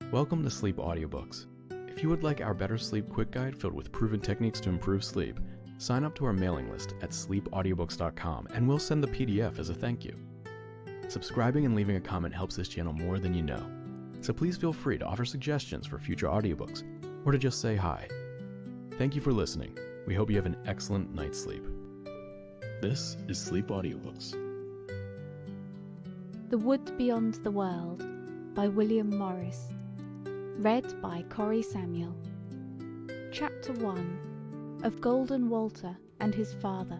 Welcome to Sleep Audiobooks. If you would like our Better Sleep Quick Guide filled with proven techniques to improve sleep, sign up to our mailing list at sleepaudiobooks.com and we'll send the PDF as a thank you. Subscribing and leaving a comment helps this channel more than you know, so please feel free to offer suggestions for future audiobooks or to just say hi. Thank you for listening. We hope you have an excellent night's sleep. This is Sleep Audiobooks. The Wood Beyond the World by William Morris. Read by Cori Samuel. Chapter 1 of Golden Walter and his Father.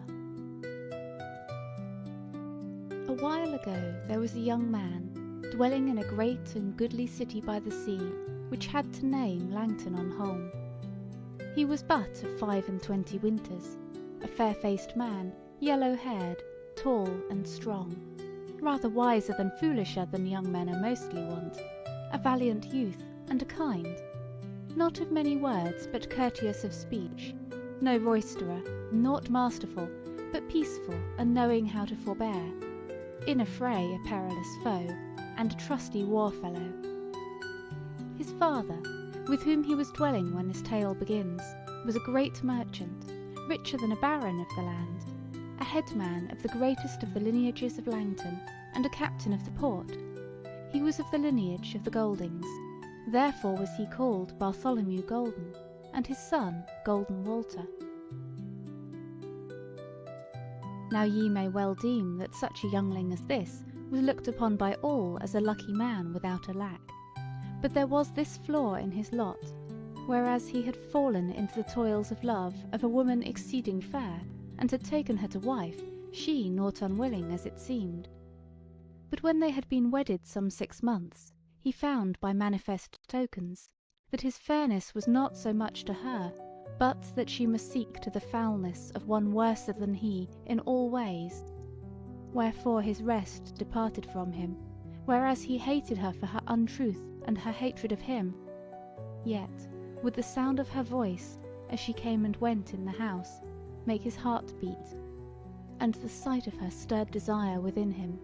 A while ago there was a young man dwelling in a great and goodly city by the sea, which had to name Langton-on-Holm. He was but of 25 winters, a fair-faced man, yellow-haired, tall and strong, rather wiser than foolisher than young men are mostly wont, a valiant youth and a kind, not of many words but courteous of speech, no roisterer, naught masterful, but peaceful and knowing how to forbear, in a fray a perilous foe, and a trusty war-fellow. His father, with whom he was dwelling when this tale begins, was a great merchant, richer than a baron of the land, a headman of the greatest of the lineages of Langton, and a captain of the port. He was of the lineage of the Goldings, therefore was he called Bartholomew Golden, and his son Golden Walter. Now ye may well deem that such a youngling as this was looked upon by all as a lucky man without a lack, but there was this flaw in his lot, whereas he had fallen into the toils of love of a woman exceeding fair, and had taken her to wife, she nought unwilling as it seemed. But when they had been wedded some 6 months, he found by manifest tokens that his fairness was not so much to her, but that she must seek to the foulness of one worser than he in all ways. Wherefore his rest departed from him, whereas he hated her for her untruth and her hatred of him. Yet would the sound of her voice, as she came and went in the house, make his heart beat, and the sight of her stirred desire within him,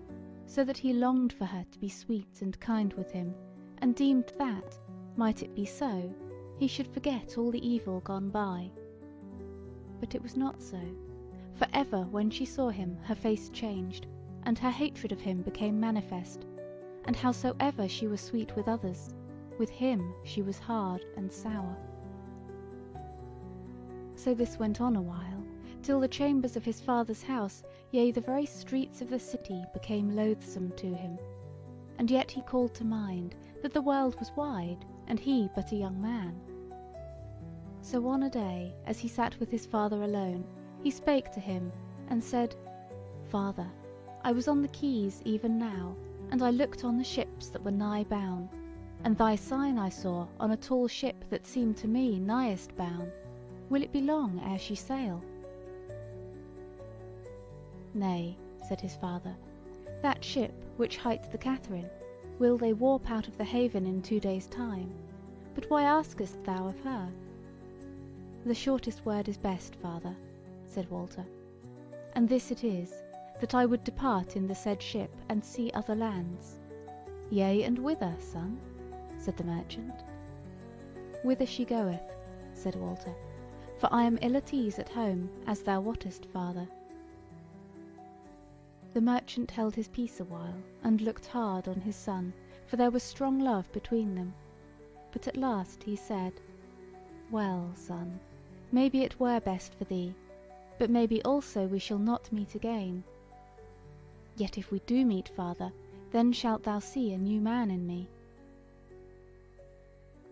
so that he longed for her to be sweet and kind with him, and deemed that, might it be so, he should forget all the evil gone by. But it was not so, for ever when she saw him her face changed, and her hatred of him became manifest, and howsoever she was sweet with others, with him she was hard and sour. So this went on a while, till the chambers of his father's house, yea, the very streets of the city, became loathsome to him. And yet he called to mind that the world was wide, and he but a young man. So on a day, as he sat with his father alone, he spake to him, and said, Father, I was on the quays even now, and I looked on the ships that were nigh bound, and thy sign I saw on a tall ship that seemed to me nighest bound. Will it be long ere she sail? Nay, said his father, that ship which hight the Catherine, will they warp out of the haven in 2 days' time? But why askest thou of her? The shortest word is best, father, said Walter, and this it is, that I would depart in the said ship, and see other lands. Yea, and whither, son? said the merchant. Whither she goeth, said Walter, for I am ill at ease at home, as thou wottest, father. The merchant held his peace a while, and looked hard on his son, for there was strong love between them. But at last he said, Well, son, maybe it were best for thee, but maybe also we shall not meet again. Yet if we do meet, father, then shalt thou see a new man in me.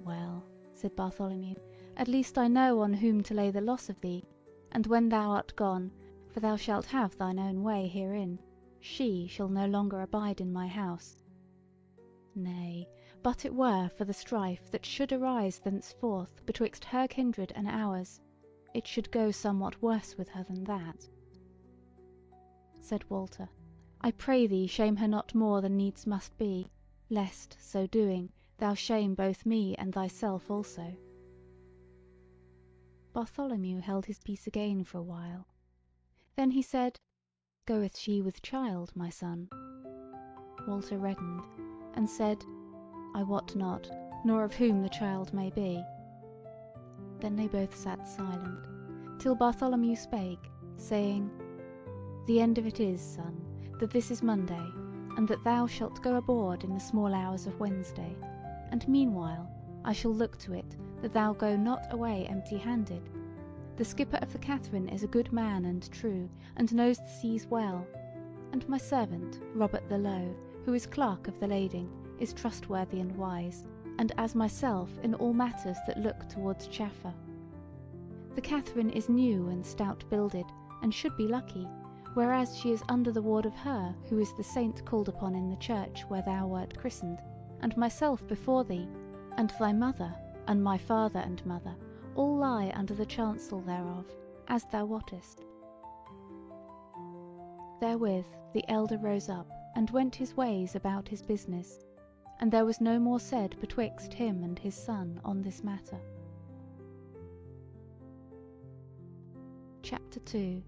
Well, said Bartholomew, at least I know on whom to lay the loss of thee, and when thou art gone, for thou shalt have thine own way herein, she shall no longer abide in my house. Nay, but it were for the strife that should arise thenceforth betwixt her kindred and ours, it should go somewhat worse with her than that. Said Walter, I pray thee shame her not more than needs must be, lest, so doing, thou shame both me and thyself also. Bartholomew held his peace again for a while. Then he said, Goeth she with child, my son? Walter reddened, and said, I wot not, nor of whom the child may be." Then they both sat silent, till Bartholomew spake, saying, "The end of it is, son, that this is Monday, and that thou shalt go aboard in the small hours of Wednesday, and meanwhile I shall look to it that thou go not away empty-handed. The skipper of the Catherine is a good man and true, and knows the seas well, and my servant, Robert the Low, who is clerk of the lading, is trustworthy and wise, and as myself in all matters that look towards chaffer. The Catherine is new and stout-builded, and should be lucky, whereas she is under the ward of her who is the saint called upon in the church where thou wert christened, and myself before thee, and thy mother, and my father and mother, all lie under the chancel thereof, as thou wottest." Therewith the elder rose up, and went his ways about his business, and there was no more said betwixt him and his son on this matter. Chapter 2.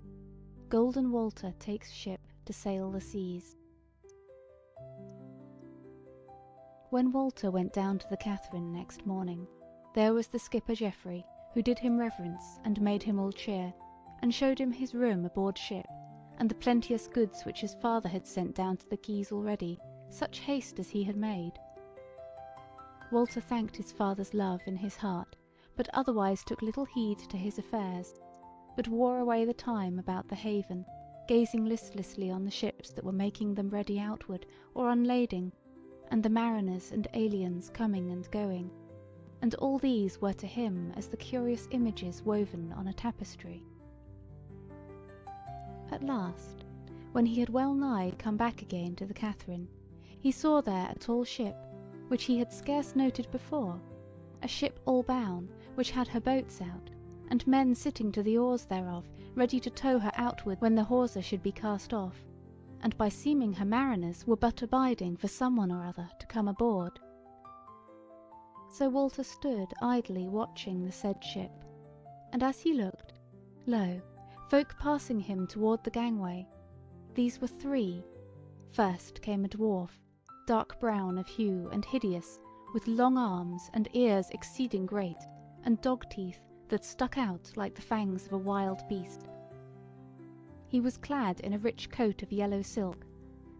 Golden Walter takes ship to sail the seas. When Walter went down to the Catherine next morning, there was the skipper Geoffrey, who did him reverence, and made him all cheer, and showed him his room aboard ship, and the plenteous goods which his father had sent down to the quays already, such haste as he had made. Walter thanked his father's love in his heart, but otherwise took little heed to his affairs, but wore away the time about the haven, gazing listlessly on the ships that were making them ready outward, or unlading, and the mariners and aliens coming and going, and all these were to him as the curious images woven on a tapestry. At last, when he had well nigh come back again to the Catherine, he saw there a tall ship, which he had scarce noted before, a ship all bown, which had her boats out, and men sitting to the oars thereof, ready to tow her outward when the hawser should be cast off, and by seeming her mariners were but abiding for some one or other to come aboard. So Walter stood idly watching the said ship, and as he looked, lo, folk passing him toward the gangway. These were three. First came a dwarf, dark brown of hue and hideous, with long arms and ears exceeding great, and dog teeth that stuck out like the fangs of a wild beast. He was clad in a rich coat of yellow silk,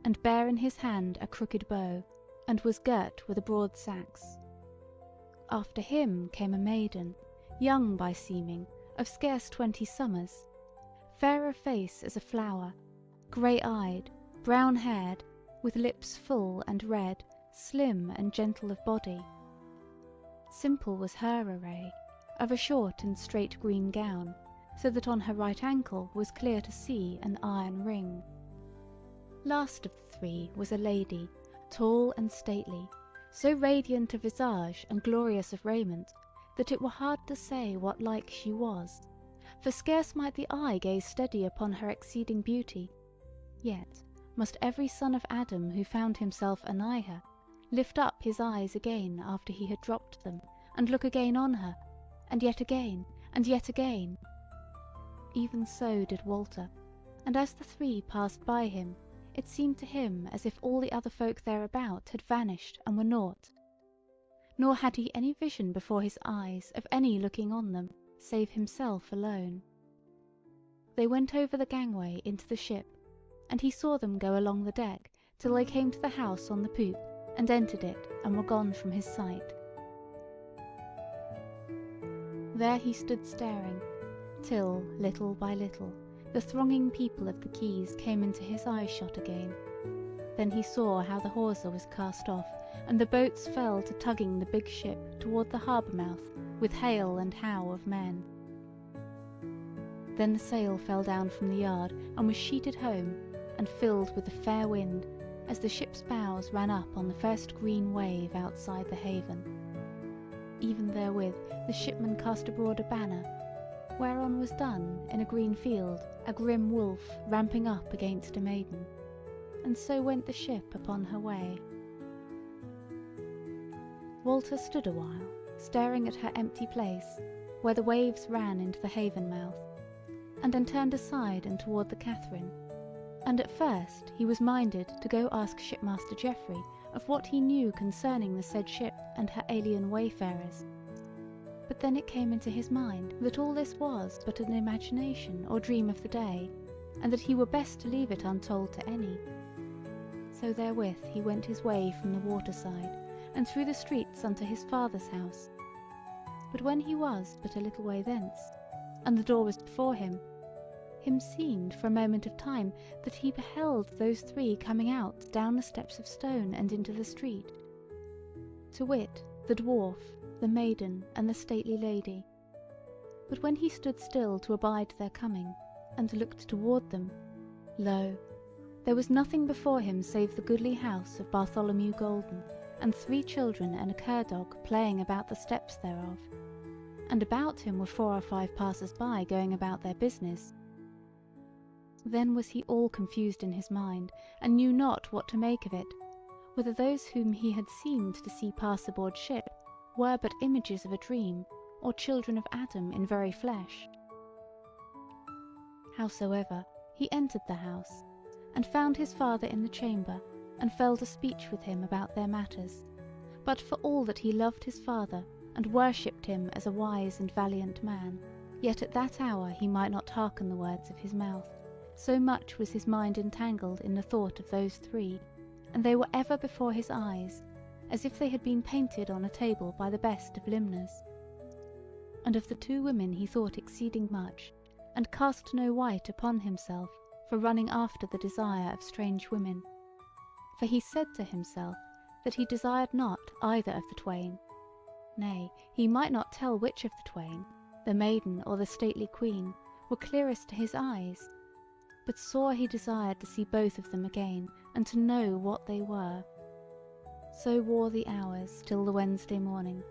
and bare in his hand a crooked bow, and was girt with a broad sax. After him came a maiden, young by seeming, of scarce 20 summers, fair of face as a flower, grey-eyed, brown-haired, with lips full and red, slim and gentle of body. Simple was her array, of a short and straight green gown, so that on her right ankle was clear to see an iron ring. Last of the three was a lady, tall and stately, so radiant of visage and glorious of raiment, that it were hard to say what like she was, for scarce might the eye gaze steady upon her exceeding beauty, yet must every son of Adam who found himself anigh her lift up his eyes again after he had dropped them, and look again on her, and yet again, and yet again. Even so did Walter, and as the three passed by him, it seemed to him as if all the other folk thereabout had vanished and were naught, nor had he any vision before his eyes of any looking on them, save himself alone. They went over the gangway into the ship, and he saw them go along the deck till they came to the house on the poop, and entered it, and were gone from his sight. There he stood staring, till, little by little, the thronging people of the quays came into his eye-shot again. Then he saw how the hawser was cast off, and the boats fell to tugging the big ship toward the harbour mouth with hail and howl of men. Then the sail fell down from the yard, and was sheeted home, and filled with the fair wind, as the ship's bows ran up on the first green wave outside the haven. Even therewith the shipman cast abroad a banner, whereon was done, in a green field, a grim wolf ramping up against a maiden, and so went the ship upon her way. Walter stood a while, staring at her empty place, where the waves ran into the haven mouth, and then turned aside and toward the Catherine, and at first he was minded to go ask shipmaster Geoffrey of what he knew concerning the said ship and her alien wayfarers. But then it came into his mind that all this was but an imagination or dream of the day, and that he were best to leave it untold to any. So therewith he went his way from the waterside, and through the streets unto his father's house. But when he was but a little way thence, and the door was before him seemed for a moment of time that he beheld those three coming out down the steps of stone and into the street, to wit, the dwarf, the maiden, and the stately lady. But when he stood still to abide their coming, and looked toward them, lo, there was nothing before him save the goodly house of Bartholomew Golden, and three children and a cur-dog playing about the steps thereof. And about him were 4 or 5 passers-by going about their business. Then was he all confused in his mind, and knew not what to make of it, whether those whom he had seemed to see pass aboard ship were but images of a dream, or children of Adam in very flesh. Howsoever, he entered the house, and found his father in the chamber, and fell to speech with him about their matters. But for all that he loved his father, and worshipped him as a wise and valiant man, yet at that hour he might not hearken the words of his mouth, so much was his mind entangled in the thought of those three, and they were ever before his eyes, as if they had been painted on a table by the best of limners. And of the 2 women he thought exceeding much, and cast no white upon himself for running after the desire of strange women. For he said to himself that he desired not either of the twain, nay, he might not tell which of the twain, the maiden or the stately queen, were clearest to his eyes, but sore he desired to see both of them again, and to know what they were. So wore the hours till the Wednesday morning,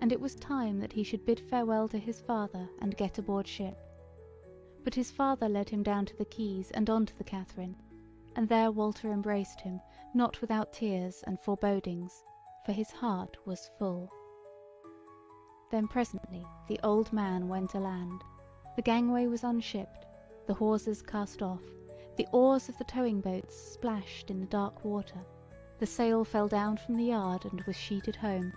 and it was time that he should bid farewell to his father and get aboard ship. But his father led him down to the quays and on to the Catherine, and there Walter embraced him, not without tears and forebodings, for his heart was full. Then presently the old man went aland, the gangway was unshipped, the hawsers cast off, the oars of the towing boats splashed in the dark water, the sail fell down from the yard and was sheeted home,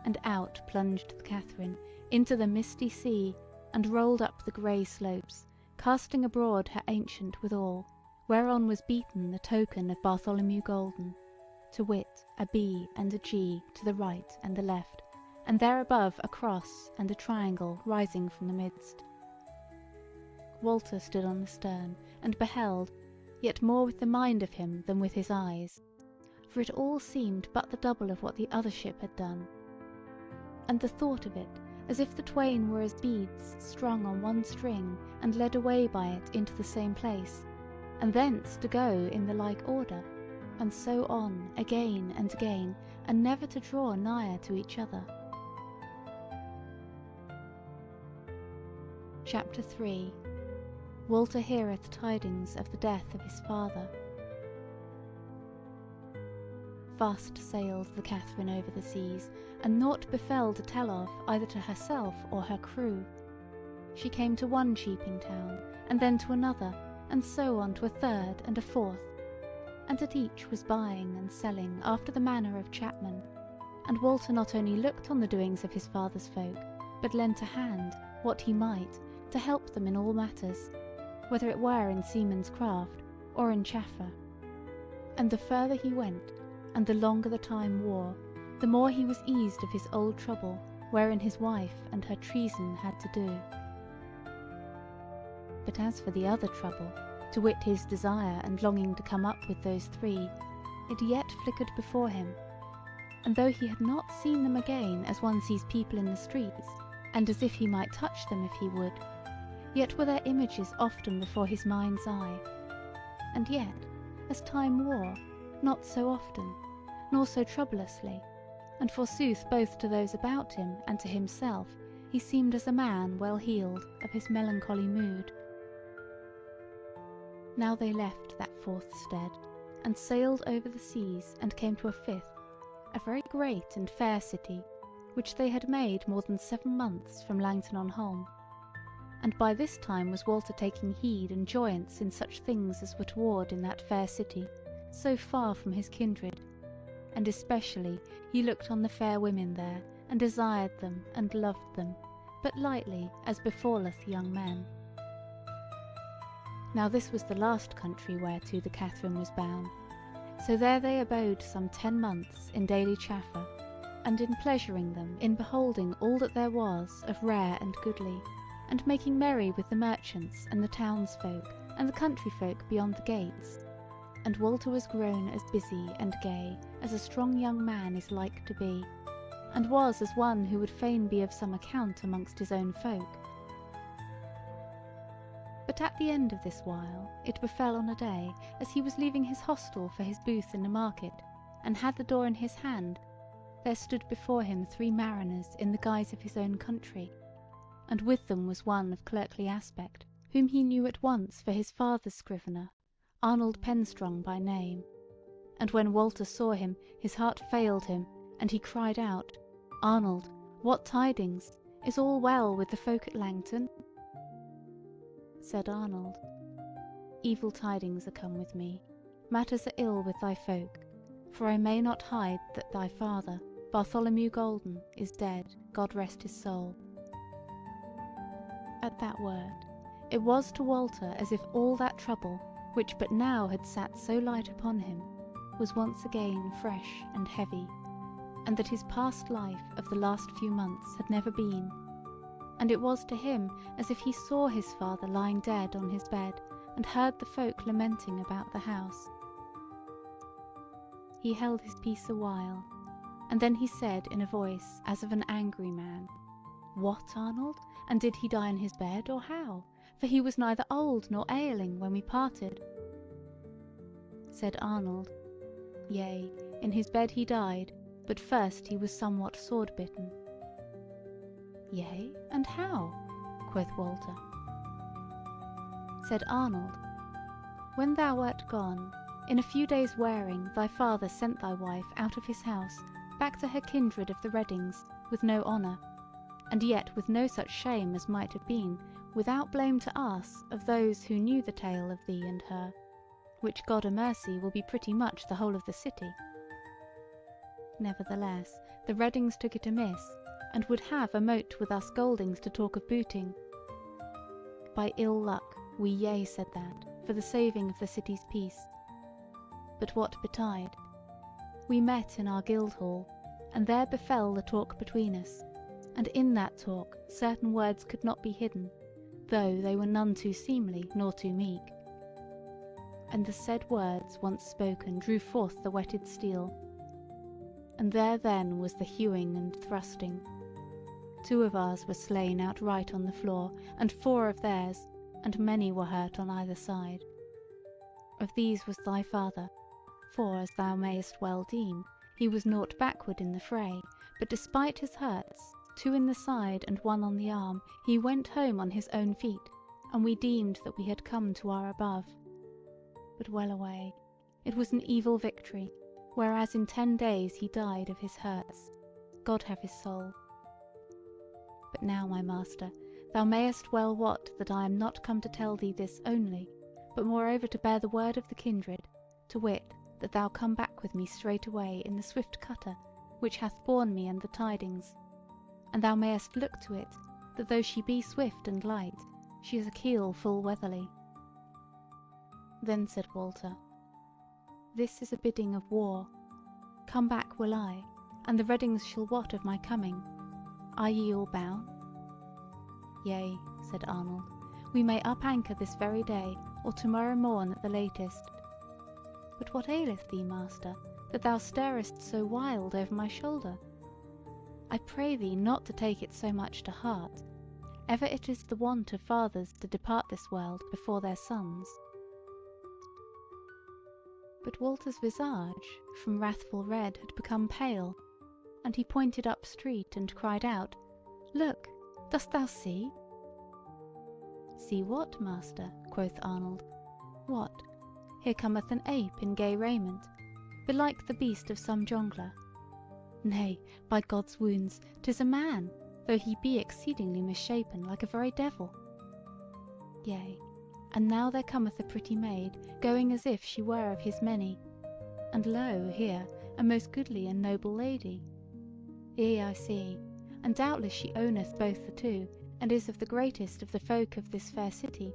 and out plunged the Catherine into the misty sea, and rolled up the grey slopes, casting abroad her ancient withal, whereon was beaten the token of Bartholomew Golden, to wit, a B and a G to the right and the left, and there above a cross and a triangle rising from the midst. Walter stood on the stern, and beheld, yet more with the mind of him than with his eyes, for it all seemed but the double of what the other ship had done. And the thought of it, as if the twain were as beads strung on one string, and led away by it into the same place, and thence to go in the like order, and so on again and again, and never to draw nigher to each other. Chapter 3. Walter heareth tidings of the death of his father. Fast sailed the Catherine over the seas, and naught befell to tell of either to herself or her crew. She came to one cheaping town, and then to another, and so on to a third and a fourth, and at each was buying and selling after the manner of chapmen, and Walter not only looked on the doings of his father's folk, but lent a hand, what he might, to help them in all matters, whether it were in seaman's craft or in chaffer. And the further he went, and the longer the time wore, the more he was eased of his old trouble, wherein his wife and her treason had to do. But as for the other trouble, to wit his desire and longing to come up with those three, it yet flickered before him, and though he had not seen them again as one sees people in the streets, and as if he might touch them if he would, yet were their images often before his mind's eye, and yet, as time wore, not so often, nor so troublously, and forsooth both to those about him and to himself he seemed as a man well healed of his melancholy mood. Now they left that fourth stead, and sailed over the seas, and came to a fifth, a very great and fair city, which they had made more than 7 months from Langton-on-Holm. And by this time was Walter taking heed and joyance in such things as were toward in that fair city, so far from his kindred, and especially he looked on the fair women there, and desired them, and loved them, but lightly, as befalleth young men. Now this was the last country whereto the Catherine was bound. So there they abode some 10 months in daily chaffer, and in pleasuring them, in beholding all that there was of rare and goodly, and making merry with the merchants and the townsfolk and the country folk beyond the gates. And Walter was grown as busy and gay as a strong young man is like to be, and was as one who would fain be of some account amongst his own folk. But at the end of this while it befell on a day, as he was leaving his hostel for his booth in the market, and had the door in his hand, there stood before him 3 mariners in the guise of his own country, and with them was one of clerkly aspect, whom he knew at once for his father's scrivener, Arnold Penstrong by name. And when Walter saw him, his heart failed him, and he cried out, "Arnold, what tidings? Is all well with the folk at Langton?" Said Arnold, "Evil tidings are come with me. Matters are ill with thy folk, for I may not hide that thy father, Bartholomew Golden, is dead, God rest his soul." At that word, it was to Walter as if all that trouble, which but now had sat so light upon him, was once again fresh and heavy, and that his past life of the last few months had never been. And it was to him as if he saw his father lying dead on his bed, and heard the folk lamenting about the house. He held his peace a while, and then he said in a voice as of an angry man, "What, Arnold? And did he die in his bed, or how? For he was neither old nor ailing when we parted." Said Arnold, "Yea, in his bed he died, but first he was somewhat sword-bitten." "Yea, and how?" quoth Walter. Said Arnold, "When thou wert gone, in a few days' wearing thy father sent thy wife out of his house, back to her kindred of the Reddings, with no honour, and yet with no such shame as might have been, without blame to us of those who knew the tale of thee and her, which God a mercy will be pretty much the whole of the city. Nevertheless the Reddings took it amiss, and would have a mote with us Goldings to talk of booting. By ill luck we yea said that, for the saving of the city's peace. But what betide? We met in our guild hall, and there befell the talk between us, and in that talk certain words could not be hidden, though they were none too seemly nor too meek. And the said words once spoken drew forth the whetted steel, and there then was the hewing and thrusting. 2 of ours were slain outright on the floor, and 4 of theirs, and many were hurt on either side. Of these was thy father, for, as thou mayest well deem, he was naught backward in the fray, but despite his hurts, 2 in the side and 1 on the arm, he went home on his own feet, and we deemed that we had come to our above. But well away, it was an evil victory, whereas in 10 days he died of his hurts. God have his soul. But now, my master, thou mayest well wot that I am not come to tell thee this only, but moreover to bear the word of the kindred, to wit, that thou come back with me straightway in the swift cutter which hath borne me and the tidings, and thou mayest look to it, that though she be swift and light, she is a keel full weatherly." Then said Walter, "This is a bidding of war. Come back will I, and the Reddings shall wot of my coming. Are ye all bound?" "Yea," said Arnold, "we may up anchor this very day, or tomorrow morn at the latest. But what aileth thee, master, that thou starest so wild over my shoulder? I pray thee not to take it so much to heart. Ever it is the wont of fathers to depart this world before their sons." But Walter's visage from wrathful red had become pale, and he pointed up street and cried out, "Look, dost thou see?" "See what, master?" quoth Arnold. "What, here cometh an ape in gay raiment, belike the beast of some jongler. Nay, by God's wounds, 'tis a man, though he be exceedingly misshapen, like a very devil. Yea, and now there cometh a pretty maid, going as if she were of his many, and lo, here, a most goodly and noble lady. Yea, I see, and doubtless she owneth both the two, and is of the greatest of the folk of this fair city.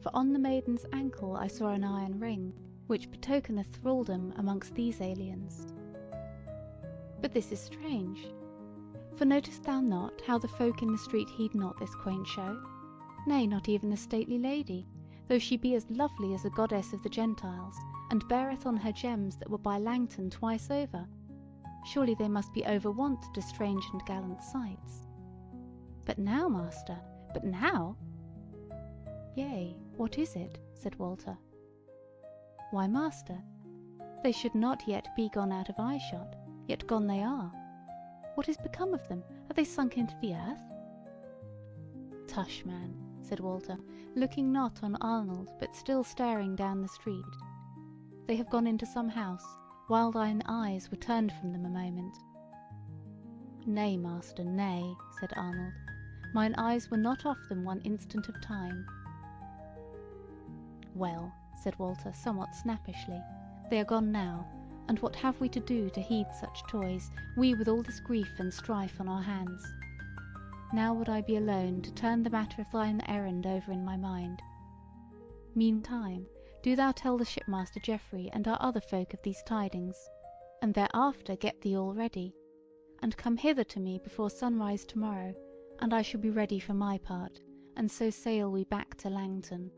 For on the maiden's ankle I saw an iron ring, which betokeneth thraldom amongst these aliens. But this is strange. For notest thou not how the folk in the street heed not this quaint show? Nay, not even the stately lady, though she be as lovely as a goddess of the Gentiles, and beareth on her gems that were by Langton twice over. Surely they must be overwont to strange and gallant sights. But now, master, but now? Yea, what is it? Said Walter. Why, master, they should not yet be gone out of eyeshot, yet gone they are. What is become of them? Are they sunk into the earth? Tush, man, said Walter, looking not on Arnold, but still staring down the street. They have gone into some house, while thine eyes were turned from them a moment. Nay, master, nay, said Arnold, mine eyes were not off them one instant of time. Well, said Walter, somewhat snappishly, they are gone now, and what have we to do to heed such toys, we with all this grief and strife on our hands? Now would I be alone to turn the matter of thine errand over in my mind. Meantime, do thou tell the shipmaster Geoffrey and our other folk of these tidings, and thereafter get thee all ready, and come hither to me before sunrise tomorrow, and I shall be ready for my part, and so sail we back to Langton.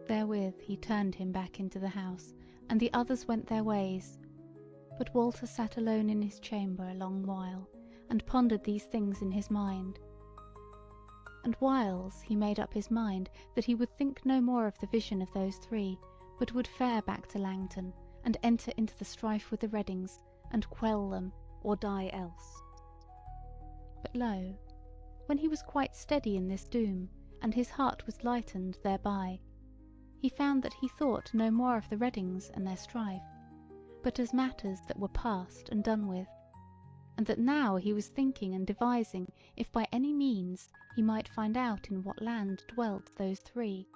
Therewith he turned him back into the house, and the others went their ways, but Walter sat alone in his chamber a long while, and pondered these things in his mind. And whiles he made up his mind that he would think no more of the vision of those three, but would fare back to Langton, and enter into the strife with the Reddings, and quell them, or die else. But lo, when he was quite steady in this doom, and his heart was lightened thereby, he found that he thought no more of the Reddings and their strife, but as matters that were past and done with, and that now he was thinking and devising if by any means he might find out in what land dwelt those three.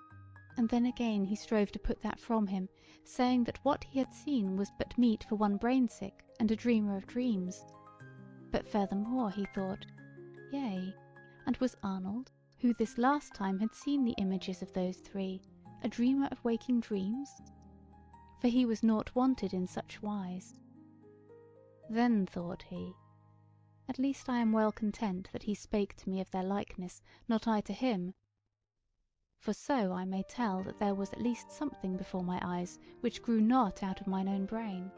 And then again he strove to put that from him, saying that what he had seen was but meet for one brain-sick and a dreamer of dreams. But furthermore he thought, yea, and was Arnold, who this last time had seen the images of those three, a dreamer of waking dreams? For he was naught wanted in such wise. Then thought he, at least I am well content that he spake to me of their likeness, not I to him. For so I may tell that there was at least something before my eyes which grew not out of mine own brain.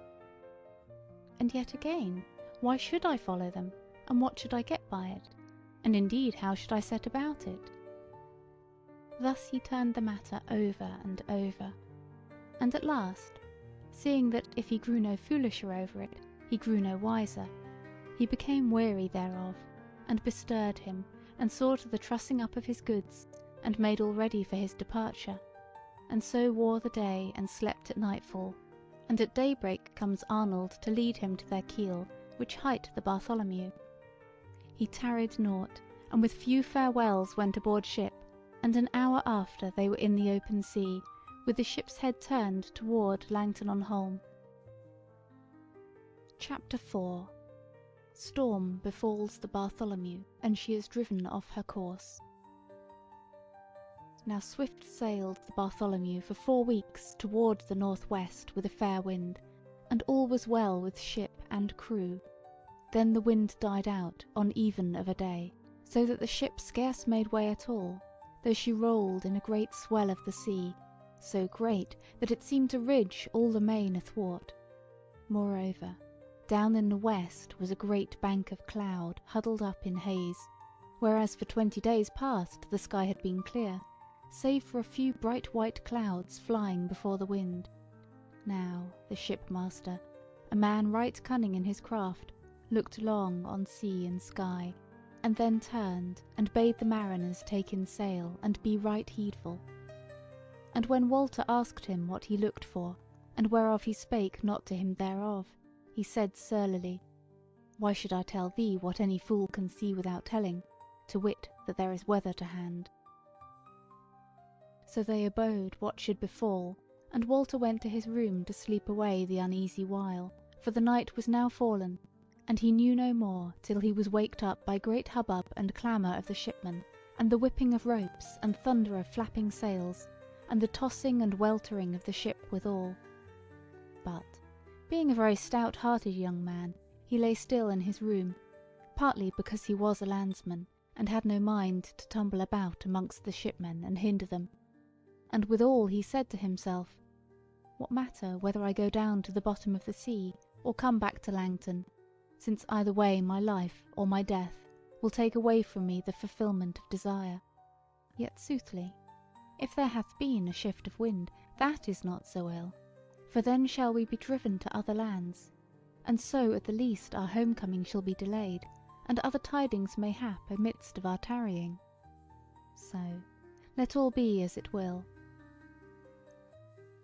And yet again, why should I follow them, and what should I get by it? And indeed, how should I set about it? Thus he turned the matter over and over, and at last, seeing that if he grew no foolisher over it, he grew no wiser, he became weary thereof, and bestirred him, and saw to the trussing up of his goods, and made all ready for his departure, and so wore the day, and slept at nightfall, and at daybreak comes Arnold to lead him to their keel, which hight the Bartholomew. He tarried naught, and with few farewells went aboard ship, and an hour after they were in the open sea, with the ship's head turned toward Langton-on-Holm. Chapter 4. Storm befalls the Bartholomew, and she is driven off her course. Now swift sailed the Bartholomew for 4 weeks toward the north-west with a fair wind, and all was well with ship and crew. Then the wind died out on even of a day, so that the ship scarce made way at all, though she rolled in a great swell of the sea, so great that it seemed to ridge all the main athwart. Moreover, down in the west was a great bank of cloud huddled up in haze, whereas for 20 days past the sky had been clear, save for a few bright white clouds flying before the wind. Now the shipmaster, a man right cunning in his craft, looked long on sea and sky, and then turned and bade the mariners take in sail and be right heedful. And when Walter asked him what he looked for, and whereof he spake not to him thereof, he said surlily, Why should I tell thee what any fool can see without telling, to wit that there is weather to hand? So they abode what should befall, and Walter went to his room to sleep away the uneasy while, for the night was now fallen, and he knew no more till he was waked up by great hubbub and clamour of the shipmen, and the whipping of ropes, and thunder of flapping sails, and the tossing and weltering of the ship withal. But, being a very stout-hearted young man, he lay still in his room, partly because he was a landsman, and had no mind to tumble about amongst the shipmen and hinder them, and withal he said to himself, "What matter whether I go down to the bottom of the sea, or come back to Langton, since either way my life or my death will take away from me the fulfilment of desire? Yet soothly, if there hath been a shift of wind, that is not so ill, for then shall we be driven to other lands, and so at the least our homecoming shall be delayed, and other tidings may hap amidst of our tarrying. So let all be as it will."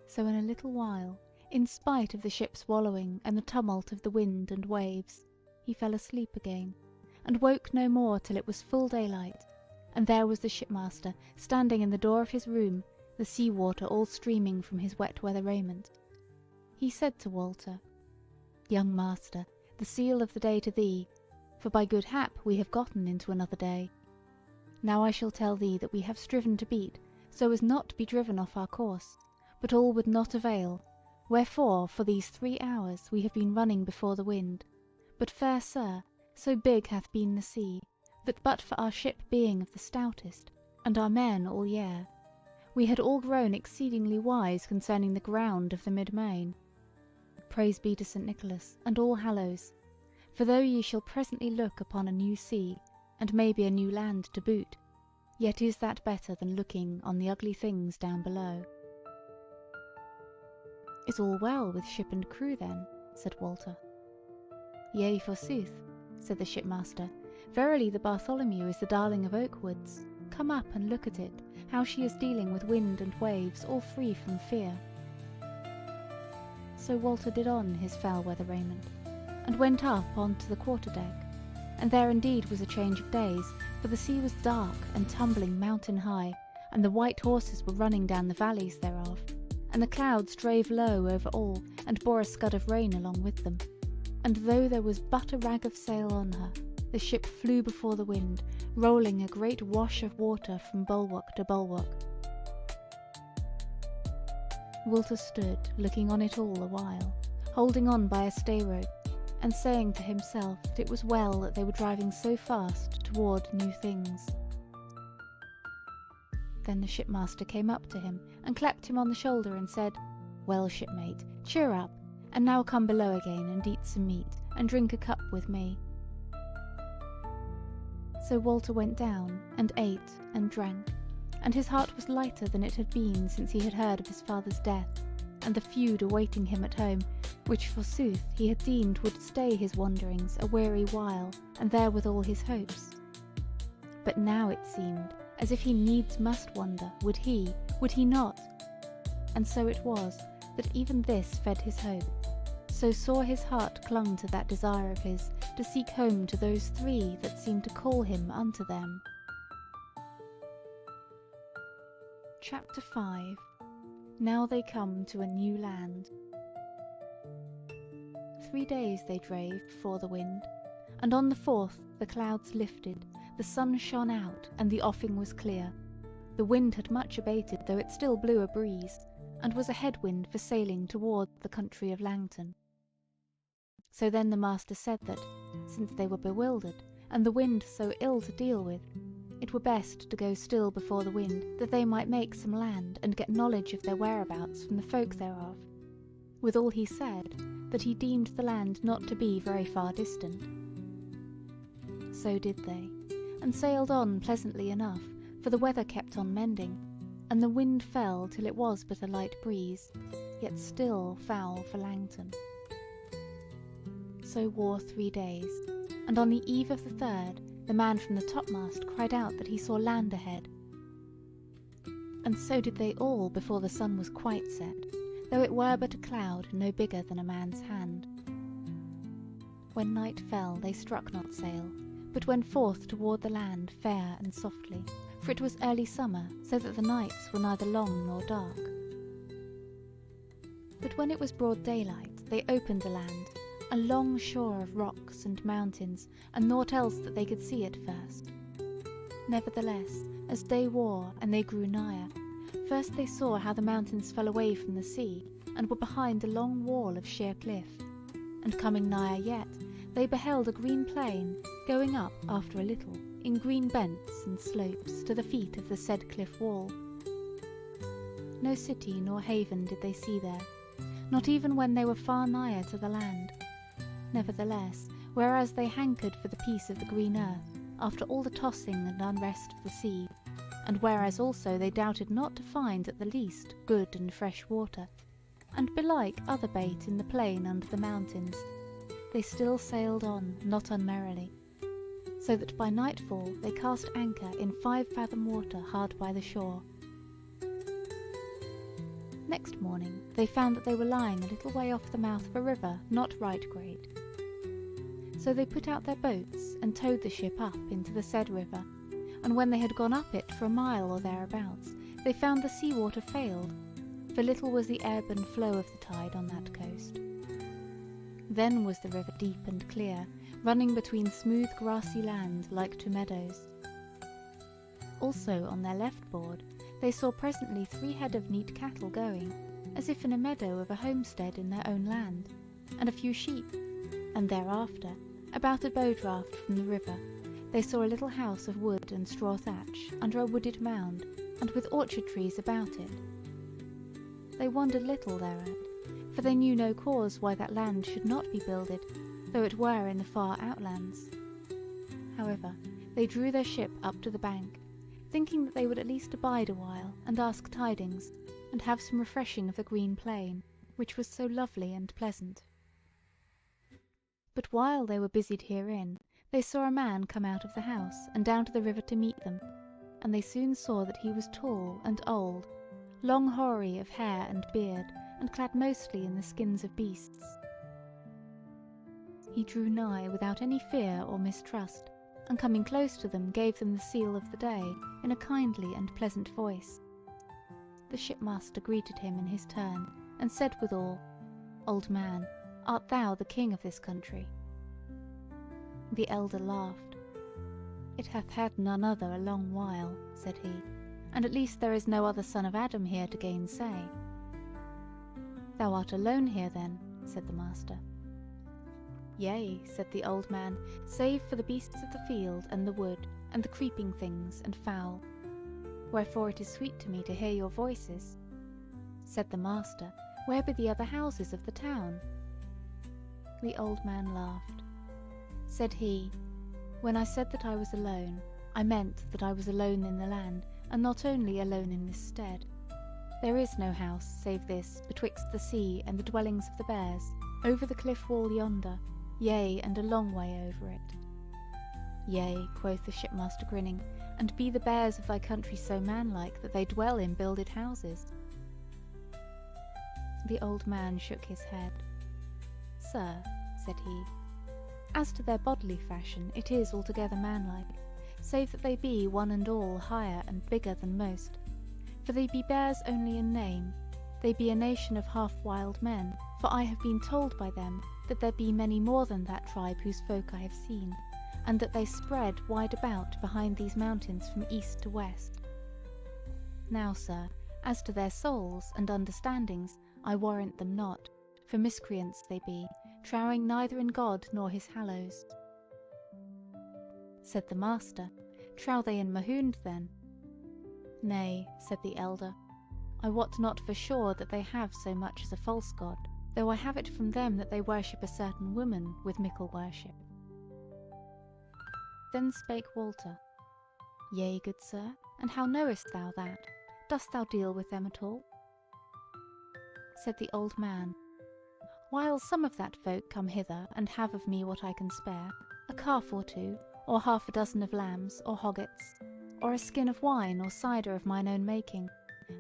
So in a little while, in spite of the ship's wallowing and the tumult of the wind and waves, he fell asleep again, and woke no more till it was full daylight, and there was the shipmaster standing in the door of his room, the sea water all streaming from his wet weather raiment. He said to Walter, "Young master, the seal of the day to thee, for by good hap we have gotten into another day. Now I shall tell thee that we have striven to beat, so as not to be driven off our course, but all would not avail, wherefore for these 3 hours we have been running before the wind. But, fair sir, so big hath been the sea, that but for our ship being of the stoutest, and our men all yare, we had all grown exceedingly wise concerning the ground of the mid-main. Praise be to St. Nicholas and All Hallows, for though ye shall presently look upon a new sea, and maybe a new land to boot, yet is that better than looking on the ugly things down below." "Is all well with ship and crew then?" said Walter. "Yea, forsooth," said the shipmaster, "verily the Bartholomew is the darling of Oakwoods. Come up and look at it, how she is dealing with wind and waves, all free from fear." So Walter did on his foul weather raiment, and went up on to the quarter-deck, and there indeed was a change of days, for the sea was dark and tumbling mountain high, and the white horses were running down the valleys thereof, and the clouds drave low over all, and bore a scud of rain along with them, and though there was but a rag of sail on her, the ship flew before the wind, rolling a great wash of water from bulwark to bulwark. Walter stood looking on it all a while, holding on by a stay-rope, and saying to himself that it was well that they were driving so fast toward new things. Then the shipmaster came up to him, and clapped him on the shoulder, and said, "Well, shipmate, cheer up, and now come below again, and eat some meat, and drink a cup with me." So Walter went down, and ate and drank, and his heart was lighter than it had been since he had heard of his father's death, and the feud awaiting him at home, which forsooth he had deemed would stay his wanderings a weary while, and therewithal his hopes. But now it seemed as if he needs must wander, would he not? And so it was, that even this fed his hope, so sore his heart clung to that desire of his to seek home to those 3 that seemed to call him unto them. Chapter 5. Now they come to a new land. 3 days they drave before the wind, and on the 4th the clouds lifted, the sun shone out, and the offing was clear. The wind had much abated, though it still blew a breeze, and was a head-wind for sailing toward the country of Langton. So then the master said that, since they were bewildered, and the wind so ill to deal with, it were best to go still before the wind, that they might make some land, and get knowledge of their whereabouts from the folk thereof. Withal he said, that he deemed the land not to be very far distant. So did they, and sailed on pleasantly enough, for the weather kept on mending, and the wind fell till it was but a light breeze, yet still foul for Langton. So wore 3 days, and on the eve of the 3rd the man from the topmast cried out that he saw land ahead. And so did they all before the sun was quite set, though it were but a cloud no bigger than a man's hand. When night fell they struck not sail, but went forth toward the land fair and softly, for it was early summer, so that the nights were neither long nor dark. But when it was broad daylight, they opened the land, a long shore of rocks and mountains, and naught else that they could see at first. Nevertheless, as day wore and they grew nigher, first they saw how the mountains fell away from the sea, and were behind a long wall of sheer cliff, and coming nigher yet, they beheld a green plain, going up after a little, in green bents and slopes, to the feet of the said cliff wall. No city nor haven did they see there, not even when they were far nigher to the land. Nevertheless, whereas they hankered for the peace of the green earth, after all the tossing and unrest of the sea, and whereas also they doubted not to find at the least good and fresh water, and belike other bait in the plain under the mountains, they still sailed on not unmerrily, so that by nightfall they cast anchor in 5 fathom water hard by the shore. Next morning they found that they were lying a little way off the mouth of a river not right great. So they put out their boats and towed the ship up into the said river, and when they had gone up it for a mile or thereabouts, they found the sea water failed, for little was the ebb and flow of the tide on that coast. Then was the river deep and clear, running between smooth grassy land like to meadows. Also on their left board they saw presently 3 head of neat cattle going, as if in a meadow of a homestead in their own land, and a few sheep, and thereafter, about a bow draught from the river, they saw a little house of wood and straw thatch under a wooded mound, and with orchard trees about it. They wondered little thereat, for they knew no cause why that land should not be builded, though it were in the far outlands. However, they drew their ship up to the bank, thinking that they would at least abide a while and ask tidings, and have some refreshing of the green plain, which was so lovely and pleasant. But while they were busied herein, they saw a man come out of the house and down to the river to meet them, and they soon saw that he was tall and old, long hoary of hair and beard, and clad mostly in the skins of beasts. He drew nigh without any fear or mistrust, and coming close to them gave them the seal of the day in a kindly and pleasant voice. The shipmaster greeted him in his turn, and said withal, "Old man, art thou the king of this country?" The elder laughed. "It hath had none other a long while," said he, "and at least there is no other son of Adam here to gainsay." "Thou art alone here then," said the master. "Yea," said the old man, "save for the beasts of the field and the wood, and the creeping things and fowl. Wherefore it is sweet to me to hear your voices." Said the master, "Where be the other houses of the town?" The old man laughed. Said he, "When I said that I was alone, I meant that I was alone in the land, and not only alone in this stead. There is no house save this betwixt the sea and the dwellings of the bears, over the cliff wall yonder, yea, and a long way over it." "Yea," quoth the shipmaster grinning, "and be the bears of thy country so manlike that they dwell in builded houses?" The old man shook his head. "Sir," said he, "as to their bodily fashion it is altogether manlike, save that they be one and all higher and bigger than most, for they be bears only in name. They be a nation of half-wild men, for I have been told by them that there be many more than that tribe whose folk I have seen, and that they spread wide about behind these mountains from east to west. Now, sir, as to their souls and understandings, I warrant them not, for miscreants they be, trowing neither in God nor his hallows." Said the master, "Trow they in Mahound then?" "Nay," said the elder, "I wot not for sure that they have so much as a false god, though I have it from them that they worship a certain woman with mickle worship." Then spake Walter, "Yea, good sir, and how knowest thou that? Dost thou deal with them at all?" Said the old man, "While some of that folk come hither and have of me what I can spare, a calf or two, or half a dozen of lambs or hoggets, or a skin of wine or cider of mine own making,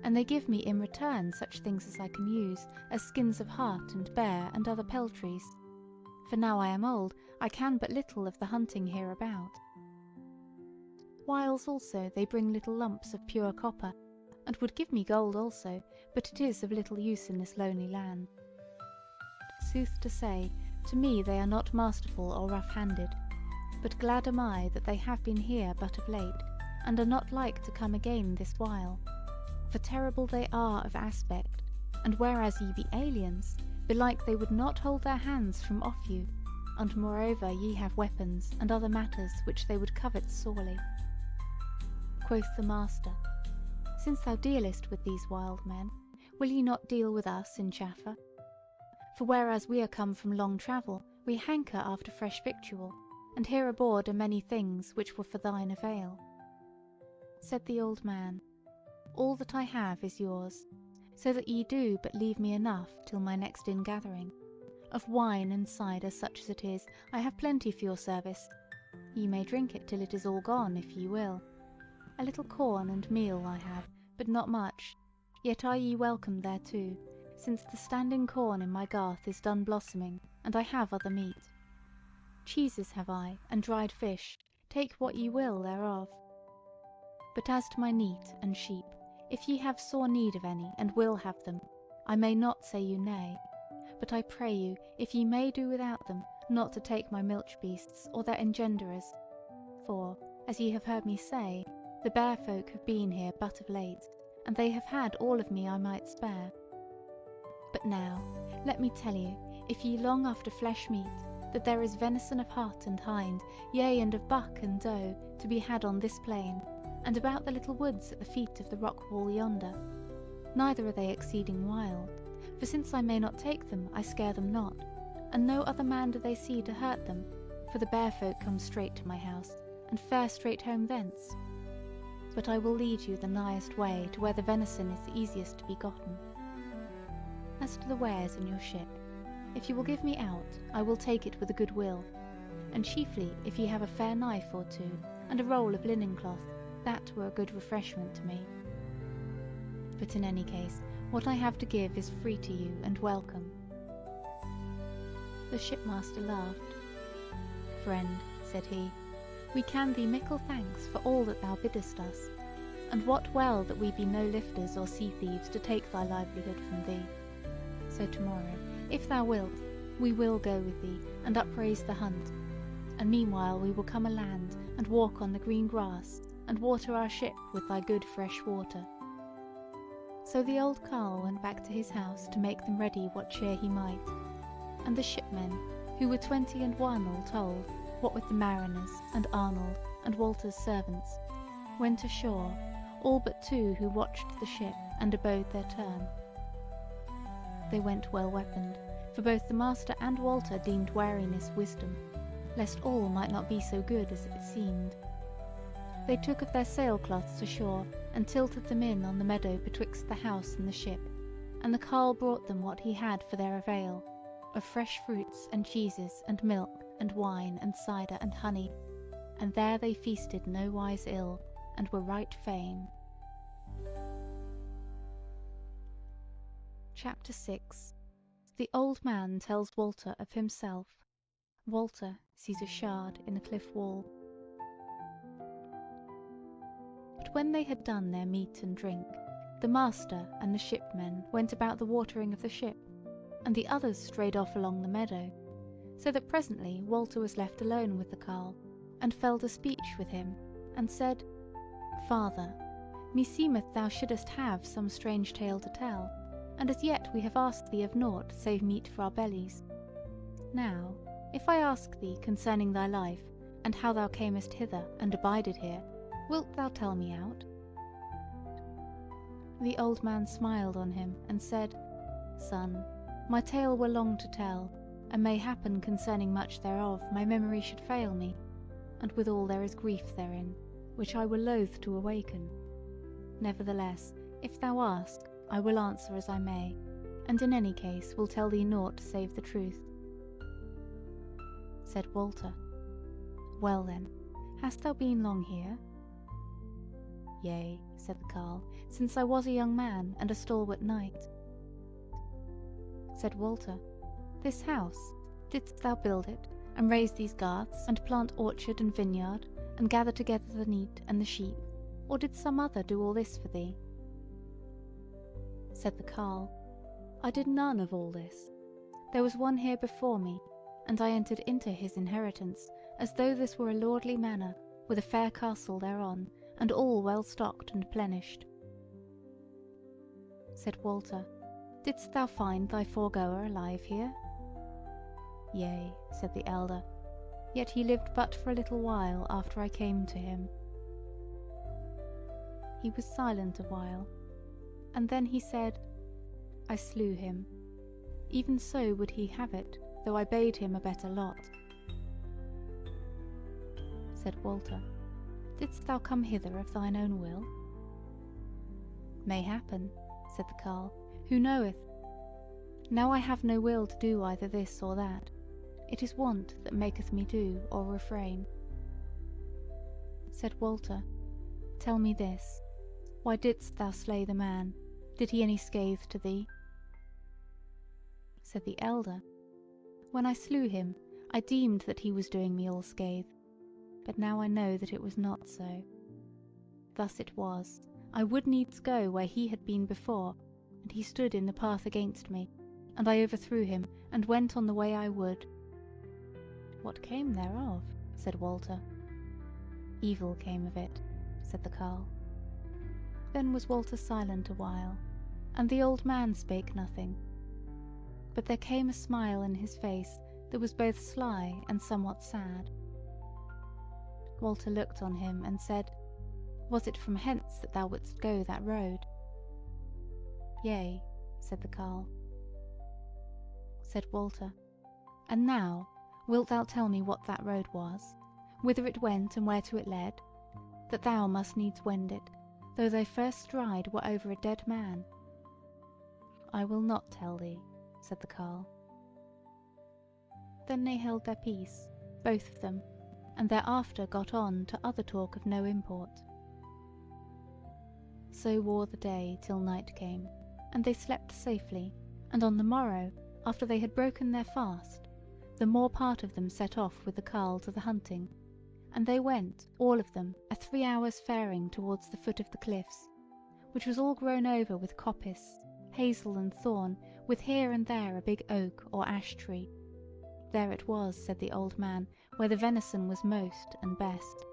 and they give me in return such things as I can use, as skins of hart and bear and other peltries. For now I am old, I can but little of the hunting hereabout. Whiles also they bring little lumps of pure copper, and would give me gold also, but it is of little use in this lonely land. Sooth to say, to me they are not masterful or rough-handed, but glad am I that they have been here but of late, and are not like to come again this while. For terrible they are of aspect, and whereas ye be aliens, belike they would not hold their hands from off you, and moreover ye have weapons and other matters which they would covet sorely. Quoth the master, Since thou dealest with these wild men, will ye not deal with us in chaffer? For whereas we are come from long travel, we hanker after fresh victual, and here aboard are many things which were for thine avail. Said the old man, All that I have is yours, so that ye do but leave me enough till my next ingathering. Of wine and cider, such as it is, I have plenty for your service. Ye may drink it till it is all gone, if ye will. A little corn and meal I have, but not much, yet are ye welcome thereto, since the standing corn in my garth is done blossoming, and I have other meat. Cheeses have I, and dried fish, take what ye will thereof. But as to my neat and sheep, if ye have sore need of any, and will have them, I may not say you nay. But I pray you, if ye may do without them, not to take my milch beasts, or their engenderers. For, as ye have heard me say, the bear folk have been here but of late, and they have had all of me I might spare. But now, let me tell you, if ye long after flesh meat, that there is venison of hart and hind, yea, and of buck and doe, to be had on this plain, and about the little woods at the feet of the rock wall yonder. Neither are they exceeding wild, for since I may not take them, I scare them not, and no other man do they see to hurt them, for the bear folk come straight to my house, and fare straight home thence. But I will lead you the nighest way to where the venison is the easiest to be gotten. As to the wares in your ship, if you will give me out, I will take it with a good will, and chiefly if ye have a fair knife or two, and a roll of linen cloth, that were a good refreshment to me. But in any case, what I have to give is free to you and welcome. The shipmaster laughed. Friend, said he, we can thee mickle thanks for all that thou biddest us, and wot well that we be no lifters or sea thieves to take thy livelihood from thee. So tomorrow, if thou wilt, we will go with thee, and upraise the hunt, and meanwhile we will come aland, and walk on the green grass, and water our ship with thy good fresh water. So the old carle went back to his house to make them ready what cheer he might, and the shipmen, who were 21 all told, what with the mariners, and Arnold, and Walter's servants, went ashore, all but 2 who watched the ship, and abode their turn. They went well weaponed, for both the master and Walter deemed wariness wisdom, lest all might not be so good as it seemed. They took of their sailcloths ashore, and tilted them in on the meadow betwixt the house and the ship, and the carle brought them what he had for their avail, of fresh fruits and cheeses and milk and wine and cider and honey, and there they feasted no wise ill, and were right fain. Chapter 6. The old man tells Walter of himself. Walter sees a shard in the cliff wall. But when they had done their meat and drink, the master and the shipmen went about the watering of the ship, and the others strayed off along the meadow, so that presently Walter was left alone with the carle, and fell to speech with him, and said, Father, meseemeth thou shouldest have some strange tale to tell, and as yet we have asked thee of naught save meat for our bellies. Now, if I ask thee concerning thy life, and how thou camest hither and abided here, wilt thou tell me out? The old man smiled on him, and said, Son, my tale were long to tell, and may happen concerning much thereof my memory should fail me, and withal there is grief therein, which I were loath to awaken. Nevertheless, if thou ask, I will answer as I may, and in any case will tell thee naught save the truth. Said Walter, Well then, hast thou been long here? Yea, said the carle, since I was a young man and a stalwart knight. Said Walter, This house, didst thou build it, and raise these garths, and plant orchard and vineyard, and gather together the neat and the sheep, or did some other do all this for thee? said the carle. I did none of all this. There was one here before me, and I entered into his inheritance, as though this were a lordly manor, with a fair castle thereon, and all well stocked and plenished. Said Walter, Didst thou find thy foregoer alive here? Yea, said the elder, yet he lived but for a little while after I came to him. He was silent a while, and then he said, I slew him. Even so would he have it, though I bade him a better lot. Said Walter, Didst thou come hither of thine own will? Mayhappen, said the carle, who knoweth? Now I have no will to do either this or that. It is want that maketh me do or refrain. Said Walter, Tell me this, why didst thou slay the man? Did he any scathe to thee? Said the elder, When I slew him, I deemed that he was doing me all scathe, but now I know that it was not so. Thus it was, I would needs go where he had been before, and he stood in the path against me, and I overthrew him, and went on the way I would. What came thereof? Said Walter. Evil came of it, said the carle. Then was Walter silent a while, and the old man spake nothing. But there came a smile in his face that was both sly and somewhat sad. Walter looked on him and said, Was it from hence that thou wouldst go that road? Yea, said the carle. Said Walter, And now wilt thou tell me what that road was, whither it went and whereto it led, that thou must needs wend it, though thy first stride were over a dead man? I will not tell thee, said the carle. Then they held their peace, both of them, and thereafter got on to other talk of no import. So wore the day till night came, and they slept safely, and on the morrow, after they had broken their fast, the more part of them set off with the carle to the hunting, and they went, all of them, a 3 hours' faring towards the foot of the cliffs, which was all grown over with coppice, hazel and thorn, with here and there a big oak or ash tree. There it was, said the old man, where the venison was most and best.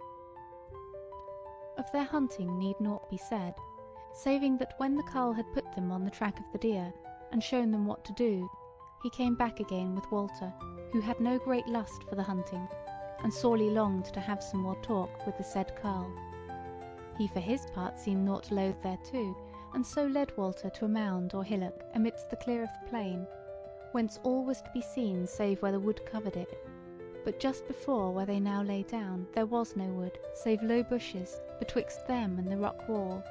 Of their hunting need naught be said, saving that when the carle had put them on the track of the deer, and shown them what to do, he came back again with Walter, who had no great lust for the hunting, and sorely longed to have some more talk with the said carle. He for his part seemed naught loath thereto, and so led Walter to a mound or hillock amidst the clear of the plain, whence all was to be seen save where the wood covered it. But just before where they now lay down there was no wood, save low bushes betwixt them and the rock wall.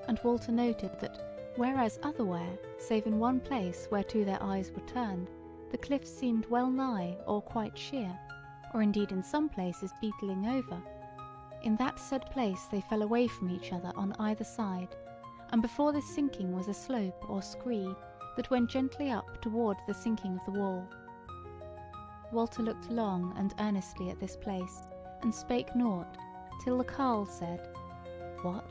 And Walter noted that, whereas otherwhere, save in one place whereto their eyes were turned, the cliffs seemed well nigh or quite sheer, or indeed in some places beetling over, in that said place they fell away from each other on either side, and before this sinking was a slope or scree that went gently up toward the sinking of the wall. Walter looked long and earnestly at this place, and spake naught, till the carle said, What?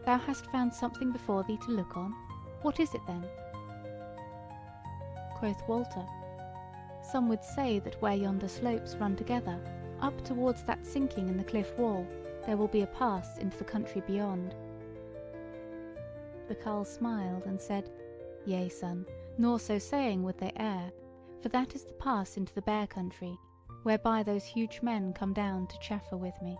Thou hast found something before thee to look on? What is it then? Quoth Walter, Some would say that where yonder slopes run together, up towards that sinking in the cliff wall, there will be a pass into the country beyond. The carle smiled and said, Yea, son, nor so saying would they err, for that is the pass into the Bear country, whereby those huge men come down to chaffer with me.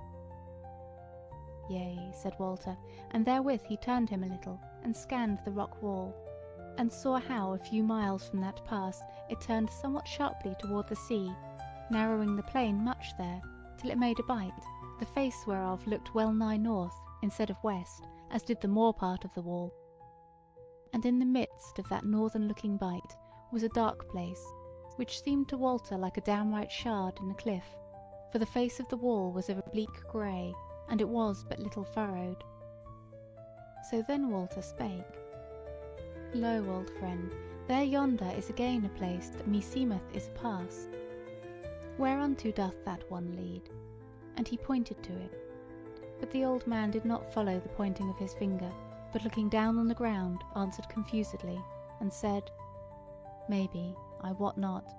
Yea, said Walter, and therewith he turned him a little, and scanned the rock wall, and saw how a few miles from that pass it turned somewhat sharply toward the sea, narrowing the plain much there, till it made a bite, the face whereof looked well nigh north instead of west, as did the more part of the wall. And in the midst of that northern-looking bite was a dark place, which seemed to Walter like a downright shard in a cliff, for the face of the wall was of a bleak grey, and it was but little furrowed. So then Walter spake, Lo, old friend, there yonder is again a place that meseemeth is a pass. Whereunto doth that one lead? And he pointed to it. But the old man did not follow the pointing of his finger, but looking down on the ground, answered confusedly, and said, Maybe, I wot not.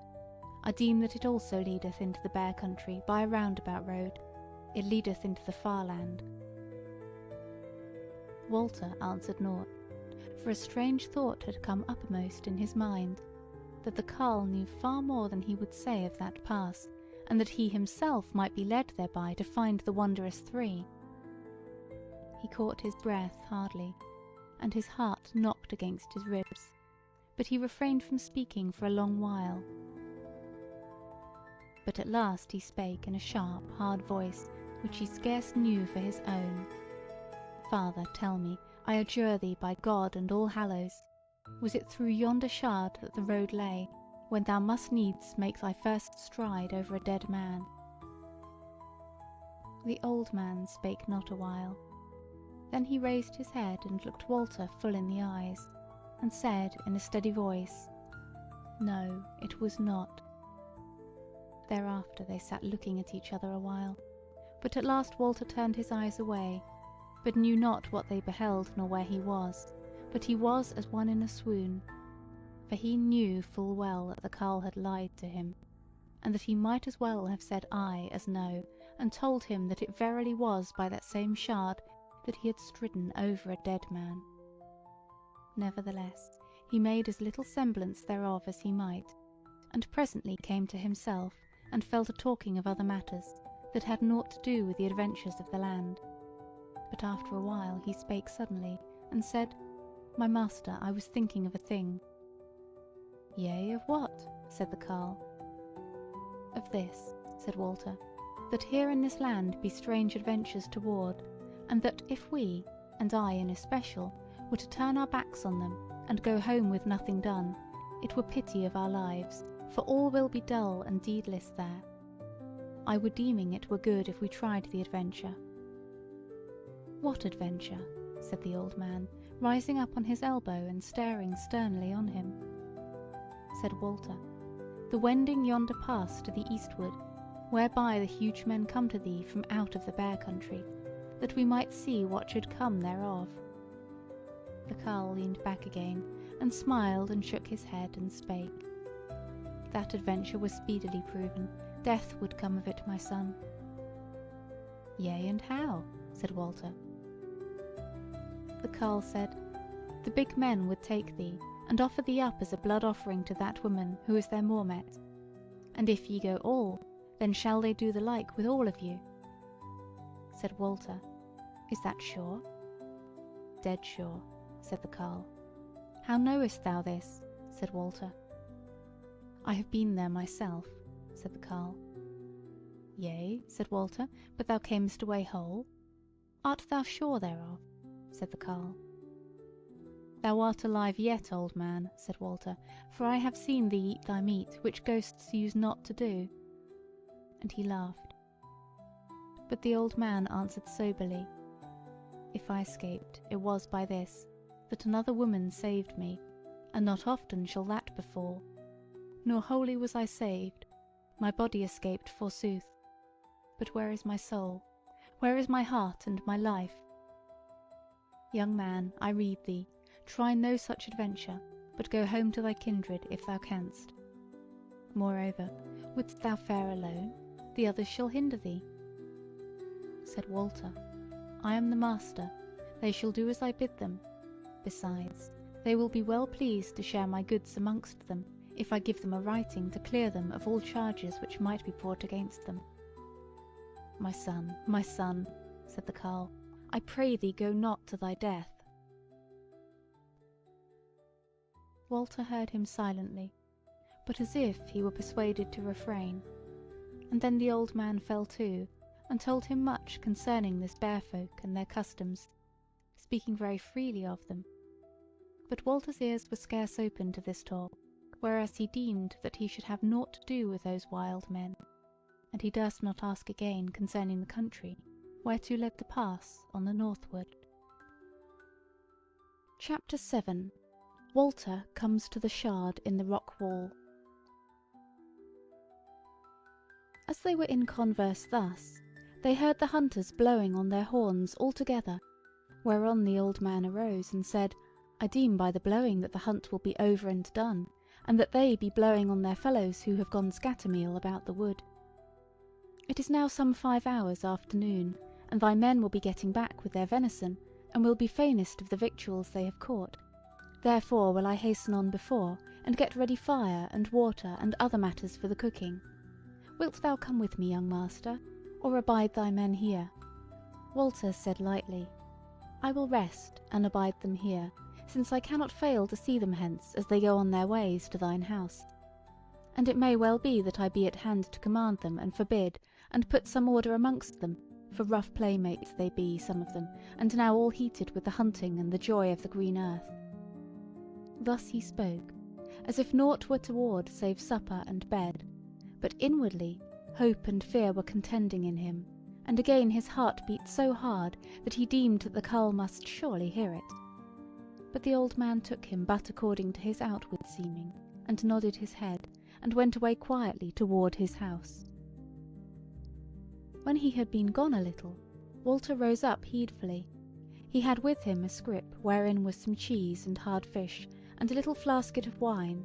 I deem that it also leadeth into the bare country by a roundabout road. It leadeth into the far land. Walter answered naught, for a strange thought had come uppermost in his mind, that the carle knew far more than he would say of that pass, and that he himself might be led thereby to find the wondrous three. He caught his breath hardly, and his heart knocked against his ribs, but he refrained from speaking for a long while. But at last he spake in a sharp, hard voice, which he scarce knew for his own. Father, tell me, I adjure thee by God and all hallows, was it through yonder shard that the road lay, when thou must needs make thy first stride over a dead man? The old man spake not a while. Then he raised his head and looked Walter full in the eyes, and said in a steady voice, No, it was not. Thereafter they sat looking at each other a while, but at last Walter turned his eyes away, but knew not what they beheld nor where he was, but he was as one in a swoon, for he knew full well that the carle had lied to him, and that he might as well have said aye as no, and told him that it verily was by that same shard that he had stridden over a dead man. Nevertheless, he made as little semblance thereof as he might, and presently came to himself, and fell to talking of other matters that had naught to do with the adventures of the land. But after a while he spake suddenly, and said, My master, I was thinking of a thing. Yea, of what? Said the carle. Of this, said Walter, that here in this land be strange adventures toward, and that if we, and I in especial, were to turn our backs on them, and go home with nothing done, it were pity of our lives, for all will be dull and deedless there. I were deeming it were good if we tried the adventure. What adventure? Said the old man, rising up on his elbow and staring sternly on him. Said Walter, The wending yonder pass to the eastward, whereby the huge men come to thee from out of the bare country, that we might see what should come thereof. The carle leaned back again, and smiled and shook his head, and spake, That adventure was speedily proven, death would come of it, my son. Yea, and how? Said Walter. The carle said, The big men would take thee, and offer thee up as a blood offering to that woman who is their Mormet. And if ye go all, then shall they do the like with all of you. Said Walter, Is that sure? Dead sure, said the carle. How knowest thou this? Said Walter. I have been there myself, said the carle. Yea, said Walter, but thou camest away whole. Art thou sure thereof? Said the carle. Thou art alive yet, old man, said Walter, for I have seen thee eat thy meat, which ghosts use not to do. And he laughed. But the old man answered soberly, If I escaped, it was by this, that another woman saved me, and not often shall that befall. Nor wholly was I saved, my body escaped forsooth. But where is my soul? Where is my heart and my life? Young man, I rede thee, try no such adventure, but go home to thy kindred if thou canst. Moreover, wouldst thou fare alone? The others shall hinder thee. Said Walter, I am the master, they shall do as I bid them. Besides, they will be well pleased to share my goods amongst them, if I give them a writing to clear them of all charges which might be brought against them. My son, said the carle, I pray thee go not to thy death. Walter heard him silently, but as if he were persuaded to refrain, and then the old man fell to, and told him much concerning this bear folk and their customs, speaking very freely of them. But Walter's ears were scarce open to this talk, whereas he deemed that he should have naught to do with those wild men, and he durst not ask again concerning the country, whereto led the pass on the northward. Chapter 7. Walter comes to the shard in the rock wall. As they were in converse thus, they heard the hunters blowing on their horns all together, Whereon the old man arose and said, I deem by the blowing that the hunt will be over and done, and that they be blowing on their fellows who have gone scattermeal about the wood. It is now some 5 hours after noon, and thy men will be getting back with their venison, and will be fainest of the victuals they have caught. Therefore will I hasten on before, and get ready fire and water and other matters for the cooking. Wilt thou come with me, young master, or abide thy men here? Walter said lightly, I will rest and abide them here, since I cannot fail to see them hence as they go on their ways to thine house. And it may well be that I be at hand to command them and forbid, and put some order amongst them, for rough playmates they be, some of them, and now all heated with the hunting and the joy of the green earth. Thus he spoke, as if naught were toward save supper and bed, but inwardly hope and fear were contending in him, and again his heart beat so hard that he deemed that the carle must surely hear it. But the old man took him but according to his outward seeming, and nodded his head, and went away quietly toward his house. When he had been gone a little, Walter rose up heedfully. He had with him a scrip wherein was some cheese and hard fish, and a little flasket of wine.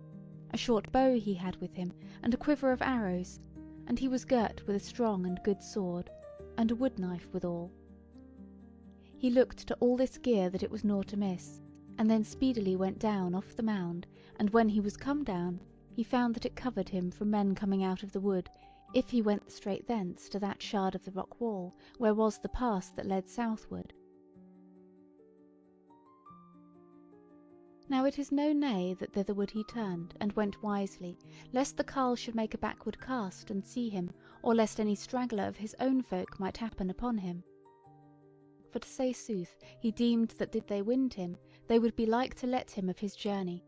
A short bow he had with him, and a quiver of arrows, and he was girt with a strong and good sword, and a wood knife withal. He looked to all this gear that it was naught amiss, and then speedily went down off the mound, and when he was come down, he found that it covered him from men coming out of the wood, if he went straight thence to that shard of the rock wall, where was the pass that led southward. Now it is no nay that thitherward he turned, and went wisely, lest the carle should make a backward cast and see him, or lest any straggler of his own folk might happen upon him. For to say sooth, he deemed that did they wind him, they would be like to let him of his journey.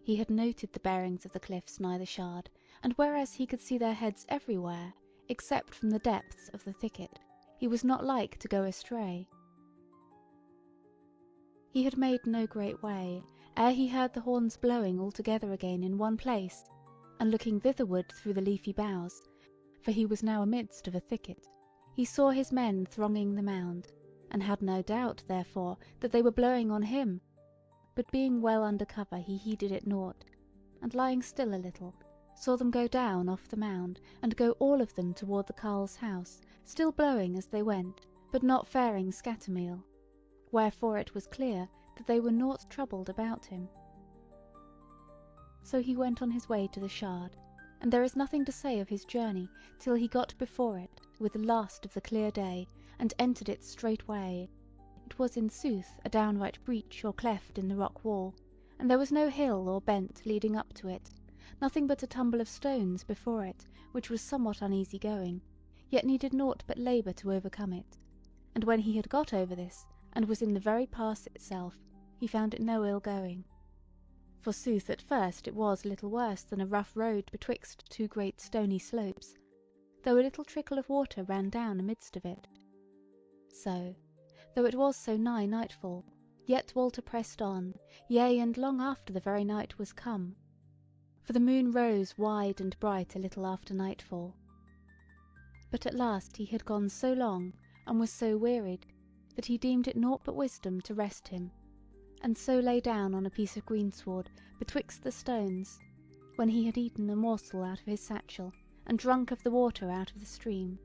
He had noted the bearings of the cliffs nigh the shard, and whereas he could see their heads everywhere, except from the depths of the thicket, he was not like to go astray. He had made no great way, ere he heard the horns blowing all together again in one place, and looking thitherward through the leafy boughs, for he was now amidst of a thicket, he saw his men thronging the mound, and had no doubt, therefore, that they were blowing on him, but being well under cover he heeded it naught, and lying still a little, saw them go down off the mound, and go all of them toward the carle's house, still blowing as they went, but not faring scattermeal, wherefore it was clear that they were naught troubled about him. So he went on his way to the shard, and there is nothing to say of his journey till he got before it with the last of the clear day, and entered it straightway. It was in sooth a downright breach or cleft in the rock wall, and there was no hill or bent leading up to it, nothing but a tumble of stones before it, which was somewhat uneasy going, yet needed naught but labour to overcome it. And when he had got over this, and was in the very pass itself, he found it no ill going. Forsooth at first it was little worse than a rough road betwixt two great stony slopes, though a little trickle of water ran down amidst of it. So, though it was so nigh nightfall, yet Walter pressed on, yea, and long after the very night was come, for the moon rose wide and bright a little after nightfall. But at last he had gone so long, and was so wearied, that he deemed it naught but wisdom to rest him, and so lay down on a piece of greensward betwixt the stones, when he had eaten a morsel out of his satchel, and drunk of the water out of the stream.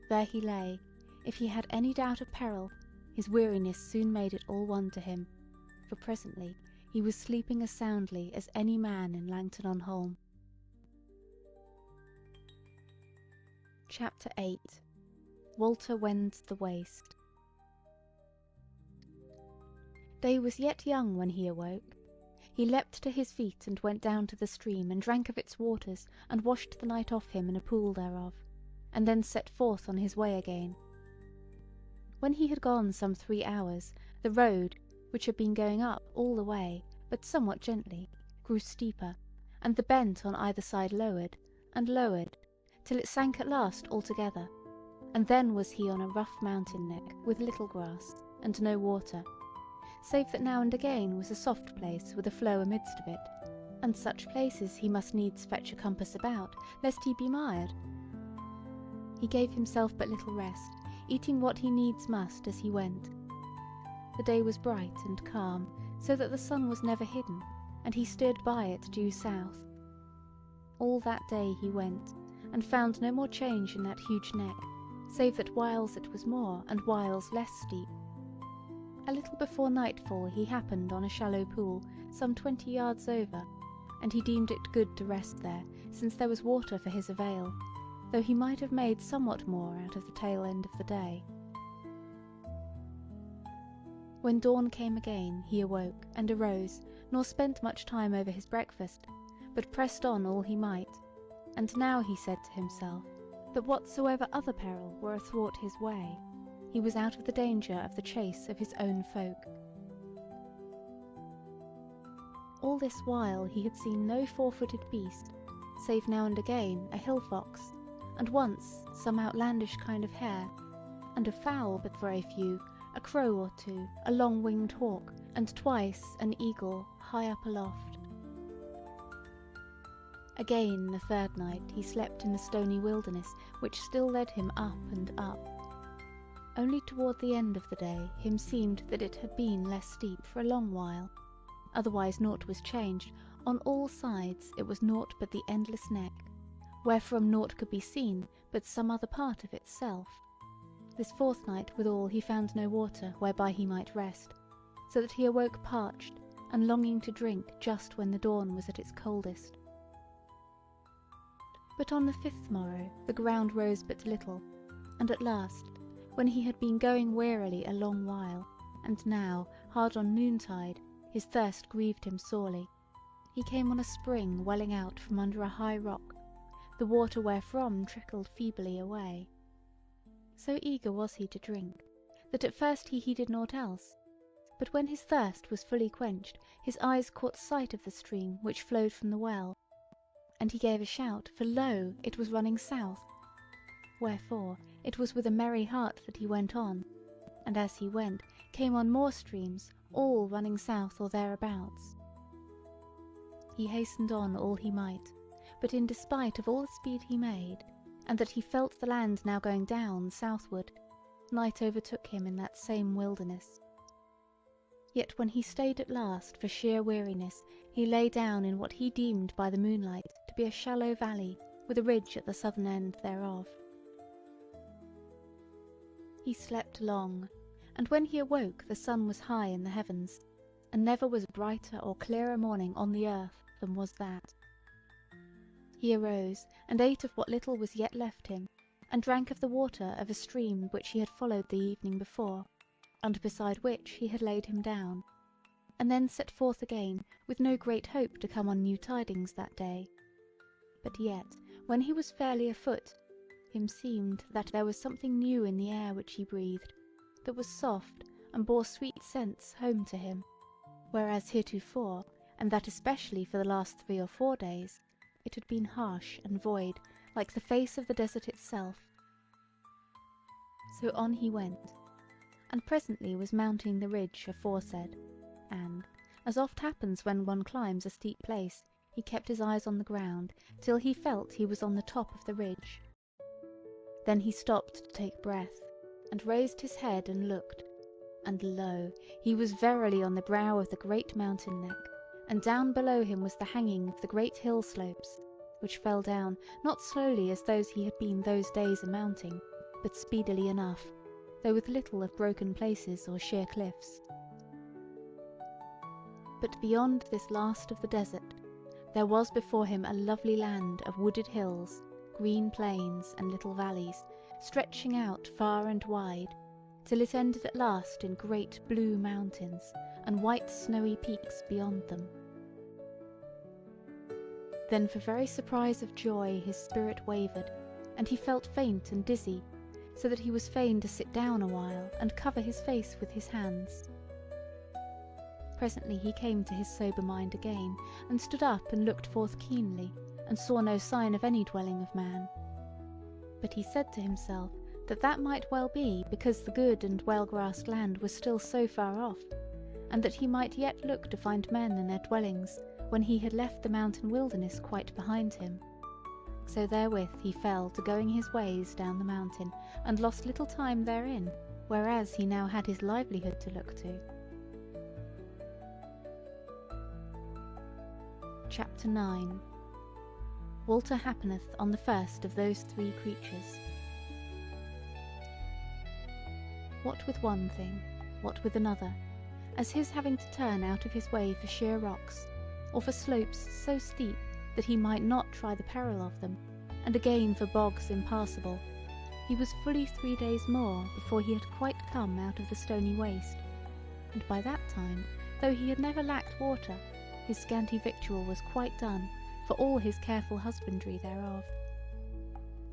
There he lay. If he had any doubt of peril, his weariness soon made it all one to him, for presently he was sleeping as soundly as any man in Langton-on-Holm. Chapter 8. Walter wends the waste. Day was yet young when he awoke. He leapt to his feet and went down to the stream, and drank of its waters, and washed the night off him in a pool thereof, and then set forth on his way again. When he had gone some 3 hours, the road, which had been going up all the way, but somewhat gently, grew steeper, and the bent on either side lowered, and lowered, till it sank at last altogether, and then was he on a rough mountain neck, with little grass, and no water, save that now and again was a soft place with a flow amidst of it, and such places he must needs fetch a compass about, lest he be mired. He gave himself but little rest, eating what he needs must as he went. The day was bright and calm, so that the sun was never hidden, and he steered by it due south. All that day he went, and found no more change in that huge neck, save that whiles it was more and whiles less steep. A little before nightfall he happened on a shallow pool, some 20 yards over, and he deemed it good to rest there, since there was water for his avail, though he might have made somewhat more out of the tail end of the day. When dawn came again, he awoke, and arose, nor spent much time over his breakfast, but pressed on all he might, and now he said to himself, that whatsoever other peril were athwart his way, he was out of the danger of the chase of his own folk. All this while he had seen no four-footed beast, save now and again a hill-fox, and once some outlandish kind of hare, and of fowl but very few, a crow or two, a long-winged hawk, and twice an eagle high up aloft. Again, the third night, he slept in the stony wilderness, which still led him up and up. Only toward the end of the day him seemed that it had been less steep for a long while, otherwise naught was changed. On all sides it was naught but the endless neck, wherefrom naught could be seen but some other part of itself. This fourth night withal he found no water whereby he might rest, so that he awoke parched, and longing to drink just when the dawn was at its coldest. But on the fifth morrow the ground rose but little, and at last, when he had been going wearily a long while, and now, hard on noontide, his thirst grieved him sorely, he came on a spring welling out from under a high rock, the water wherefrom trickled feebly away. So eager was he to drink, that at first he heeded naught else, but when his thirst was fully quenched, his eyes caught sight of the stream which flowed from the well, and he gave a shout, for lo, it was running south. Wherefore it was with a merry heart that he went on, and as he went, came on more streams, all running south or thereabouts. He hastened on all he might, but in despite of all the speed he made, and that he felt the land now going down southward, night overtook him in that same wilderness. Yet when he stayed at last for sheer weariness, he lay down in what he deemed by the moonlight to be a shallow valley, with a ridge at the southern end thereof. He slept long, and when he awoke the sun was high in the heavens, and never was brighter or clearer morning on the earth than was that. He arose, and ate of what little was yet left him, and drank of the water of a stream which he had followed the evening before, and beside which he had laid him down, and then set forth again, with no great hope to come on new tidings that day. But yet, when he was fairly afoot, him seemed that there was something new in the air which he breathed, that was soft and bore sweet scents home to him, whereas heretofore, and that especially for the last 3 or 4 days, it had been harsh and void, like the face of the desert itself. So on he went, and presently was mounting the ridge aforesaid, and, as oft happens when one climbs a steep place, he kept his eyes on the ground, till he felt he was on the top of the ridge. Then he stopped to take breath, and raised his head and looked, and lo, he was verily on the brow of the great mountain neck, and down below him was the hanging of the great hill slopes, which fell down, not slowly as those he had been those days a-mounting, but speedily enough, though with little of broken places or sheer cliffs. But beyond this last of the desert, there was before him a lovely land of wooded hills, green plains, and little valleys, stretching out far and wide, till it ended at last in great blue mountains, and white snowy peaks beyond them. Then for very surprise of joy his spirit wavered, and he felt faint and dizzy, so that he was fain to sit down a while, and cover his face with his hands. Presently he came to his sober mind again, and stood up and looked forth keenly, and saw no sign of any dwelling of man. But he said to himself that that might well be because the good and well-grassed land was still so far off, and that he might yet look to find men in their dwellings when he had left the mountain wilderness quite behind him. So therewith he fell to going his ways down the mountain, and lost little time therein, whereas he now had his livelihood to look to. Chapter 9. Walter happeneth on the first of those three creatures. What with one thing, what with another, as his having to turn out of his way for sheer rocks, or for slopes so steep that he might not try the peril of them, and again for bogs impassable, he was fully 3 days more before he had quite come out of the stony waste, and by that time, though he had never lacked water, his scanty victual was quite done, for all his careful husbandry thereof.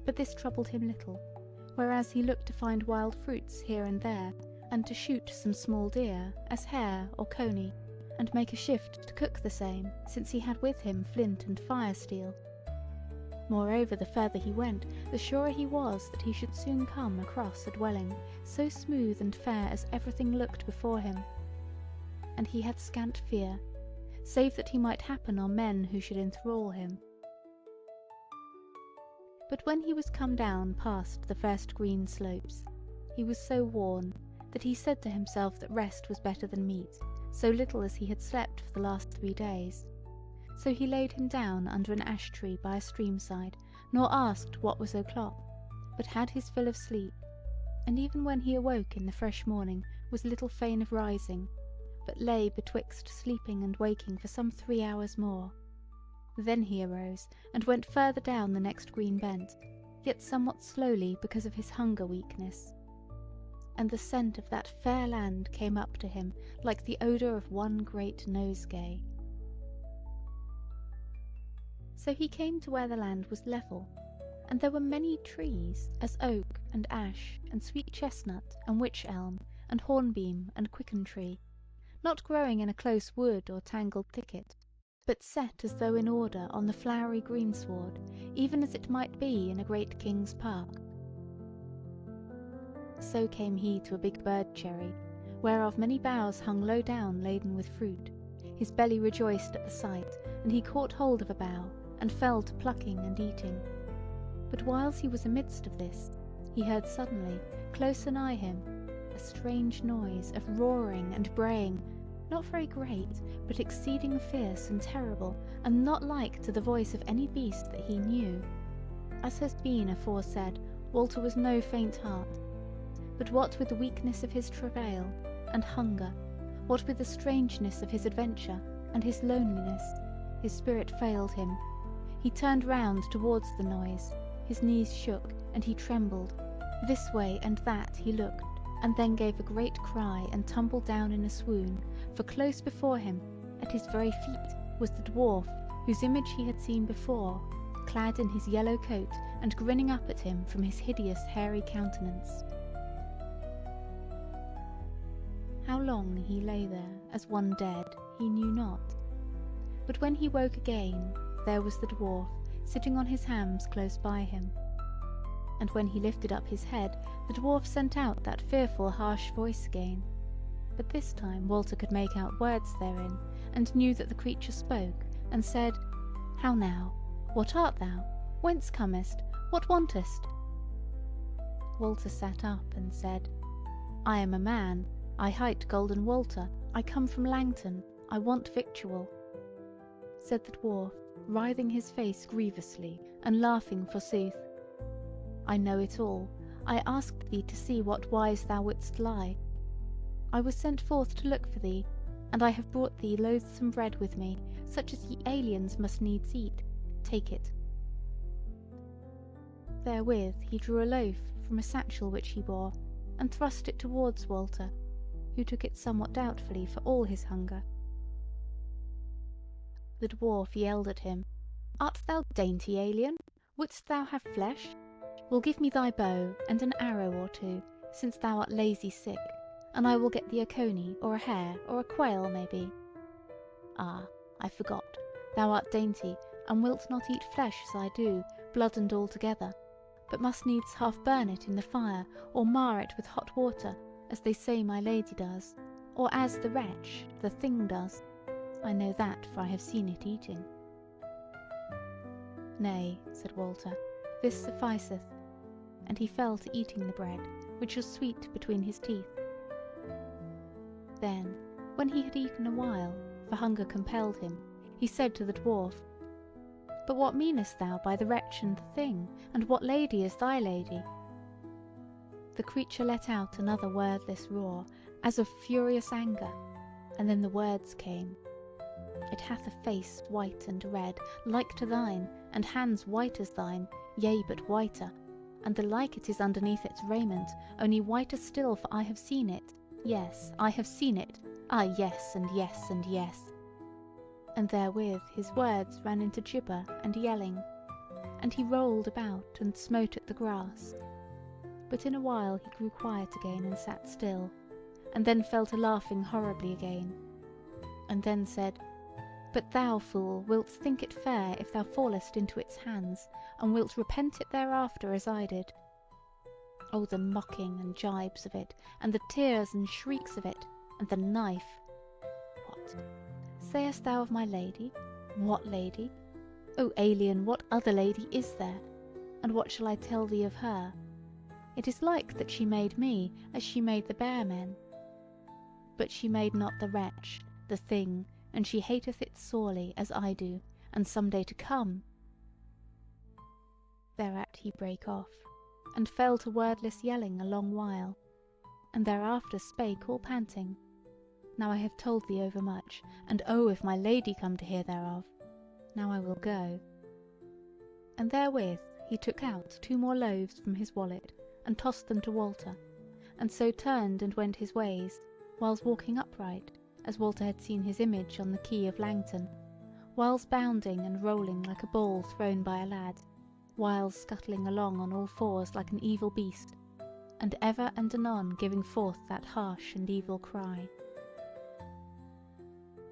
But this troubled him little, whereas he looked to find wild fruits here and there, and to shoot some small deer, as hare or coney, and make a shift to cook the same, since he had with him flint and fire steel. Moreover, the further he went, the surer he was that he should soon come across a dwelling, so smooth and fair as everything looked before him. And he had scant fear, save that he might happen on men who should enthrall him. But when he was come down past the first green slopes, he was so worn that he said to himself that rest was better than meat, so little as he had slept for the last 3 days. So he laid him down under an ash tree by a stream side, nor asked what was o'clock, but had his fill of sleep, and even when he awoke in the fresh morning was little fain of rising, but lay betwixt sleeping and waking for some 3 hours more. Then he arose, and went further down the next green bent, yet somewhat slowly because of his hunger weakness. And the scent of that fair land came up to him like the odour of one great nosegay. So he came to where the land was level, and there were many trees, as oak and ash and sweet chestnut and wych elm and hornbeam and quicken tree, not growing in a close wood or tangled thicket, but set as though in order on the flowery greensward, even as it might be in a great king's park. So came he to a big bird cherry, whereof many boughs hung low down laden with fruit. His belly rejoiced at the sight, and he caught hold of a bough, and fell to plucking and eating. But whiles he was amidst of this, he heard suddenly, close anigh him, a strange noise of roaring and braying, not very great, but exceeding fierce and terrible, and not like to the voice of any beast that he knew. As has been aforesaid, Walter was no faint heart, but what with the weakness of his travail and hunger, what with the strangeness of his adventure and his loneliness, his spirit failed him. He turned round towards the noise, his knees shook, and he trembled. This way and that he looked, and then gave a great cry, and tumbled down in a swoon, for close before him, at his very feet, was the dwarf, whose image he had seen before, clad in his yellow coat, and grinning up at him from his hideous hairy countenance. How long he lay there, as one dead, he knew not. But when he woke again, there was the dwarf, sitting on his hams close by him. And when he lifted up his head, the dwarf sent out that fearful harsh voice again. But this time Walter could make out words therein, and knew that the creature spoke, and said, "How now? What art thou? Whence comest? What wantest?" Walter sat up and said, "I am a man. I hight Golden Walter. I come from Langton. I want victual." Said the dwarf, writhing his face grievously, and laughing forsooth, "I know it all. I asked thee to see what wise thou wouldst lie. I was sent forth to look for thee, and I have brought thee loathsome bread with me, such as ye aliens must needs eat. Take it." Therewith he drew a loaf from a satchel which he bore, and thrust it towards Walter, who took it somewhat doubtfully for all his hunger. The dwarf yelled at him, "Art thou dainty, alien? Wouldst thou have flesh? Well, give me thy bow and an arrow or two, since thou art lazy sick, and I will get thee a coney, or a hare, or a quail, maybe. Ah, I forgot, thou art dainty, and wilt not eat flesh as I do, blood and all together, but must needs half burn it in the fire, or mar it with hot water, as they say my lady does, or as the wretch, the thing does. I know that, for I have seen it eating." "Nay," said Walter, "this sufficeth." And he fell to eating the bread, which was sweet between his teeth. Then, when he had eaten a while, for hunger compelled him, he said to the dwarf, "But what meanest thou by the wretch and the thing, and what lady is thy lady?" The creature let out another wordless roar, as of furious anger, and then the words came: "It hath a face white and red, like to thine, and hands white as thine, yea, but whiter, and the like it is underneath its raiment, only whiter still, for I have seen it. Yes, I have seen it. Ah, yes, and yes, and yes." And therewith his words ran into gibber and yelling, and he rolled about and smote at the grass. But in a while he grew quiet again and sat still, and then fell to laughing horribly again, and then said, "But thou, fool, wilt think it fair if thou fallest into its hands, and wilt repent it thereafter as I did. Oh, the mocking and gibes of it, and the tears and shrieks of it, and the knife! What? Sayest thou of my lady? What lady? O alien, what other lady is there? And what shall I tell thee of her? It is like that she made me, as she made the bear men. But she made not the wretch, the thing, and she hateth it sorely, as I do, and some day to come." Thereat he brake off, and fell to wordless yelling a long while, and thereafter spake all panting, "Now I have told thee overmuch, and oh, if my lady come to hear thereof! Now I will go." And therewith he took out 2 more loaves from his wallet, and tossed them to Walter, and so turned and went his ways, whiles walking upright, as Walter had seen his image on the quay of Langton, whiles bounding and rolling like a ball thrown by a lad, whiles scuttling along on all fours like an evil beast, and ever and anon giving forth that harsh and evil cry.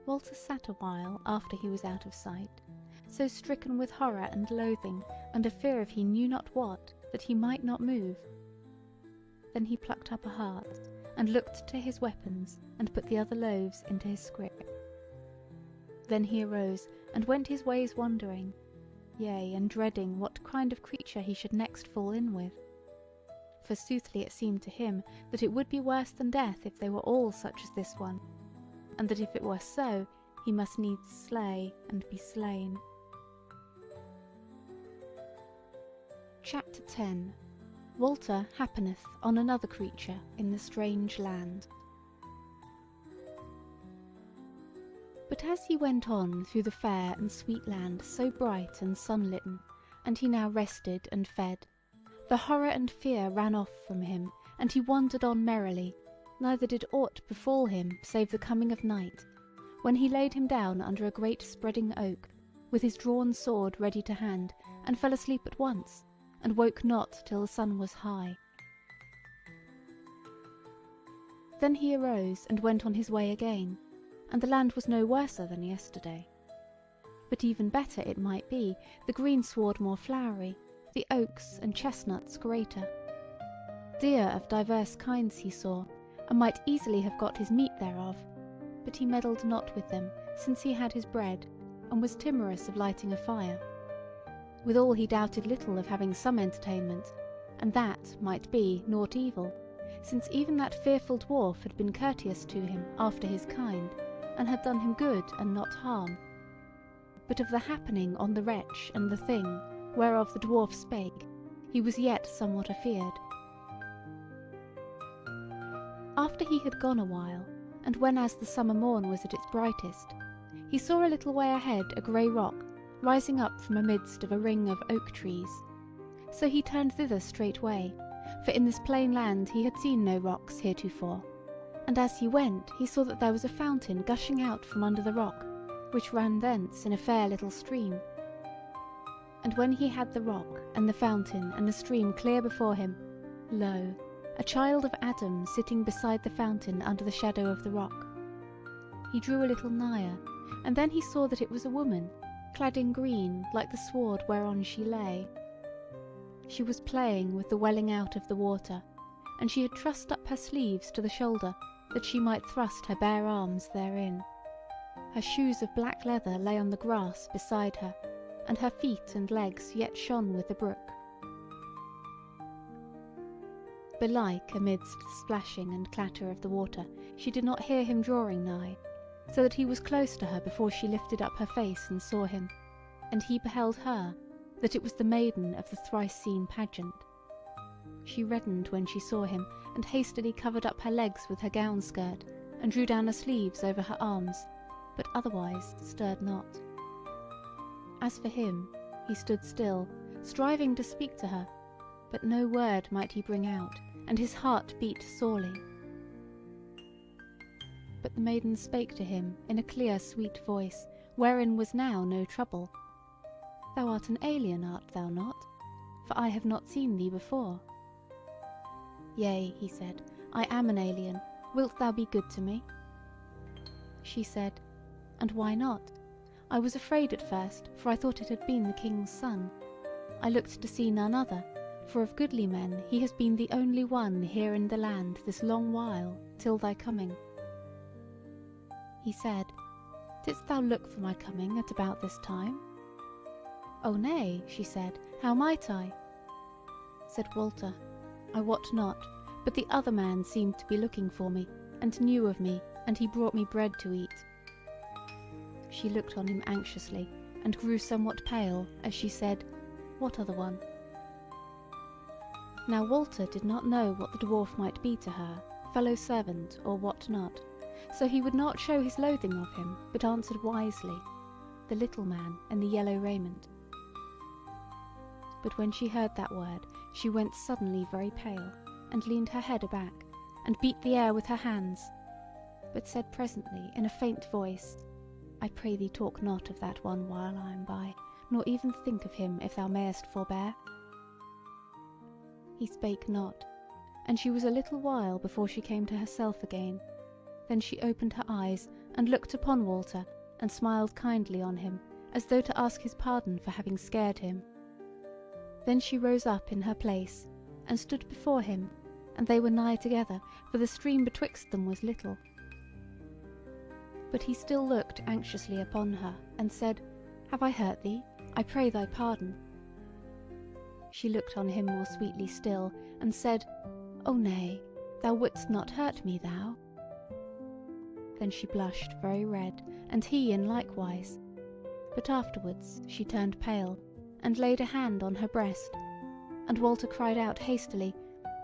Walter sat a while after he was out of sight, so stricken with horror and loathing, and a fear of he knew not what, that he might not move. Then he plucked up a heart, and looked to his weapons, and put the other loaves into his scrip. Then he arose, and went his ways wondering, yea, and dreading what kind of creature he should next fall in with. For soothly it seemed to him that it would be worse than death if they were all such as this one, and that if it were so, he must needs slay and be slain. Chapter 10. Walter happeneth on another creature in the strange land. But as he went on through the fair and sweet land so bright and sunlitten, and he now rested and fed, the horror and fear ran off from him, and he wandered on merrily, neither did aught befall him save the coming of night, when he laid him down under a great spreading oak, with his drawn sword ready to hand, and fell asleep at once, and woke not till the sun was high. Then he arose and went on his way again, and the land was no worser than yesterday. But even better it might be, the greensward more flowery, the oaks and chestnuts greater. Deer of divers kinds he saw, and might easily have got his meat thereof, but he meddled not with them, since he had his bread, and was timorous of lighting a fire. Withal he doubted little of having some entertainment, and that might be naught evil, since even that fearful dwarf had been courteous to him after his kind, and had done him good and not harm. But of the happening on the wretch and the thing, whereof the dwarf spake, he was yet somewhat afeard. After he had gone a while, and when as the summer morn was at its brightest, he saw a little way ahead a grey rock rising up from amidst of a ring of oak trees. So he turned thither straightway, for in this plain land he had seen no rocks heretofore, and as he went he saw that there was a fountain gushing out from under the rock, which ran thence in a fair little stream. And when he had the rock, and the fountain, and the stream clear before him, lo, a child of Adam sitting beside the fountain under the shadow of the rock. He drew a little nigher, and then he saw that it was a woman, clad in green like the sward whereon she lay. She was playing with the welling out of the water, and she had trussed up her sleeves to the shoulder, that she might thrust her bare arms therein. Her shoes of black leather lay on the grass beside her, and her feet and legs yet shone with the brook. Belike, amidst the splashing and clatter of the water, she did not hear him drawing nigh, so that he was close to her before she lifted up her face and saw him, and he beheld her, that it was the maiden of the thrice-seen pageant. She reddened when she saw him, and hastily covered up her legs with her gown skirt, and drew down her sleeves over her arms, but otherwise stirred not. As for him, he stood still, striving to speak to her, but no word might he bring out, and his heart beat sorely. But the maiden spake to him in a clear sweet voice, wherein was now no trouble. Thou art an alien, art thou not? For I have not seen thee before. Yea, he said, I am an alien. Wilt thou be good to me? She said, And why not? I was afraid at first, for I thought it had been the king's son. I looked to see none other, for of goodly men he has been the only one here in the land this long while, till thy coming. He said, Didst thou look for my coming at about this time? O nay, she said, how might I? Said Walter, I wot not, but the other man seemed to be looking for me, and knew of me, and he brought me bread to eat. She looked on him anxiously, and grew somewhat pale, as she said, What other one? Now Walter did not know what the dwarf might be to her, fellow servant or what not, so he would not show his loathing of him, but answered wisely, The little man in the yellow raiment. But when she heard that word, she went suddenly very pale, and leaned her head aback, and beat the air with her hands, but said presently in a faint voice, I pray thee talk not of that one while I am by, nor even think of him if thou mayest forbear. He spake not, and she was a little while before she came to herself again. Then she opened her eyes, and looked upon Walter, and smiled kindly on him, as though to ask his pardon for having scared him. Then she rose up in her place, and stood before him, and they were nigh together, for the stream betwixt them was little. But he still looked anxiously upon her, and said, Have I hurt thee? I pray thy pardon. She looked on him more sweetly still, and said, O nay, thou wouldst not hurt me, thou. Then she blushed very red, and he in likewise. But afterwards she turned pale, and laid a hand on her breast, and Walter cried out hastily,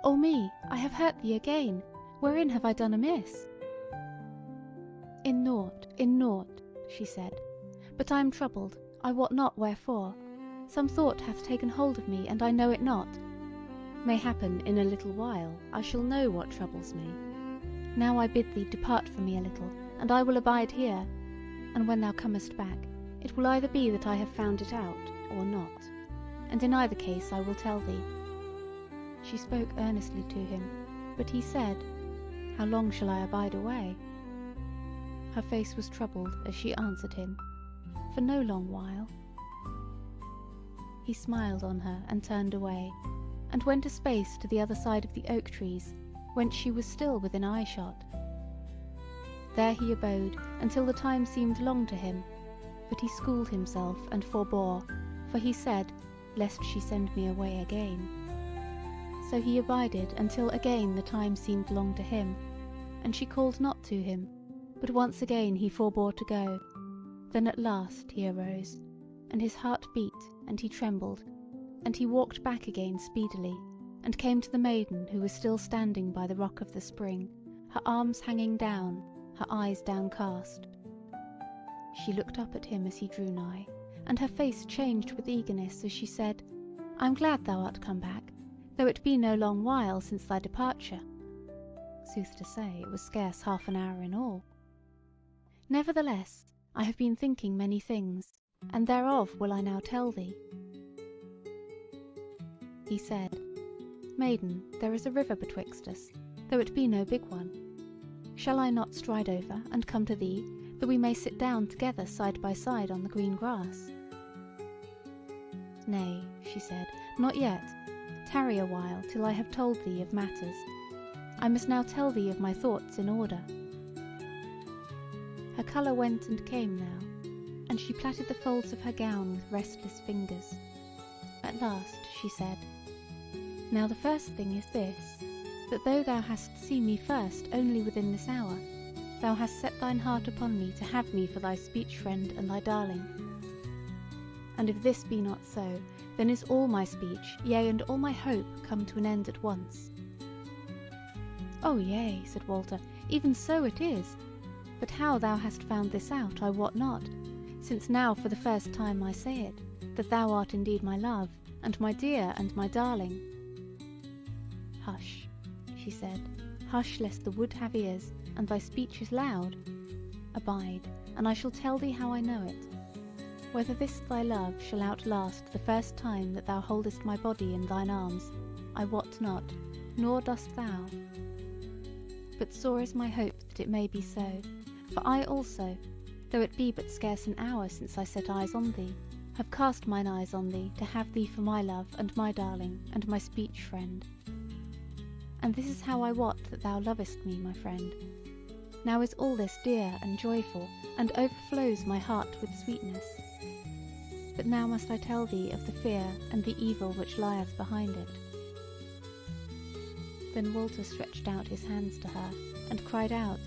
O me, I have hurt thee again. Wherein have I done amiss? In nought, she said. But I am troubled, I wot not wherefore. Some thought hath taken hold of me, and I know it not. Mayhappen in a little while I shall know what troubles me. Now I bid thee depart from me a little, and I will abide here, and when thou comest back, it will either be that I have found it out, or not, and in either case I will tell thee. She spoke earnestly to him, but he said, How long shall I abide away? Her face was troubled as she answered him, For no long while. He smiled on her and turned away, and went a space to the other side of the oak trees, whence she was still within eye-shot. There he abode until the time seemed long to him, but he schooled himself and forbore, for he said, Lest she send me away again. So he abided until again the time seemed long to him, and she called not to him, but once again he forbore to go. Then at last he arose, and his heart beat, and he trembled, and he walked back again speedily, and came to the maiden who was still standing by the rock of the spring, her arms hanging down, her eyes downcast. She looked up at him as he drew nigh, and her face changed with eagerness as she said, I am glad thou art come back, though it be no long while since thy departure. Sooth to say, it was scarce half an hour in all. Nevertheless, I have been thinking many things, and thereof will I now tell thee. He said, Maiden, there is a river betwixt us, though it be no big one. Shall I not stride over and come to thee, that we may sit down together side by side on the green grass? Nay, she said, not yet. Tarry a while till I have told thee of matters. I must now tell thee of my thoughts in order. Her colour went and came now, and she plaited the folds of her gown with restless fingers. At last she said, "Now the first thing is this, that though thou hast seen me first only within this hour, thou hast set thine heart upon me to have me for thy speech friend and thy darling. And if this be not so, then is all my speech, yea, and all my hope come to an end at once." "Oh, yea," said Walter, "even so it is. But how thou hast found this out, I wot not, since now for the first time I say it, that thou art indeed my love, and my dear, and my darling." "Hush," she said, "hush, lest the wood have ears, and thy speech is loud. Abide, and I shall tell thee how I know it. Whether this thy love shall outlast the first time that thou holdest my body in thine arms, I wot not, nor dost thou. But sore is my hope that it may be so, for I also, though it be but scarce an hour since I set eyes on thee, have cast mine eyes on thee to have thee for my love, and my darling, and my speech friend. And this is how I wot that thou lovest me, my friend. Now is all this dear and joyful, and overflows my heart with sweetness. But now must I tell thee of the fear and the evil which lieth behind it." Then Walter stretched out his hands to her, and cried out,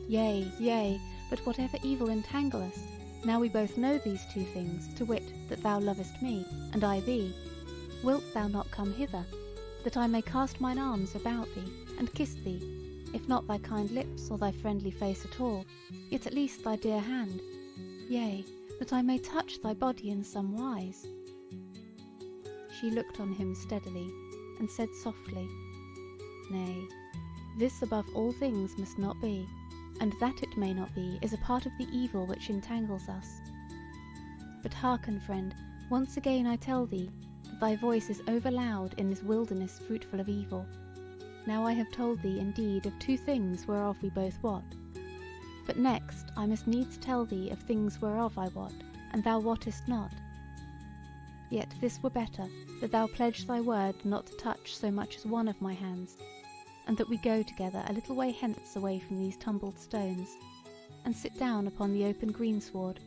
"Yea, yea, but whatever evil entangle us, now we both know these two things, to wit, that thou lovest me, and I thee, wilt thou not come hither, that I may cast mine arms about thee, and kiss thee, if not thy kind lips or thy friendly face at all, yet at least thy dear hand, yea, that I may touch thy body in some wise?" She looked on him steadily, and said softly, "Nay, this above all things must not be, and that it may not be is a part of the evil which entangles us. But hearken, friend, once again I tell thee that thy voice is over loud in this wilderness fruitful of evil. Now I have told thee indeed of two things whereof we both wot. But next I must needs tell thee of things whereof I wot, and thou wottest not. Yet this were better, that thou pledge thy word not to touch so much as one of my hands, and that we go together a little way hence away from these tumbled stones, and sit down upon the open greensward,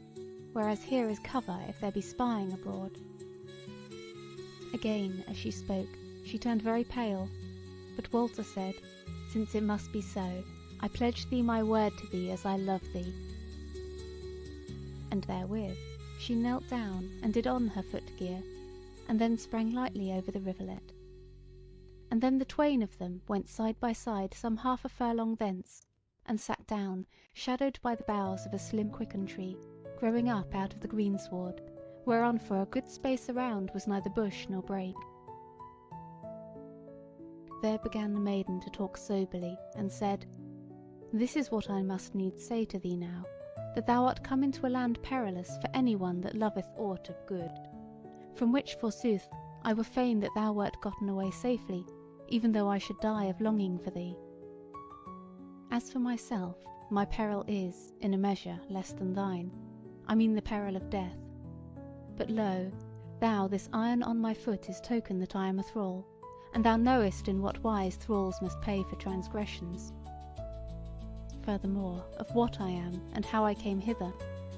whereas here is cover if there be spying abroad." Again, as she spoke, she turned very pale, but Walter said, "Since it must be so, I pledge thee my word to thee as I love thee." And therewith she knelt down and did on her foot-gear, and then sprang lightly over the rivulet. And then the twain of them went side by side some half a furlong thence, and sat down, shadowed by the boughs of a slim quicken tree, growing up out of the greensward, whereon for a good space around was neither bush nor brake. There began the maiden to talk soberly, and said, "This is what I must needs say to thee now, that thou art come into a land perilous for any one that loveth aught of good. From which, forsooth, I were fain that thou wert gotten away safely, even though I should die of longing for thee. As for myself, my peril is, in a measure, less than thine, I mean the peril of death. But lo, thou, this iron on my foot is token that I am a thrall, and thou knowest in what wise thralls must pay for transgressions. Furthermore, of what I am, and how I came hither,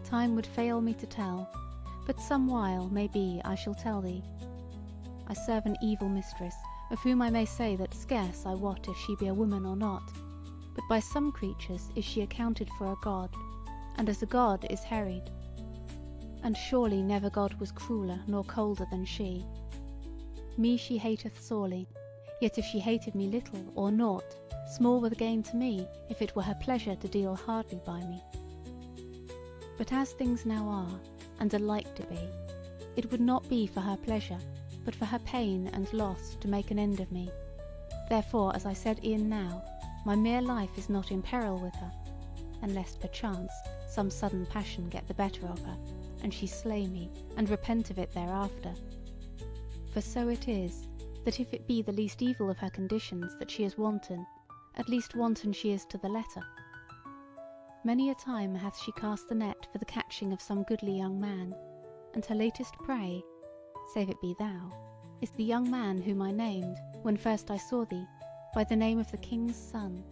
time would fail me to tell, but some while, may be, I shall tell thee. I serve an evil mistress, of whom I may say that scarce I wot if she be a woman or not, but by some creatures is she accounted for a god, and as a god is harried. And surely never god was crueller nor colder than she. Me she hateth sorely, yet if she hated me little or naught, small were the gain to me if it were her pleasure to deal hardly by me. But as things now are, and are like to be, it would not be for her pleasure, but for her pain and loss to make an end of me. Therefore, as I said e'en now, my mere life is not in peril with her, unless perchance some sudden passion get the better of her, and she slay me, and repent of it thereafter. For so it is, that if it be the least evil of her conditions that she is wanton, at least wanton she is to the letter. Many a time hath she cast the net for the catching of some goodly young man, and her latest prey, save it be thou, is the young man whom I named, when first I saw thee, by the name of the King's son.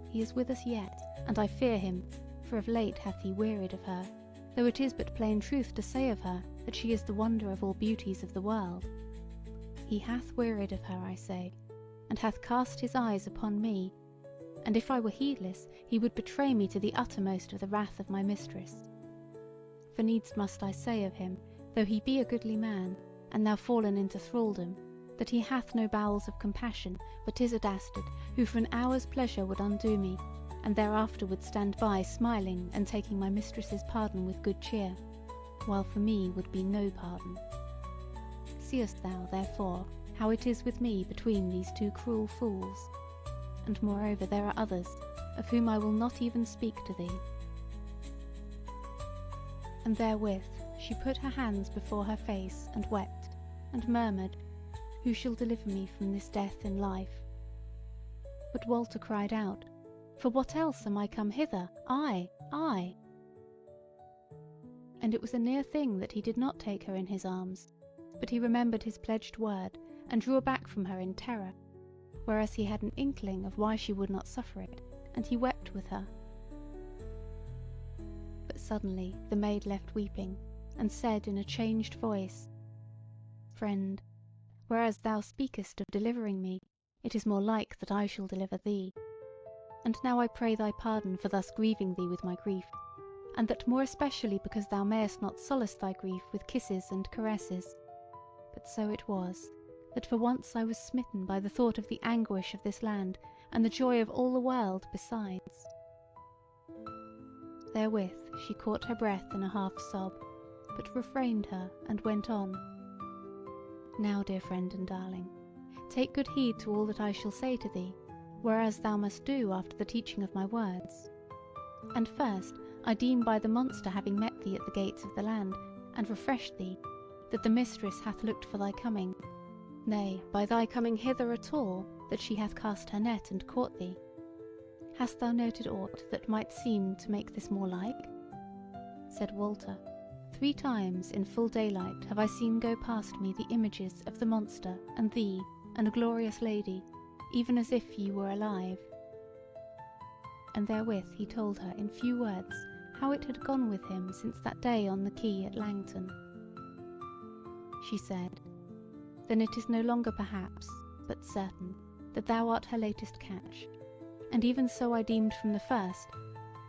He is with us yet, and I fear him, for of late hath he wearied of her, though it is but plain truth to say of her that she is the wonder of all beauties of the world. He hath wearied of her, I say, and hath cast his eyes upon me, and if I were heedless, he would betray me to the uttermost of the wrath of my mistress. For needs must I say of him, though he be a goodly man, and now fallen into thraldom, that he hath no bowels of compassion, but is a dastard, who for an hour's pleasure would undo me, and thereafter would stand by smiling and taking my mistress's pardon with good cheer, while for me would be no pardon. Seest thou, therefore, how it is with me between these two cruel fools? And moreover there are others, of whom I will not even speak to thee. And therewith she put her hands before her face, and wept, and murmured, Who shall deliver me from this death in life? But Walter cried out, For what else am I come hither? I. And it was a near thing that he did not take her in his arms, but he remembered his pledged word, and drew back from her in terror, whereas he had an inkling of why she would not suffer it, and he wept with her. But suddenly the maid left weeping, and said in a changed voice, Friend, whereas thou speakest of delivering me, it is more like that I shall deliver thee. And now I pray thy pardon for thus grieving thee with my grief, and that more especially because thou mayest not solace thy grief with kisses and caresses. But so it was, that for once I was smitten by the thought of the anguish of this land, and the joy of all the world besides. Therewith she caught her breath in a half sob, but refrained her, and went on. Now, dear friend and darling, take good heed to all that I shall say to thee, whereas thou must do after the teaching of my words. And first, I deem by the monster having met thee at the gates of the land, and refreshed thee, that the mistress hath looked for thy coming, nay, by thy coming hither at all, that she hath cast her net and caught thee. Hast thou noted aught that might seem to make this more like? Said Walter, 3 times in full daylight have I seen go past me the images of the monster and thee and a glorious lady, even as if ye were alive. And therewith he told her in few words how it had gone with him since that day on the quay at Langton. She said, Then it is no longer perhaps, but certain, that thou art her latest catch, and even so I deemed from the first,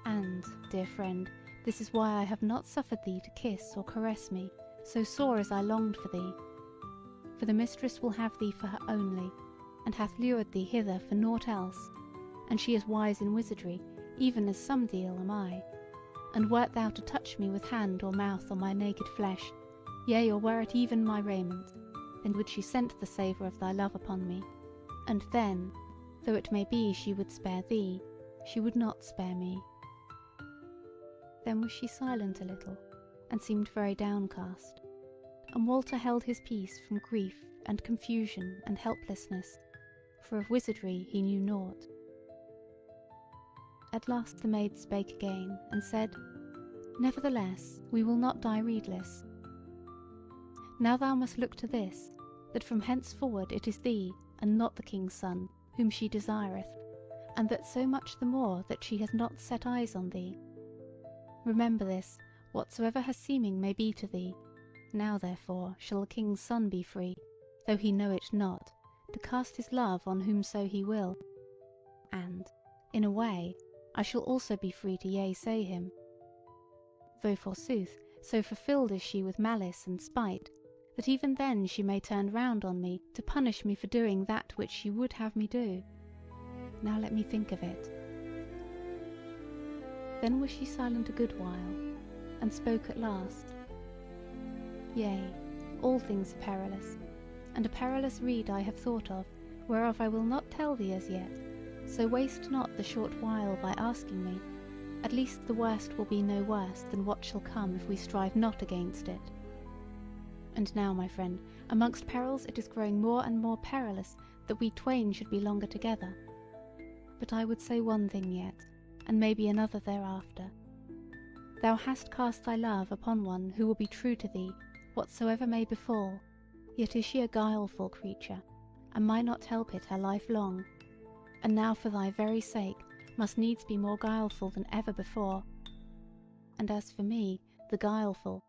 and, dear friend, this is why I have not suffered thee to kiss or caress me, so sore as I longed for thee. For the mistress will have thee for her only, and hath lured thee hither for naught else, and she is wise in wizardry, even as some deal am I. And wert thou to touch me with hand or mouth on my naked flesh, yea, or were it even my raiment, then would she scent the savour of thy love upon me, and then, though it may be she would spare thee, she would not spare me. Then was she silent a little, and seemed very downcast, and Walter held his peace from grief and confusion and helplessness, for of wizardry he knew naught. At last the maid spake again, and said, Nevertheless, we will not die redeless. Now thou must look to this, that from henceforward it is thee, and not the king's son, whom she desireth, and that so much the more that she has not set eyes on thee. Remember this, whatsoever her seeming may be to thee. Now therefore shall the king's son be free, though he know it not, to cast his love on whomso he will. And, in a way, I shall also be free to yea say him. Though forsooth, so fulfilled is she with malice and spite, that even then she may turn round on me to punish me for doing that which she would have me do. Now let me think of it. Then was she silent a good while, and spoke at last. Yea, all things are perilous, and a perilous rede I have thought of, whereof I will not tell thee as yet, so waste not the short while by asking me. At least the worst will be no worse than what shall come if we strive not against it. And now, my friend, amongst perils it is growing more and more perilous that we twain should be longer together. But I would say one thing yet, and maybe another thereafter. Thou hast cast thy love upon one who will be true to thee, whatsoever may befall, yet is she a guileful creature, and might not help it her life long, and now for thy very sake must needs be more guileful than ever before. And as for me, the guileful,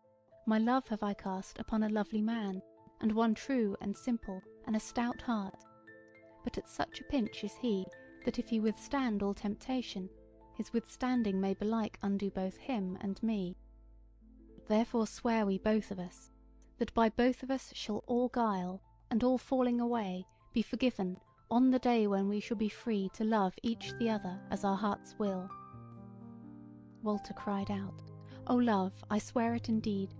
my love have I cast upon a lovely man, and one true and simple, and a stout heart. But at such a pinch is he, that if he withstand all temptation, his withstanding may belike undo both him and me. Therefore swear we both of us, that by both of us shall all guile, and all falling away, be forgiven on the day when we shall be free to love each the other as our hearts will. Walter cried out, O love, I swear it indeed.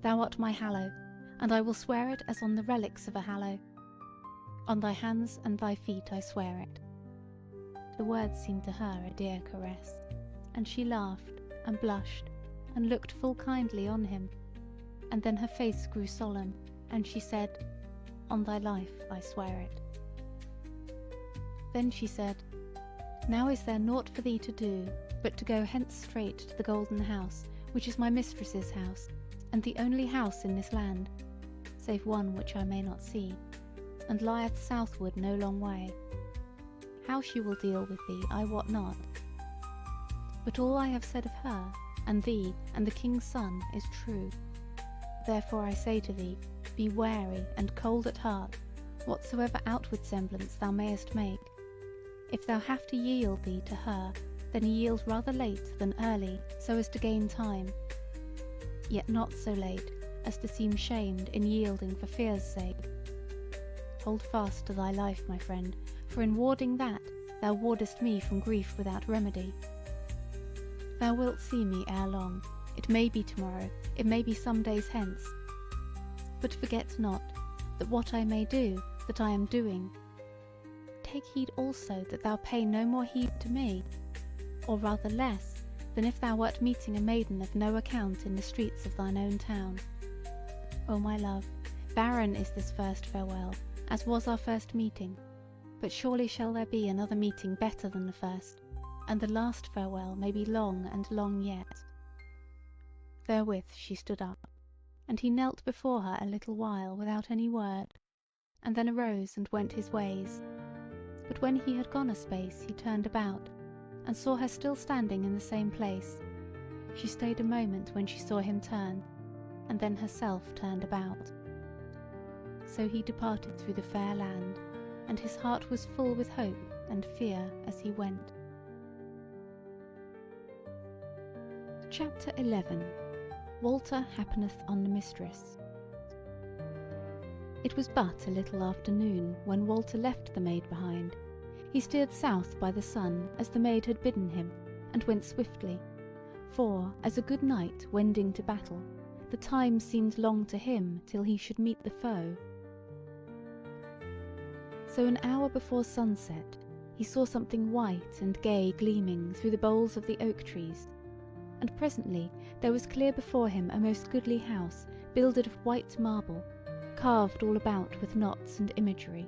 Thou art my hallow, and I will swear it as on the relics of a hallow. On thy hands and thy feet I swear it. The words seemed to her a dear caress, and she laughed and blushed and looked full kindly on him, and then her face grew solemn, and she said, On thy life I swear it. Then she said, Now is there naught for thee to do, but to go hence straight to the golden house, which is my mistress's house, and the only house in this land, save one which I may not see, and lieth southward no long way. How she will deal with thee I wot not. But all I have said of her, and thee, and the king's son, is true. Therefore I say to thee, be wary and cold at heart, whatsoever outward semblance thou mayest make. If thou have to yield thee to her, then yield rather late than early, so as to gain time, yet not so late as to seem shamed in yielding for fear's sake. Hold fast to thy life, my friend, for in warding that thou wardest me from grief without remedy. Thou wilt see me ere long, it may be tomorrow, it may be some days hence. But forget not that what I may do, that I am doing. Take heed also that thou pay no more heed to me, or rather less, than if thou wert meeting a maiden of no account in the streets of thine own town. O my love, barren is this first farewell, as was our first meeting, but surely shall there be another meeting better than the first, and the last farewell may be long and long yet. Therewith she stood up, and he knelt before her a little while without any word, and then arose and went his ways. But when he had gone a space, he turned about, and saw her still standing in the same place. She stayed a moment when she saw him turn, and then herself turned about. So he departed through the fair land, and his heart was full with hope and fear as he went. Chapter 11. Walter happeneth on the mistress. It was but a little after noon when Walter left the maid behind. He steered south by the sun, as the maid had bidden him, and went swiftly, for, as a good knight wending to battle, the time seemed long to him till he should meet the foe. So an hour before sunset he saw something white and gay gleaming through the boles of the oak trees, and presently there was clear before him a most goodly house, builded of white marble, carved all about with knots and imagery,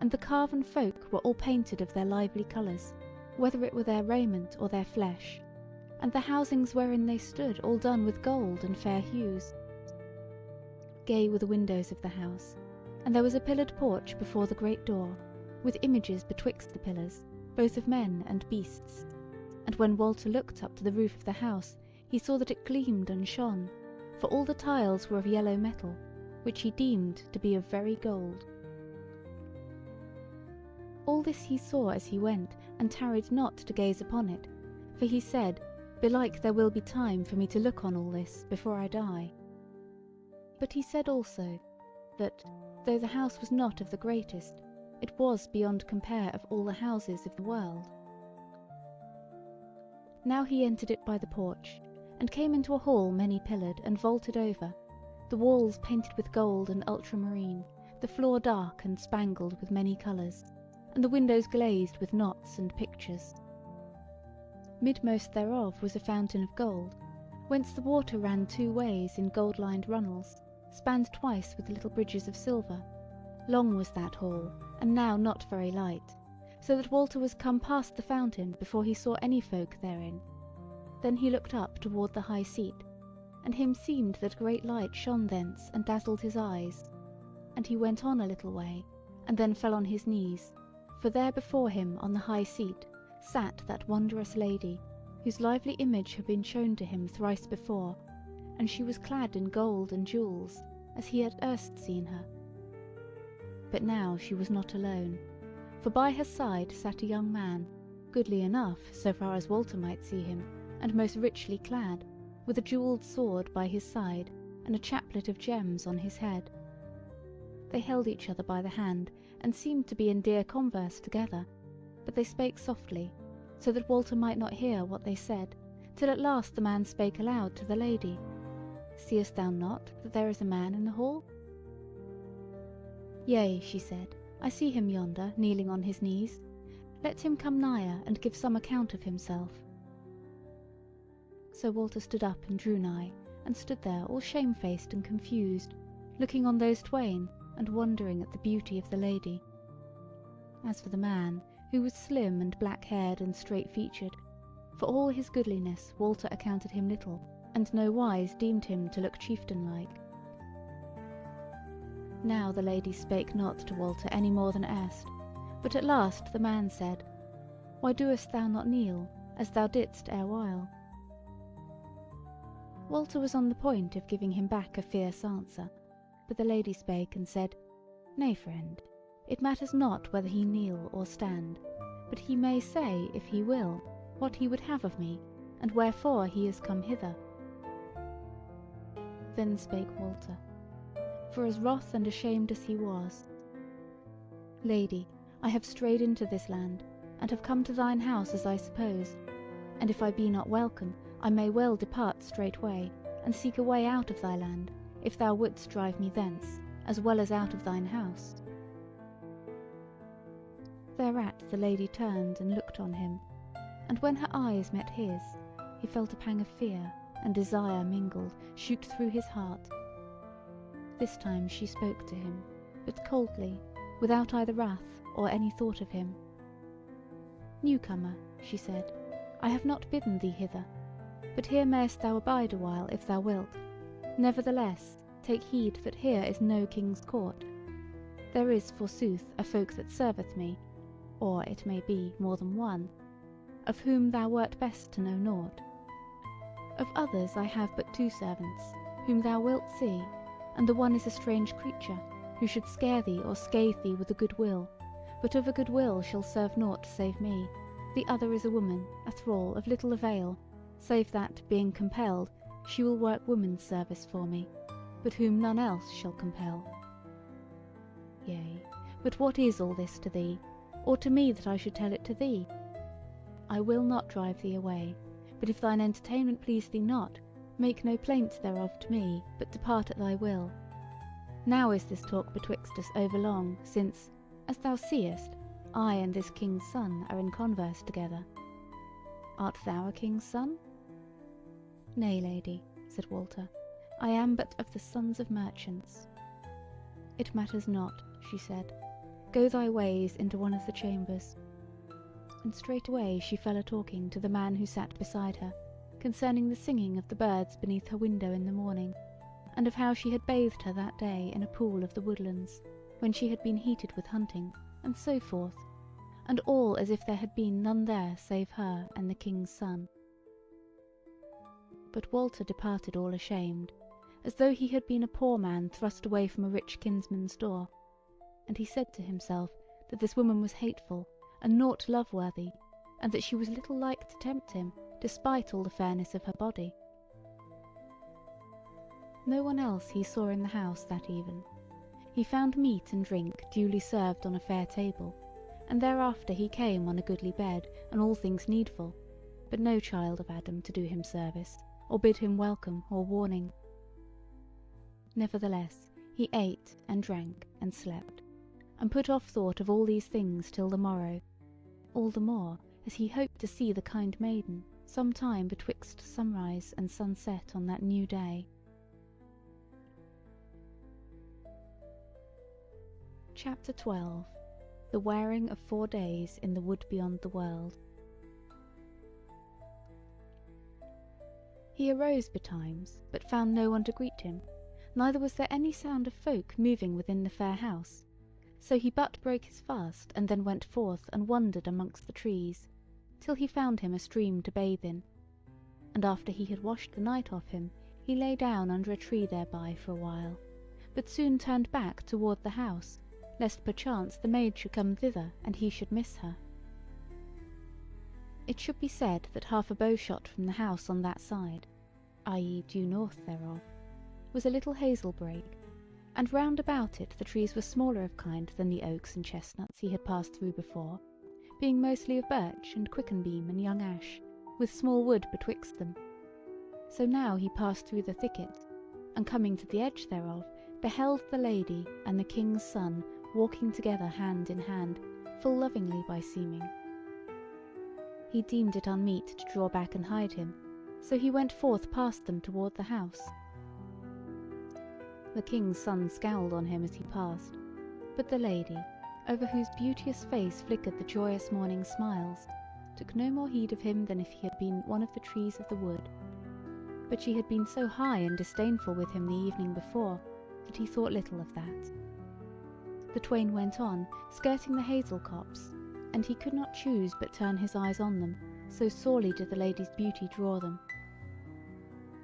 and the carven folk were all painted of their lively colours, whether it were their raiment or their flesh, and the housings wherein they stood all done with gold and fair hues. Gay were the windows of the house, and there was a pillared porch before the great door, with images betwixt the pillars, both of men and beasts. And when Walter looked up to the roof of the house, he saw that it gleamed and shone, for all the tiles were of yellow metal, which he deemed to be of very gold. All this he saw as he went, and tarried not to gaze upon it, for he said, Belike there will be time for me to look on all this before I die. But he said also, that, though the house was not of the greatest, it was beyond compare of all the houses of the world. Now he entered it by the porch, and came into a hall many pillared and vaulted over, the walls painted with gold and ultramarine, the floor dark and spangled with many colours, and the windows glazed with knots and pictures. Midmost thereof was a fountain of gold, whence the water ran two ways in gold-lined runnels, spanned twice with little bridges of silver. Long was that hall, and now not very light, so that Walter was come past the fountain before he saw any folk therein. Then he looked up toward the high seat, and him seemed that great light shone thence and dazzled his eyes, and he went on a little way, and then fell on his knees, for there before him on the high seat sat that wondrous lady, whose lively image had been shown to him thrice before, and she was clad in gold and jewels, as he had erst seen her. But now she was not alone, for by her side sat a young man, goodly enough so far as Walter might see him, and most richly clad, with a jewelled sword by his side, and a chaplet of gems on his head. They held each other by the hand, and seemed to be in dear converse together, but they spake softly, so that Walter might not hear what they said, till at last the man spake aloud to the lady, "Seest thou not that there is a man in the hall?" "Yea," she said, "I see him yonder, kneeling on his knees. Let him come nigher, and give some account of himself." So Walter stood up and drew nigh, and stood there all shamefaced and confused, looking on those twain, and wondering at the beauty of the lady. As for the man, who was slim and black-haired and straight-featured, for all his goodliness Walter accounted him little, and no wise deemed him to look chieftain-like. Now the lady spake not to Walter any more than erst, but at last the man said, "Why doest thou not kneel, as thou didst erewhile?" Walter was on the point of giving him back a fierce answer, but the lady spake and said, "Nay, friend, it matters not whether he kneel or stand, but he may say, if he will, what he would have of me, and wherefore he is come hither." Then spake Walter, for as wroth and ashamed as he was, "Lady, I have strayed into this land, and have come to thine house as I supposed, and if I be not welcome, I may well depart straightway, and seek a way out of thy land, if thou wouldst drive me thence, as well as out of thine house." Thereat the lady turned and looked on him, and when her eyes met his, he felt a pang of fear and desire mingled shoot through his heart. This time she spoke to him, but coldly, without either wrath or any thought of him. "Newcomer," she said, "I have not bidden thee hither, but here mayst thou abide a while if thou wilt. Nevertheless, take heed that here is no king's court. There is, forsooth, a folk that serveth me, or it may be more than one, of whom thou wert best to know naught. Of others I have but 2 servants, whom thou wilt see, and the one is a strange creature, who should scare thee or scathe thee with a good will, but of a good will shall serve naught save me. The other is a woman, a thrall, of little avail, save that, being compelled, she will work woman's service for me, but whom none else shall compel. Yea, but what is all this to thee, or to me that I should tell it to thee? I will not drive thee away, but if thine entertainment please thee not, make no plaint thereof to me, but depart at thy will. Now is this talk betwixt us overlong, since, as thou seest, I and this king's son are in converse together. Art thou a king's son?" "Nay, lady," said Walter, "I am but of the sons of merchants." "It matters not," she said, "go thy ways into one of the chambers." And straightway she fell a-talking to the man who sat beside her, concerning the singing of the birds beneath her window in the morning, and of how she had bathed her that day in a pool of the woodlands, when she had been heated with hunting, and so forth, and all as if there had been none there save her and the king's son. But Walter departed all ashamed, as though he had been a poor man thrust away from a rich kinsman's door, and he said to himself that this woman was hateful, and naught love-worthy, and that she was little like to tempt him, despite all the fairness of her body. No one else he saw in the house that even. He found meat and drink duly served on a fair table, and thereafter he came on a goodly bed, and all things needful, but no child of Adam to do him service, or bid him welcome or warning. Nevertheless he ate and drank and slept, and put off thought of all these things till the morrow, all the more as he hoped to see the kind maiden some time betwixt sunrise and sunset on that new day. Chapter 12. The wearing of 4 days in the wood beyond the world. He arose betimes, but found no one to greet him, neither was there any sound of folk moving within the fair house. So he but broke his fast, and then went forth and wandered amongst the trees, till he found him a stream to bathe in, and after he had washed the night off him, He lay down under a tree thereby for a while, but soon turned back toward the house, lest perchance the maid should come thither, and he should miss her. It should be said that half a bow-shot from the house on that side, i.e. due north thereof, was a little hazel brake, and round about it the trees were smaller of kind than the oaks and chestnuts he had passed through before, being mostly of birch and quickenbeam and young ash, with small wood betwixt them. So now he passed through the thicket, and coming to the edge thereof, beheld the lady and the king's son walking together hand in hand, full lovingly by seeming. He deemed it unmeet to draw back and hide him, so he went forth past them toward the house. The king's son scowled on him as he passed, but the lady, over whose beauteous face flickered the joyous morning smiles, took no more heed of him than if he had been one of the trees of the wood. But she had been so high and disdainful with him the evening before, that he thought little of that. The twain went on, skirting the hazel copse, and he could not choose but turn his eyes on them, so sorely did the lady's beauty draw them.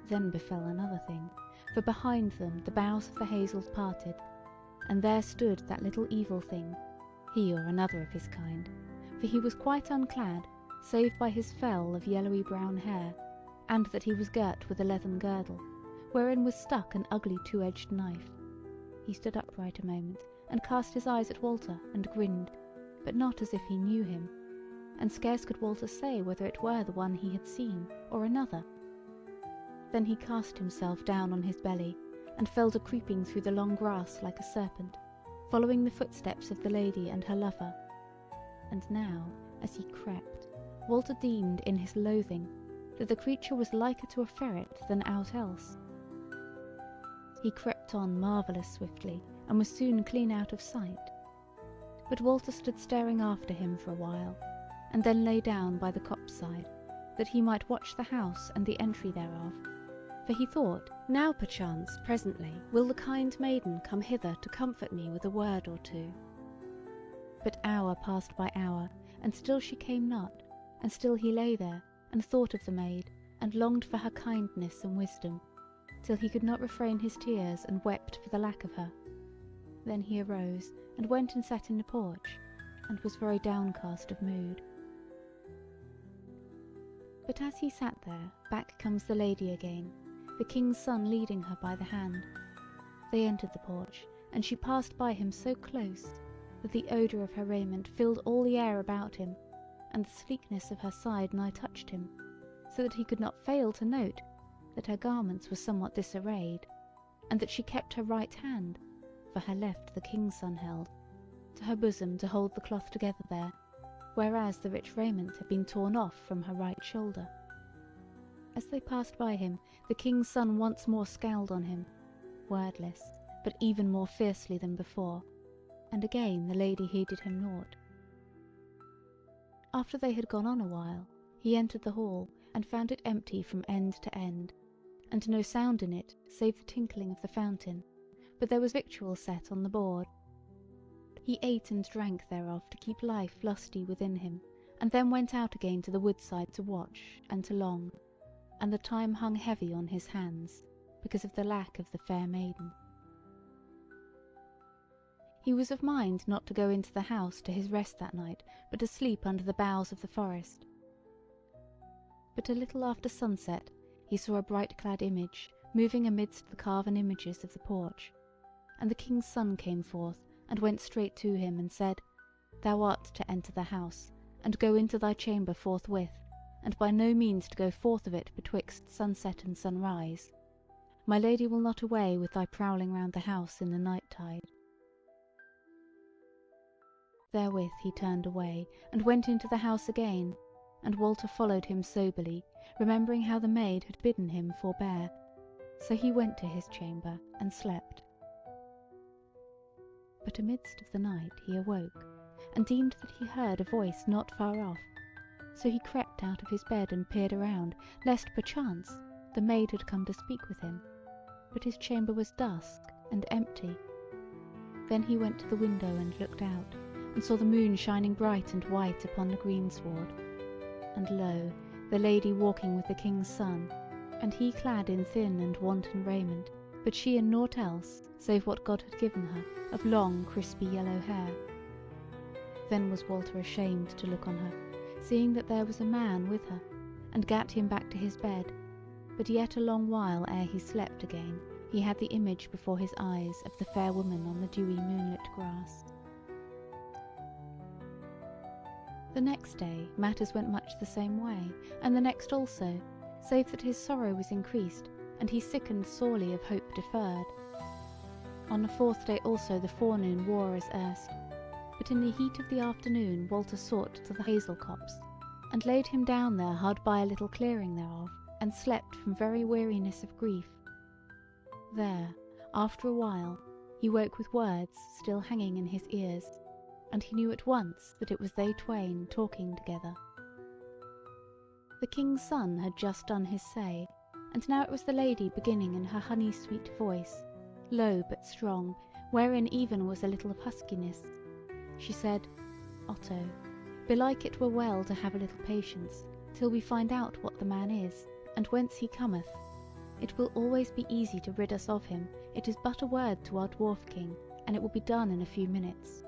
Then befell another thing, for behind them the boughs of the hazels parted, and there stood that little evil thing, he or another of his kind, for he was quite unclad, save by his fell of yellowy brown hair, and that he was girt with a leathern girdle, wherein was stuck an ugly two-edged knife. He stood upright a moment, and cast his eyes at Walter, and grinned, but not as if he knew him, and scarce could Walter say whether it were the one he had seen, or another. Then he cast himself down on his belly, and fell to creeping through the long grass like a serpent, following the footsteps of the lady and her lover. And now, as he crept, Walter deemed in his loathing that the creature was liker to a ferret than aught else. He crept on marvellous swiftly, and was soon clean out of sight. But Walter stood staring after him for a while, and then lay down by the copse side, that he might watch the house and the entry thereof. For he thought, now perchance presently will the kind maiden come hither to comfort me with a word or two. But hour passed by hour, and still she came not, and still he lay there, and thought of the maid, and longed for her kindness and wisdom, till he could not refrain his tears, and wept for the lack of her. Then he arose, and went and sat in the porch, and was very downcast of mood. But as he sat there, back comes the lady again, the king's son leading her by the hand. They entered the porch, and she passed by him so close, that the odour of her raiment filled all the air about him, and the sleekness of her side nigh touched him, so that he could not fail to note that her garments were somewhat disarrayed, and that she kept her right hand, for her left the king's son held, to her bosom to hold the cloth together there, whereas the rich raiment had been torn off from her right shoulder. As they passed by him, the king's son once more scowled on him, wordless, but even more fiercely than before, and again the lady heeded him naught. After they had gone on a while, he entered the hall, and found it empty from end to end, and no sound in it save the tinkling of the fountain, but there was victual set on the board. He ate and drank thereof to keep life lusty within him, and then went out again to the woodside to watch and to long, and the time hung heavy on his hands, because of the lack of the fair maiden. He was of mind not to go into the house to his rest that night, but to sleep under the boughs of the forest. But a little after sunset he saw a bright-clad image moving amidst the carven images of the porch, and the king's son came forth, and went straight to him, and said, Thou art to enter the house, and go into thy chamber forthwith, and by no means to go forth of it betwixt sunset and sunrise. My lady will not away with thy prowling round the house in the night-tide. Therewith he turned away, and went into the house again, and Walter followed him soberly, remembering how the maid had bidden him forbear. So he went to his chamber, and slept. But amidst of the night he awoke, and deemed that he heard a voice not far off. So he crept out of his bed, and peered around, lest perchance the maid had come to speak with him. But his chamber was dusk and empty. Then he went to the window and looked out, and saw the moon shining bright and white upon the greensward. And lo, the lady walking with the king's son, and he clad in thin and wanton raiment, but she in naught else, save what God had given her, of long crispy yellow hair. Then was Walter ashamed to look on her, seeing that there was a man with her, and gat him back to his bed, but yet a long while ere he slept again, he had the image before his eyes of the fair woman on the dewy moonlit grass. The next day matters went much the same way, and the next also, save that his sorrow was increased, and he sickened sorely of hope deferred. On the fourth day also the forenoon wore as erst, but in the heat of the afternoon Walter sought to the hazel copse, and laid him down there hard by a little clearing thereof, and slept from very weariness of grief. There, after a while, he woke with words still hanging in his ears, and he knew at once that it was they twain talking together. The king's son had just done his say, and now it was the lady beginning in her honey-sweet voice, low but strong, wherein even was a little of huskiness. She said, "Otto, belike it were well to have a little patience, till we find out what the man is, and whence he cometh. It will always be easy to rid us of him. It is but a word to our dwarf king, and it will be done in a few minutes."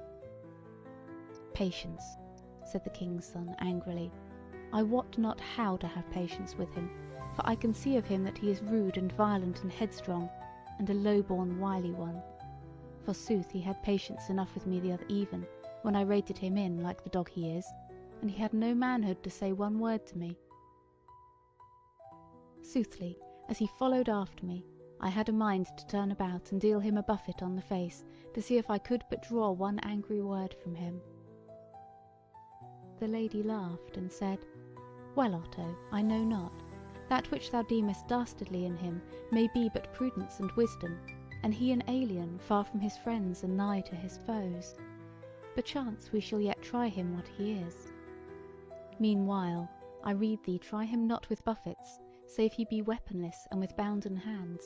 "Patience," said the king's son angrily. "I wot not how to have patience with him, for I can see of him that he is rude and violent and headstrong, and a low-born wily one. Forsooth he had patience enough with me the other even, when I rated him in like the dog he is, and he had no manhood to say one word to me. Soothly, as he followed after me, I had a mind to turn about and deal him a buffet on the face, to see if I could but draw one angry word from him." The lady laughed and said, "Well, Otto, I know not. That which thou deemest dastardly in him may be but prudence and wisdom, and he an alien, far from his friends and nigh to his foes. Perchance we shall yet try him what he is. Meanwhile, I rede thee try him not with buffets, save he be weaponless and with bounden hands,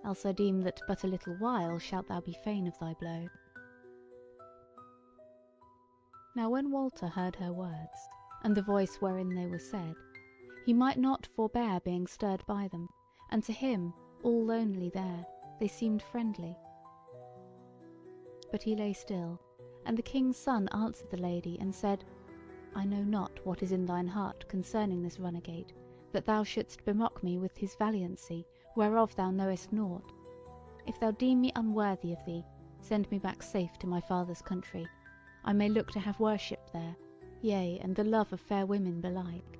else I deem that but a little while shalt thou be fain of thy blow." Now when Walter heard her words, and the voice wherein they were said, he might not forbear being stirred by them, and to him, all lonely there, they seemed friendly. But he lay still, and the king's son answered the lady and said, "I know not what is in thine heart concerning this runagate, that thou shouldst bemock me with his valiancy, whereof thou knowest naught. If thou deem me unworthy of thee, send me back safe to my father's country. I may look to have worship there, yea, and the love of fair women belike."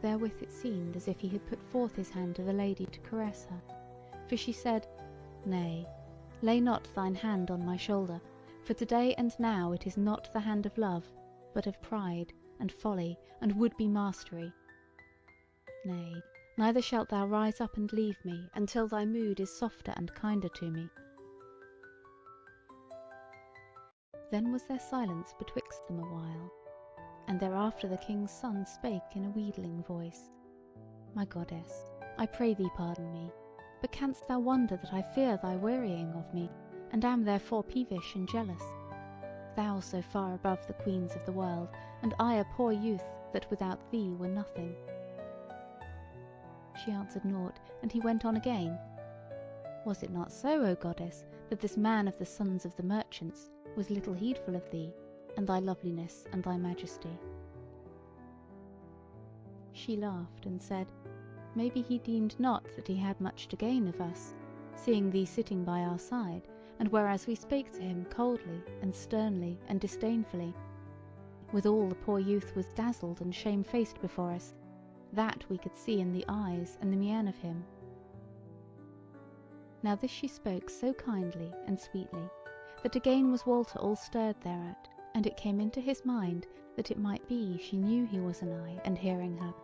Therewith it seemed as if he had put forth his hand to the lady to caress her, for she said, "Nay, lay not thine hand on my shoulder, for today and now it is not the hand of love, but of pride, and folly, and would-be mastery. Nay, neither shalt thou rise up and leave me until thy mood is softer and kinder to me." Then was there silence betwixt them a while, and thereafter the king's son spake in a wheedling voice, "My goddess, I pray thee pardon me, but canst thou wonder that I fear thy wearying of me, and am therefore peevish and jealous? Thou so far above the queens of the world, and I a poor youth that without thee were nothing." She answered naught, and he went on again, "Was it not so, O goddess, that this man of the sons of the merchants was little heedful of thee, and thy loveliness and thy majesty?" She laughed and said, "Maybe he deemed not that he had much to gain of us, seeing thee sitting by our side, and whereas we spake to him coldly and sternly and disdainfully, withal the poor youth was dazzled and shamefaced before us, that we could see in the eyes and the mien of him." Now this she spoke so kindly and sweetly, that again was Walter all stirred thereat, and it came into his mind that it might be she knew he was anigh and hearing her,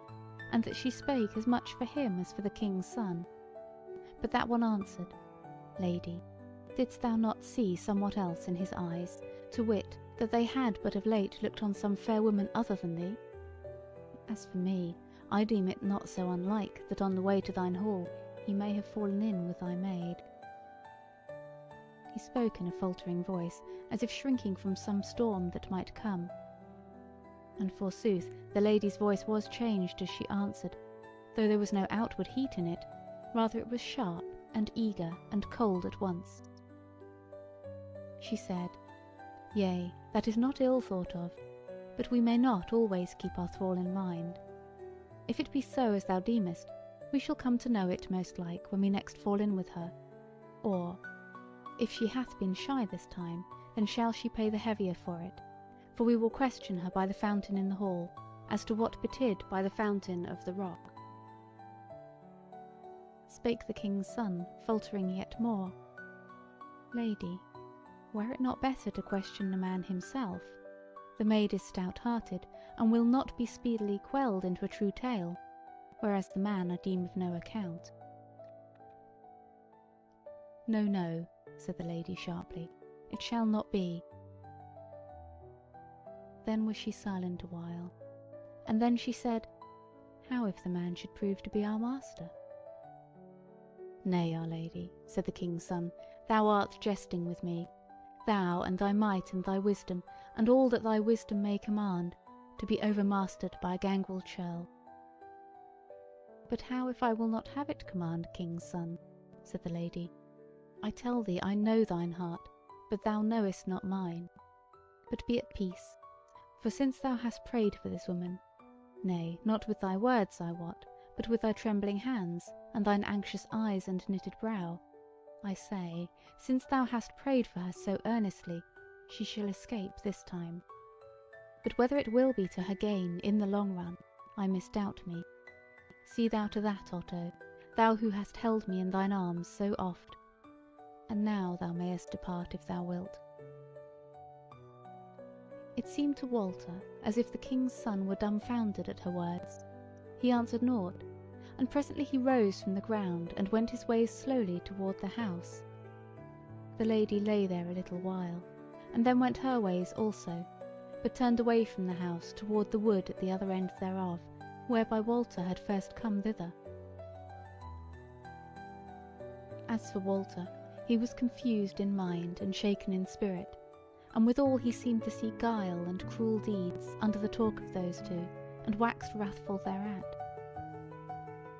and that she spake as much for him as for the king's son. But that one answered, "Lady, didst thou not see somewhat else in his eyes, to wit, that they had but of late looked on some fair woman other than thee? As for me, I deem it not so unlike that on the way to thine hall he may have fallen in with thy maid." He spoke in a faltering voice, as if shrinking from some storm that might come. And forsooth the lady's voice was changed as she answered, though there was no outward heat in it, rather it was sharp and eager and cold at once. She said, Yea, that is not ill thought of, but we may not always keep our thrall in mind. If it be so as thou deemest, we shall come to know it most like when we next fall in with her. Or, if she hath been shy this time, then shall she pay the heavier for it, for we will question her by the fountain in the hall, as to what betid by the fountain of the rock. Spake the king's son, faltering yet more, Lady, were it not better to question the man himself? The maid is stout-hearted, and will not be speedily quelled into a true tale, whereas the man I deem of no account. No, no, said the lady sharply, it shall not be. Then was she silent a while, and then she said, How if the man should prove to be our master? Nay, our lady, said the king's son, thou art jesting with me, thou and thy might and thy wisdom, and all that thy wisdom may command, to be overmastered by a gangrel churl. But how if I will not have it command, king's son? Said the lady. I tell thee I know thine heart, but thou knowest not mine. But be at peace, for since thou hast prayed for this woman, nay, not with thy words I wot, but with thy trembling hands, and thine anxious eyes and knitted brow, I say, since thou hast prayed for her so earnestly, she shall escape this time. But whether it will be to her gain in the long run, I misdoubt me. See thou to that, Otto, thou who hast held me in thine arms so oft, and now thou mayest depart if thou wilt. It seemed to Walter as if the king's son were dumbfounded at her words. He answered naught, and presently he rose from the ground and went his ways slowly toward the house. The lady lay there a little while, and then went her ways also, but turned away from the house toward the wood at the other end thereof, whereby Walter had first come thither. As for Walter, he was confused in mind and shaken in spirit, and withal he seemed to see guile and cruel deeds under the talk of those two, and waxed wrathful thereat.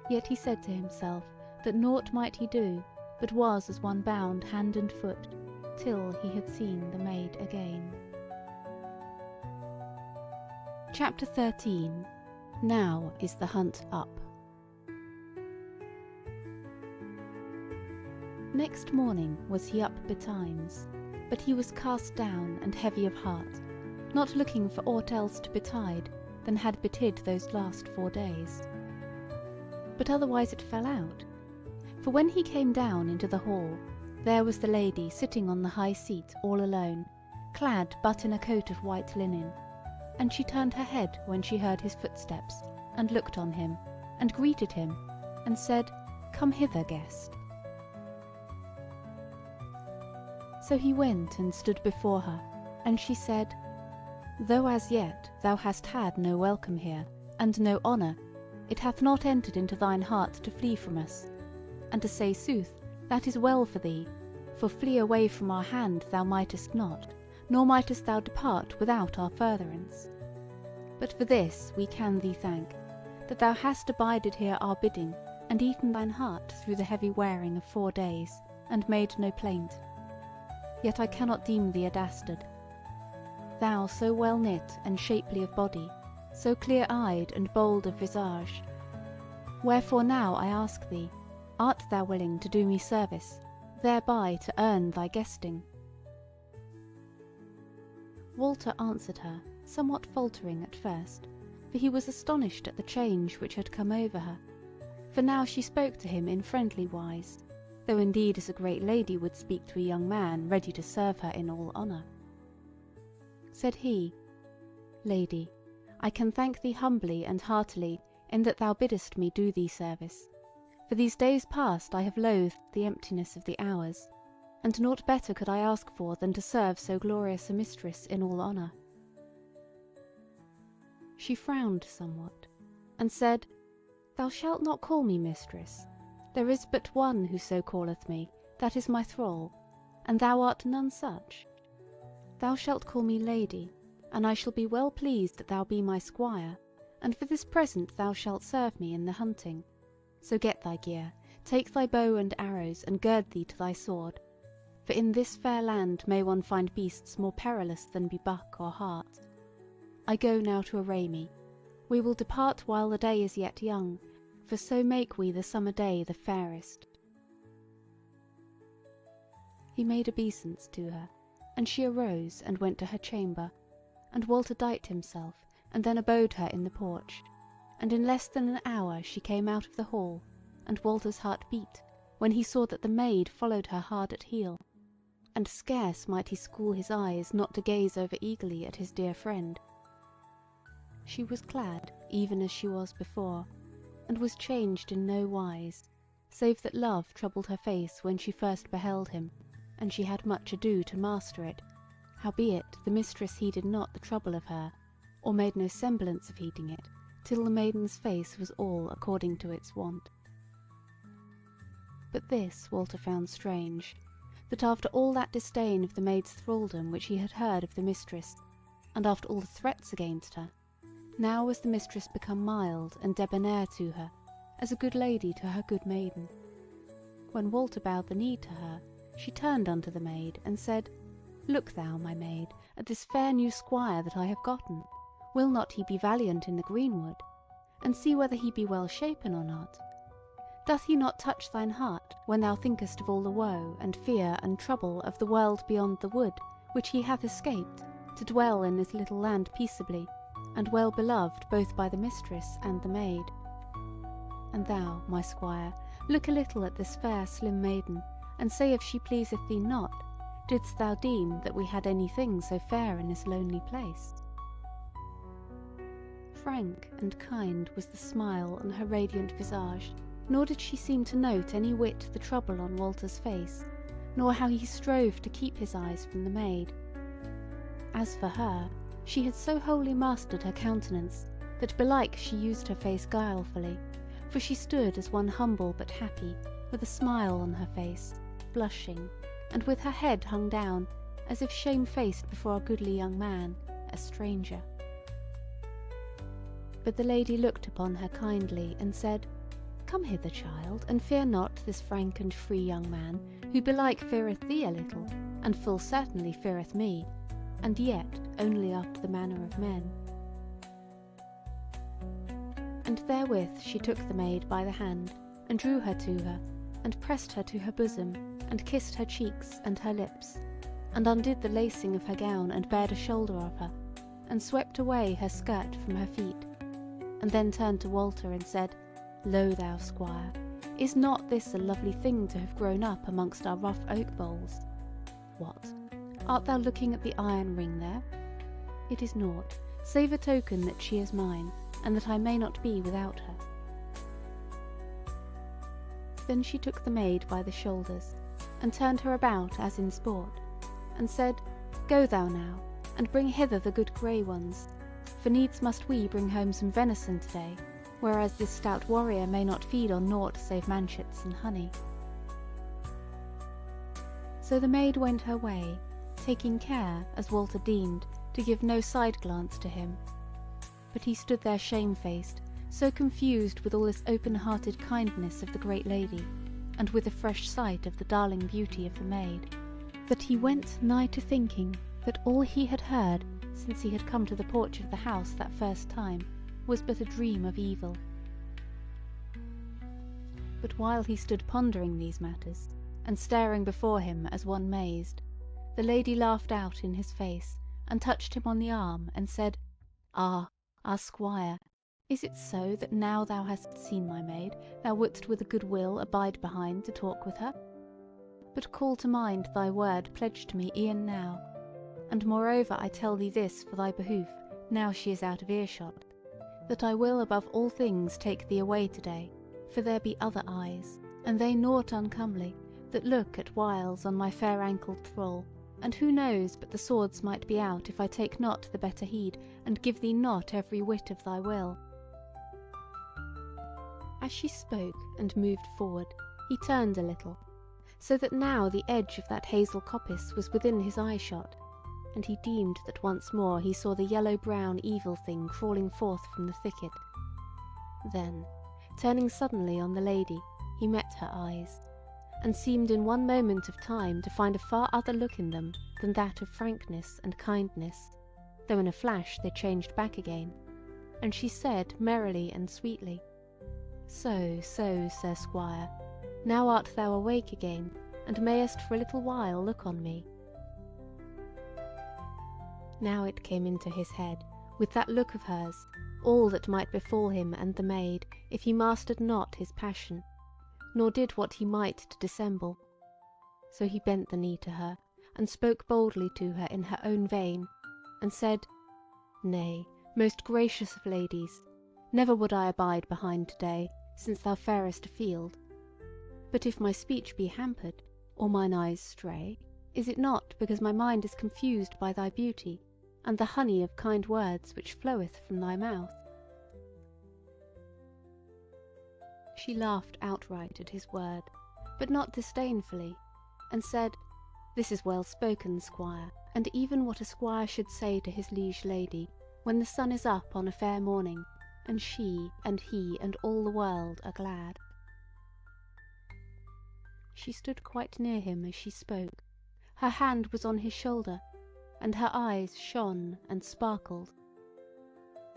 Yet he said to himself that naught might he do, but was as one bound hand and foot, till he had seen the maid again. Chapter 13. Now is the hunt up. Next morning was he up betimes, but he was cast down and heavy of heart, not looking for aught else to betide than had betid those last 4 days. But otherwise it fell out, for when he came down into the hall, there was the lady sitting on the high seat all alone, clad but in a coat of white linen, and she turned her head when she heard his footsteps, and looked on him, and greeted him, and said, Come hither, guest. So he went and stood before her, and she said, Though as yet thou hast had no welcome here, and no honour, it hath not entered into thine heart to flee from us. And to say sooth, that is well for thee, for flee away from our hand thou mightest not, nor mightest thou depart without our furtherance. But for this we can thee thank, that thou hast abided here our bidding, and eaten thine heart through the heavy wearing of 4 days, and made no plaint. Yet I cannot deem thee a dastard. Thou so well knit and shapely of body, so clear-eyed and bold of visage. Wherefore now I ask thee, art thou willing to do me service, thereby to earn thy guesting? Walter answered her, somewhat faltering at first, for he was astonished at the change which had come over her, for now she spoke to him in friendly wise, though indeed as a great lady would speak to a young man ready to serve her in all honour. Said he, Lady, I can thank thee humbly and heartily in that thou biddest me do thee service, for these days past I have loathed the emptiness of the hours, and naught better could I ask for than to serve so glorious a mistress in all honour. She frowned somewhat, and said, Thou shalt not call me mistress. There is but one who so calleth me, that is my thrall, and thou art none such. Thou shalt call me lady, and I shall be well pleased that thou be my squire, and for this present thou shalt serve me in the hunting. So get thy gear, take thy bow and arrows, and gird thee to thy sword. For in this fair land may one find beasts more perilous than be buck or hart. I go now to array me. We will depart while the day is yet young, for so make we the summer day the fairest." He made obeisance to her, and she arose and went to her chamber, and Walter dight himself, and then abode her in the porch, and in less than an hour she came out of the hall, and Walter's heart beat when he saw that the maid followed her hard at heel, and scarce might he school his eyes not to gaze over eagerly at his dear friend. She was clad even as she was before, and was changed in no wise, save that love troubled her face when she first beheld him, and she had much ado to master it. Howbeit the mistress heeded not the trouble of her, or made no semblance of heeding it, till the maiden's face was all according to its wont. But this Walter found strange, that after all that disdain of the maid's thraldom which he had heard of the mistress, and after all the threats against her, now was the mistress become mild and debonair to her, as a good lady to her good maiden. When Walter bowed the knee to her, she turned unto the maid, and said, "Look thou, my maid, at this fair new squire that I have gotten. Will not he be valiant in the greenwood? And see whether he be well shapen or not. Doth he not touch thine heart, when thou thinkest of all the woe, and fear, and trouble of the world beyond the wood, which he hath escaped, to dwell in this little land peaceably, and well beloved both by the mistress and the maid? And thou, my squire, look a little at this fair slim maiden, and say if she pleaseth thee not. Didst thou deem that we had any thing so fair in this lonely place?" Frank and kind was the smile on her radiant visage, nor did she seem to note any whit the trouble on Walter's face, nor how he strove to keep his eyes from the maid. As for her, she had so wholly mastered her countenance, that belike she used her face guilefully, for she stood as one humble but happy, with a smile on her face, blushing, and with her head hung down, as if shamefaced before a goodly young man, a stranger. But the lady looked upon her kindly, and said, "Come hither, child, and fear not this frank and free young man, who belike feareth thee a little, and full certainly feareth me, and yet only after the manner of men." And therewith she took the maid by the hand, and drew her to her, and pressed her to her bosom, and kissed her cheeks and her lips, and undid the lacing of her gown, and bared a shoulder of her, and swept away her skirt from her feet, and then turned to Walter and said, "Lo thou, squire, is not this a lovely thing to have grown up amongst our rough oak boles? What, art thou looking at the iron ring there? It is naught, save a token that she is mine, and that I may not be without her." Then she took the maid by the shoulders, and turned her about as in sport, and said, "Go thou now, and bring hither the good grey ones, for needs must we bring home some venison to-day, whereas this stout warrior may not feed on naught save manchets and honey." So the maid went her way, taking care, as Walter deemed, to give no side glance to him. But he stood there shamefaced, so confused with all this open-hearted kindness of the great lady, and with a fresh sight of the darling beauty of the maid, that he went nigh to thinking that all he had heard since he had come to the porch of the house that first time was but a dream of evil. But while he stood pondering these matters, and staring before him as one mazed, the lady laughed out in his face, and touched him on the arm, and said, "Ah, our squire, is it so that now thou hast seen my maid, thou wouldst with a good will abide behind to talk with her? But call to mind thy word pledged to me e'en now, and moreover I tell thee this for thy behoof, now she is out of earshot, that I will above all things take thee away to-day, for there be other eyes, and they naught uncomely, that look at whiles on my fair ankled thrall, and who knows but the swords might be out if I take not the better heed, and give thee not every whit of thy will." As she spoke and moved forward, he turned a little, so that now the edge of that hazel coppice was within his eye-shot, and he deemed that once more he saw the yellow-brown evil thing crawling forth from the thicket. Then, turning suddenly on the lady, he met her eyes, and seemed in one moment of time to find a far other look in them than that of frankness and kindness, though in a flash they changed back again, and she said merrily and sweetly, "So, so, Sir Squire, now art thou awake again, and mayest for a little while look on me." Now it came into his head, with that look of hers, all that might befall him and the maid, if he mastered not his passion, nor did what he might to dissemble. So he bent the knee to her, and spoke boldly to her in her own vein, and said, "Nay, most gracious of ladies, never would I abide behind to-day, since thou farest afield. But if my speech be hampered, or mine eyes stray, is it not because my mind is confused by thy beauty, and the honey of kind words which floweth from thy mouth?" She laughed outright at his word, but not disdainfully, and said, "This is well spoken, squire, and even what a squire should say to his liege lady, when the sun is up on a fair morning, and she and he and all the world are glad." She stood quite near him as she spoke, her hand was on his shoulder, and her eyes shone and sparkled.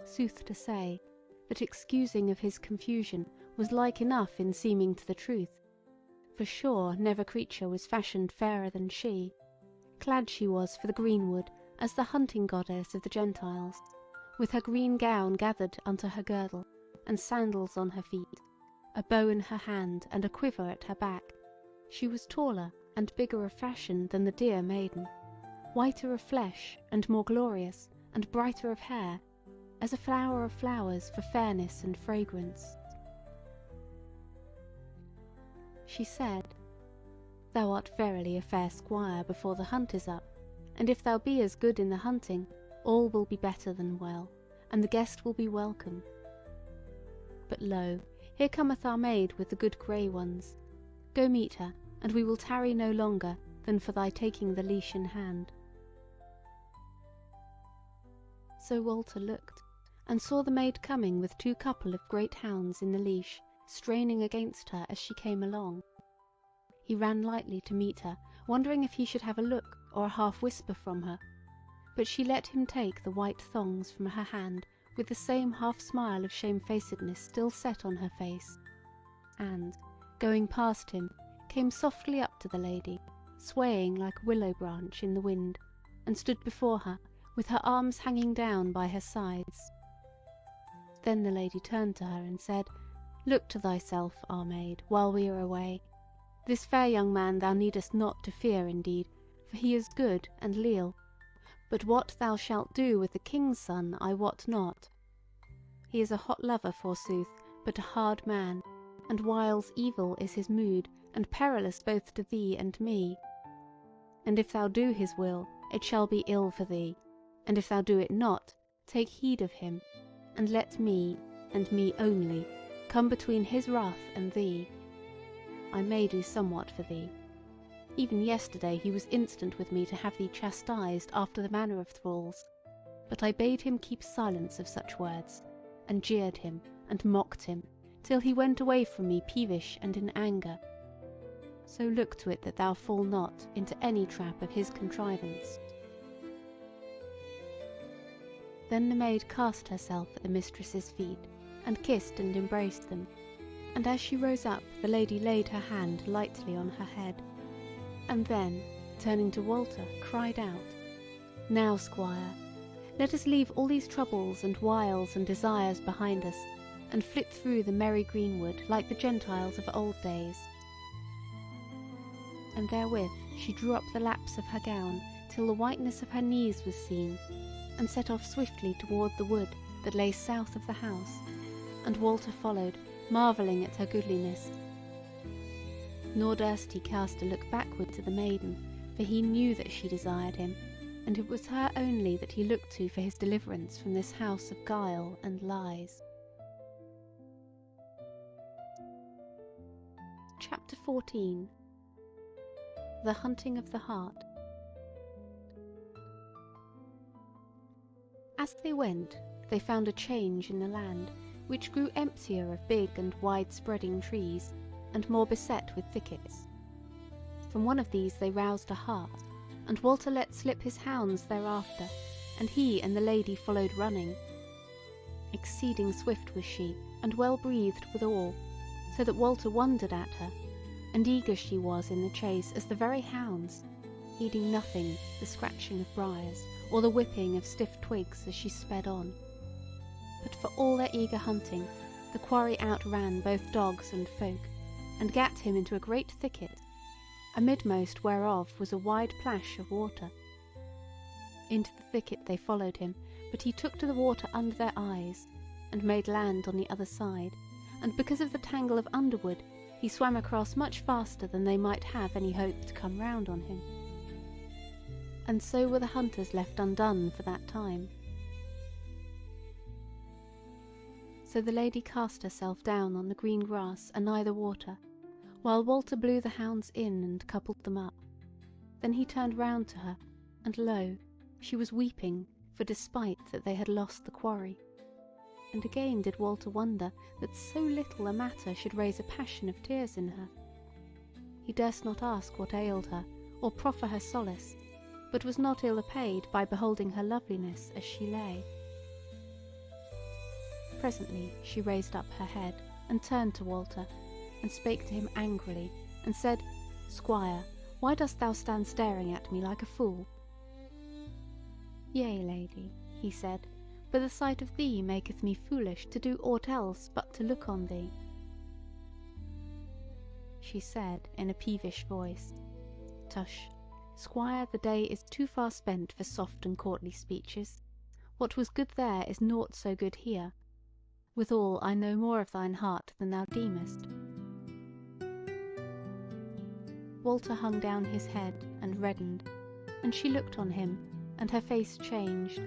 Sooth to say, that excusing of his confusion was like enough in seeming to the truth, for sure never creature was fashioned fairer than she. Clad she was for the greenwood as the hunting goddess of the Gentiles, with her green gown gathered unto her girdle, and sandals on her feet, a bow in her hand, and a quiver at her back. She was taller and bigger of fashion than the dear maiden, whiter of flesh, and more glorious, and brighter of hair, as a flower of flowers for fairness and fragrance. She said, "Thou art verily a fair squire before the hunt is up, and if thou be as good in the hunting, all will be better than well, and the guest will be welcome. But lo, here cometh our maid with the good grey ones. Go meet her, and we will tarry no longer than for thy taking the leash in hand." So Walter looked, and saw the maid coming with 2 couple of great hounds in the leash, straining against her as she came along. He ran lightly to meet her, wondering if he should have a look or a half whisper from her, but she let him take the white thongs from her hand with the same half smile of shamefacedness still set on her face, and, going past him, came softly up to the lady, swaying like a willow branch in the wind, and stood before her, with her arms hanging down by her sides. Then the lady turned to her and said, "Look to thyself, our maid, while we are away. This fair young man thou needest not to fear indeed, for he is good and leal, but what thou shalt do with the king's son I wot not. He is a hot lover forsooth, but a hard man, and whiles evil is his mood, and perilous both to thee and me. And if thou do his will, it shall be ill for thee, and if thou do it not, take heed of him, and let me, and me only, come between his wrath and thee. I may do somewhat for thee. Even yesterday he was instant with me to have thee chastised after the manner of thralls, but I bade him keep silence of such words, and jeered him, and mocked him, till he went away from me peevish and in anger. So look to it that thou fall not into any trap of his contrivance." Then the maid cast herself at the mistress's feet, and kissed and embraced them, and as she rose up the lady laid her hand lightly on her head, and then, turning to Walter, cried out, "Now, squire, let us leave all these troubles and wiles and desires behind us, and flit through the merry greenwood like the Gentiles of old days." And therewith she drew up the laps of her gown till the whiteness of her knees was seen, and set off swiftly toward the wood that lay south of the house, and Walter followed, marvelling at her goodliness. Nor durst he cast a look backward to the maiden, for he knew that she desired him, and it was her only that he looked to for his deliverance from this house of guile and lies. Chapter 14. The Hunting of the Heart. As they went, they found a change in the land, which grew emptier of big and wide-spreading trees, and more beset with thickets. From one of these they roused a hart, and Walter let slip his hounds thereafter, and he and the lady followed running. Exceeding swift was she, and well breathed withal, so that Walter wondered at her, and eager she was in the chase as the very hounds, heeding nothing the scratching of briars, or the whipping of stiff twigs as she sped on. But for all their eager hunting, the quarry outran both dogs and folk, and gat him into a great thicket, amidmost whereof was a wide plash of water. Into the thicket they followed him, but he took to the water under their eyes, and made land on the other side, and because of the tangle of underwood, he swam across much faster than they might have any hope to come round on him. And so were the hunters left undone for that time. So the lady cast herself down on the green grass anigh the water, while Walter blew the hounds in and coupled them up. Then he turned round to her, and lo, she was weeping for despite that they had lost the quarry. And again did Walter wonder that so little a matter should raise a passion of tears in her. He durst not ask what ailed her, or proffer her solace, but was not ill apaid by beholding her loveliness as she lay. Presently she raised up her head, and turned to Walter, and spake to him angrily, and said, "Squire, why dost thou stand staring at me like a fool?" "Yea, lady," he said, "but the sight of thee maketh me foolish to do aught else but to look on thee." She said in a peevish voice, "Tush, squire, the day is too far spent for soft and courtly speeches. What was good there is naught so good here. Withal I know more of thine heart than thou deemest." Walter hung down his head and reddened, and she looked on him, and her face changed,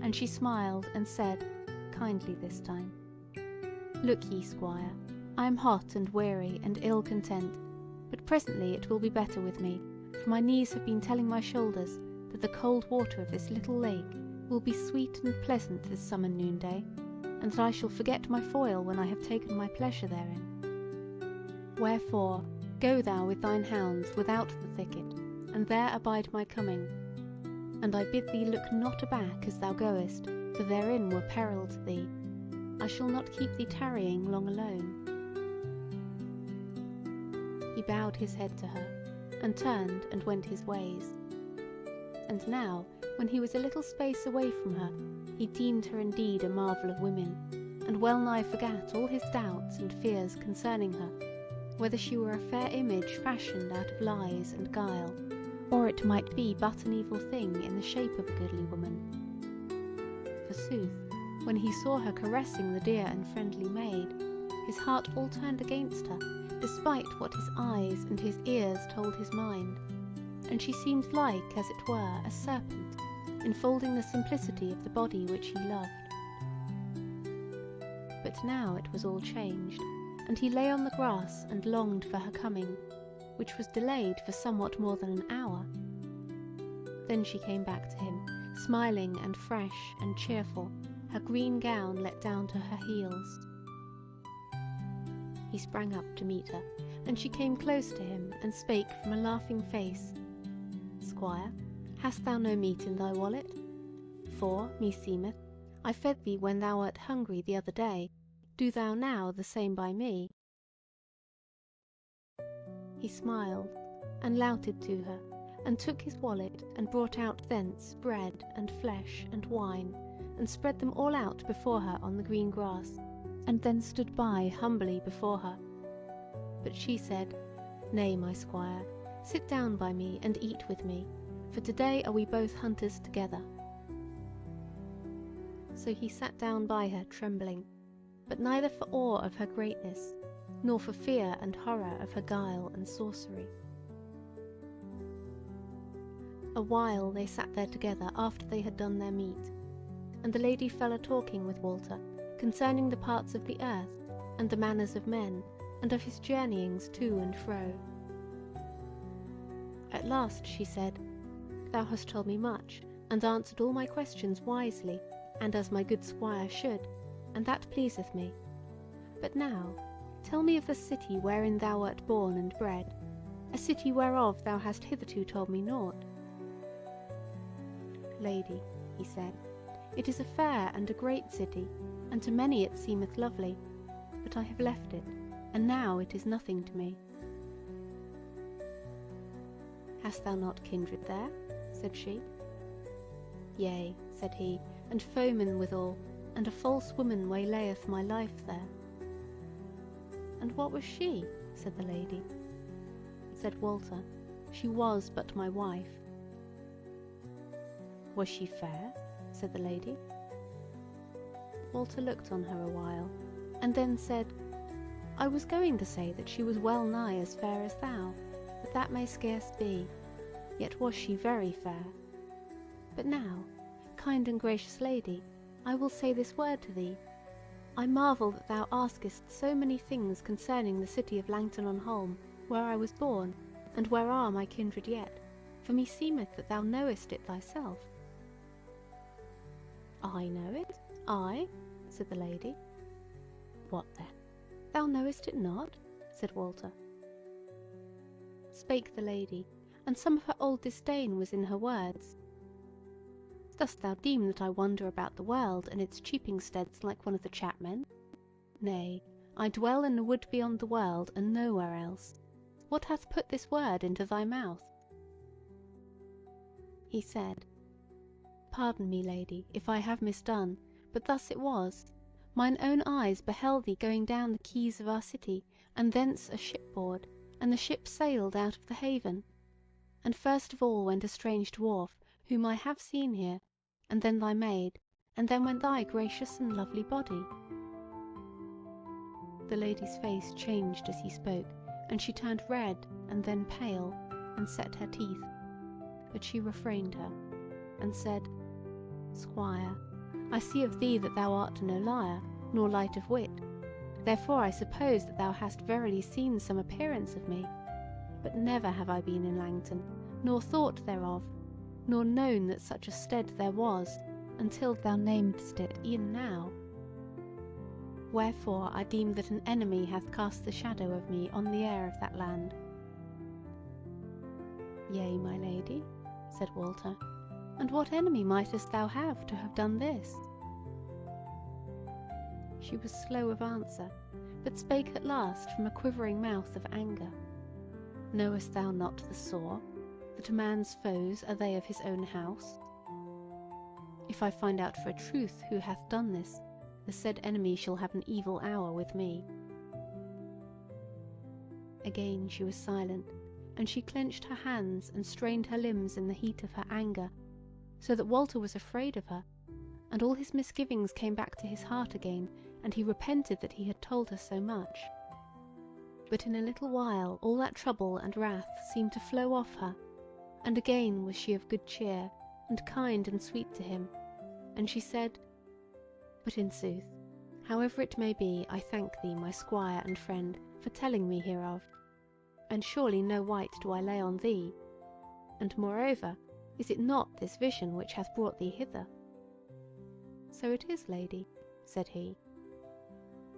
and she smiled and said, kindly this time, "Look ye, squire, I am hot and weary and ill content, but presently it will be better with me, for my knees have been telling my shoulders that the cold water of this little lake will be sweet and pleasant this summer noonday, and that I shall forget my foil when I have taken my pleasure therein. Wherefore, go thou with thine hounds without the thicket, and there abide my coming. And I bid thee look not aback as thou goest, for therein were peril to thee. I shall not keep thee tarrying long alone." He bowed his head to her, and turned and went his ways. And now, when he was a little space away from her, he deemed her indeed a marvel of women, and well nigh forgat all his doubts and fears concerning her, whether she were a fair image fashioned out of lies and guile, or it might be but an evil thing in the shape of a goodly woman. Forsooth, when he saw her caressing the dear and friendly maid, his heart all turned against her, despite what his eyes and his ears told his mind, and she seemed like, as it were, a serpent, enfolding the simplicity of the body which he loved. But now it was all changed, and he lay on the grass and longed for her coming, which was delayed for somewhat more than an hour. Then she came back to him, smiling and fresh and cheerful, her green gown let down to her heels. He sprang up to meet her, and she came close to him, and spake from a laughing face, "Squire, hast thou no meat in thy wallet? For, meseemeth, I fed thee when thou wert hungry the other day. Do thou now the same by me." He smiled, and louted to her, and took his wallet, and brought out thence bread and flesh and wine, and spread them all out before her on the green grass, and then stood by humbly before her. But she said, "Nay, my squire, sit down by me and eat with me, for today are we both hunters together." So he sat down by her trembling, but neither for awe of her greatness, nor for fear and horror of her guile and sorcery. A while they sat there together after they had done their meat, and the lady fell a talking with Walter concerning the parts of the earth, and the manners of men, and of his journeyings to and fro. At last she said, "Thou hast told me much, and answered all my questions wisely, and as my good squire should, and that pleaseth me. But now tell me of the city wherein thou wert born and bred, a city whereof thou hast hitherto told me naught. Lady, he said, it is a fair and a great city, and to many it seemeth lovely, but I have left it, and now it is nothing to me. Hast thou not kindred there? Said she. Yea, said he, and foemen withal, and a false woman waylayeth my life there. And what was she? Said the lady. Said Walter, she was but my wife. Was she fair? Said the lady. Walter looked on her a while, and then said, I was going to say that she was well nigh as fair as thou, but that may scarce be, yet was she very fair. But now, kind and gracious lady, I will say this word to thee. I marvel that thou askest so many things concerning the city of Langton-on-Holm, where I was born, and where are my kindred yet, for meseemeth that thou knowest it thyself. I know it? I? Said the lady. What then? Thou knowest it not? Said Walter. Spake the lady, and some of her old disdain was in her words. Dost thou deem that I wander about the world and its cheaping steads like one of the chapmen? Nay, I dwell in the wood beyond the world, and nowhere else. What hath put this word into thy mouth? He said, Pardon me, lady, if I have misdone, but thus it was. Mine own eyes beheld thee going down the quays of our city, and thence a shipboard, and the ship sailed out of the haven. And first of all went a strange dwarf, whom I have seen here, and then thy maid, and then went thy gracious and lovely body. The lady's face changed as he spoke, and she turned red, and then pale, and set her teeth. But she refrained her, and said, Squire, I see of thee that thou art no liar, nor light of wit. Therefore I suppose that thou hast verily seen some appearance of me. But never have I been in Langton, nor thought thereof, nor known that such a stead there was, until thou namedst it e'en now. Wherefore I deem that an enemy hath cast the shadow of me on the air of that land. Yea, my lady, said Walter, and what enemy mightest thou have to have done this? She was slow of answer, but spake at last from a quivering mouth of anger. Knowest thou not the saw, that a man's foes are they of his own house? If I find out for a truth who hath done this, the said enemy shall have an evil hour with me. Again she was silent, and she clenched her hands and strained her limbs in the heat of her anger, so that Walter was afraid of her, and all his misgivings came back to his heart again, and he repented that he had told her so much. But in a little while all that trouble and wrath seemed to flow off her, and again was she of good cheer, and kind and sweet to him, and she said, But in sooth, however it may be, I thank thee, my squire and friend, for telling me hereof, and surely no white do I lay on thee, and moreover, is it not this vision which hath brought thee hither? So it is, lady, said he.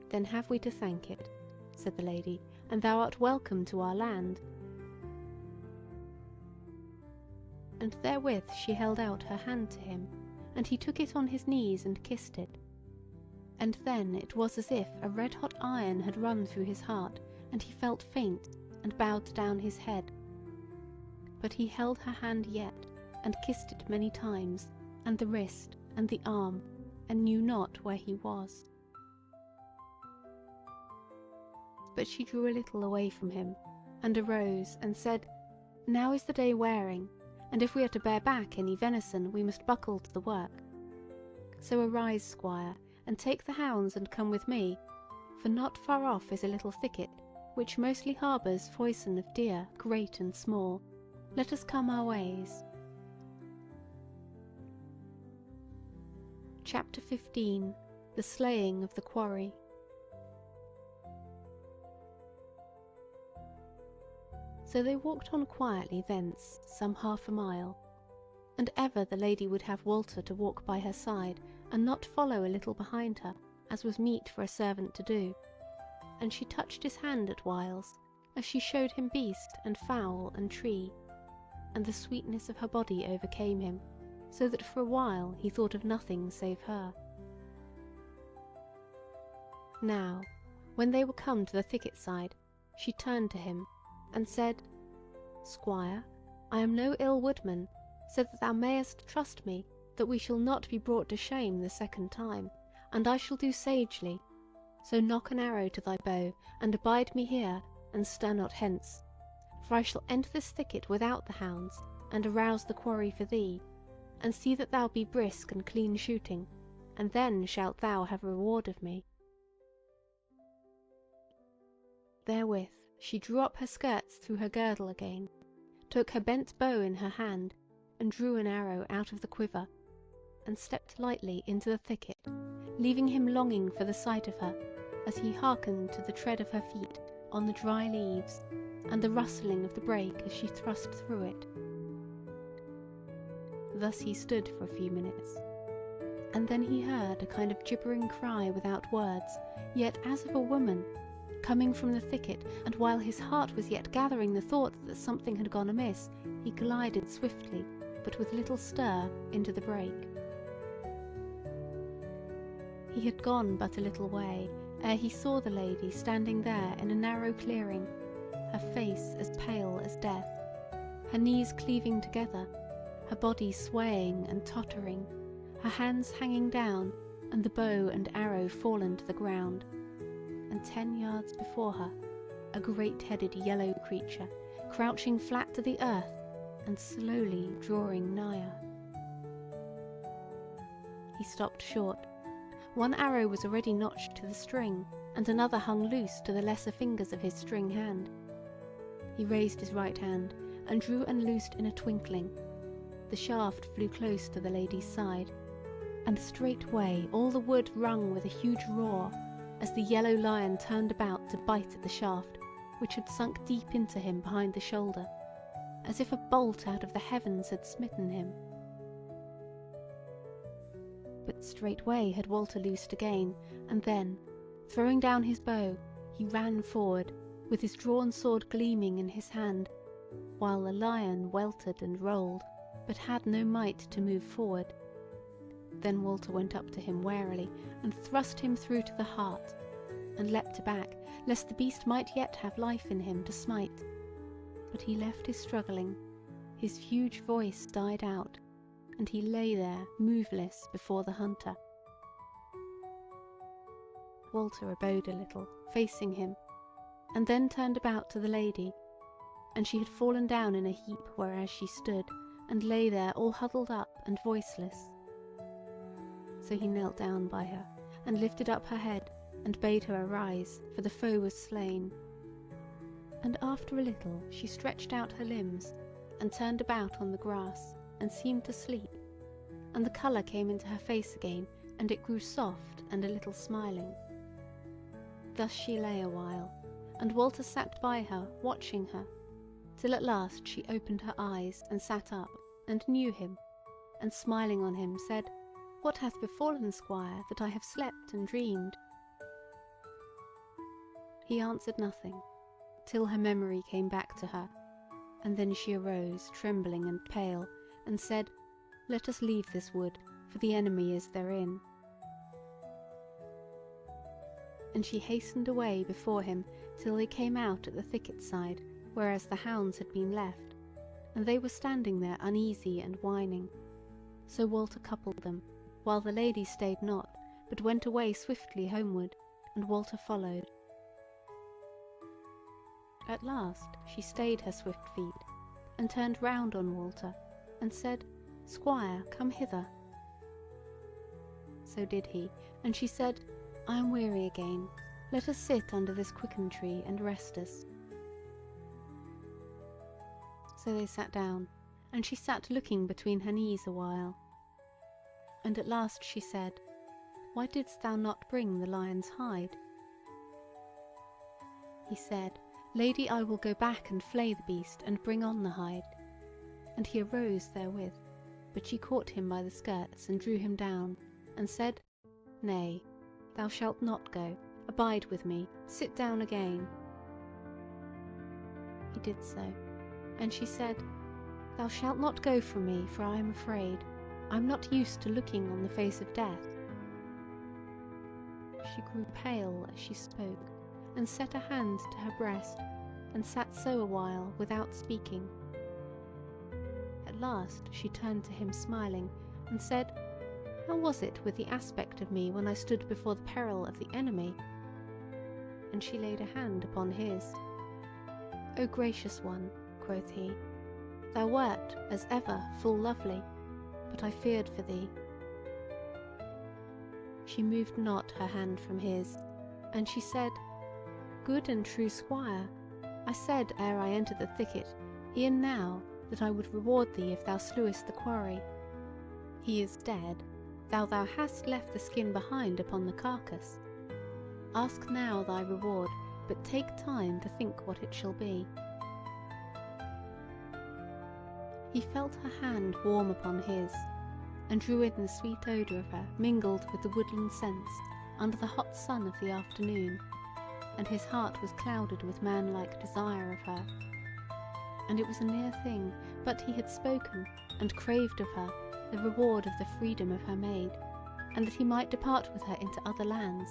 Then have we to thank it, said the lady, and thou art welcome to our land. And therewith she held out her hand to him, and he took it on his knees and kissed it. And then it was as if a red-hot iron had run through his heart, and he felt faint, and bowed down his head. But he held her hand yet, and kissed it many times, and the wrist, and the arm, and knew not where he was. But she drew a little away from him, and arose, and said, Now is the day wearing, and if we are to bear back any venison, we must buckle to the work. So arise, squire, and take the hounds, and come with me, for not far off is a little thicket, which mostly harbours foison of deer, great and small. Let us come our ways. Chapter 15. The Slaying of the Quarry. So they walked on quietly thence some half a mile, and ever the lady would have Walter to walk by her side, and not follow a little behind her, as was meet for a servant to do. And she touched his hand at whiles, as she showed him beast and fowl and tree, and the sweetness of her body overcame him, so that for a while he thought of nothing save her. Now, when they were come to the thicket side, she turned to him, and said, Squire, I am no ill woodman, so that thou mayest trust me, that we shall not be brought to shame the second time, and I shall do sagely. So knock an arrow to thy bow, and abide me here, and stir not hence. For I shall enter this thicket without the hounds, and arouse the quarry for thee, and see that thou be brisk and clean shooting, and then shalt thou have reward of me. Therewith she drew up her skirts through her girdle again, took her bent bow in her hand, and drew an arrow out of the quiver, and stepped lightly into the thicket, leaving him longing for the sight of her, as he hearkened to the tread of her feet on the dry leaves, and the rustling of the brake as she thrust through it. Thus he stood for a few minutes, and then he heard a kind of gibbering cry without words, yet as of a woman, coming from the thicket, and while his heart was yet gathering the thought that something had gone amiss, he glided swiftly, but with little stir, into the brake. He had gone but a little way, ere he saw the lady standing there in a narrow clearing, her face as pale as death, her knees cleaving together, her body swaying and tottering, her hands hanging down, and the bow and arrow fallen to the ground. And 10 yards before her, a great-headed yellow creature, crouching flat to the earth, and slowly drawing nigher. He stopped short. One arrow was already notched to the string, and another hung loose to the lesser fingers of his string hand. He raised his right hand, and drew and loosed in a twinkling. The shaft flew close to the lady's side, and straightway all the wood rung with a huge roar, as the yellow lion turned about to bite at the shaft, which had sunk deep into him behind the shoulder, as if a bolt out of the heavens had smitten him. But straightway had Walter loosed again, and then, throwing down his bow, he ran forward, with his drawn sword gleaming in his hand, while the lion weltered and rolled, but had no might to move forward. Then Walter went up to him warily, and thrust him through to the heart, and leapt back, lest the beast might yet have life in him to smite. But he left his struggling, his huge voice died out, and he lay there moveless before the hunter. Walter abode a little, facing him, and then turned about to the lady, and she had fallen down in a heap whereas she stood, and lay there all huddled up and voiceless. So he knelt down by her, and lifted up her head, and bade her arise, for the foe was slain. And after a little she stretched out her limbs, and turned about on the grass, and seemed to sleep, and the colour came into her face again, and it grew soft and a little smiling. Thus she lay a while, and Walter sat by her, watching her, till at last she opened her eyes, and sat up, and knew him, and smiling on him said, What hath befallen, squire, that I have slept and dreamed? He answered nothing, till her memory came back to her, and then she arose, trembling and pale, and said, Let us leave this wood, for the enemy is therein. And she hastened away before him till they came out at the thicket side, whereas the hounds had been left, and they were standing there uneasy and whining. So Walter coupled them, while the lady stayed not, but went away swiftly homeward, and Walter followed. At last she stayed her swift feet, and turned round on Walter, and said, Squire, come hither. So did he, and she said, I am weary again, let us sit under this quicken tree and rest us. So they sat down, and she sat looking between her knees a while. And at last she said, Why didst thou not bring the lion's hide? He said, Lady, I will go back and flay the beast, and bring on the hide. And he arose therewith, but she caught him by the skirts, and drew him down, and said, Nay, thou shalt not go. Abide with me. Sit down again. He did so, and she said, Thou shalt not go from me, for I am afraid. I am not used to looking on the face of death. She grew pale as she spoke, and set her hand to her breast, and sat so a while without speaking. At last she turned to him smiling, and said, How was it with the aspect of me when I stood before the peril of the enemy? And she laid a hand upon his. O gracious one, quoth he, thou wert, as ever, full lovely, but I feared for thee. She moved not her hand from his, and she said, Good and true squire, I said ere I entered the thicket, e'en now, that I would reward thee if thou slewest the quarry. He is dead, thou hast left the skin behind upon the carcass. Ask now thy reward, but take time to think what it shall be. He felt her hand warm upon his, and drew in the sweet odour of her mingled with the woodland scents under the hot sun of the afternoon, and his heart was clouded with manlike desire of her. And it was a near thing, but he had spoken, and craved of her the reward of the freedom of her maid, and that he might depart with her into other lands.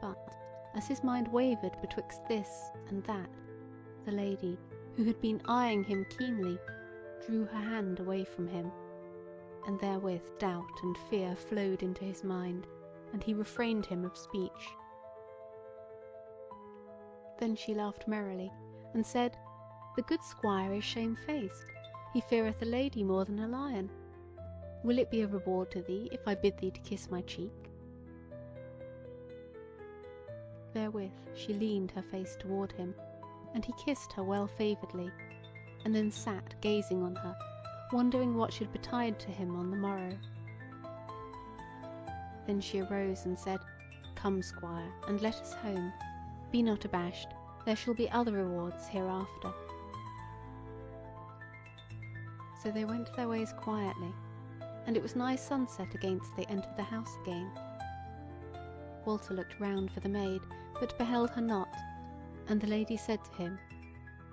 But, as his mind wavered betwixt this and that, the lady, who had been eyeing him keenly, drew her hand away from him, and therewith doubt and fear flowed into his mind, and he refrained him of speech. Then she laughed merrily, and said, The good squire is shamefaced. He feareth a lady more than a lion. Will it be a reward to thee if I bid thee to kiss my cheek? Therewith she leaned her face toward him, and he kissed her well favouredly, and then sat gazing on her, wondering what should betide to him on the morrow. Then she arose and said, Come, squire, and let us home. Be not abashed, there shall be other rewards hereafter. So they went their ways quietly, and it was nigh sunset against they entered the house again. Walter looked round for the maid, but beheld her not, and the lady said to him,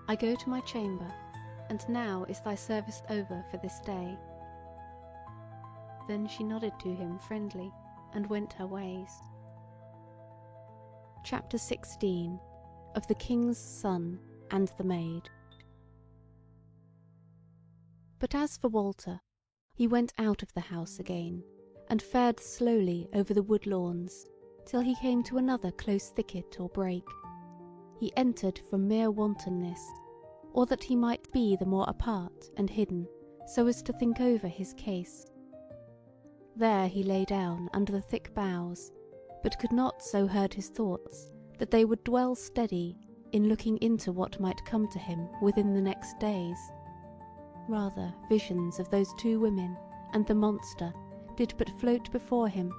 I go to my chamber, and now is thy service over for this day. Then she nodded to him friendly, and went her ways. Chapter 16. Of the King's Son and the Maid. But as for Walter, he went out of the house again, and fared slowly over the wood lawns, till he came to another close thicket or brake. He entered from mere wantonness, or that he might be the more apart and hidden, so as to think over his case. There he lay down under the thick boughs, but could not so herd his thoughts that they would dwell steady in looking into what might come to him within the next days. Rather visions of those two women and the monster did but float before him,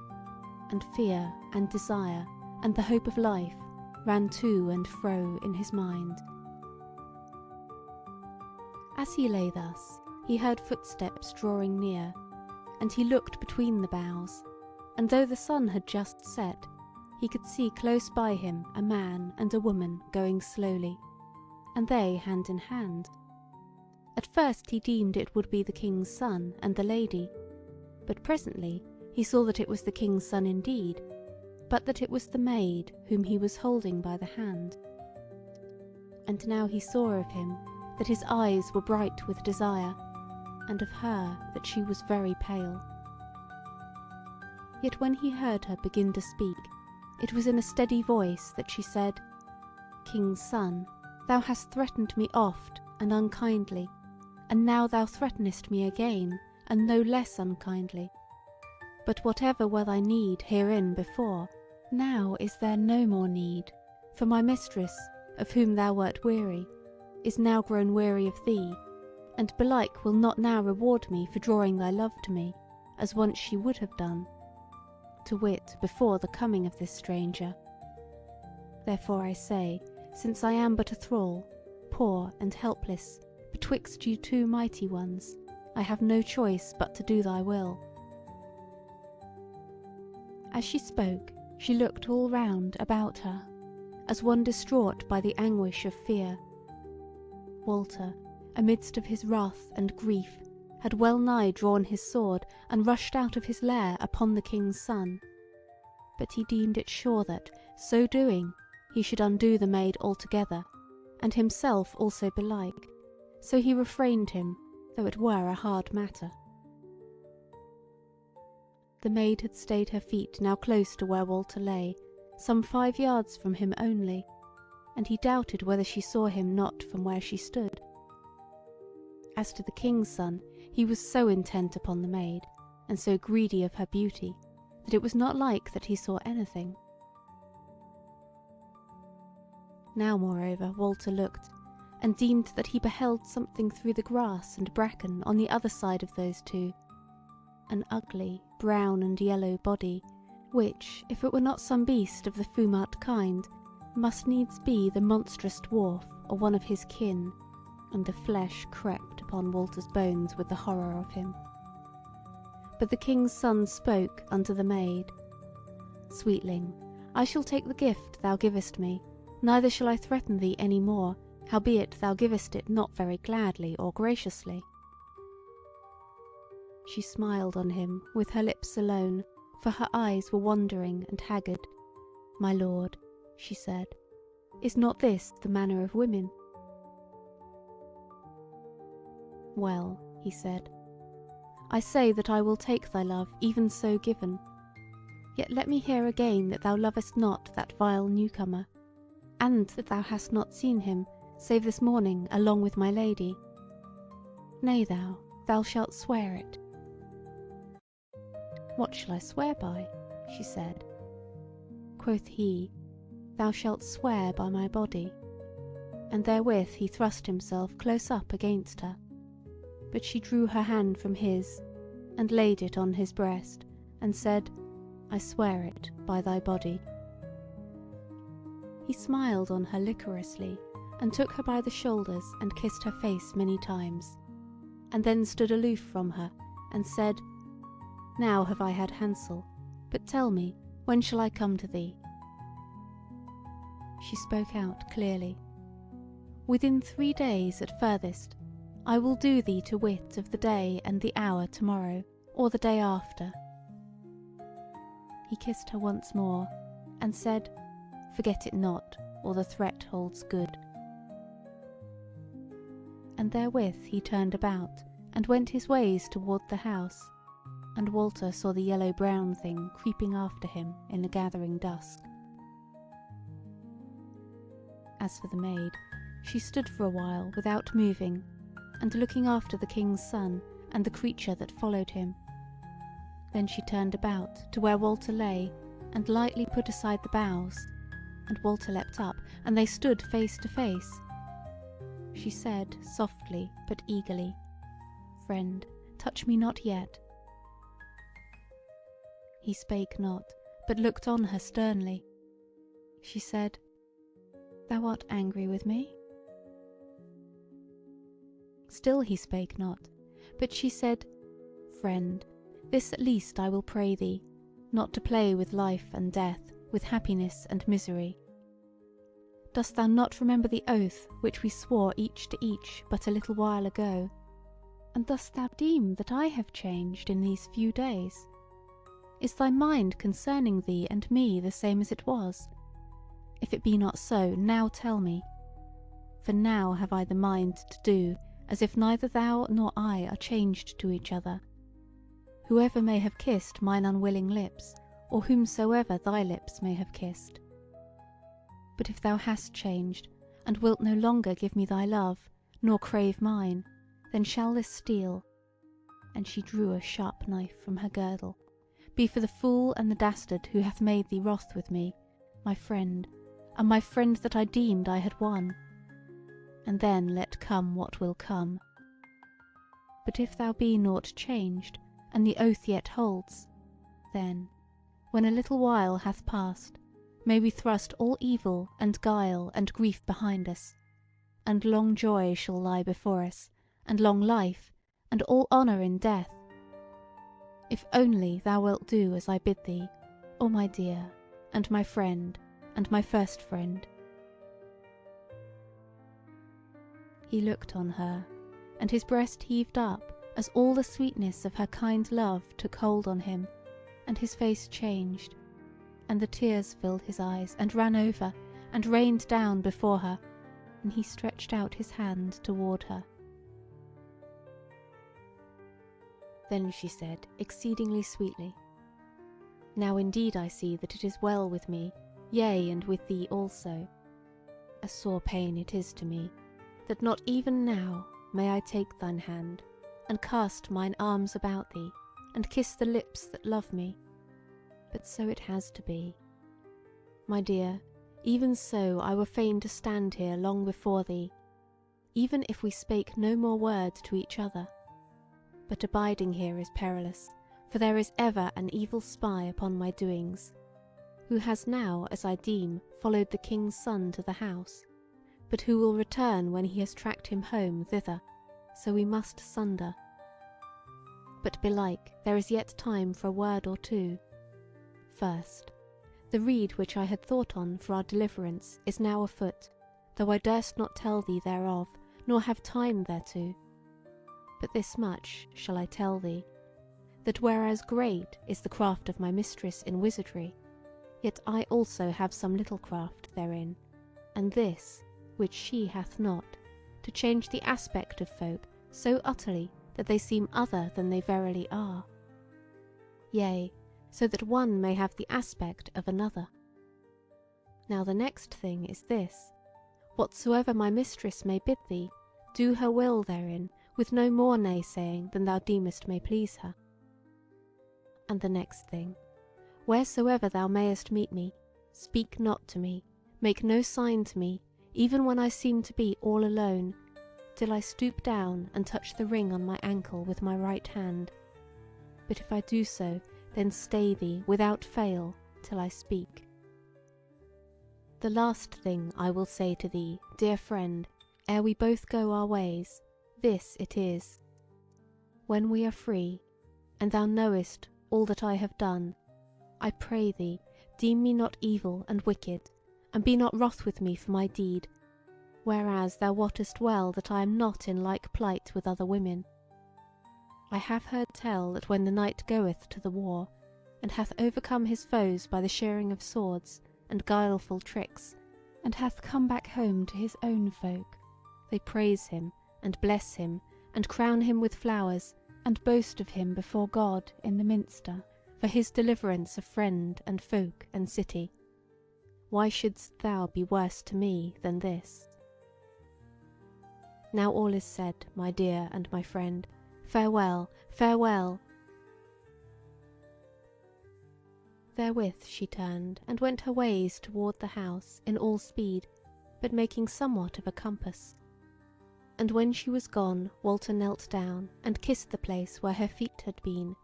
and fear and desire and the hope of life ran to and fro in his mind. As he lay thus, he heard footsteps drawing near, and he looked between the boughs, and though the sun had just set, he could see close by him a man and a woman going slowly, and they hand in hand. At first he deemed it would be the King's son and the lady, but presently he saw that it was the King's son indeed, but that it was the maid whom he was holding by the hand. And now he saw of him that his eyes were bright with desire, and of her that she was very pale. Yet when he heard her begin to speak, it was in a steady voice that she said, King's son, thou hast threatened me oft and unkindly, and now thou threatenest me again, and no less unkindly. But whatever were thy need herein before, now is there no more need, for my mistress, of whom thou wert weary, is now grown weary of thee, and belike will not now reward me for drawing thy love to me, as once she would have done, to wit, before the coming of this stranger. Therefore I say, since I am but a thrall, poor and helpless, betwixt you two mighty ones, I have no choice but to do thy will. As she spoke, she looked all round about her, as one distraught by the anguish of fear. Walter, amidst of his wrath and grief, had well nigh drawn his sword and rushed out of his lair upon the king's son. But he deemed it sure that, so doing, he should undo the maid altogether, and himself also belike, so he refrained him, though it were a hard matter. The maid had stayed her feet now close to where Walter lay, some 5 yards from him only, and he doubted whether she saw him not from where she stood. As to the king's son, he was so intent upon the maid, and so greedy of her beauty, that it was not like that he saw anything. Now, moreover, Walter looked, and deemed that he beheld something through the grass and bracken on the other side of those two, an ugly brown and yellow body, which, if it were not some beast of the fumart kind, must needs be the monstrous dwarf or one of his kin, and the flesh crept upon Walter's bones with the horror of him. But the king's son spoke unto the maid, "Sweetling, I shall take the gift thou givest me, neither shall I threaten thee any more, howbeit thou givest it not very gladly or graciously." She smiled on him with her lips alone, for her eyes were wandering and haggard. "My lord," she said, "is not this the manner of women?" "Well," he said, "I say that I will take thy love even so given. Yet let me hear again that thou lovest not that vile newcomer, and that thou hast not seen him, save this morning along with my lady. Nay, thou shalt swear it." "What shall I swear by?" she said. Quoth he, "Thou shalt swear by my body." And therewith he thrust himself close up against her. But she drew her hand from his, and laid it on his breast, and said, "I swear it by thy body." He smiled on her licorously, and took her by the shoulders, and kissed her face many times, and then stood aloof from her, and said, "Now have I had hansel, but tell me, when shall I come to thee?" She spoke out clearly. "Within 3 days at furthest, I will do thee to wit of the day and the hour tomorrow, or the day after." He kissed her once more, and said, "Forget it not, or the threat holds good." And therewith he turned about, and went his ways toward the house, and Walter saw the yellow-brown thing creeping after him in the gathering dusk. As for the maid, she stood for a while without moving, and looking after the king's son and the creature that followed him. Then she turned about to where Walter lay, and lightly put aside the boughs, and Walter leapt up, and they stood face to face. She said softly but eagerly, "Friend, touch me not yet." He spake not, but looked on her sternly. She said, "Thou art angry with me?" Still he spake not, but she said, "Friend, this at least I will pray thee, not to play with life and death, with happiness and misery. Dost thou not remember the oath which we swore each to each but a little while ago? And dost thou deem that I have changed in these few days? Is thy mind concerning thee and me the same as it was? If it be not so, now tell me. For now have I the mind to do as if neither thou nor I are changed to each other. Whoever may have kissed mine unwilling lips, or whomsoever thy lips may have kissed. But if thou hast changed, and wilt no longer give me thy love, nor crave mine, then shall this steel," and she drew a sharp knife from her girdle, "be for the fool and the dastard who hath made thee wroth with me, my friend, and my friend that I deemed I had won. And then let come what will come. But if thou be naught changed, and the oath yet holds, then, when a little while hath passed, may we thrust all evil and guile and grief behind us, and long joy shall lie before us, and long life, and all honour in death. If only thou wilt do as I bid thee, "Oh, my dear, and my friend, and my first friend." He looked on her, and his breast heaved up as all the sweetness of her kind love took hold on him, and his face changed, and the tears filled his eyes and ran over and rained down before her, and he stretched out his hand toward her. Then she said exceedingly sweetly, "Now indeed I see that it is well with me, yea, and with thee also. A sore pain it is to me, that not even now may I take thine hand, and cast mine arms about thee, and kiss the lips that love me. But so it has to be. My dear, even so I were fain to stand here long before thee, even if we spake no more word to each other. But abiding here is perilous, for there is ever an evil spy upon my doings, who has now, as I deem, followed the king's son to the house, but who will return when he has tracked him home thither, so we must sunder. But belike there is yet time for a word or two. First, the rede which I had thought on for our deliverance is now afoot, though I durst not tell thee thereof, nor have time thereto. But this much shall I tell thee, that whereas great is the craft of my mistress in wizardry, yet I also have some little craft therein, and this, which she hath not, to change the aspect of folk so utterly that they seem other than they verily are. Yea, so that one may have the aspect of another. Now the next thing is this: whatsoever my mistress may bid thee, do her will therein, with no more naysaying than thou deemest may please her. And the next thing, wheresoever thou mayest meet me, speak not to me, make no sign to me, even when I seem to be all alone, till I stoop down and touch the ring on my ankle with my right hand. But if I do so, then stay thee without fail till I speak. The last thing I will say to thee, dear friend, ere we both go our ways, this it is: when we are free, and thou knowest all that I have done, I pray thee deem me not evil and wicked, and be not wroth with me for my deed, whereas thou wottest well that I am not in like plight with other women. I have heard tell that when the knight goeth to the war, and hath overcome his foes by the shearing of swords and guileful tricks, and hath come back home to his own folk, they praise him, and bless him, and crown him with flowers, and boast of him before God in the minster, for his deliverance of friend and folk and city. Why shouldst thou be worse to me than this? Now all is said, my dear and my friend. Farewell, farewell." Therewith she turned and went her ways toward the house in all speed, but making somewhat of a compass. And when she was gone, Walter knelt down and kissed the place where her feet had been,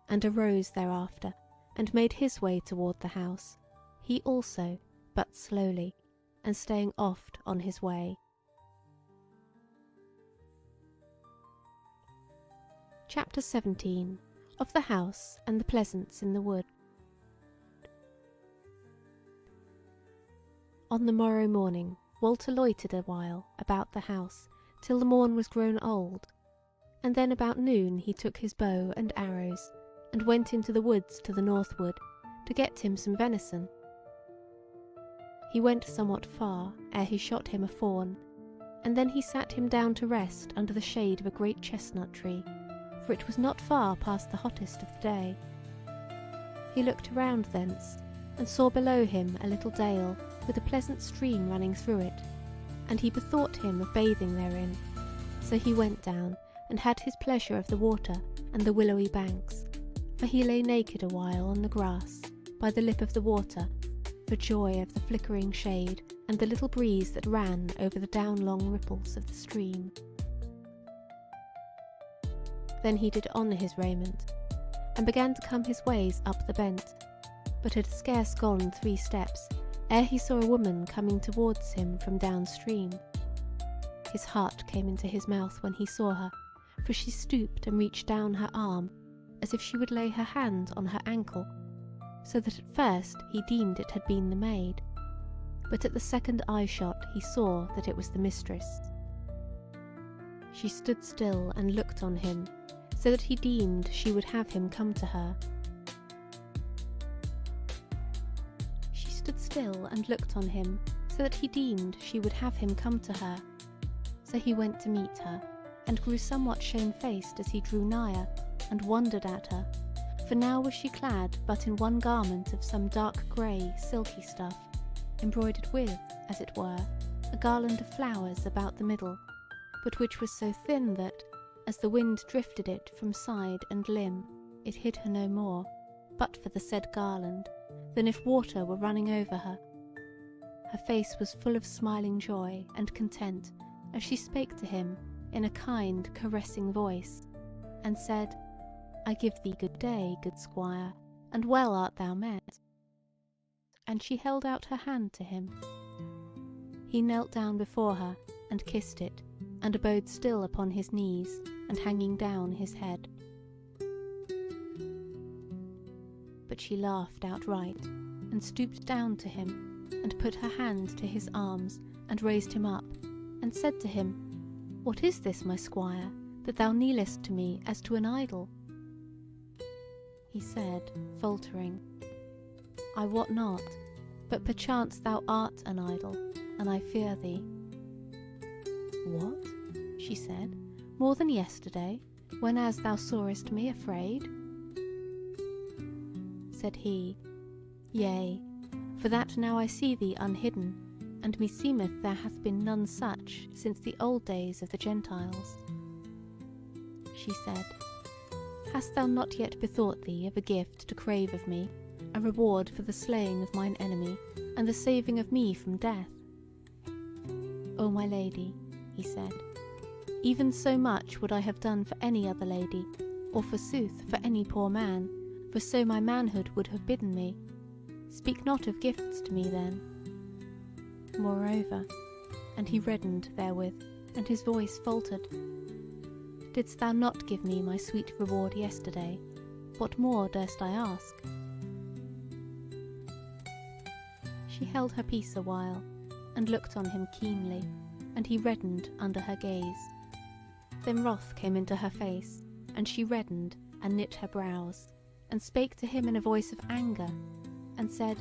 and arose thereafter, and made his way toward the house, he also, but slowly, and staying oft on his way. Chapter 17. Of the house and the pleasance in the wood. On the morrow morning Walter loitered a while about the house till the morn was grown old, and then about noon he took his bow and arrows, and went into the woods to the northward, to get him some venison. He went somewhat far ere he shot him a fawn, and then he sat him down to rest under the shade of a great chestnut tree, for it was not far past the hottest of the day. He looked around thence, and saw below him a little dale, with a pleasant stream running through it, and he bethought him of bathing therein. So he went down, and had his pleasure of the water and the willowy banks, for he lay naked a while on the grass, by the lip of the water, for joy of the flickering shade and the little breeze that ran over the down-long ripples of the stream. Then he did on his raiment, and began to come his ways up the bent, but had scarce gone 3 steps ere he saw a woman coming towards him from downstream. His heart came into his mouth when he saw her, for she stooped and reached down her arm, as if she would lay her hand on her ankle, so that at first he deemed it had been the maid, but at the second eye shot he saw that it was the mistress. She stood still and looked on him, so that he deemed she would have him come to her. She stood still and looked on him, so that he deemed she would have him come to her. So he went to meet her, and grew somewhat shamefaced as he drew nigher, and wondered at her, for now was she clad but in one garment of some dark grey silky stuff, embroidered with, as it were, a garland of flowers about the middle, but which was so thin that, as the wind drifted it from side and limb, it hid her no more, but for the said garland, than if water were running over her. Her face was full of smiling joy and content, as she spake to him in a kind caressing voice, and said, I give thee good day, good squire, and well art thou met. And she held out her hand to him. He knelt down before her, and kissed it, and abode still upon his knees, and hanging down his head. But she laughed outright, and stooped down to him, and put her hand to his arms, and raised him up, and said to him, What is this, my squire, that thou kneelest to me as to an idol? He said, faltering, I wot not, but perchance thou art an idol, and I fear thee. What? She said, more than yesterday, whenas thou sawest me afraid? Said he, Yea, for that now I see thee unhidden, and meseemeth there hath been none such since the old days of the Gentiles. She said, Hast thou not yet bethought thee of a gift to crave of me, a reward for the slaying of mine enemy, and the saving of me from death? O my lady, he said, even so much would I have done for any other lady, or forsooth for any poor man, for so my manhood would have bidden me. Speak not of gifts to me then. Moreover, and he reddened therewith, and his voice faltered, didst thou not give me my sweet reward yesterday? What more durst I ask? She held her peace a while, and looked on him keenly, and he reddened under her gaze. Then wrath came into her face, and she reddened and knit her brows, and spake to him in a voice of anger, and said,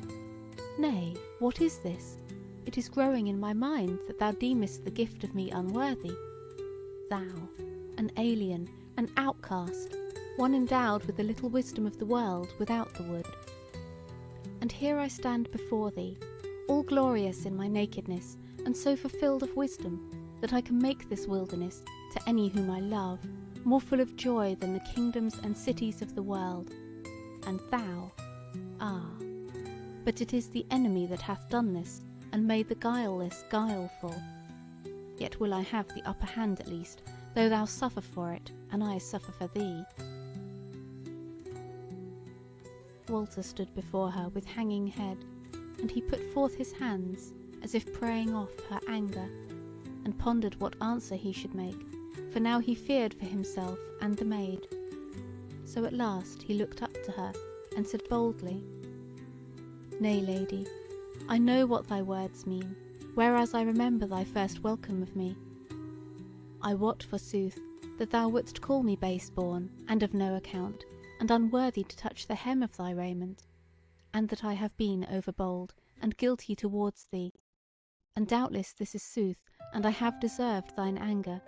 Nay, what is this? It is growing in my mind that thou deemest the gift of me unworthy. Thou, an alien, an outcast, one endowed with the little wisdom of the world without the wood. And here I stand before thee, all glorious in my nakedness, and so fulfilled of wisdom, that I can make this wilderness, to any whom I love, more full of joy than the kingdoms and cities of the world. And thou, but it is the enemy that hath done this, and made the guileless guileful. Yet will I have the upper hand at least, though thou suffer for it, and I suffer for thee. Walter stood before her with hanging head, and he put forth his hands, as if praying off her anger, and pondered what answer he should make, for now he feared for himself and the maid. So at last he looked up to her, and said boldly, Nay, lady, I know what thy words mean, whereas I remember thy first welcome of me. I wot, forsooth, that thou wouldst call me base-born, and of no account, and unworthy to touch the hem of thy raiment, and that I have been overbold, and guilty towards thee. And doubtless this is sooth, and I have deserved thine anger,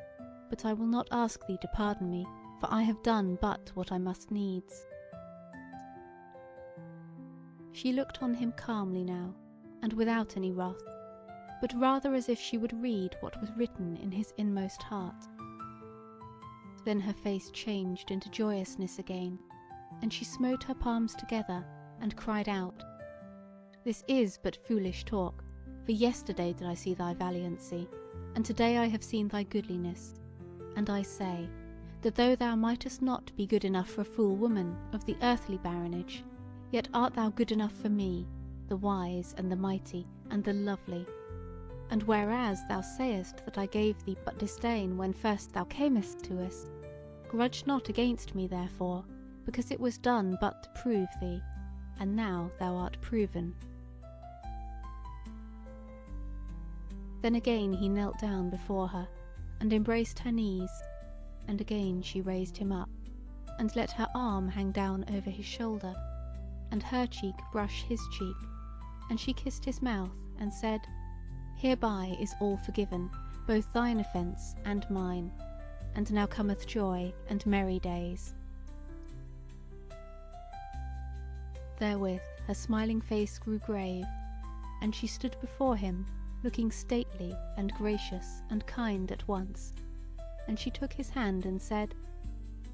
but I will not ask thee to pardon me, for I have done but what I must needs. She looked on him calmly now, and without any wrath, but rather as if she would read what was written in his inmost heart. Then her face changed into joyousness again, and she smote her palms together, and cried out, This is but foolish talk, for yesterday did I see thy valiancy, and today I have seen thy goodliness. And I say, that though thou mightest not be good enough for a fool woman of the earthly baronage, yet art thou good enough for me, the wise and the mighty and the lovely. And whereas thou sayest that I gave thee but disdain when first thou camest to us, grudge not against me therefore, because it was done but to prove thee, and now thou art proven." Then again he knelt down before her, and embraced her knees, and again she raised him up, and let her arm hang down over his shoulder, and her cheek brush his cheek, and she kissed his mouth, and said, "Hereby is all forgiven, both thine offence and mine, and now cometh joy and merry days." Therewith her smiling face grew grave, and she stood before him, looking stately and gracious and kind at once, and she took his hand and said,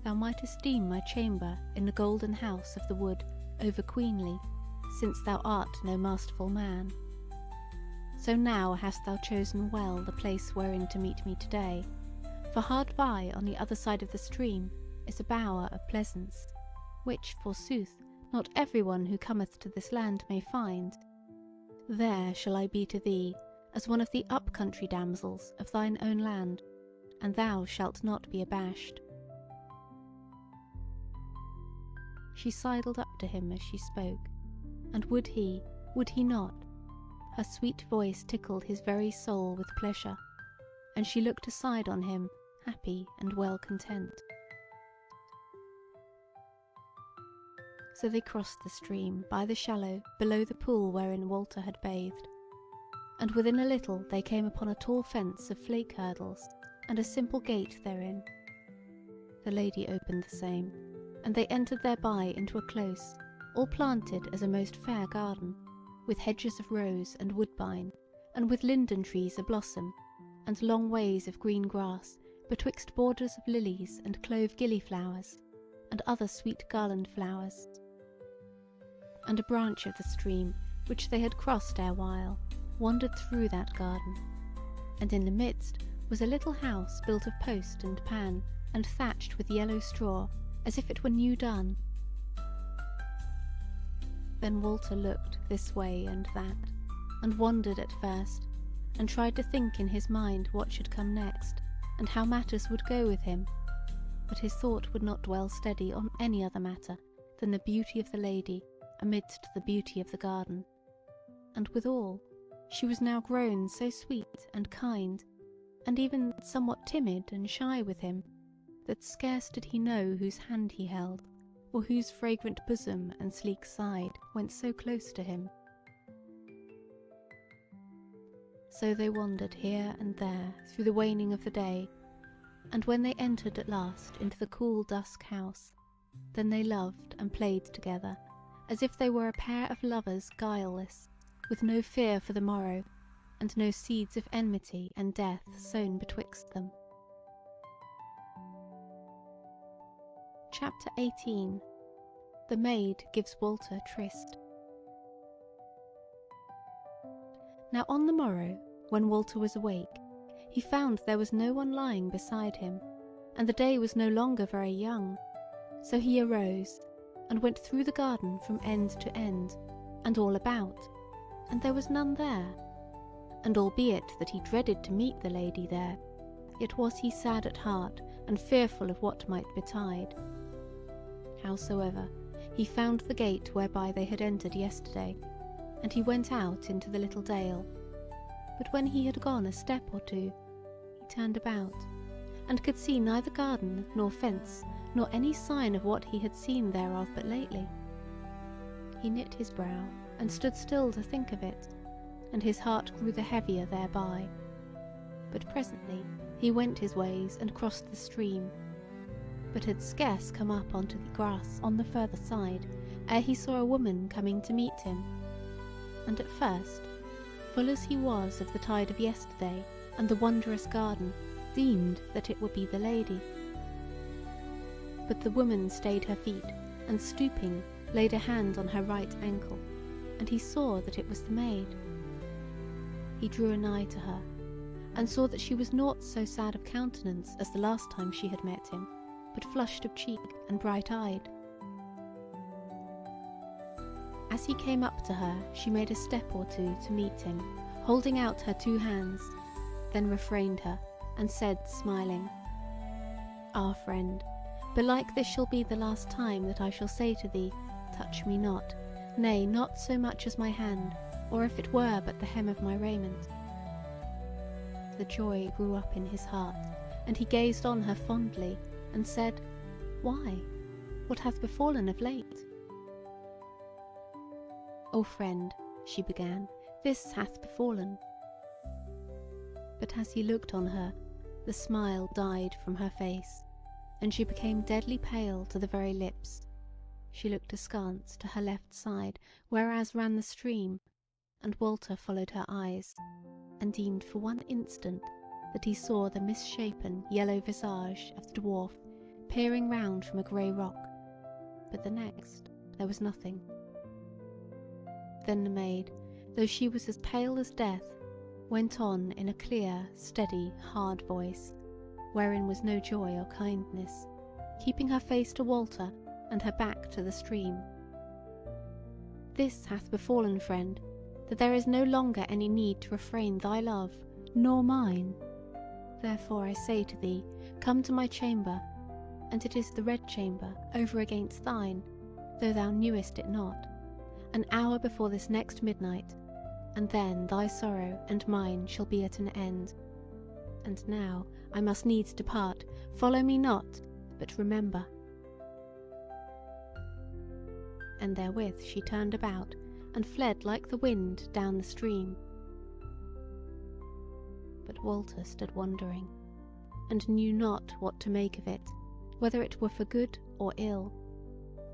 "Thou mightest deem my chamber in the golden house of the wood over queenly, since thou art no masterful man. So now hast thou chosen well the place wherein to meet me today, for hard by on the other side of the stream is a bower of pleasance, which, forsooth, not every one who cometh to this land may find. There shall I be to thee as one of the up-country damsels of thine own land, and thou shalt not be abashed." She sidled up to him as she spoke, and would he not, her sweet voice tickled his very soul with pleasure, and she looked aside on him, happy and well content. So they crossed the stream by the shallow below the pool wherein Walter had bathed, and within a little they came upon a tall fence of flake hurdles, and a simple gate therein. The lady opened the same, and they entered thereby into a close, all planted as a most fair garden, with hedges of rose and woodbine, and with linden trees a-blossom, and long ways of green grass betwixt borders of lilies and clove gillyflowers, and other sweet garland flowers. And a branch of the stream, which they had crossed erewhile, wandered through that garden, and in the midst was a little house built of post and pan, and thatched with yellow straw, as if it were new done. Then Walter looked this way and that, and wondered at first, and tried to think in his mind what should come next, and how matters would go with him, but his thought would not dwell steady on any other matter than the beauty of the lady amidst the beauty of the garden, and withal she was now grown so sweet and kind, and even somewhat timid and shy with him, that scarce did he know whose hand he held, or whose fragrant bosom and sleek side went so close to him. So they wandered here and there through the waning of the day, and when they entered at last into the cool dusk house, then they loved and played together, as if they were a pair of lovers guileless, with no fear for the morrow, and no seeds of enmity and death sown betwixt them. Chapter 18. The maid gives Walter tryst. Now on the morrow, when Walter was awake, he found there was no one lying beside him, and the day was no longer very young. So he arose, and went through the garden from end to end, and all about, and there was none there. And albeit that he dreaded to meet the lady there, yet was he sad at heart, and fearful of what might betide. Howsoever, he found the gate whereby they had entered yesterday, and he went out into the little dale. But when he had gone a step or two, he turned about, and could see neither garden nor fence, nor any sign of what he had seen thereof but lately. He knit his brow, and stood still to think of it, and his heart grew the heavier thereby. But presently he went his ways and crossed the stream, but had scarce come up onto the grass on the further side, ere he saw a woman coming to meet him. And at first, full as he was of the tide of yesterday and the wondrous garden, deemed that it would be the lady. But the woman stayed her feet, and stooping, laid a hand on her right ankle, and he saw that it was the maid. He drew anigh to her, and saw that she was naught so sad of countenance as the last time she had met him, but flushed of cheek and bright-eyed. As he came up to her, she made a step or two to meet him, holding out her two hands, then refrained her, and said, smiling, "Ah, friend, belike this shall be the last time that I shall say to thee, touch me not, nay, not so much as my hand, or if it were but the hem of my raiment. The joy grew up in his heart, and he gazed on her fondly, and said, Why? What hath befallen of late? O friend, she began, this hath befallen. But as he looked on her, the smile died from her face, and she became deadly pale to the very lips. She looked askance to her left side, whereas ran the stream, and Walter followed her eyes, and deemed for one instant that he saw the misshapen yellow visage of the dwarf peering round from a grey rock, but the next there was nothing. Then the maid, though she was as pale as death, went on in a clear, steady, hard voice, wherein was no joy or kindness, keeping her face to Walter and her back to the stream. This hath befallen, friend, that there is no longer any need to refrain thy love, nor mine. Therefore I say to thee, come to my chamber, and it is the red chamber over against thine, though thou knewest it not, an hour before this next midnight, and then thy sorrow and mine shall be at an end. And now I must needs depart, follow me not, but remember. And therewith she turned about, and fled like the wind down the stream. But Walter stood wondering, and knew not what to make of it, whether it were for good or ill,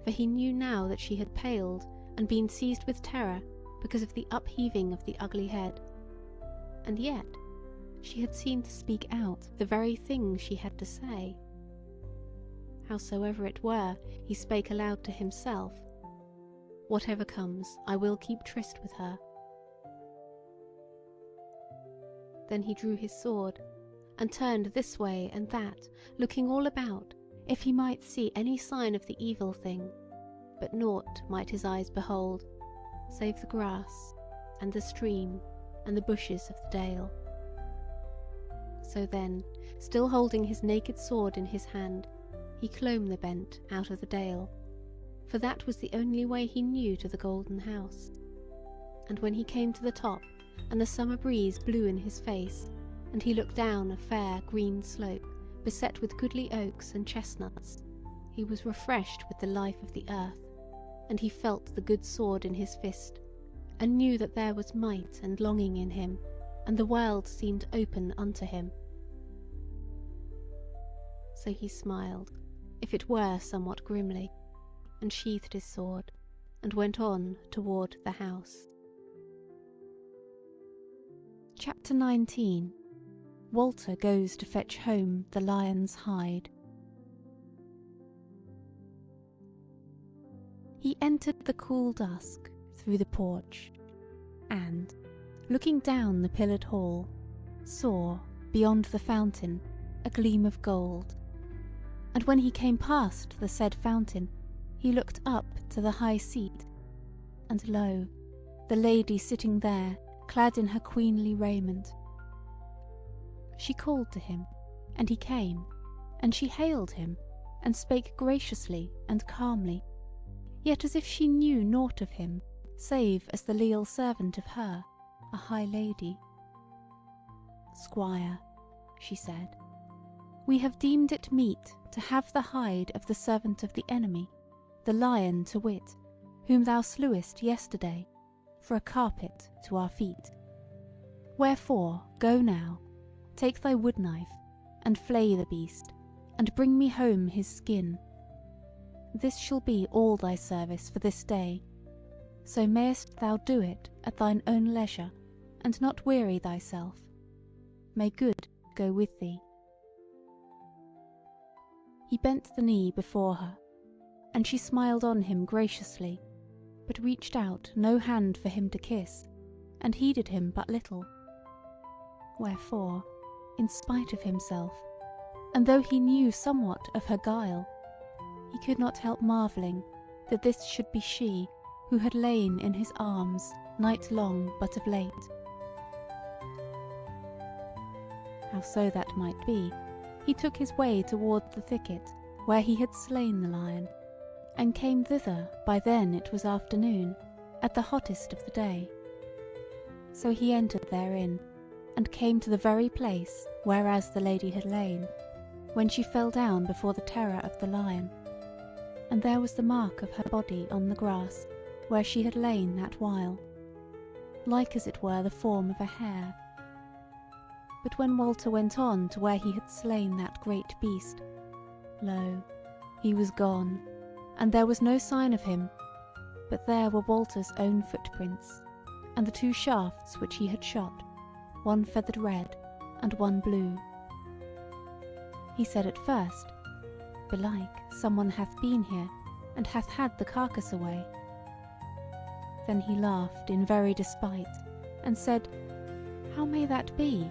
for he knew now that she had paled and been seized with terror because of the upheaving of the ugly head, and yet she had seemed to speak out the very thing she had to say. Howsoever it were, he spake aloud to himself, Whatever comes, I will keep tryst with her. Then he drew his sword, and turned this way and that, looking all about, if he might see any sign of the evil thing, but naught might his eyes behold, save the grass, and the stream, and the bushes of the dale. So then, still holding his naked sword in his hand, he clomb the bent out of the dale, for that was the only way he knew to the golden house. And when he came to the top, and the summer breeze blew in his face, and he looked down a fair green slope, beset with goodly oaks and chestnuts, he was refreshed with the life of the earth, and he felt the good sword in his fist, and knew that there was might and longing in him, and the world seemed open unto him. So he smiled, if it were somewhat grimly, and sheathed his sword, and went on toward the house. Chapter 19. Walter goes to fetch home the lion's hide. He entered the cool dusk through the porch, and, looking down the pillared hall, saw, beyond the fountain, a gleam of gold. And when he came past the said fountain, he looked up to the high seat, and lo, the lady sitting there, clad in her queenly raiment. She called to him, and he came, and she hailed him, and spake graciously and calmly, yet as if she knew naught of him, save as the leal servant of her, a high lady. Squire, she said, we have deemed it meet to have the hide of the servant of the enemy, the lion to wit, whom thou slewest yesterday, for a carpet to our feet. Wherefore go now, take thy wood knife, and flay the beast, and bring me home his skin. This shall be all thy service for this day, so mayest thou do it at thine own leisure, and not weary thyself. May good go with thee. He bent the knee before her, and she smiled on him graciously, but reached out no hand for him to kiss, and heeded him but little. Wherefore, in spite of himself, and though he knew somewhat of her guile, he could not help marvelling that this should be she who had lain in his arms night long but of late. Howso that might be, he took his way toward the thicket where he had slain the lion, and came thither by then it was afternoon, at the hottest of the day. So he entered therein, and came to the very place whereas the lady had lain, when she fell down before the terror of the lion. And there was the mark of her body on the grass, where she had lain that while, like as it were the form of a hare. But when Walter went on to where he had slain that great beast, lo, he was gone, and there was no sign of him, but there were Walter's own footprints, and the 2 shafts which he had shot, one feathered red, and one blue. He said at first, Belike some one hath been here, and hath had the carcass away. Then he laughed in very despite, and said, How may that be,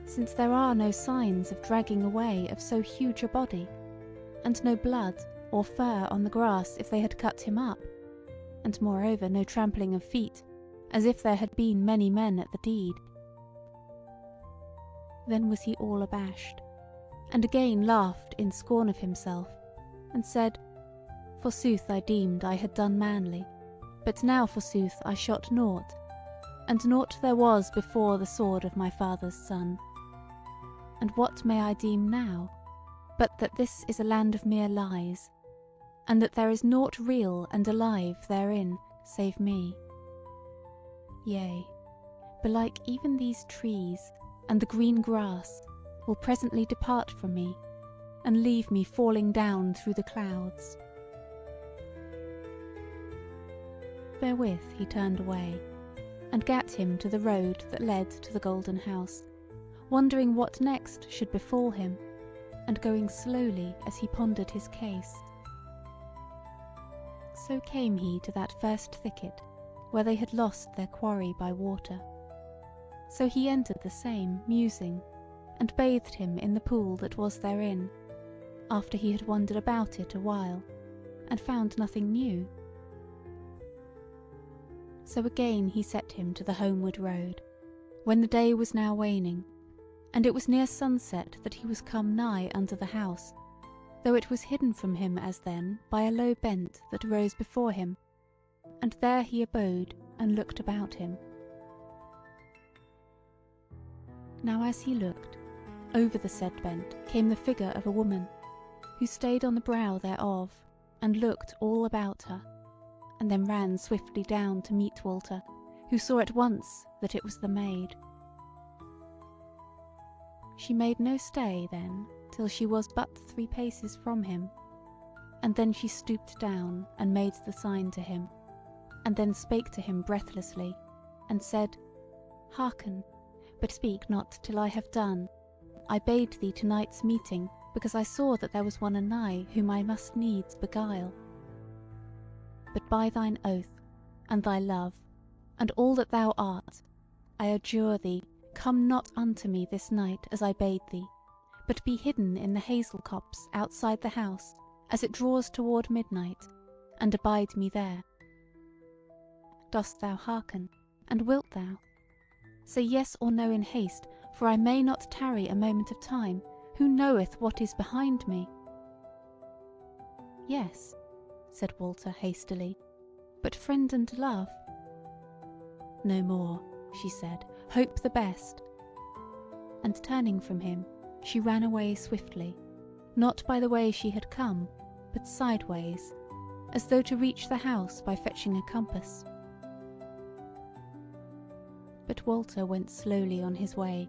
since there are no signs of dragging away of so huge a body, and no blood or fur on the grass if they had cut him up, and moreover no trampling of feet, as if there had been many men at the deed. Then was he all abashed, and again laughed in scorn of himself, and said, Forsooth I deemed I had done manly, but now forsooth I shot nought, and nought there was before the sword of my father's son. And what may I deem now, but that this is a land of mere lies, and that there is nought real and alive therein save me? Yea, belike even these trees and the green grass will presently depart from me, and leave me falling down through the clouds. Therewith he turned away, and gat him to the road that led to the Golden House, wondering what next should befall him, and going slowly as he pondered his case. So came he to that first thicket, where they had lost their quarry by water. So he entered the same, musing, and bathed him in the pool that was therein, after he had wandered about it a while, and found nothing new. So again he set him to the homeward road, when the day was now waning, and it was near sunset that he was come nigh unto the house, though it was hidden from him as then by a low bent that rose before him, and there he abode and looked about him. Now as he looked, over the said bent came the figure of a woman, who stayed on the brow thereof, and looked all about her, and then ran swiftly down to meet Walter, who saw at once that it was the maid. She made no stay then till she was but 3 paces from him, and then she stooped down and made the sign to him, and then spake to him breathlessly, and said, Hearken, but speak not till I have done. I bade thee to night's meeting, because I saw that there was one anigh whom I must needs beguile. But by thine oath, and thy love, and all that thou art, I adjure thee, come not unto me this night as I bade thee, but be hidden in the hazel copse outside the house, as it draws toward midnight, and abide me there. Dost thou hearken, and wilt thou? Say yes or no in haste, for I may not tarry a moment of time. Who knoweth what is behind me? Yes, said Walter hastily, but friend and love. No more, she said, hope the best. And turning from him, she ran away swiftly, not by the way she had come, but sideways, as though to reach the house by fetching a compass. But Walter went slowly on his way,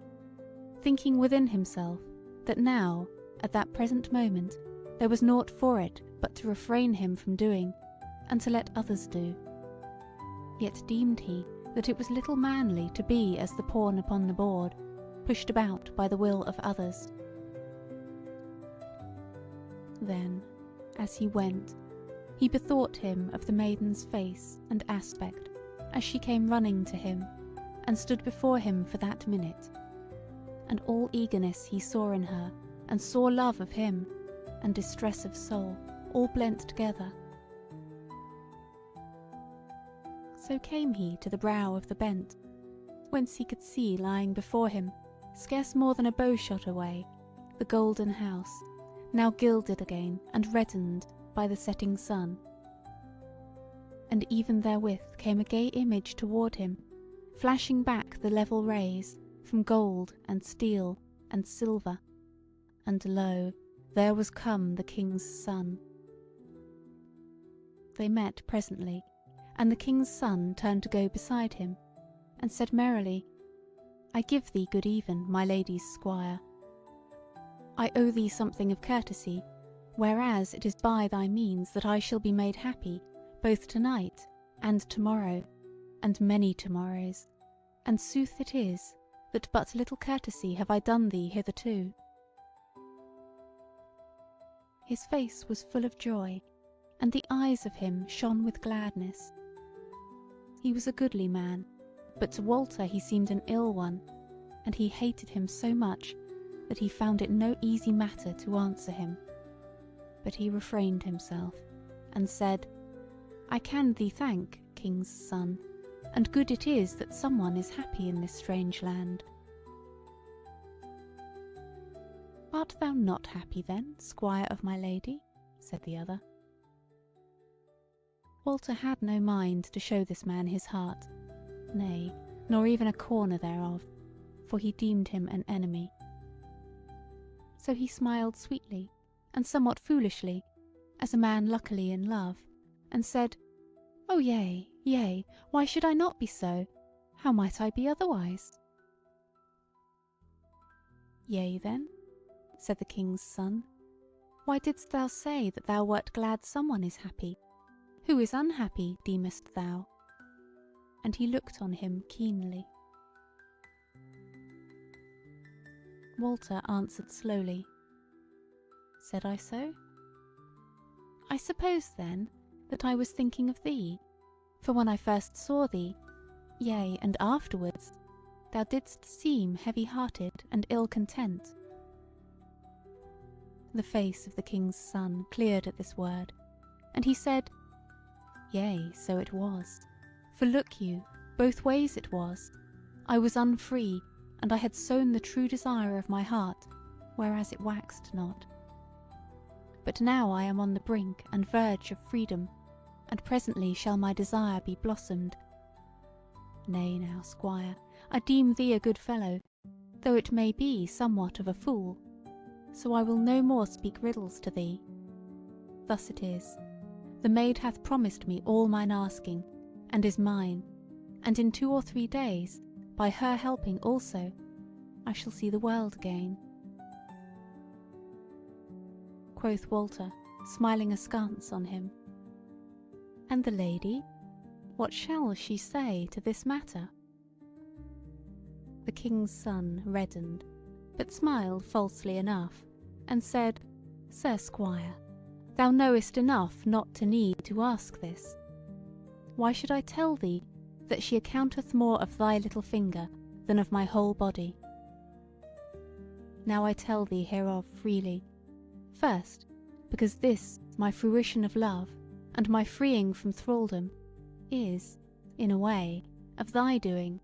thinking within himself that now, at that present moment, there was naught for it but to refrain him from doing, and to let others do. Yet deemed he that it was little manly to be as the pawn upon the board, pushed about by the will of others. Then, as he went, he bethought him of the maiden's face and aspect, as she came running to him, and stood before him for that minute, and all eagerness he saw in her, and saw love of him, and distress of soul, all blent together. So came he to the brow of the bent, whence he could see lying before him, scarce more than a bowshot away, the Golden House, now gilded again and reddened by the setting sun. and even therewith came a gay image toward him, flashing back the level rays from gold and steel and silver, and lo, there was come the King's son. They met presently, and the King's son turned to go beside him, and said merrily, I give thee good even, my lady's squire. I owe thee something of courtesy, whereas it is by thy means that I shall be made happy, both to-night and to-morrow, and many to-morrows, and sooth it is, that but little courtesy have I done thee hitherto. His face was full of joy, and the eyes of him shone with gladness. He was a goodly man, but to Walter he seemed an ill one, and he hated him so much that he found it no easy matter to answer him. But he refrained himself, and said, I can thee thank, King's son, and good it is that someone is happy in this strange land. Art thou not happy then, squire of my lady? Said the other. Walter had no mind to show this man his heart, nay, nor even a corner thereof, for he deemed him an enemy. So he smiled sweetly, and somewhat foolishly, as a man luckily in love, and said, O yea, yea, why should I not be so? How might I be otherwise? Yea then, said the King's son, why didst thou say that thou wert glad someone is happy? Who is unhappy, deemest thou? And he looked on him keenly. Walter answered slowly, Said I so? I suppose then that I was thinking of thee, for when I first saw thee, yea, and afterwards, thou didst seem heavy-hearted and ill-content. The face of the King's son cleared at this word, and he said, Yea, so it was, for look you, both ways it was. I was unfree, and I had sown the true desire of my heart, whereas it waxed not. But now I am on the brink and verge of freedom, and presently shall my desire be blossomed. Nay now, squire, I deem thee a good fellow, though it may be somewhat of a fool, so I will no more speak riddles to thee. Thus it is, the maid hath promised me all mine asking, and is mine, and in 2 or 3 days, by her helping also, I shall see the world again. Quoth Walter, smiling askance on him, And the lady, what shall she say to this matter? The King's son reddened, but smiled falsely enough, and said, Sir Squire, thou knowest enough not to need to ask this. Why should I tell thee that she accounteth more of thy little finger than of my whole body? Now I tell thee hereof freely, first, because this my fruition of love, and my freeing from thraldom, is, in a way, of thy doing.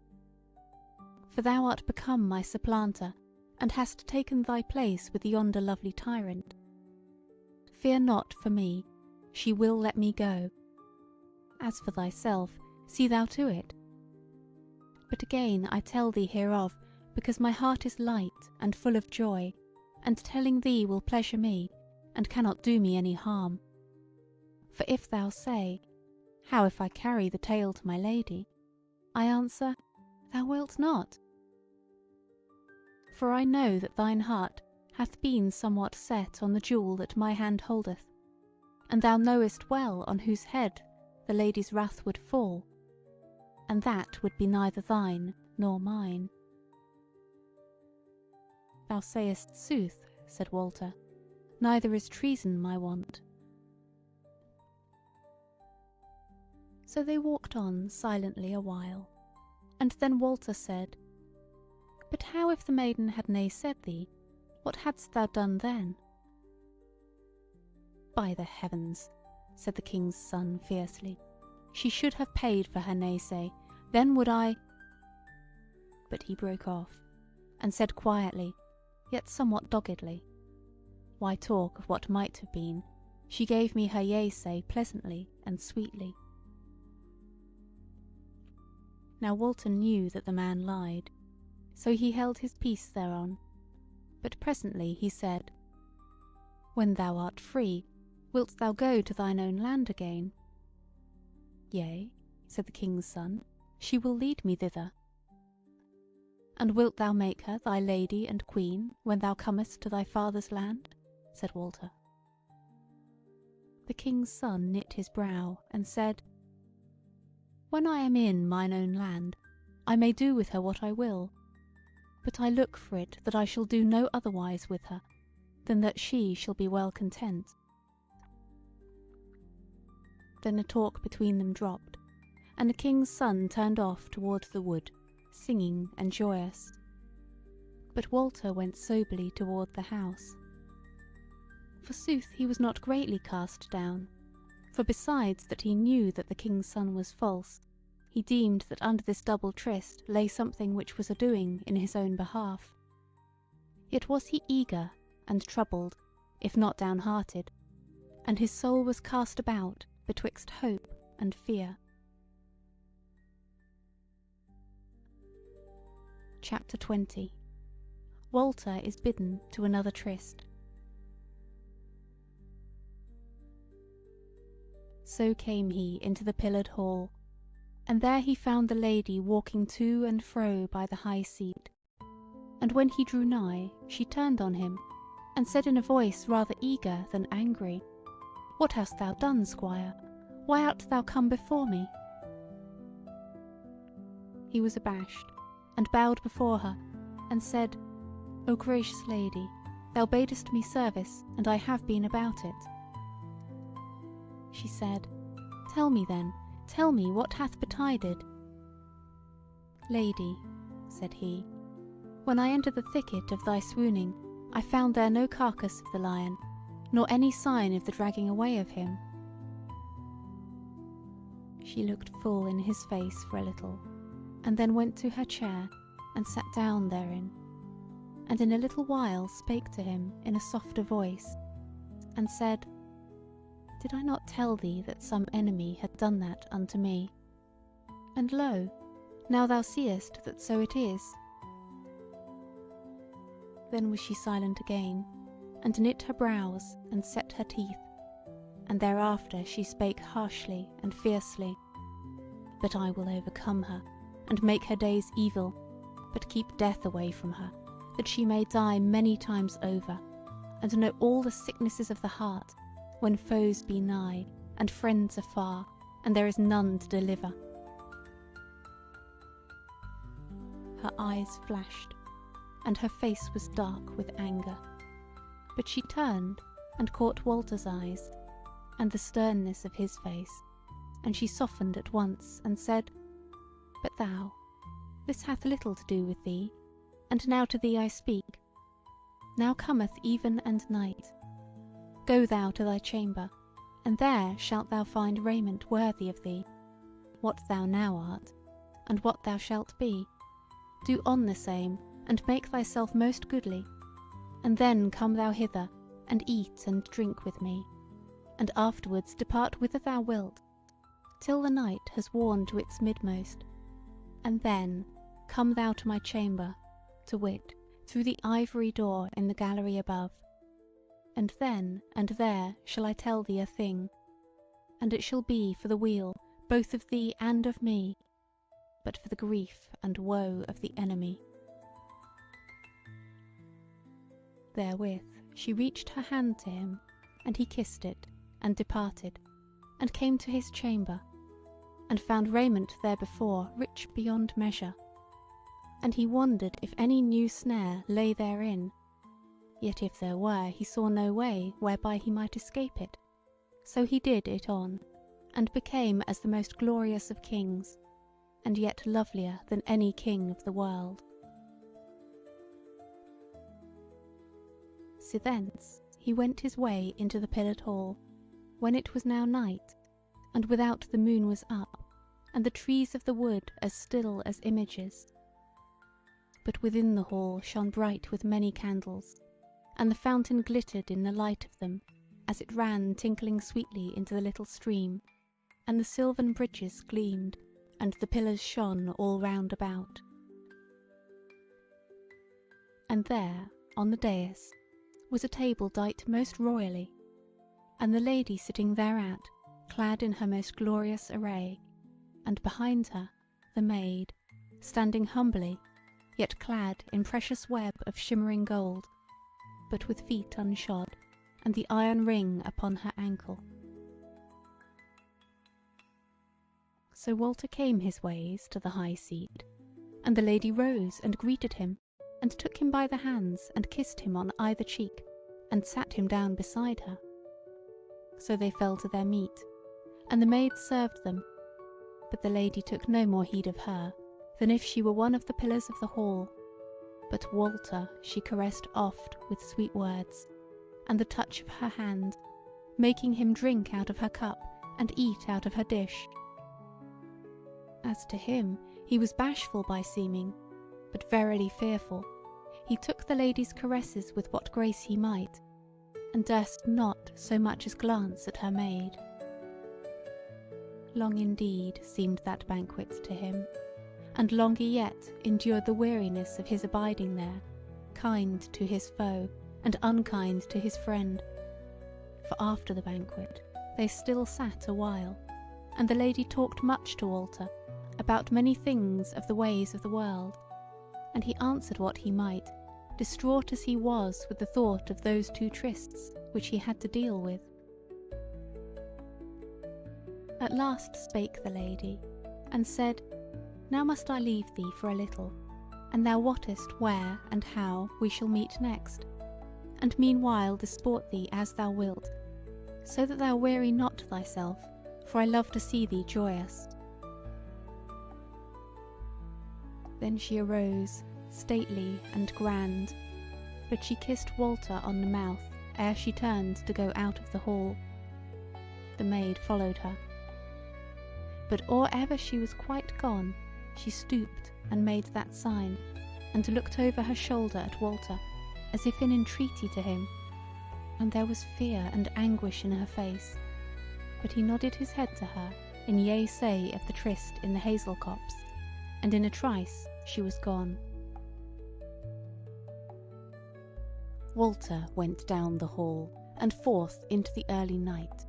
For thou art become my supplanter, and hast taken thy place with yonder lovely tyrant. Fear not for me, she will let me go. As for thyself, see thou to it. But again I tell thee hereof, because my heart is light and full of joy, and telling thee will pleasure me, and cannot do me any harm. For if thou say, How if I carry the tale to my lady? I answer, Thou wilt not. For I know that thine heart hath been somewhat set on the jewel that my hand holdeth, and thou knowest well on whose head the lady's wrath would fall, and that would be neither thine nor mine. Thou sayest sooth, said Walter, neither is treason my want. So they walked on silently a while, and then Walter said, But how if the maiden had nay said thee? What hadst thou done then? By the heavens, said the King's son fiercely, she should have paid for her naysay, then would I. But he broke off, and said quietly, yet somewhat doggedly, Why talk of what might have been? She gave me her yea say pleasantly and sweetly. Now Walter knew that the man lied, so he held his peace thereon. But presently he said, "When thou art free, wilt thou go to thine own land again?" "Yea," said the King's son, "she will lead me thither." "And wilt thou make her thy lady and queen when thou comest to thy father's land?" said Walter. The King's son knit his brow, and said, "When I am in mine own land, I may do with her what I will, but I look for it that I shall do no otherwise with her, than that she shall be well content." Then a talk between them dropped, and the King's son turned off toward the wood, singing and joyous. But Walter went soberly toward the house. Forsooth he was not greatly cast down, for besides that he knew that the King's son was false, he deemed that under this double tryst lay something which was a-doing in his own behalf. Yet was he eager and troubled, if not downhearted, and his soul was cast about betwixt hope and fear. Chapter 20. Walter is bidden to another tryst. So came he into the pillared hall, and there he found the lady walking to and fro by the high seat. And when he drew nigh, she turned on him, and said in a voice rather eager than angry, "What hast thou done, squire? Why art thou come before me?" He was abashed, and bowed before her, and said, "O gracious lady, thou badest me service, and I have been about it." She said, "Tell me then, tell me what hath betided." "Lady," said he, "when I entered the thicket of thy swooning, I found there no carcass of the lion, nor any sign of the dragging away of him." She looked full in his face for a little, and then went to her chair, and sat down therein, and in a little while spake to him in a softer voice, and said, "Did I not tell thee that some enemy had done that unto me? And lo, now thou seest that so it is." Then was she silent again, and knit her brows, and set her teeth, and thereafter she spake harshly and fiercely, "But I will overcome her, and make her days evil, but keep death away from her, that she may die many times over, and know all the sicknesses of the heart, when foes be nigh, and friends afar, and there is none to deliver." Her eyes flashed, and her face was dark with anger, but she turned and caught Walter's eyes, and the sternness of his face, and she softened at once, and said, "But thou, this hath little to do with thee, and now to thee I speak. Now cometh even and night. Go thou to thy chamber, and there shalt thou find raiment worthy of thee, what thou now art, and what thou shalt be. Do on the same, and make thyself most goodly, and then come thou hither, and eat and drink with me, and afterwards depart whither thou wilt, till the night has worn to its midmost, and then come thou to my chamber, to wit, through the ivory door in the gallery above. And then and there shall I tell thee a thing, and it shall be for the weal both of thee and of me, but for the grief and woe of the enemy." Therewith she reached her hand to him, and he kissed it, and departed, and came to his chamber, and found raiment there before rich beyond measure. And he wondered if any new snare lay therein, yet if there were, he saw no way whereby he might escape it. So he did it on, and became as the most glorious of kings, and yet lovelier than any king of the world. Sithence he went his way into the pillared hall, when it was now night, and without the moon was up, and the trees of the wood as still as images. But within the hall shone bright with many candles, and the fountain glittered in the light of them, as it ran tinkling sweetly into the little stream, and the silvern bridges gleamed, and the pillars shone all round about. And there, on the dais, was a table dight most royally, and the lady sitting thereat, clad in her most glorious array, and behind her the maid, standing humbly, yet clad in precious web of shimmering gold, but with feet unshod, and the iron ring upon her ankle. So Walter came his ways to the high seat, and the lady rose and greeted him, and took him by the hands, and kissed him on either cheek, and sat him down beside her. So they fell to their meat, and the maid served them, but the lady took no more heed of her than if she were one of the pillars of the hall, but Walter she caressed oft with sweet words, and the touch of her hand, making him drink out of her cup, and eat out of her dish. As to him, he was bashful by seeming, but verily fearful. He took the lady's caresses with what grace he might, and durst not so much as glance at her maid. Long indeed seemed that banquet to him, and longer yet endured the weariness of his abiding there, kind to his foe, and unkind to his friend. For after the banquet they still sat a while, and the lady talked much to Walter about many things of the ways of the world, and he answered what he might, distraught as he was with the thought of those two trysts which he had to deal with. At last spake the lady, and said, Now must I leave thee for a little, and thou wottest where and how we shall meet next, and meanwhile disport thee as thou wilt, so that thou weary not thyself, for I love to see thee joyous. Then she arose, stately and grand, but she kissed Walter on the mouth ere she turned to go out of the hall. The maid followed her. But or ever she was quite gone, she stooped and made that sign, and looked over her shoulder at Walter, as if in entreaty to him, and there was fear and anguish in her face, but he nodded his head to her in yea say of the tryst in the hazel copse, and in a trice she was gone. Walter went down the hall, and forth into the early night,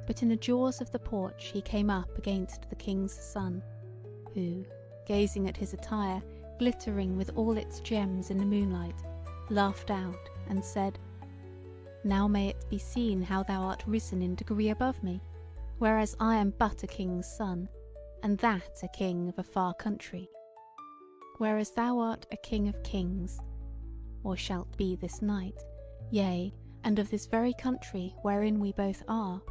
but in the jaws of the porch he came up against the king's son, who, gazing at his attire, glittering with all its gems in the moonlight, laughed out, and said, Now may it be seen how thou art risen in degree above me, whereas I am but a king's son, and that a king of a far country, whereas thou art a king of kings, or shalt be this night, yea, and of this very country wherein we both are.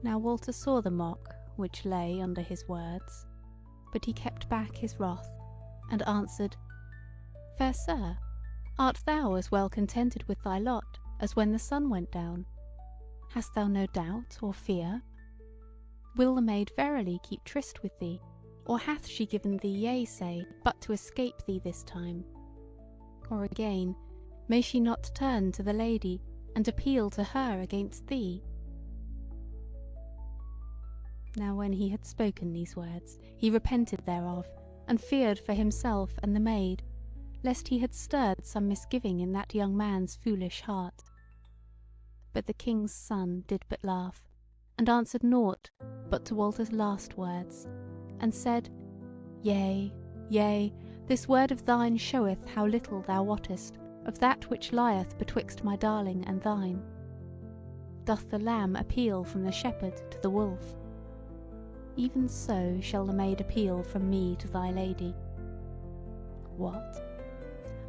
Now Walter saw the mock which lay under his words, but he kept back his wrath, and answered, Fair sir, art thou as well contented with thy lot as when the sun went down? Hast thou no doubt or fear? Will the maid verily keep tryst with thee, or hath she given thee yea say, but to escape thee this time? Or again, may she not turn to the lady, and appeal to her against thee? Now when he had spoken these words, he repented thereof, and feared for himself and the maid, lest he had stirred some misgiving in that young man's foolish heart. But the king's son did but laugh, and answered naught but to Walter's last words, and said, Yea, yea, this word of thine showeth how little thou wottest of that which lieth betwixt my darling and thine. Doth the lamb appeal from the shepherd to the wolf? Even so shall the maid appeal from me to thy lady. What?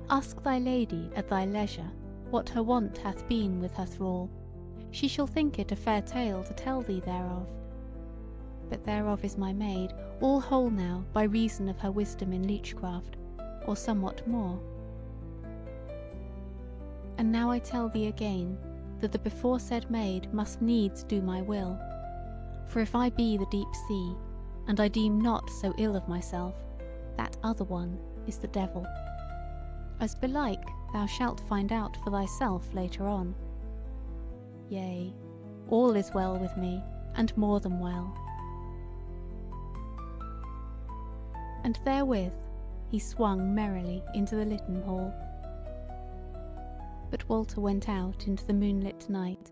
Ask thy lady at thy leisure what her wont hath been with her thrall. She shall think it a fair tale to tell thee thereof. But thereof is my maid all whole now by reason of her wisdom in leechcraft, or somewhat more. And now I tell thee again that the beforesaid maid must needs do my will. For if I be the deep sea, and I deem not so ill of myself, that other one is the devil, as belike thou shalt find out for thyself later on. Yea, all is well with me, and more than well, and therewith he swung merrily into the litten hall. But Walter went out into the moonlit night,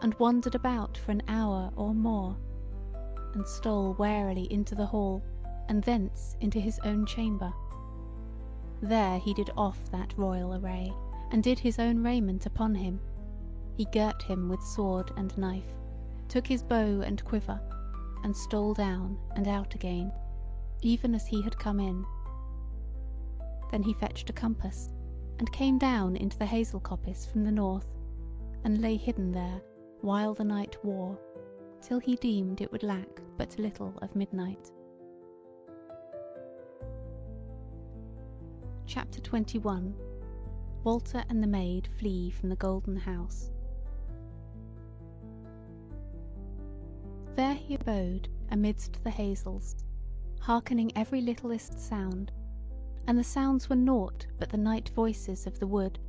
and wandered about for an hour or more, and stole warily into the hall, and thence into his own chamber. There he did off that royal array, and did his own raiment upon him. He girt him with sword and knife, took his bow and quiver, and stole down and out again, even as he had come in. Then he fetched a compass, and came down into the hazel coppice from the north, and lay hidden there while the night wore, till he deemed it would lack but little of midnight. Chapter 21. Walter and the maid flee from the golden house. There he abode amidst the hazels, hearkening every littlest sound, and the sounds were naught but the night voices of the wood,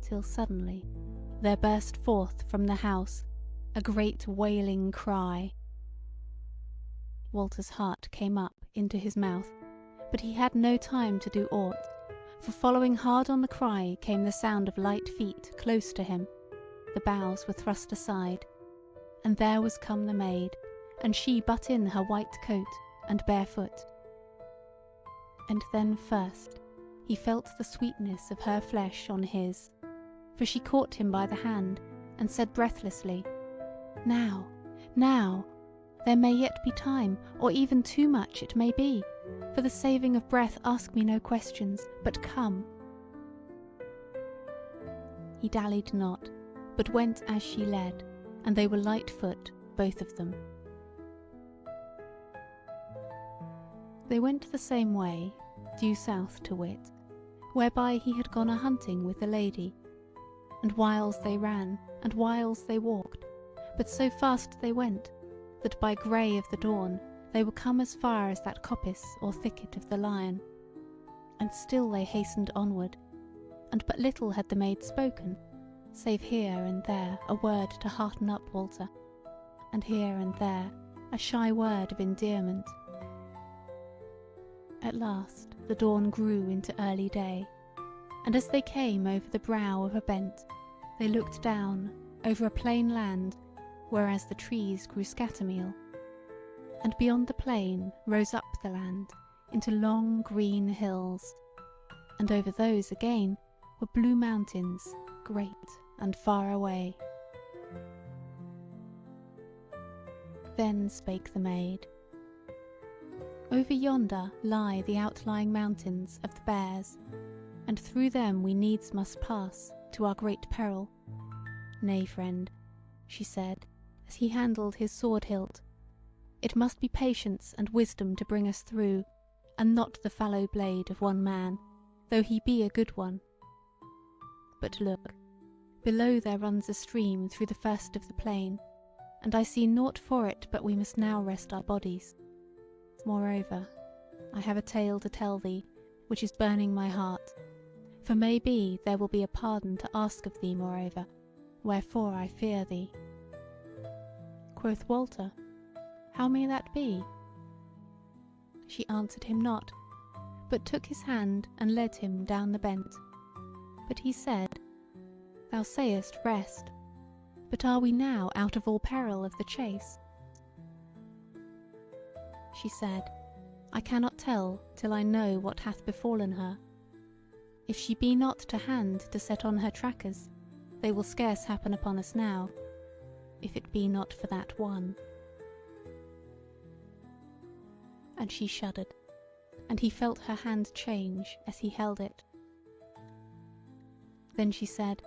till suddenly there burst forth from the house a great wailing cry. Walter's heart came up into his mouth, but he had no time to do aught, for following hard on the cry came the sound of light feet close to him. The boughs were thrust aside, and there was come the maid, and she but in her white coat and barefoot. And then first he felt the sweetness of her flesh on his, for she caught him by the hand, and said breathlessly, "Now, now, there may yet be time, or even too much it may be. For the saving of breath ask me no questions, but come." He dallied not, but went as she led, and they were light-foot, both of them. They went the same way, due south to wit, whereby he had gone a-hunting with the lady, and whiles they ran, and whiles they walked, but so fast they went, that by grey of the dawn they were come as far as that coppice or thicket of the lion, and still they hastened onward, and but little had the maid spoken, save here and there a word to hearten up Walter, and here and there a shy word of endearment. At last the dawn grew into early day, and as they came over the brow of a bent, they looked down over a plain land, whereas the trees grew scattermeal, and beyond the plain rose up the land into long green hills, and over those again were blue mountains, great and far away. Then spake the maid, "Over yonder lie the outlying mountains of the Bears, and through them we needs must pass to our great peril. Nay, friend," she said, as he handled his sword hilt, "it must be patience and wisdom to bring us through, and not the fallow blade of one man, though he be a good one. But look, below there runs a stream through the first of the plain, and I see naught for it but we must now rest our bodies. Moreover, I have a tale to tell thee, which is burning my heart, for may be there will be a pardon to ask of thee moreover, wherefore I fear thee." Quoth Walter, "How may that be?" She answered him not, but took his hand and led him down the bent. But he said, "Thou sayest rest, but are we now out of all peril of the chase?" She said, "I cannot tell till I know what hath befallen her. If she be not to hand to set on her trackers, they will scarce happen upon us now, if it be not for that one." And she shuddered, and he felt her hand change as he held it. Then she said,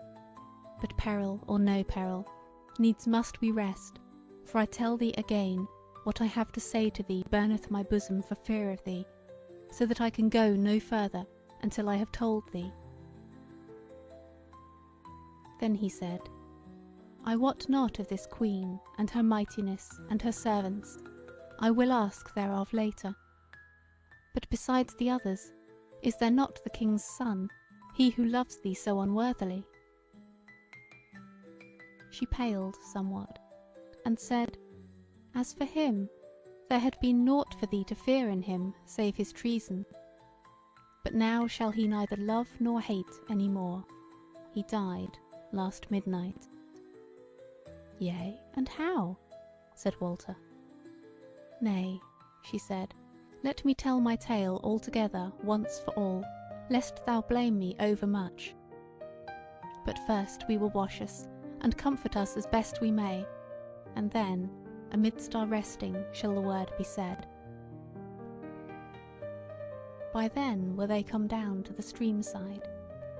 "But peril or no peril, needs must we rest, for I tell thee again, what I have to say to thee burneth my bosom for fear of thee, so that I can go no further until I have told thee." Then he said, "I wot not of this queen, and her mightiness, and her servants. I will ask thereof later. But besides the others, is there not the king's son, he who loves thee so unworthily?" She paled somewhat, and said, "As for him, There had been nought for thee to fear in him save his treason. But now shall he neither love nor hate any more. He died last midnight." "Yea, and how?" said Walter. "Nay," she said, "let me tell my tale altogether once for all, lest thou blame me overmuch. But first we will wash us, and comfort us as best we may, and then, amidst our resting, shall the word be said." By then were they come down to the stream side,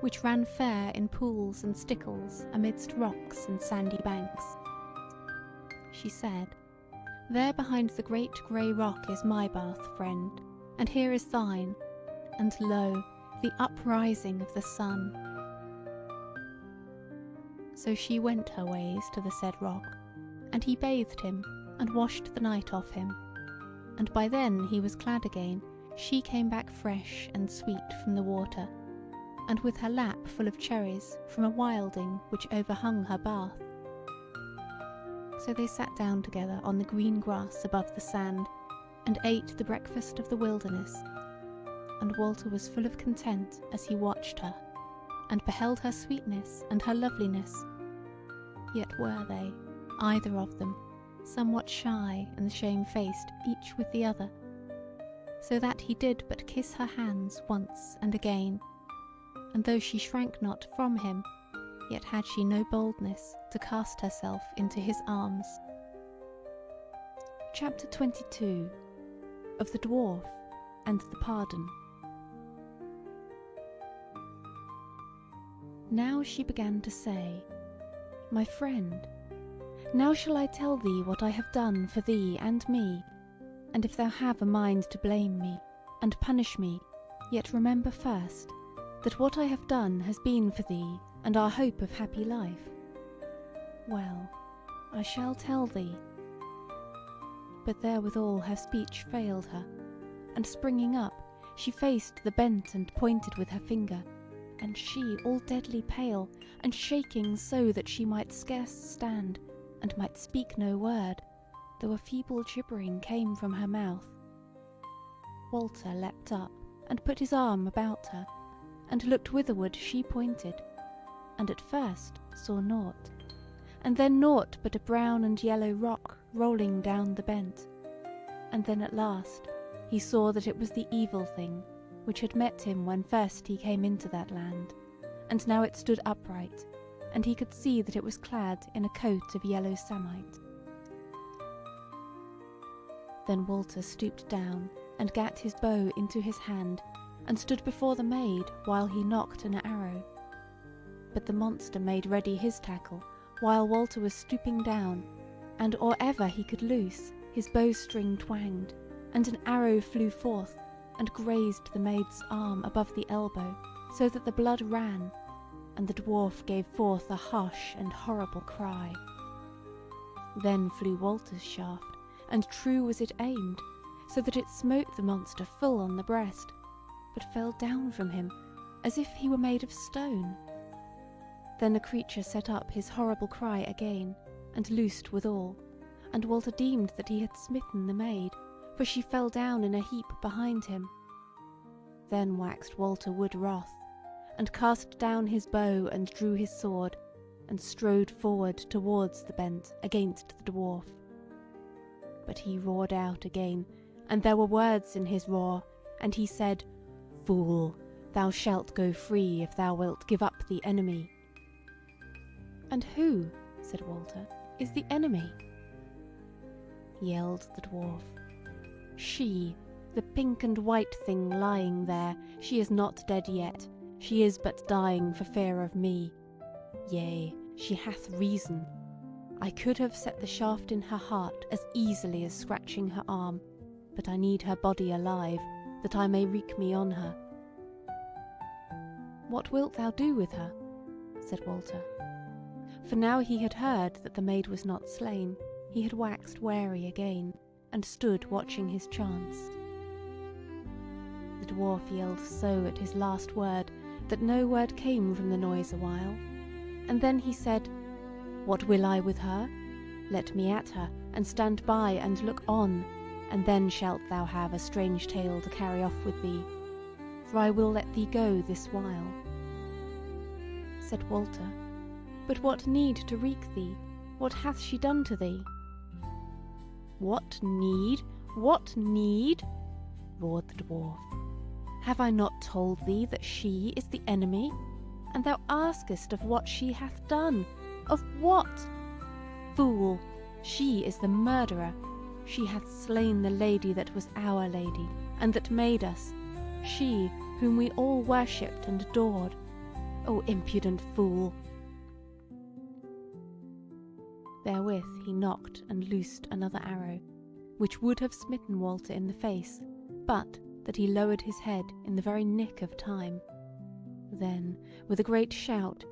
which ran fair in pools and stickles amidst rocks and sandy banks. She said, "There behind the great grey rock is my bath, friend, and here is thine, and lo, the uprising of the sun." So she went her ways to the said rock, and he bathed him, and washed the night off him, and by then he was clad again. She came back fresh and sweet from the water, and with her lap full of cherries from a wilding which overhung her bath. So they sat down together on the green grass above the sand, and ate the breakfast of the wilderness, and Walter was full of content as he watched her, and beheld her sweetness and her loveliness. Yet were they, either of them, somewhat shy and shamefaced each with the other, so that he did but kiss her hands once and again, and though she shrank not from him, yet had she no boldness to cast herself into his arms. Chapter 22. Of the Dwarf and the Pardon. Now she began to say, "My friend, now shall I tell thee what I have done for thee and me, and if thou have a mind to blame me and punish me, yet remember first that what I have done has been for thee and our hope of happy life. Well, I shall tell thee." But therewithal her speech failed her, and springing up, she faced the bent and pointed with her finger, and she all deadly pale, and shaking so that she might scarce stand, and might speak no word, though a feeble gibbering came from her mouth. Walter leapt up, and put his arm about her, and looked whitherward she pointed, and at first saw nought, and then nought but a brown and yellow rock rolling down the bent, and then at last he saw that it was the evil thing which had met him when first he came into that land, and now it stood upright, and he could see that it was clad in a coat of yellow samite. Then Walter stooped down, and gat his bow into his hand, and stood before the maid while he nocked an arrow. But the monster made ready his tackle, while Walter was stooping down, and or ever he could loose, his bowstring twanged, and an arrow flew forth, and grazed the maid's arm above the elbow, so that the blood ran, and the dwarf gave forth a harsh and horrible cry. Then flew Walter's shaft, and true was it aimed, so that it smote the monster full on the breast, but fell down from him, as if he were made of stone. Then the creature set up his horrible cry again, and loosed withal, and Walter deemed that he had smitten the maid, for she fell down in a heap behind him. Then waxed Walter wood wroth, and cast down his bow and drew his sword, and strode forward towards the bent against the dwarf. But he roared out again, and there were words in his roar, and he said, "Fool, thou shalt go free if thou wilt give up the enemy." "And who," said Walter, "is the enemy?" Yelled the dwarf, "She, the pink and white thing lying there, she is not dead yet, she is but dying for fear of me. Yea, she hath reason. I could have set the shaft in her heart as easily as scratching her arm, but I need her body alive, that I may wreak me on her." "What wilt thou do with her?" said Walter. For now he had heard that the maid was not slain, he had waxed wary again, and stood watching his chance. The dwarf yelled so at his last word that no word came from the noise awhile, and then he said, "What will I with her? Let me at her, and stand by and look on, and then shalt thou have a strange tale to carry off with thee, for I will let thee go this while. Said Walter, But what need to wreak thee? What hath she done to thee? What need? What need? Roared the dwarf. Have I not told thee that she is the enemy? And thou askest of what she hath done? Of what? Fool, she is the murderer. She hath slain the lady that was our lady, and that made us, she whom we all worshipped and adored. O impudent fool! Therewith he knocked and loosed another arrow, which would have smitten Walter in the face, but that he lowered his head in the very nick of time. Then, with a great shout,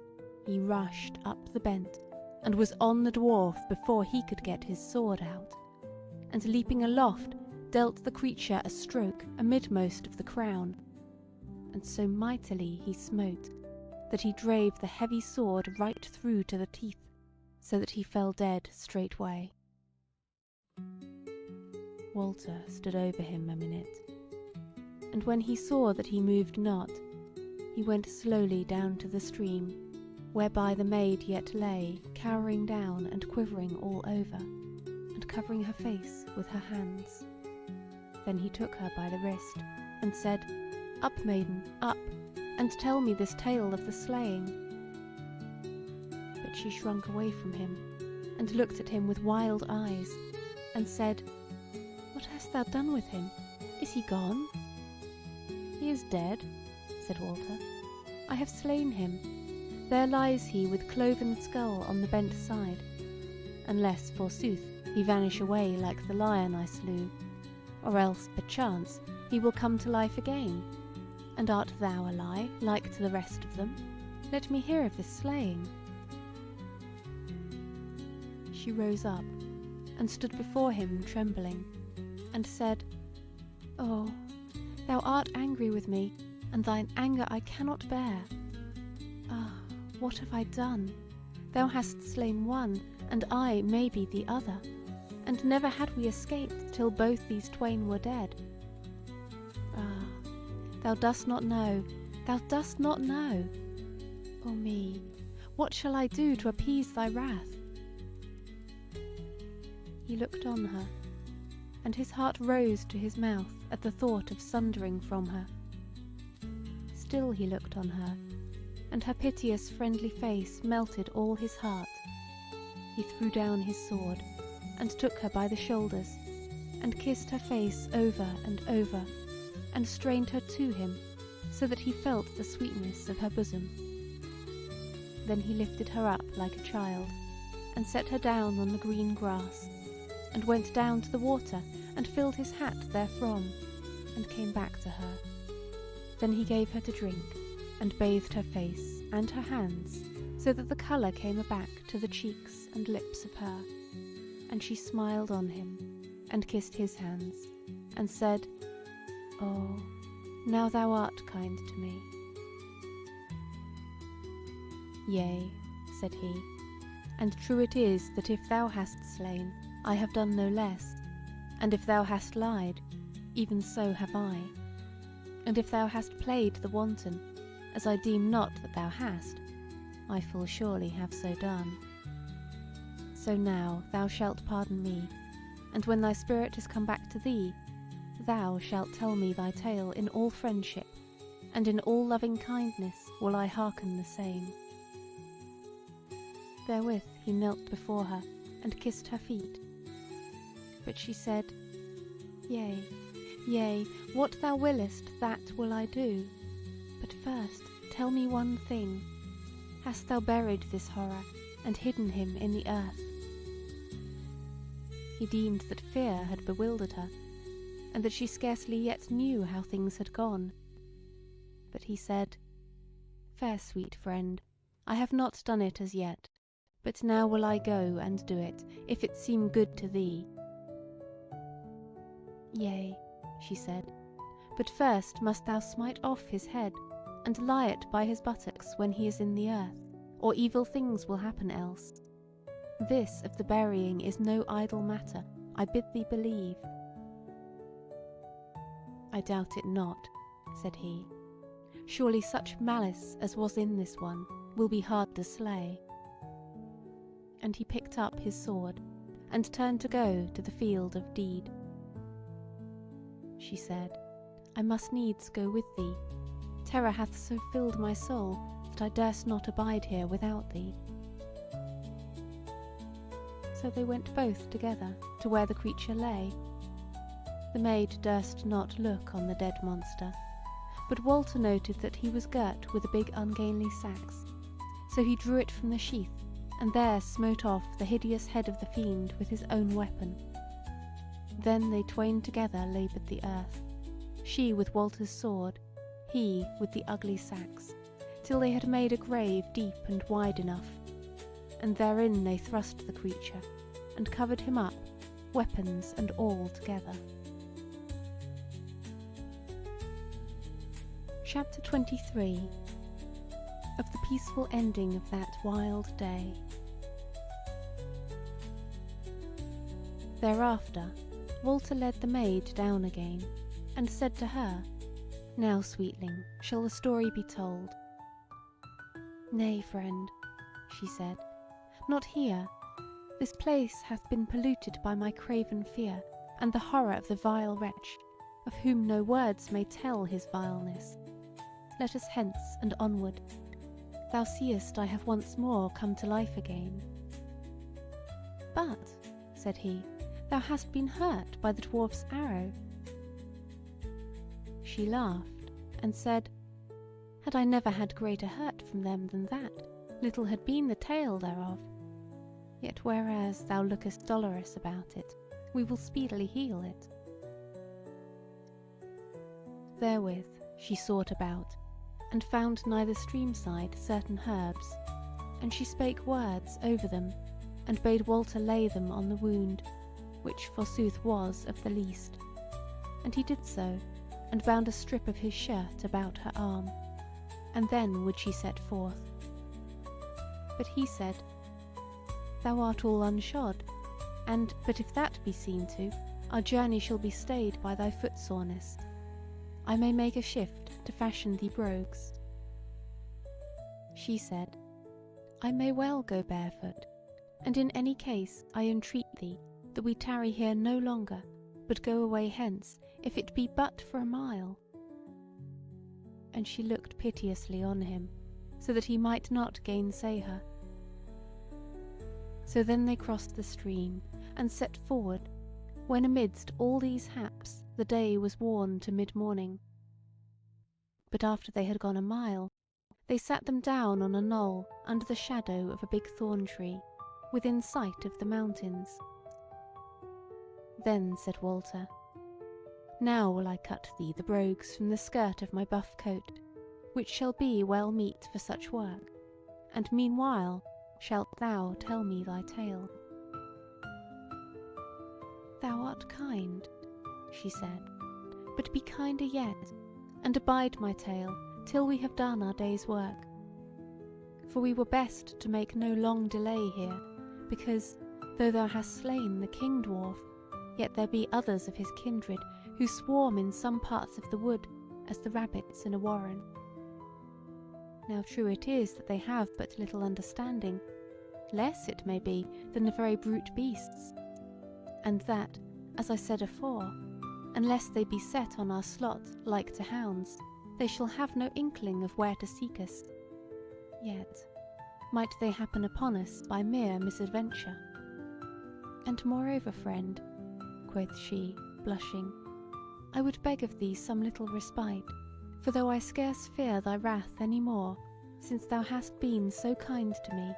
he rushed up the bent, and was on the dwarf before he could get his sword out, and leaping aloft, dealt the creature a stroke amidmost of the crown, and so mightily he smote, that he drave the heavy sword right through to the teeth, so that he fell dead straightway. Walter stood over him a minute, and when he saw that he moved not, he went slowly down to the stream, whereby the maid yet lay, cowering down and quivering all over, and covering her face with her hands. Then he took her by the wrist, and said, Up, maiden, up, and tell me this tale of the slaying. But she shrunk away from him, and looked at him with wild eyes, and said, What hast thou done with him? Is he gone? He is dead, said Walter. I have slain him. There lies he with cloven skull on the bent side, unless, forsooth, he vanish away like the lion I slew, or else, perchance, he will come to life again. And art thou alive, like to the rest of them? Let me hear of this slaying. She rose up, and stood before him trembling, and said, Oh, thou art angry with me, and thine anger I cannot bear. Ah, what have I done? Thou hast slain one, and I may be the other, and never had we escaped till both these twain were dead. Ah, thou dost not know, thou dost not know. O me, what shall I do to appease thy wrath? He looked on her, and his heart rose to his mouth at the thought of sundering from her. Still he looked on her, and her piteous friendly face melted all his heart. He threw down his sword, and took her by the shoulders, and kissed her face over and over, and strained her to him, so that he felt the sweetness of her bosom. Then he lifted her up like a child, and set her down on the green grass, and went down to the water, and filled his hat therefrom, and came back to her. Then he gave her to drink, and bathed her face and her hands, so that the colour came aback to the cheeks and lips of her. And she smiled on him, and kissed his hands, and said, Oh, now thou art kind to me. Yea, said he, and true it is that if thou hast slain, I have done no less, and if thou hast lied, even so have I. And if thou hast played the wanton, as I deem not that thou hast, I full surely have so done. So now thou shalt pardon me, and when thy spirit is come back to thee, thou shalt tell me thy tale in all friendship, and in all loving kindness will I hearken the same. Therewith he knelt before her, and kissed her feet. But she said, Yea, yea, what thou willest, that will I do. But first tell me one thing. Hast thou buried this horror, and hidden him in the earth? He deemed that fear had bewildered her, and that she scarcely yet knew how things had gone. But he said, Fair sweet friend, I have not done it as yet, but now will I go and do it, if it seem good to thee. Yea, she said, but first must thou smite off his head, and lie it by his buttocks when he is in the earth, or evil things will happen else. This of the burying is no idle matter, I bid thee believe. "I doubt it not," said he. "Surely such malice as was in this one will be hard to slay." And he picked up his sword, and turned to go to the field of deed. She said, "I must needs go with thee. Terror hath so filled my soul that I durst not abide here without thee." So they went both together to where the creature lay. The maid durst not look on the dead monster, but Walter noted that he was girt with a big ungainly sax, so he drew it from the sheath, and there smote off the hideous head of the fiend with his own weapon. Then they twain together laboured the earth, she with Walter's sword, he with the ugly sax, till they had made a grave deep and wide enough, and therein they thrust the creature, and covered him up, weapons and all together. Chapter 23. Of the peaceful ending of that wild day. Thereafter Walter led the maid down again, and said to her, "Now, sweetling, shall the story be told." "Nay, friend," she said, "not here. This place hath been polluted by my craven fear, and the horror of the vile wretch, of whom no words may tell his vileness. Let us hence and onward. Thou seest I have once more come to life again." "But," said he, "thou hast been hurt by the dwarf's arrow." She laughed, and said, "Had I never had greater hurt from them than that, little had been the tale thereof. Yet whereas thou lookest dolorous about it, we will speedily heal it." Therewith she sought about, and found nigh the stream-side certain herbs, and she spake words over them, and bade Walter lay them on the wound, which forsooth was of the least. And he did so, and bound a strip of his shirt about her arm, and then would she set forth. But he said, "Thou art all unshod, and, but if that be seen to, our journey shall be stayed by thy foot-soreness. I may make a shift to fashion thee brogues." She said, "I may well go barefoot, and in any case I entreat thee that we tarry here no longer, but go away hence, if it be but for a mile." And she looked piteously on him, so that he might not gainsay her. So then they crossed the stream, and set forward, when amidst all these haps the day was worn to mid-morning. But after they had gone a mile, they sat them down on a knoll under the shadow of a big thorn-tree, within sight of the mountains. Then said Walter, "Now will I cut thee the brogues from the skirt of my buff coat, which shall be well meet for such work, and meanwhile shalt thou tell me thy tale." "Thou art kind," she said, "but be kinder yet, and abide my tale till we have done our day's work. For we were best to make no long delay here, because, though thou hast slain the king dwarf, yet there be others of his kindred who swarm in some parts of the wood as the rabbits in a warren. Now true it is that they have but little understanding, less it may be than the very brute beasts, and that, as I said afore, unless they be set on our slot like to hounds, they shall have no inkling of where to seek us. Yet might they happen upon us by mere misadventure. And moreover, friend," quoth she, blushing, "I would beg of thee some little respite, for though I scarce fear thy wrath any more, since thou hast been so kind to me,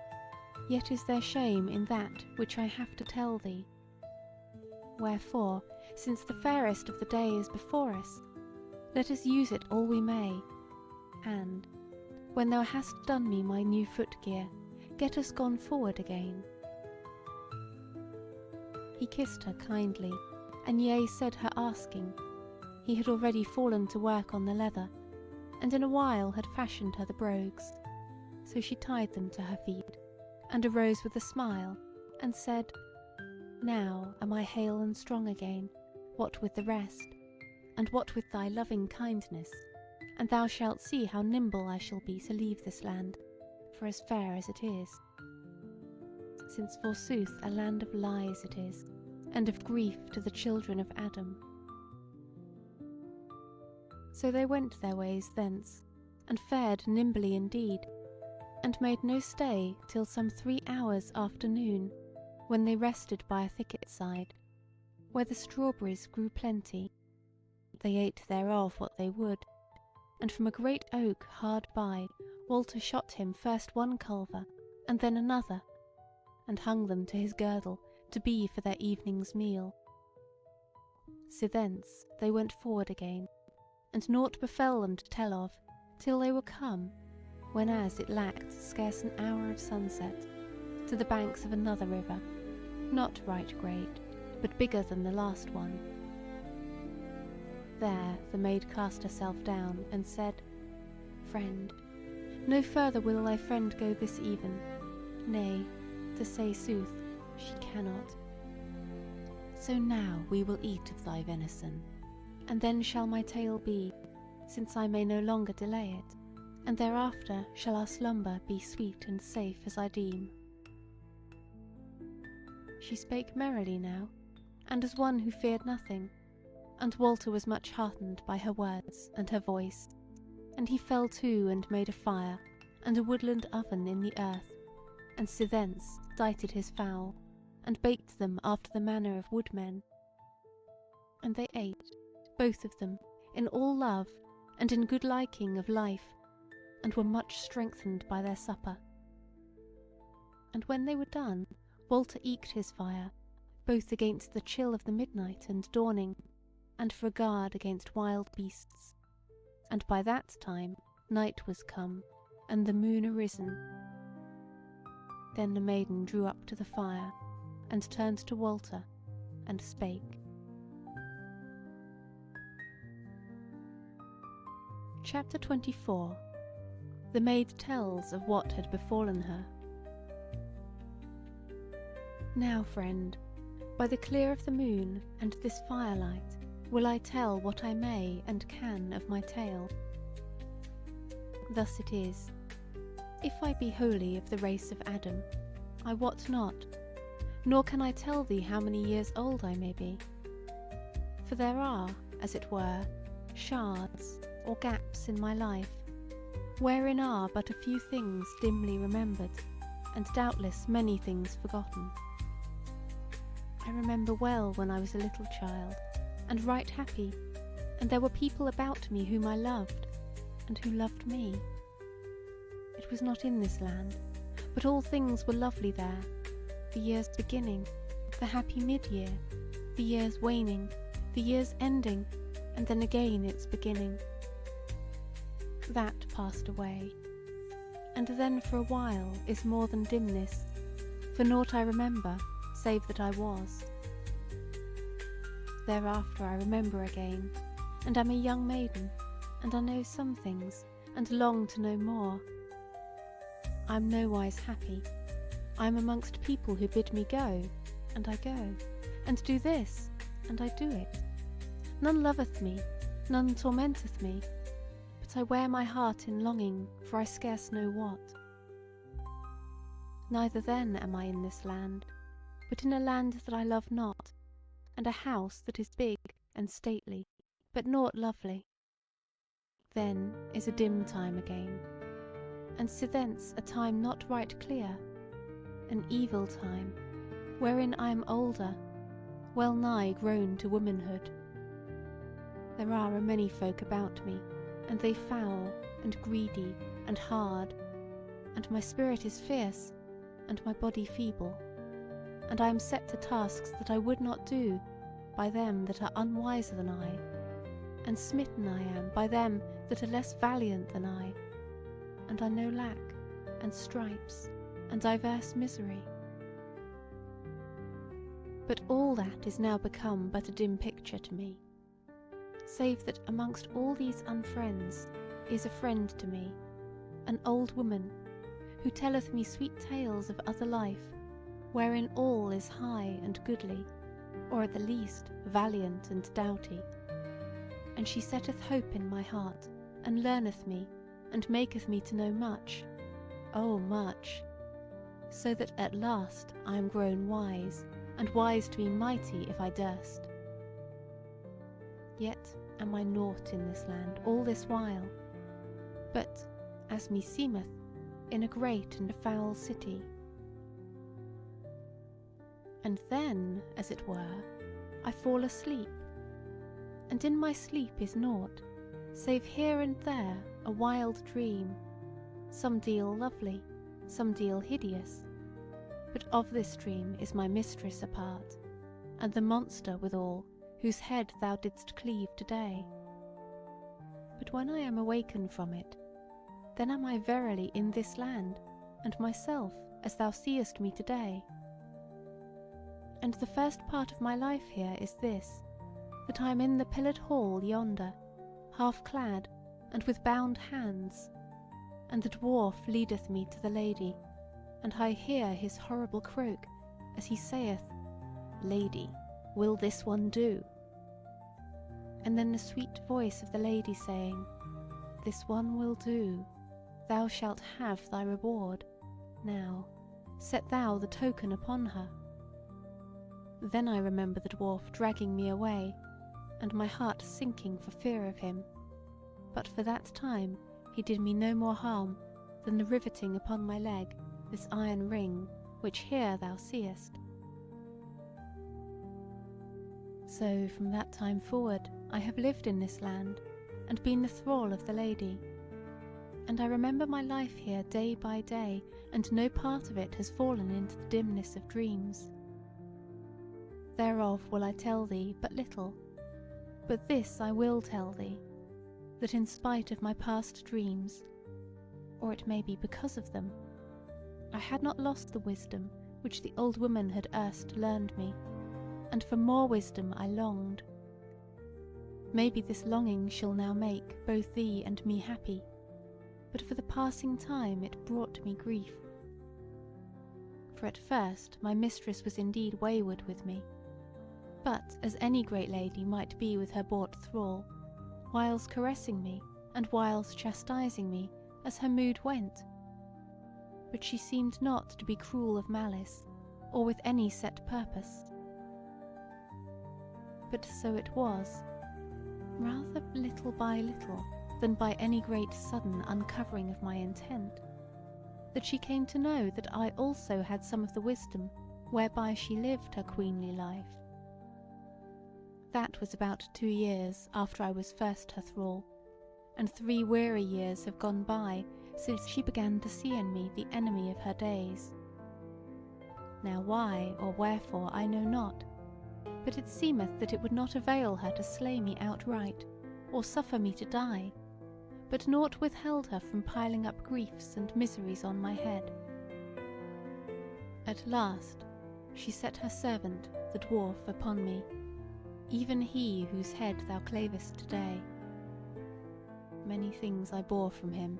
yet is there shame in that which I have to tell thee. Wherefore, since the fairest of the day is before us, let us use it all we may, and, when thou hast done me my new foot-gear, get us gone forward again." He kissed her kindly, and yea said her asking. He had already fallen to work on the leather, and in a while had fashioned her the brogues. So she tied them to her feet, and arose with a smile, and said, "Now am I hale and strong again, what with the rest, and what with thy loving kindness, and thou shalt see how nimble I shall be to leave this land, for as fair as it is. Since forsooth a land of lies it is, and of grief to the children of Adam. So they went their ways thence, and fared nimbly indeed, and made no stay till some 3 hours after noon, when they rested by a thicket side, where the strawberries grew plenty. They ate thereof what they would, and from a great oak hard by Walter shot him first one culver, and then another, and hung them to his girdle to be for their evening's meal. So thence they went forward again, and nought befell them to tell of, till they were come, whenas it lacked scarce an hour of sunset, to the banks of another river, not right great, but bigger than the last one. There the maid cast herself down, and said, Friend, no further will thy friend go this even, nay, to say sooth, she cannot. So now we will eat of thy venison, and then shall my tale be, since I may no longer delay it, and thereafter shall our slumber be sweet and safe as I deem. She spake merrily now, and as one who feared nothing, and Walter was much heartened by her words and her voice, and he fell to and made a fire and a woodland oven in the earth, and so thence dighted his fowl, and baked them after the manner of woodmen. And they ate, both of them, in all love and in good liking of life, and were much strengthened by their supper. And when they were done, Walter eked his fire, both against the chill of the midnight and dawning, and for a guard against wild beasts. And by that time night was come, and the moon arisen. Then the maiden drew up to the fire, and turned to Walter, and spake. Chapter 24. The maid tells of what had befallen her. Now, friend, by the clear of the moon and this firelight, will I tell what I may and can of my tale. Thus it is. If I be wholly of the race of Adam, I wot not, nor can I tell thee how many years old I may be. For there are, as it were, shards or gaps in my life, wherein are but a few things dimly remembered, and doubtless many things forgotten. I remember well when I was a little child, and right happy, and there were people about me whom I loved, and who loved me. It was not in this land, but all things were lovely there, the year's beginning, the happy mid-year, the year's waning, the year's ending, and then again its beginning. That passed away, and then for a while is more than dimness, for naught I remember, save that I was. Thereafter I remember again, and am a young maiden, and I know some things, and long to know more. I am nowise happy. I am amongst people who bid me go, and I go, and do this, and I do it. None loveth me, none tormenteth me, but I wear my heart in longing for I scarce know what. Neither then am I in this land, but in a land that I love not, and a house that is big and stately, but naught lovely. Then is a dim time again, and so thence a time not right clear, an evil time, wherein I am older, well nigh grown to womanhood. There are a many folk about me, and they foul, and greedy, and hard, and my spirit is fierce, and my body feeble, and I am set to tasks that I would not do by them that are unwiser than I, and smitten I am by them that are less valiant than I, and I know lack, and stripes, and diverse misery. But all that is now become but a dim picture to me, save that amongst all these unfriends is a friend to me, an old woman, who telleth me sweet tales of other life, wherein all is high and goodly, or at the least valiant and doughty. And she setteth hope in my heart, and learneth me, and maketh me to know much, oh much, so that at last I am grown wise, and wise to be mighty if I durst. Yet am I naught in this land all this while, but, as meseemeth, in a great and foul city. And then, as it were, I fall asleep, and in my sleep is naught, save here and there a wild dream, some deal lovely, some deal hideous, but of this dream is my mistress a part, and the monster withal, whose head thou didst cleave to-day. But when I am awakened from it, then am I verily in this land, and myself as thou seest me to-day. And the first part of my life here is this, that I am in the pillared hall yonder, half clad, and with bound hands, and the dwarf leadeth me to the lady, and I hear his horrible croak, as he saith, Lady, will this one do? And then the sweet voice of the lady saying, This one will do, thou shalt have thy reward, now, set thou the token upon her. Then I remember the dwarf dragging me away, and my heart sinking for fear of him, but for that time he did me no more harm than the riveting upon my leg this iron ring, which here thou seest. So from that time forward I have lived in this land, and been the thrall of the lady. And I remember my life here day by day, and no part of it has fallen into the dimness of dreams. Thereof will I tell thee but little, but this I will tell thee, that in spite of my past dreams, or it may be because of them, I had not lost the wisdom which the old woman had erst learned me, and for more wisdom I longed. Maybe this longing shall now make both thee and me happy, but for the passing time it brought me grief. For at first my mistress was indeed wayward with me, but as any great lady might be with her bought thrall, whiles caressing me, and whiles chastising me, as her mood went. But she seemed not to be cruel of malice, or with any set purpose. But so it was, rather little by little than by any great sudden uncovering of my intent, that she came to know that I also had some of the wisdom whereby she lived her queenly life. That was about 2 years after I was first her thrall, and 3 weary years have gone by since she began to see in me the enemy of her days. Now why or wherefore I know not, but it seemeth that it would not avail her to slay me outright, or suffer me to die, but naught withheld her from piling up griefs and miseries on my head. At last she set her servant, the dwarf, upon me, even he whose head thou clavest to-day. Many things I bore from him,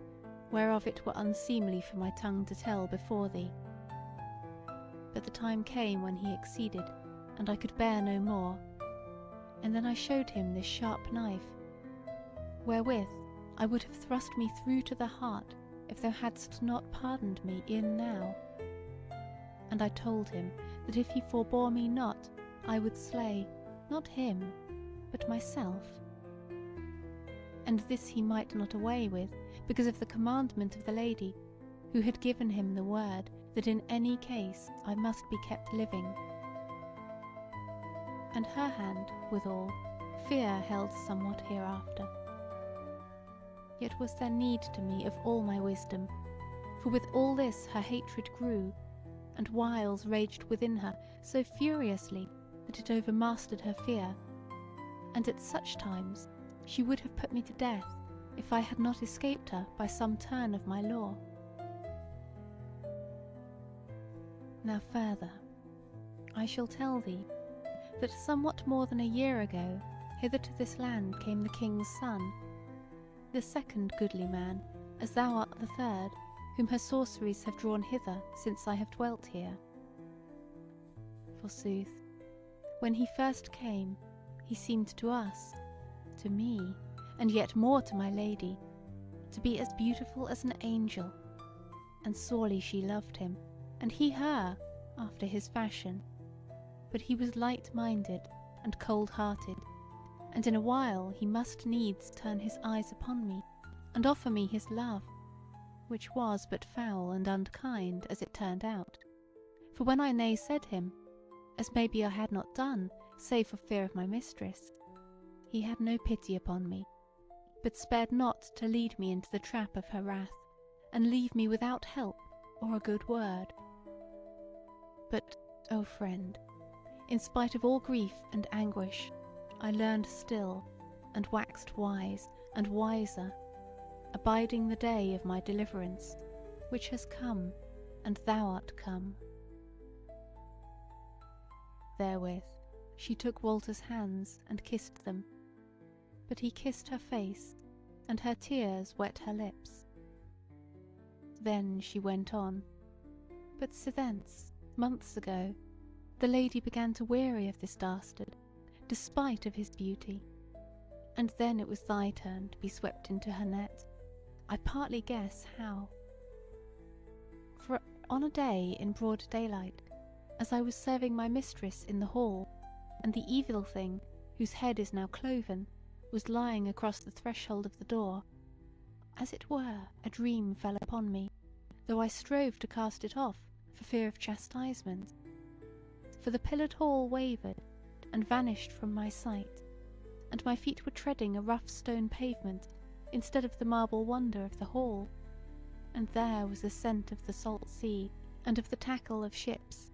whereof it were unseemly for my tongue to tell before thee. But the time came when he exceeded, and I could bear no more, and then I showed him this sharp knife, wherewith I would have thrust me through to the heart if thou hadst not pardoned me e'en now. And I told him that if he forbore me not, I would slay, not him, but myself. And this he might not away with, because of the commandment of the lady, who had given him the word that in any case I must be kept living. And her hand, withal, fear held somewhat hereafter. Yet was there need to me of all my wisdom, for with all this her hatred grew, and wiles raged within her so furiously that it overmastered her fear, and at such times she would have put me to death if I had not escaped her by some turn of my law. Now further, I shall tell thee that somewhat more than a year ago hither to this land came the king's son, the second goodly man, as thou art the third, whom her sorceries have drawn hither since I have dwelt here. Forsooth, when he first came, he seemed to us, to me, and yet more to my lady, to be as beautiful as an angel, and sorely she loved him, and he her, after his fashion. But he was light-minded and cold-hearted, and in a while he must needs turn his eyes upon me, and offer me his love, which was but foul and unkind, as it turned out. For when I nay said him, as maybe I had not done, save for fear of my mistress, he had no pity upon me, but spared not to lead me into the trap of her wrath, and leave me without help or a good word. But, O friend, in spite of all grief and anguish, I learned still, and waxed wise and wiser, abiding the day of my deliverance, which has come, and thou art come. Therewith she took Walter's hands and kissed them, but he kissed her face, and her tears wet her lips. Then she went on, but sithence, months ago, the lady began to weary of this dastard, despite of his beauty, and then it was thy turn to be swept into her net. I partly guess how. For on a day in broad daylight, as I was serving my mistress in the hall, and the evil thing, whose head is now cloven, was lying across the threshold of the door, as it were a dream fell upon me, though I strove to cast it off for fear of chastisement. For the pillared hall wavered and vanished from my sight, and my feet were treading a rough stone pavement instead of the marble wonder of the hall, and there was the scent of the salt sea and of the tackle of ships,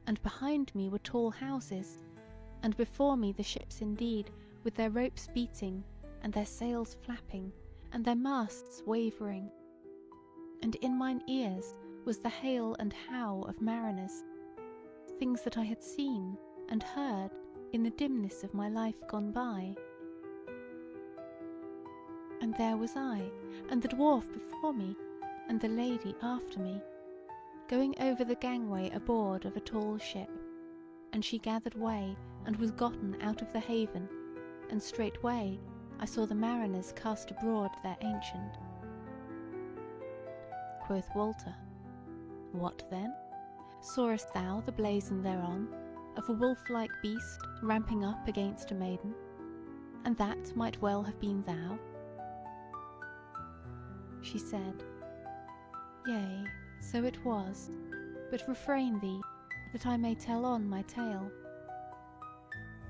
and behind me were tall houses, and before me the ships indeed, with their ropes beating, and their sails flapping, and their masts wavering. And in mine ears was the hail and howl of mariners, things that I had seen and heard in the dimness of my life gone by. And there was I, and the dwarf before me, and the lady after me, going over the gangway aboard of a tall ship, and she gathered way, and was gotten out of the haven, and straightway I saw the mariners cast abroad their ancient. Quoth Walter, What then? Sawest thou the blazon thereon, of a wolf-like beast ramping up against a maiden, and that might well have been thou? She said, Yea, so it was, but refrain thee, that I may tell on my tale.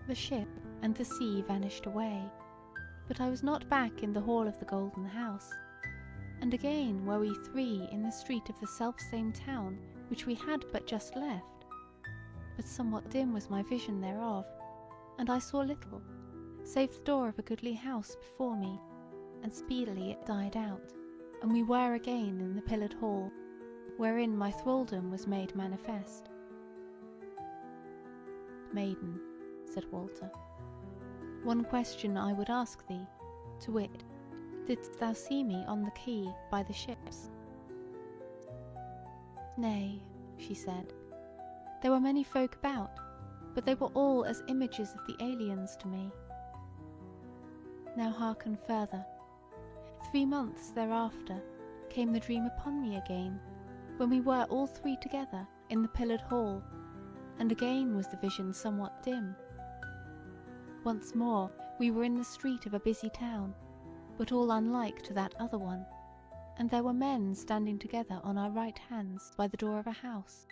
The ship and the sea vanished away, but I was not back in the hall of the Golden House, and again were we three in the street of the self-same town which we had but just left, but somewhat dim was my vision thereof, and I saw little, save the door of a goodly house before me, and speedily it died out, and we were again in the pillared hall, wherein my thraldom was made manifest. Maiden, said Walter, one question I would ask thee, to wit, didst thou see me on the quay by the ships? Nay, she said, there were many folk about, but they were all as images of the aliens to me. Now hearken further. 3 months thereafter came the dream upon me again, when we were all three together in the pillared hall, and again was the vision somewhat dim. Once more we were in the street of a busy town, but all unlike to that other one, and there were men standing together on our right hands by the door of a house.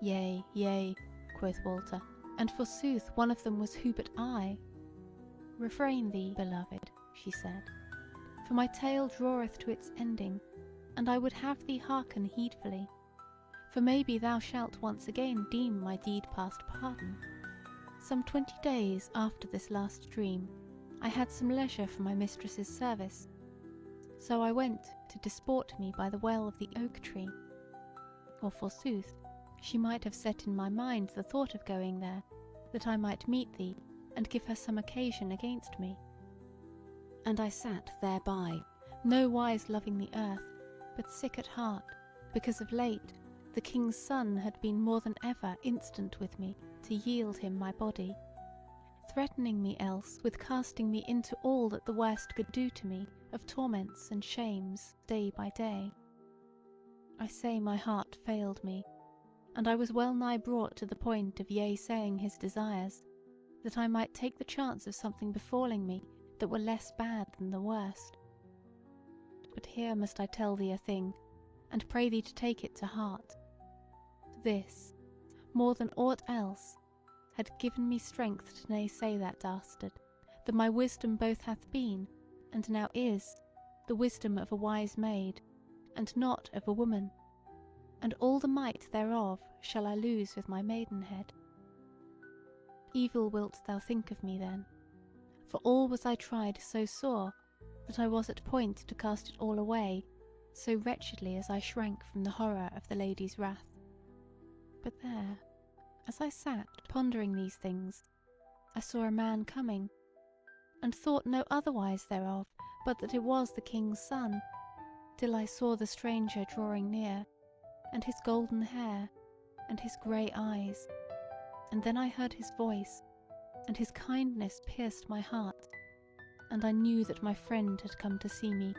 Yea, yea, quoth Walter, and forsooth one of them was who but I. Refrain thee, beloved, she said, for my tale draweth to its ending, and I would have thee hearken heedfully, for maybe thou shalt once again deem my deed past pardon. Some 20 days after this last dream, I had some leisure for my mistress's service, so I went to disport me by the well of the oak tree, or forsooth, she might have set in my mind the thought of going there, that I might meet thee, and give her some occasion against me. And I sat thereby, no wise loving the earth, but sick at heart, because of late the king's son had been more than ever instant with me to yield him my body, threatening me else with casting me into all that the worst could do to me of torments and shames day by day. I say my heart failed me, and I was well nigh brought to the point of yea-saying his desires, that I might take the chance of something befalling me that were less bad than the worst. But here must I tell thee a thing, and pray thee to take it to heart. This, more than aught else, had given me strength to naysay that dastard, that my wisdom both hath been, and now is, the wisdom of a wise maid, and not of a woman, and all the might thereof shall I lose with my maidenhead. Evil wilt thou think of me then, for all was I tried so sore, that I was at point to cast it all away, so wretchedly as I shrank from the horror of the lady's wrath. But there, as I sat pondering these things, I saw a man coming, and thought no otherwise thereof but that it was the king's son, till I saw the stranger drawing near, and his golden hair, and his grey eyes, and then I heard his voice, and his kindness pierced my heart, and I knew that my friend had come to see me.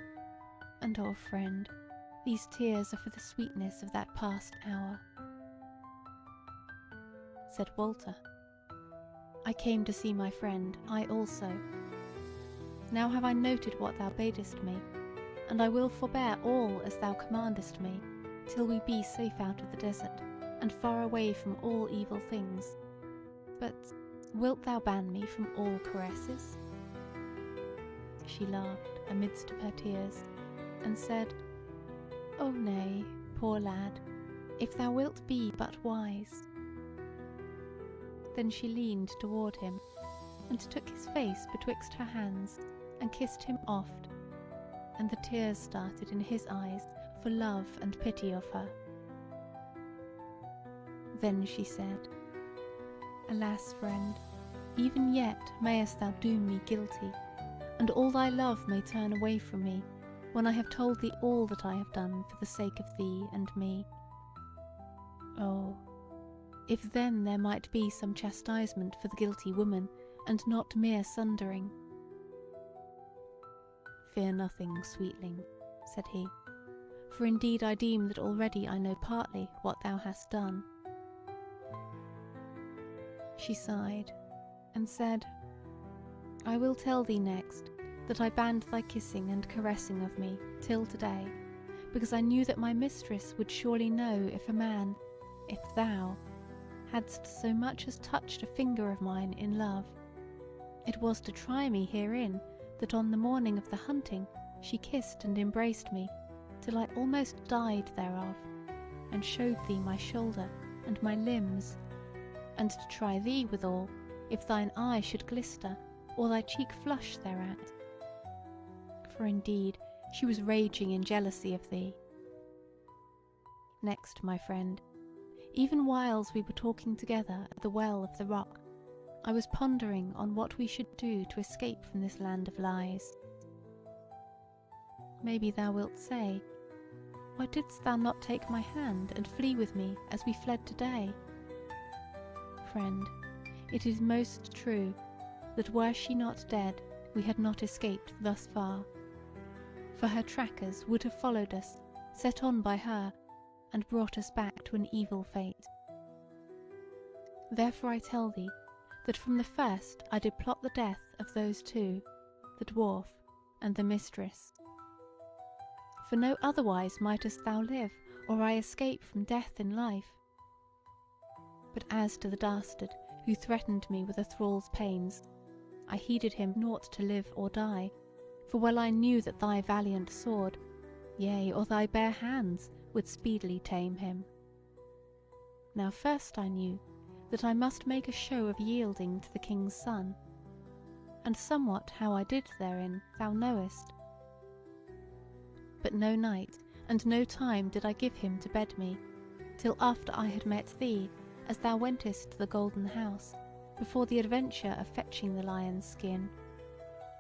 And oh, friend, these tears are for the sweetness of that past hour. Said Walter, I came to see my friend, I also. Now have I noted what thou badest me, and I will forbear all as thou commandest me, till we be safe out of the desert, and far away from all evil things. But wilt thou ban me from all caresses? She laughed amidst of her tears, and said, O nay, poor lad, if thou wilt be but wise. Then she leaned toward him, and took his face betwixt her hands, and kissed him oft, and the tears started in his eyes for love and pity of her. Then she said, Alas, friend, even yet mayest thou doom me guilty, and all thy love may turn away from me, when I have told thee all that I have done for the sake of thee and me. Oh, if then there might be some chastisement for the guilty woman, and not mere sundering. Fear nothing, sweetling, said he, for indeed I deem that already I know partly what thou hast done. She sighed, and said, I will tell thee next, that I banned thy kissing and caressing of me till to-day, because I knew that my mistress would surely know if a man, if thou, hadst so much as touched a finger of mine in love. It was to try me herein that on the morning of the hunting she kissed and embraced me, till I almost died thereof, and showed thee my shoulder and my limbs, and to try thee withal, if thine eye should glister, or thy cheek flush thereat. For indeed she was raging in jealousy of thee. Next, my friend, even whiles we were talking together at the well of the rock, I was pondering on what we should do to escape from this land of lies. Maybe thou wilt say, Why didst thou not take my hand and flee with me as we fled today? Friend, it is most true that were she not dead, we had not escaped thus far. For her trackers would have followed us, set on by her, and brought us back to an evil fate. Therefore I tell thee, that from the first I did plot the death of those two, the dwarf and the mistress. For no otherwise mightest thou live, or I escape from death in life. But as to the dastard who threatened me with a thrall's pains, I heeded him naught to live or die, for well I knew that thy valiant sword, yea, or thy bare hands, would speedily tame him. Now first I knew that I must make a show of yielding to the king's son, and somewhat how I did therein thou knowest. But no night and no time did I give him to bed me, till after I had met thee, as thou wentest to the golden house, before the adventure of fetching the lion's skin.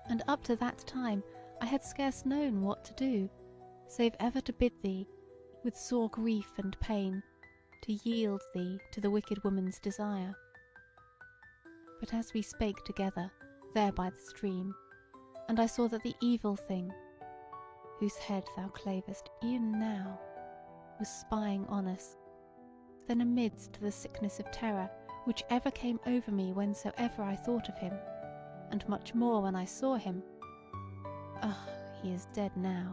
And up to that time I had scarce known what to do, save ever to bid thee, with sore grief and pain, to yield thee to the wicked woman's desire. But as we spake together, there by the stream, and I saw that the evil thing, whose head thou clavest e'en now, was spying on us, then amidst the sickness of terror which ever came over me whensoever I thought of him, and much more when I saw him, he is dead now,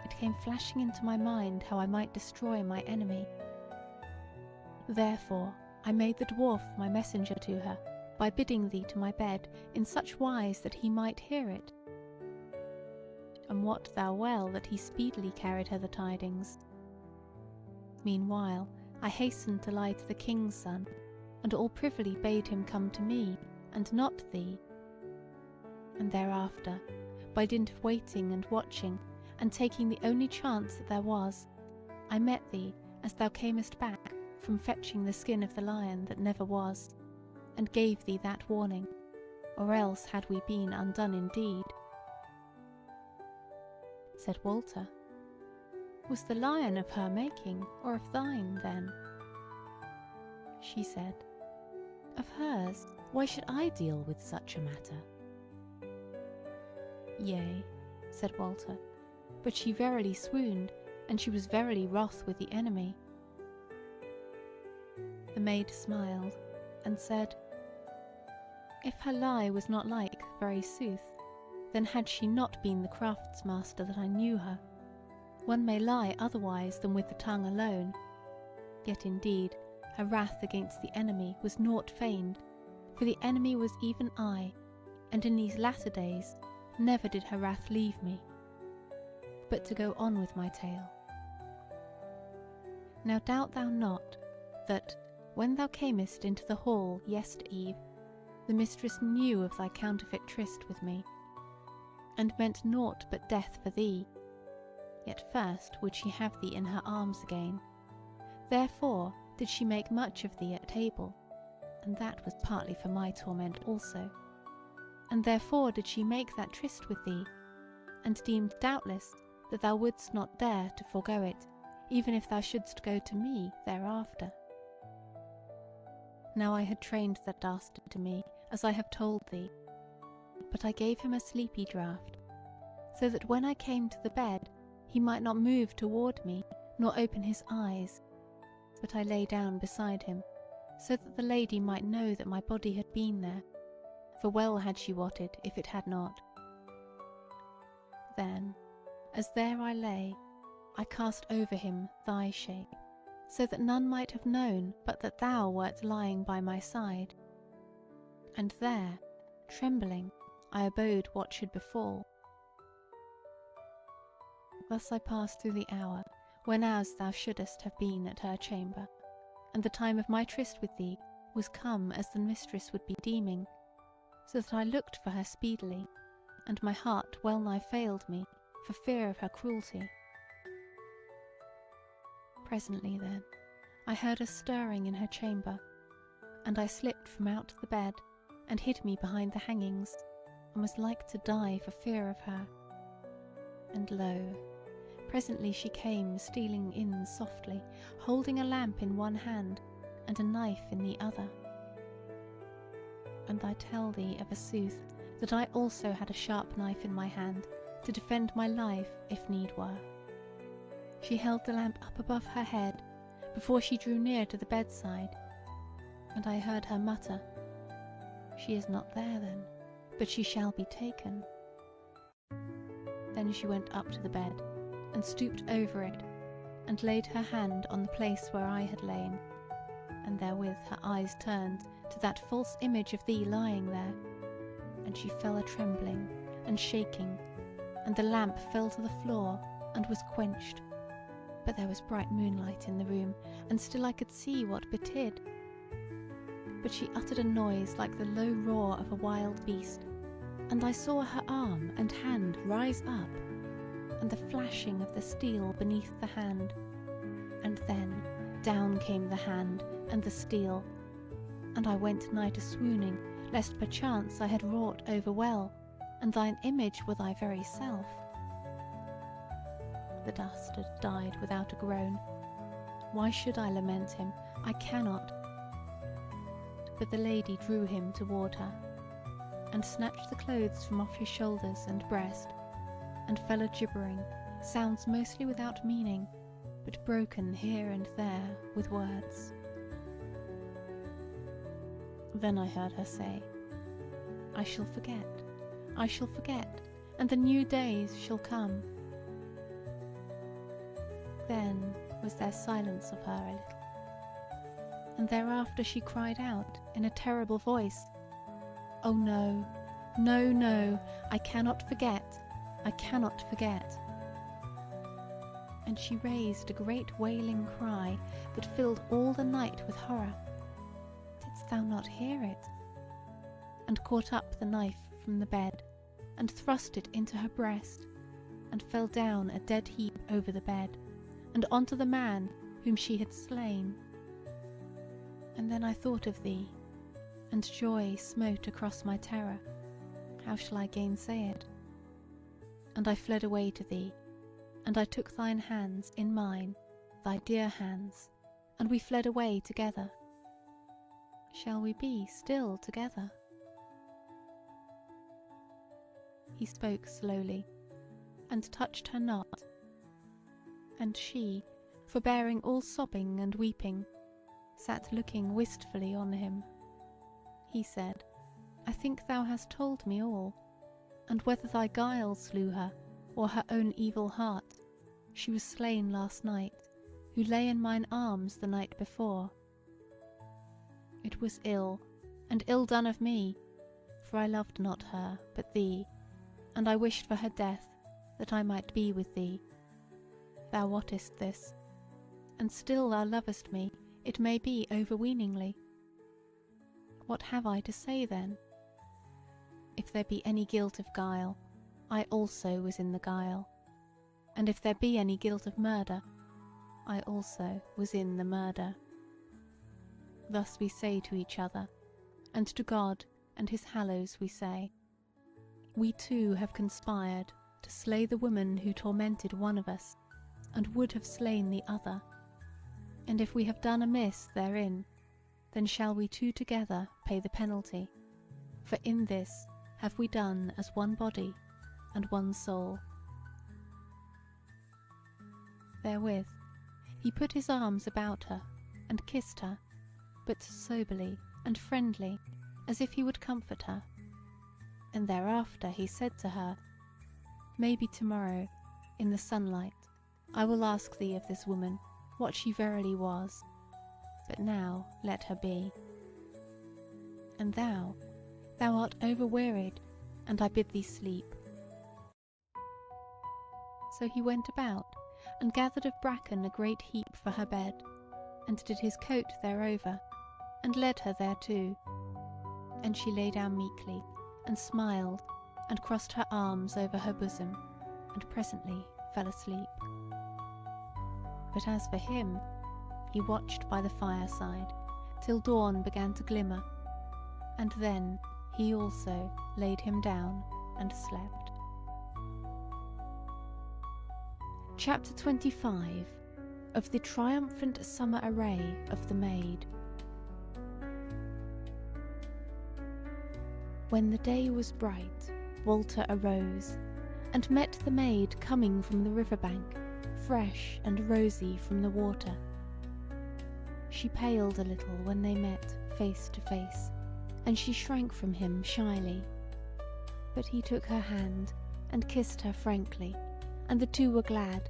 it came flashing into my mind how I might destroy my enemy. Therefore I made the dwarf my messenger to her, by bidding thee to my bed in such wise that he might hear it. And wot thou well that he speedily carried her the tidings. Meanwhile I hastened to lie to the king's son, and all privily bade him come to me, and not thee. And thereafter, by dint of waiting and watching, and taking the only chance that there was, I met thee as thou camest back from fetching the skin of the lion that never was, and gave thee that warning, or else had we been undone indeed. Said Walter, Was the lion of her making, or of thine then? She said, Of hers. Why should I deal with such a matter? Yea, said Walter, but she verily swooned, and she was verily wroth with the enemy. The maid smiled, and said, If her lie was not like very sooth, then had she not been the craftsmaster that I knew her. One may lie otherwise than with the tongue alone. Yet indeed her wrath against the enemy was naught feigned, for the enemy was even I, and in these latter days never did her wrath leave me. But to go on with my tale. Now doubt thou not that, when thou camest into the hall yester-eve, the mistress knew of thy counterfeit tryst with me, and meant naught but death for thee. Yet first would she have thee in her arms again. Therefore did she make much of thee at table, and that was partly for my torment also. And therefore did she make that tryst with thee, and deemed doubtless that thou wouldst not dare to forego it, even if thou shouldst go to me thereafter. Now I had trained that dastard to me, as I have told thee, but I gave him a sleepy draught, so that when I came to the bed he might not move toward me, nor open his eyes, but I lay down beside him, so that the lady might know that my body had been there, for well had she wotted if it had not. Then, as there I lay, I cast over him thy shape, so that none might have known but that thou wert lying by my side. And there, trembling, I abode what should befall. Thus I passed through the hour, whenas thou shouldest have been at her chamber, and the time of my tryst with thee was come as the mistress would be deeming, so that I looked for her speedily, and my heart well nigh failed me for fear of her cruelty. Presently then I heard a stirring in her chamber, and I slipped from out the bed, and hid me behind the hangings, and was like to die for fear of her. And lo, presently she came stealing in softly, holding a lamp in one hand, and a knife in the other. And I tell thee of a sooth that I also had a sharp knife in my hand, to defend my life if need were. She held the lamp up above her head, before she drew near to the bedside, and I heard her mutter, She is not there then, but she shall be taken. Then she went up to the bed, and stooped over it, and laid her hand on the place where I had lain, and therewith her eyes turned to that false image of thee lying there, and she fell a-trembling and shaking, and the lamp fell to the floor, and was quenched. But there was bright moonlight in the room, and still I could see what betid. But she uttered a noise like the low roar of a wild beast, and I saw her arm and hand rise up, and the flashing of the steel beneath the hand, and then down came the hand and the steel, and I went nigh to swooning, lest perchance I had wrought over well, and thine image were thy very self. The dastard died without a groan. Why should I lament him? I cannot. But the lady drew him toward her, and snatched the clothes from off his shoulders and breast, and fell a-gibbering, sounds mostly without meaning, but broken here and there with words. Then I heard her say, I shall forget, and the new days shall come. Then was there silence of her a little, and thereafter she cried out in a terrible voice, Oh no, no, no, I cannot forget, I cannot forget. And she raised a great wailing cry that filled all the night with horror. Didst thou not hear it? And caught up the knife from the bed, and thrust it into her breast, and fell down a dead heap over the bed, and onto the man whom she had slain. And then I thought of thee, and joy smote across my terror. How shall I gainsay it? And I fled away to thee, and I took thine hands in mine, thy dear hands, and we fled away together. Shall we be still together? He spoke slowly, and touched her not. And she, forbearing all sobbing and weeping, sat looking wistfully on him. He said, I think thou hast told me all, and whether thy guile slew her, or her own evil heart, she was slain last night, who lay in mine arms the night before. It was ill, and ill done of me, for I loved not her, but thee, and I wished for her death, that I might be with thee. Thou wottest this, and still thou lovest me, it may be overweeningly. What have I to say then? If there be any guilt of guile, I also was in the guile, and if there be any guilt of murder, I also was in the murder. Thus we say to each other, and to God and his hallows we say, we two have conspired to slay the woman who tormented one of us, and would have slain the other. And if we have done amiss therein, then shall we two together pay the penalty, for in this have we done as one body and one soul. Therewith he put his arms about her and kissed her, but soberly and friendly, as if he would comfort her. And thereafter he said to her, Maybe tomorrow, in the sunlight, I will ask thee of this woman what she verily was, but now let her be. And thou art overwearied, and I bid thee sleep. So he went about, and gathered of bracken a great heap for her bed, and did his coat thereover, and led her thereto. And she lay down meekly, and smiled, and crossed her arms over her bosom, and presently fell asleep. But as for him, he watched by the fireside, till dawn began to glimmer, and then he also laid him down and slept. Chapter 25 of the triumphant summer array of the maid. When the day was bright, Walter arose, and met the maid coming from the river bank, fresh and rosy from the water. She paled a little when they met face to face, and she shrank from him shyly. But he took her hand and kissed her frankly, and the two were glad,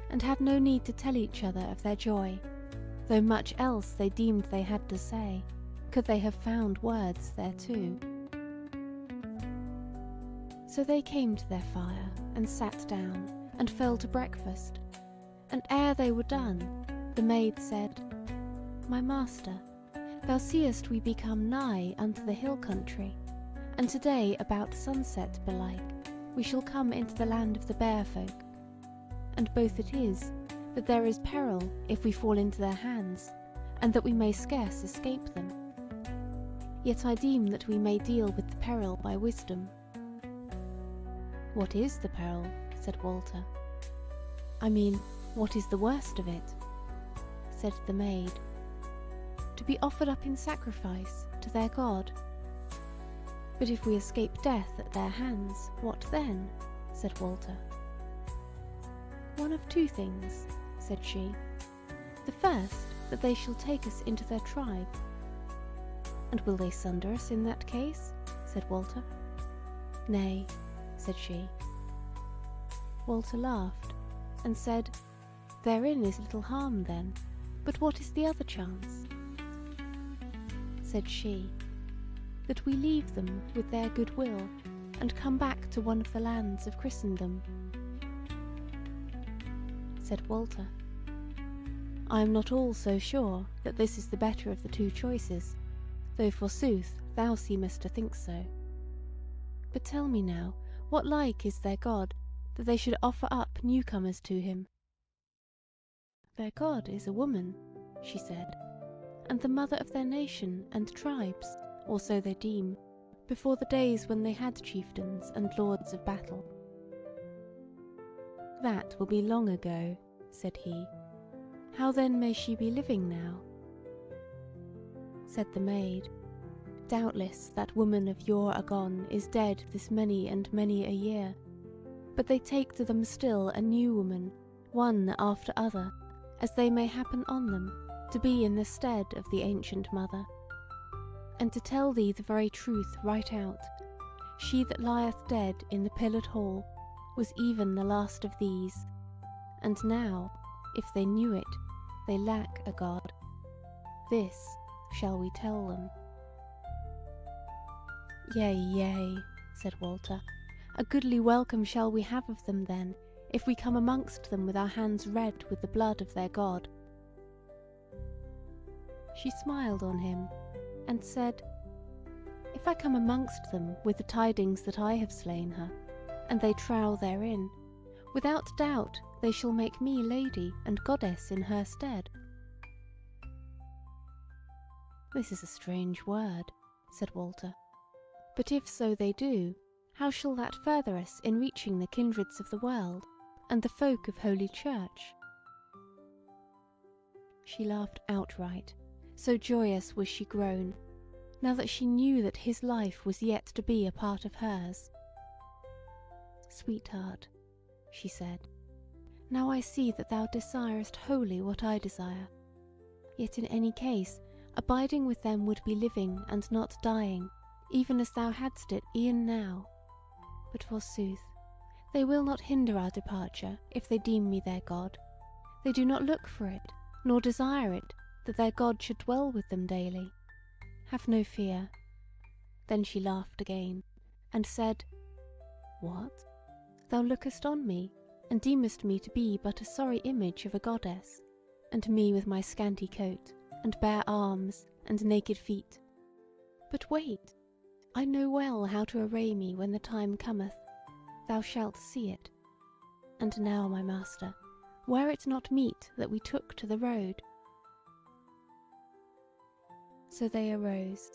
and had no need to tell each other of their joy, though much else they deemed they had to say, could they have found words thereto. So they came to their fire, and sat down, and fell to breakfast. And ere they were done, the maid said, My master, thou seest we be come nigh unto the hill country, and to-day about sunset belike we shall come into the land of the bear folk. And both it is, that there is peril if we fall into their hands, and that we may scarce escape them. Yet I deem that we may deal with the peril by wisdom. What is the peril? Said Walter. I mean, what is the worst of it? Said the maid. To be offered up in sacrifice, to their God. But if we escape death at their hands, what then? Said Walter. One of two things, said she. The first, that they shall take us into their tribe. And will they sunder us in that case? Said Walter. Nay, said she. Walter laughed, and said, Therein is little harm then, but what is the other chance? Said she, that we leave them with their good will, and come back to one of the lands of Christendom. Said Walter, I am not all so sure that this is the better of the two choices, though forsooth thou seemest to think so. But tell me now, what like is their God, that they should offer up newcomers to him? Their God is a woman, she said, and the mother of their nation and tribes, or so they deem, before the days when they had chieftains and lords of battle. That will be long ago, said he. How then may she be living now? Said the maid, Doubtless that woman of yore agone is dead this many and many a year, but they take to them still a new woman, one after other, as they may happen on them, to be in the stead of the ancient mother. And to tell thee the very truth right out, she that lieth dead in the pillared hall was even the last of these, and now, if they knew it, they lack a God. This shall we tell them. Yea, yea, said Walter, a goodly welcome shall we have of them then, if we come amongst them with our hands red with the blood of their God. She smiled on him, and said, If I come amongst them with the tidings that I have slain her, and they trow therein, without doubt they shall make me lady and goddess in her stead. This is a strange word, said Walter, but if so they do, how shall that further us in reaching the kindreds of the world, and the folk of Holy Church? She laughed outright, so joyous was she grown, now that she knew that his life was yet to be a part of hers. Sweetheart, she said, now I see that thou desirest wholly what I desire. Yet in any case, abiding with them would be living and not dying, even as thou hadst it e'en now. But forsooth, they will not hinder our departure, if they deem me their God. They do not look for it, nor desire it, that their God should dwell with them daily. Have no fear. Then she laughed again, and said, What? Thou lookest on me, and deemest me to be but a sorry image of a goddess, and me with my scanty coat, and bare arms, and naked feet. But wait, I know well how to array me when the time cometh. Thou shalt see it. And now, my master, were it not meet that we took to the road? So they arose,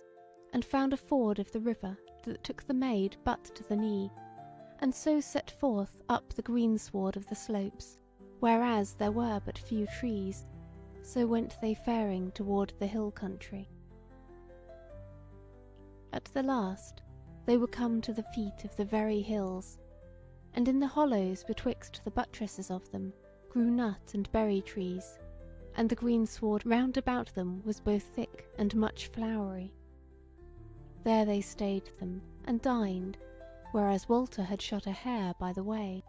and found a ford of the river that took the maid but to the knee, and so set forth up the greensward of the slopes, whereas there were but few trees, so went they faring toward the hill country. At the last they were come to the feet of the very hills, and in the hollows betwixt the buttresses of them grew nut and berry trees, and the greensward round about them was both thick and much flowery. There they stayed them, and dined, whereas Walter had shot a hare by the way,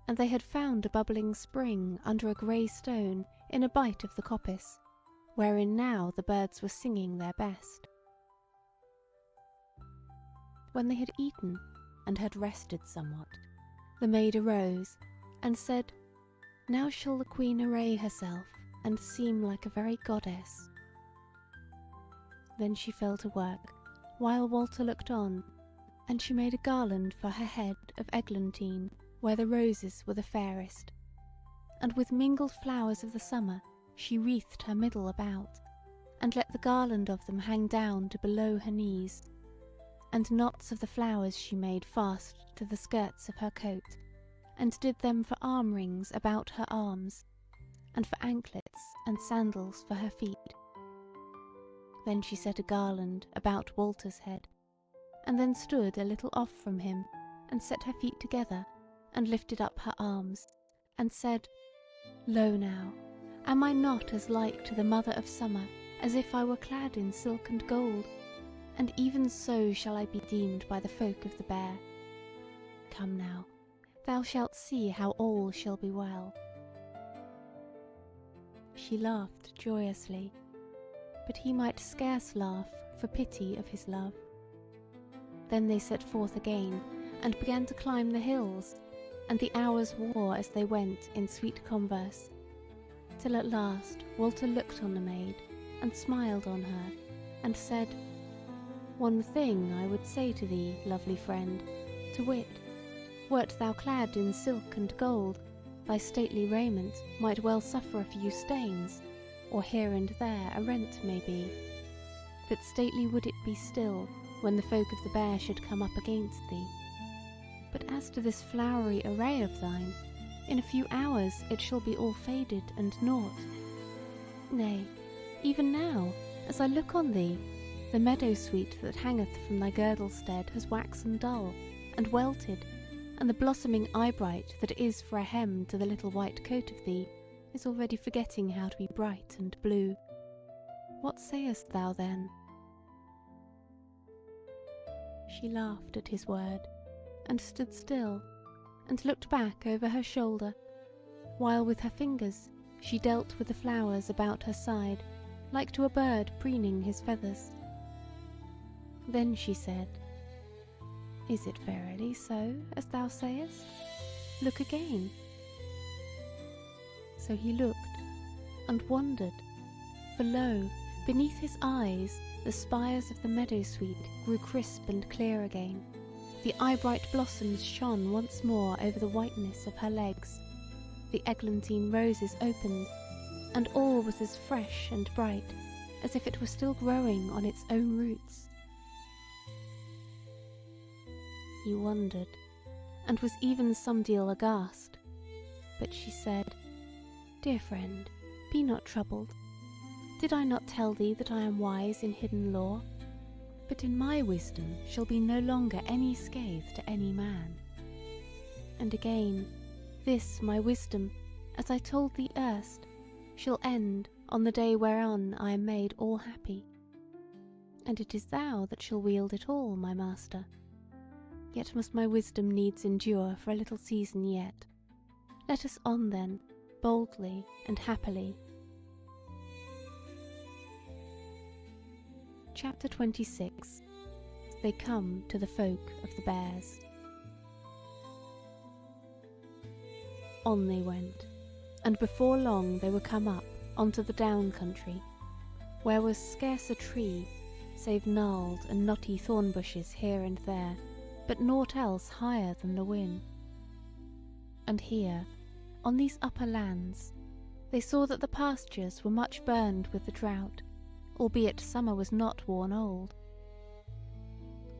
and they had found a bubbling spring under a grey stone in a bight of the coppice, wherein now the birds were singing their best. When they had eaten, and had rested somewhat, the maid arose, and said, Now shall the Queen array herself, and seem like a very goddess. Then she fell to work, while Walter looked on, and she made a garland for her head of eglantine, where the roses were the fairest, and with mingled flowers of the summer she wreathed her middle about, and let the garland of them hang down to below her knees, and knots of the flowers she made fast to the skirts of her coat, and did them for arm rings about her arms, and for anklets and sandals for her feet. Then she set a garland about Walter's head, and then stood a little off from him, and set her feet together, and lifted up her arms, and said, Lo now, am I not as like to the mother of summer as if I were clad in silk and gold? And even so shall I be deemed by the folk of the Bear. Come now, thou shalt see how all shall be well. She laughed joyously, but he might scarce laugh for pity of his love. Then they set forth again, and began to climb the hills, and the hours wore as they went in sweet converse, till at last Walter looked on the maid, and smiled on her, and said, One thing I would say to thee, lovely friend, to wit, wert thou clad in silk and gold, thy stately raiment might well suffer a few stains, or here and there a rent may be, but stately would it be still when the folk of the Bear should come up against thee. But as to this flowery array of thine, in a few hours it shall be all faded and naught. Nay, even now, as I look on thee, the meadow sweet that hangeth from thy girdle stead has waxen dull, and welted, and the blossoming eyebright that is for a hem to the little white coat of thee is already forgetting how to be bright and blue. What sayest thou then? She laughed at his word, and stood still, and looked back over her shoulder, while with her fingers she dealt with the flowers about her side, like to a bird preening his feathers. Then she said, Is it verily so, as thou sayest? Look again. So he looked, and wondered, for lo, beneath his eyes the spires of the meadow-sweet grew crisp and clear again, the eye-bright blossoms shone once more over the whiteness of her legs, the eglantine roses opened, and all was as fresh and bright as if it were still growing on its own roots. He wondered, and was even some deal aghast, but she said, Dear friend, be not troubled. Did I not tell thee that I am wise in hidden lore? But in my wisdom shall be no longer any scathe to any man. And again, this my wisdom, as I told thee erst, shall end on the day whereon I am made all happy. And it is thou that shall wield it all, my master. Yet must my wisdom needs endure for a little season yet. Let us on then, boldly and happily. Chapter 26. They come to the folk of the Bears. On they went, and before long they were come up onto the down country, where was scarce a tree, save gnarled and knotty thorn bushes here and there, but nought else higher than the whin. And here, on these upper lands, they saw that the pastures were much burned with the drought, albeit summer was not worn old.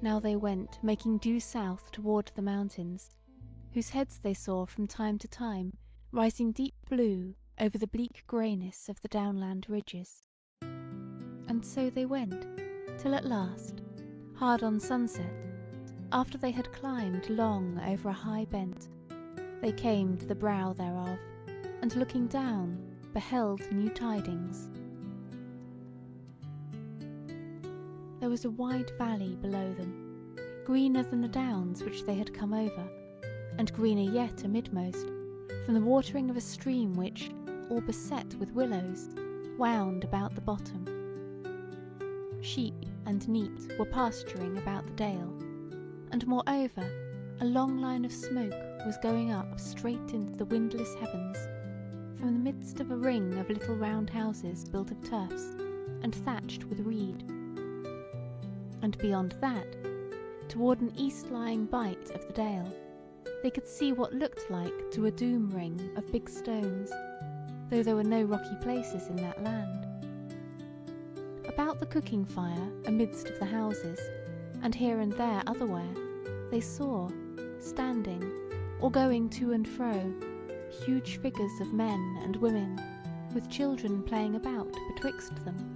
Now they went making due south toward the mountains, whose heads they saw from time to time rising deep blue over the bleak greyness of the downland ridges. And so they went, till at last, hard on sunset, after they had climbed long over a high bent, they came to the brow thereof, and looking down, beheld new tidings. There was a wide valley below them, greener than the downs which they had come over, and greener yet amidmost, from the watering of a stream which, all beset with willows, wound about the bottom. Sheep and neat were pasturing about the dale, and moreover a long line of smoke was going up straight into the windless heavens, from the midst of a ring of little round houses built of turfs, and thatched with reed. And beyond that, toward an east-lying bight of the dale, they could see what looked like to a doom ring of big stones, though there were no rocky places in that land. About the cooking fire amidst of the houses, and here and there otherwhere, they saw, standing, or going to and fro, huge figures of men and women, with children playing about betwixt them.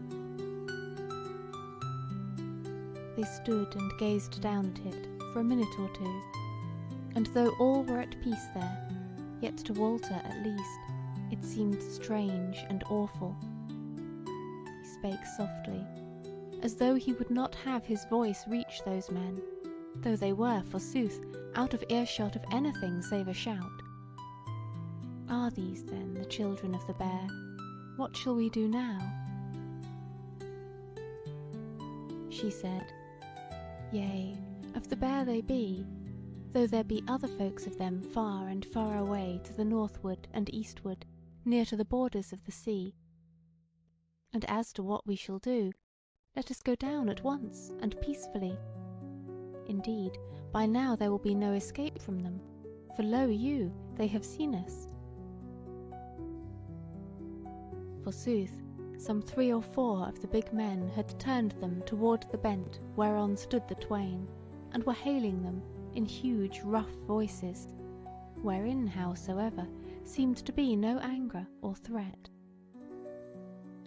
They stood and gazed down at it for a minute or two, and though all were at peace there, yet to Walter at least it seemed strange and awful. He spake softly, as though he would not have his voice reach those men, though they were, forsooth, out of earshot of anything save a shout. Are these then the children of the bear? What shall we do now? She said, Yea, of the bear they be, though there be other folks of them far and far away to the northward and eastward, near to the borders of the sea. And as to what we shall do, let us go down at once and peacefully. Indeed, by now there will be no escape from them, for lo you, they have seen us. Forsooth, some 3 or 4 of the big men had turned them toward the bent whereon stood the twain, and were hailing them in huge rough voices, wherein howsoever seemed to be no anger or threat.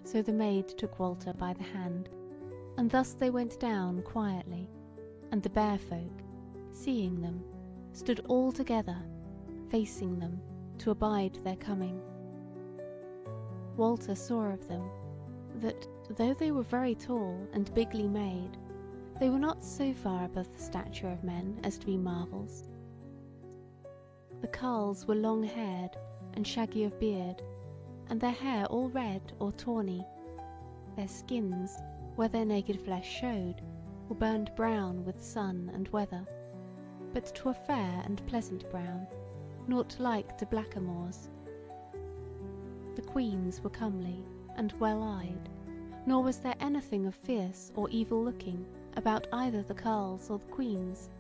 So the maid took Walter by the hand, and thus they went down quietly, and the bear folk, seeing them, stood all together, facing them, to abide their coming. Walter saw of them, that though they were very tall and bigly made, they were not so far above the stature of men as to be marvels. The carles were long-haired and shaggy of beard, and their hair all red or tawny. Their skins, where their naked flesh showed, were burned brown with sun and weather, but to a fair and pleasant brown, naught like to blackamoors. The queens were comely and well-eyed, nor was there anything of fierce or evil-looking about either the carles or the queens,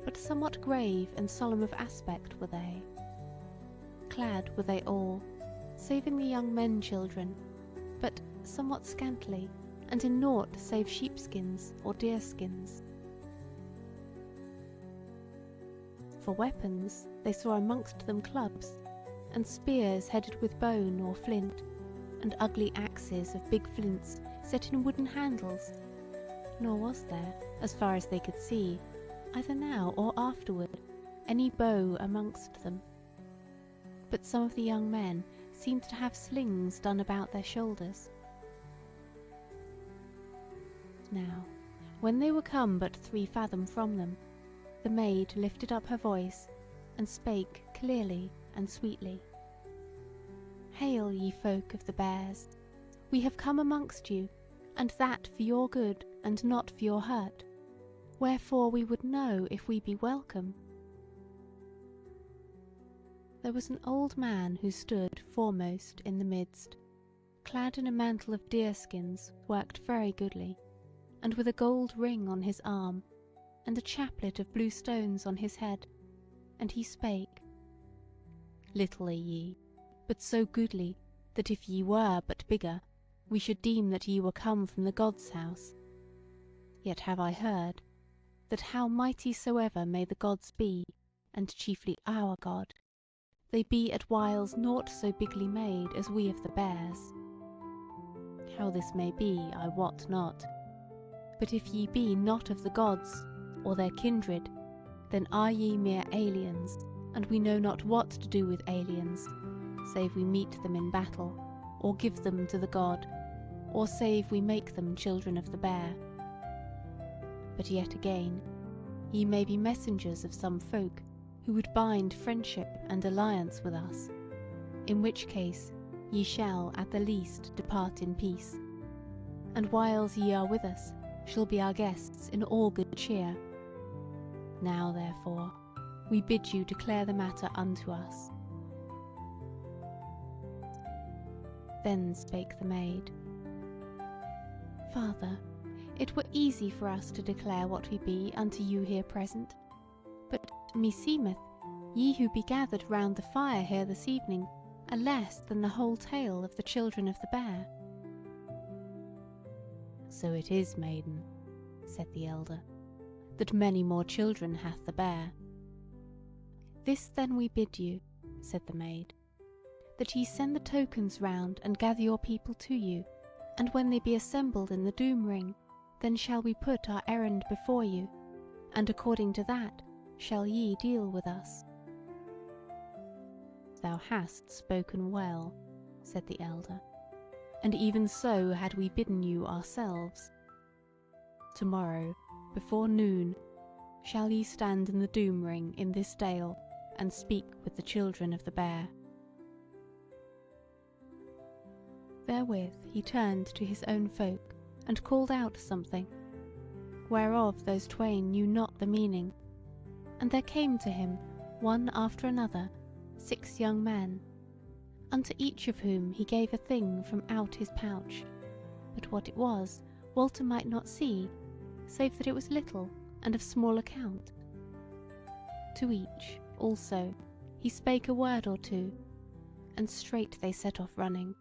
but somewhat grave and solemn of aspect were they. Clad were they all, saving the young men-children, but somewhat scantily, and in naught save sheepskins or deerskins. For weapons they saw amongst them clubs, and spears headed with bone or flint, and ugly axes of big flints set in wooden handles, nor was there, as far as they could see, either now or afterward, any bow amongst them. But some of the young men seemed to have slings done about their shoulders. Now, when they were come but 3 fathom from them, the maid lifted up her voice, and spake clearly and sweetly. Hail, ye folk of the bears! We have come amongst you, and that for your good and not for your hurt. Wherefore we would know if we be welcome. There was an old man who stood foremost in the midst, clad in a mantle of deerskins worked very goodly, and with a gold ring on his arm, and a chaplet of blue stones on his head, and he spake, Little are ye, but so goodly, that if ye were but bigger, we should deem that ye were come from the God's house. Yet have I heard, that how mighty soever may the gods be, and chiefly our God, they be at whiles naught so bigly made as we of the bears. How this may be, I wot not, but if ye be not of the gods, or their kindred, then are ye mere aliens, and we know not what to do with aliens, save we meet them in battle, or give them to the god, or save we make them children of the bear. But yet again, ye may be messengers of some folk who would bind friendship and alliance with us, in which case ye shall at the least depart in peace, and whiles ye are with us shall be our guests in all good cheer. Now therefore we bid you declare the matter unto us. Then spake the maid, Father, it were easy for us to declare what we be unto you here present, but meseemeth ye who be gathered round the fire here this evening are less than the whole tale of the children of the bear. So it is, maiden, said the elder, that many more children hath the bear. This then we bid you, said the maid, that ye send the tokens round and gather your people to you, and when they be assembled in the doom ring, then shall we put our errand before you, and according to that shall ye deal with us." "Thou hast spoken well," said the elder, "and even so had we bidden you ourselves. To-morrow, before noon, shall ye stand in the doom ring in this dale, and speak with the children of the Bear." Therewith he turned to his own folk, and called out something, whereof those twain knew not the meaning, and there came to him, one after another, 6 young men, unto each of whom he gave a thing from out his pouch, but what it was Walter might not see, save that it was little and of small account. To each, also, he spake a word or two, and straight they set off running,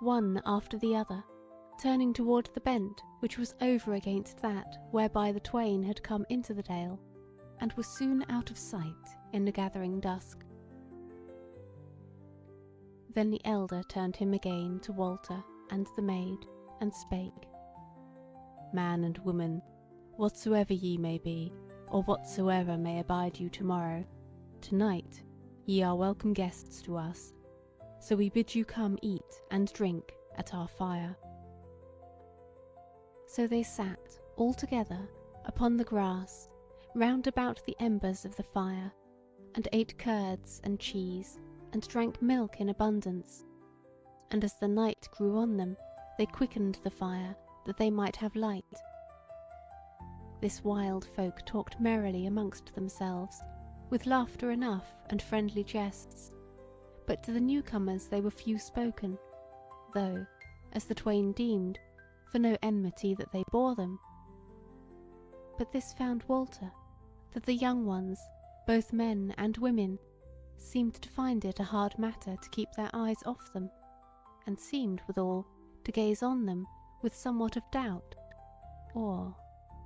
one after the other, turning toward the bent which was over against that whereby the twain had come into the dale, and was soon out of sight in the gathering dusk. Then the elder turned him again to Walter and the maid, and spake, "Man and woman, whatsoever ye may be, or whatsoever may abide you to-morrow, to-night ye are welcome guests to us, so we bid you come eat and drink at our fire." So they sat all together upon the grass round about the embers of the fire, and ate curds and cheese, and drank milk in abundance, and as the night grew on them, they quickened the fire, that they might have light. This wild folk talked merrily amongst themselves, with laughter enough and friendly jests, but to the newcomers they were few spoken, though, as the twain deemed, for no enmity that they bore them. But this found Walter, that the young ones, both men and women, seemed to find it a hard matter to keep their eyes off them, and seemed withal to gaze on them with somewhat of doubt, or,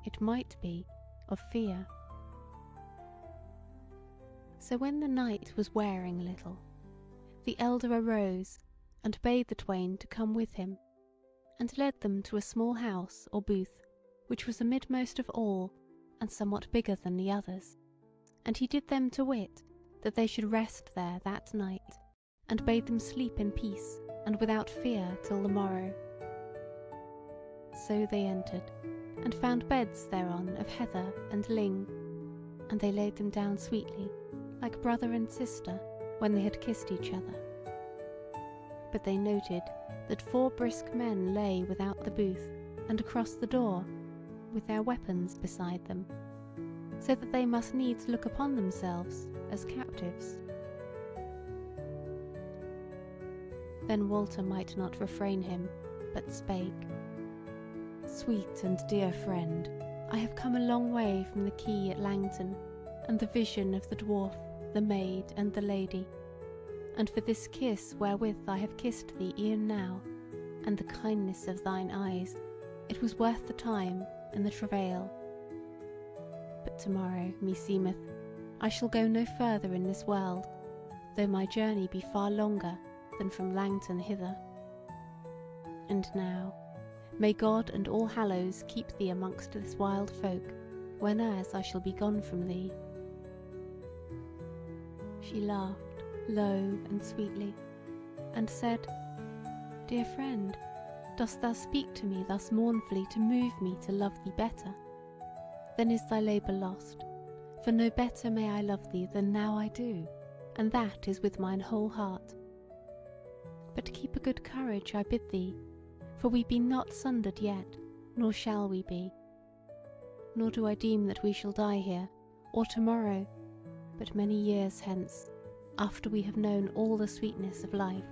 it might be, of fear. So when the night was wearing a little, the elder arose and bade the twain to come with him, and led them to a small house or booth, which was amidmost of all, and somewhat bigger than the others, and he did them to wit that they should rest there that night, and bade them sleep in peace and without fear till the morrow. So they entered, and found beds thereon of heather and ling, and they laid them down sweetly, like brother and sister, when they had kissed each other. But they noted that 4 brisk men lay without the booth, and across the door, with their weapons beside them, so that they must needs look upon themselves as captives. Then Walter might not refrain him, but spake, "Sweet and dear friend, I have come a long way from the quay at Langton, and the vision of the dwarf, the maid, and the lady, and for this kiss wherewith I have kissed thee e'en now, and the kindness of thine eyes, it was worth the time and the travail. But to-morrow, meseemeth, I shall go no further in this world, though my journey be far longer than from Langton hither. And now, may God and All Hallows keep thee amongst this wild folk, whenas I shall be gone from thee." She laughed low and sweetly, and said, "Dear friend, dost thou speak to me thus mournfully to move me to love thee better? Then is thy labour lost, for no better may I love thee than now I do, and that is with mine whole heart. But keep a good courage, I bid thee, for we be not sundered yet, nor shall we be. Nor do I deem that we shall die here, or to-morrow, but many years hence, after we have known all the sweetness of life.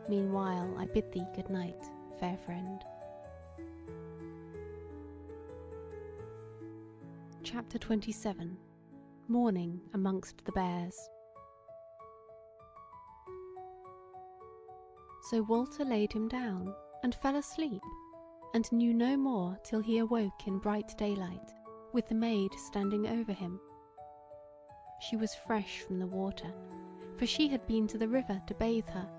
Meanwhile I bid thee good night, fair friend." Chapter 27. Morning amongst the Bears. So Walter laid him down, and fell asleep, and knew no more till he awoke in bright daylight, with the maid standing over him. She was fresh from the water, for she had been to the river to bathe her,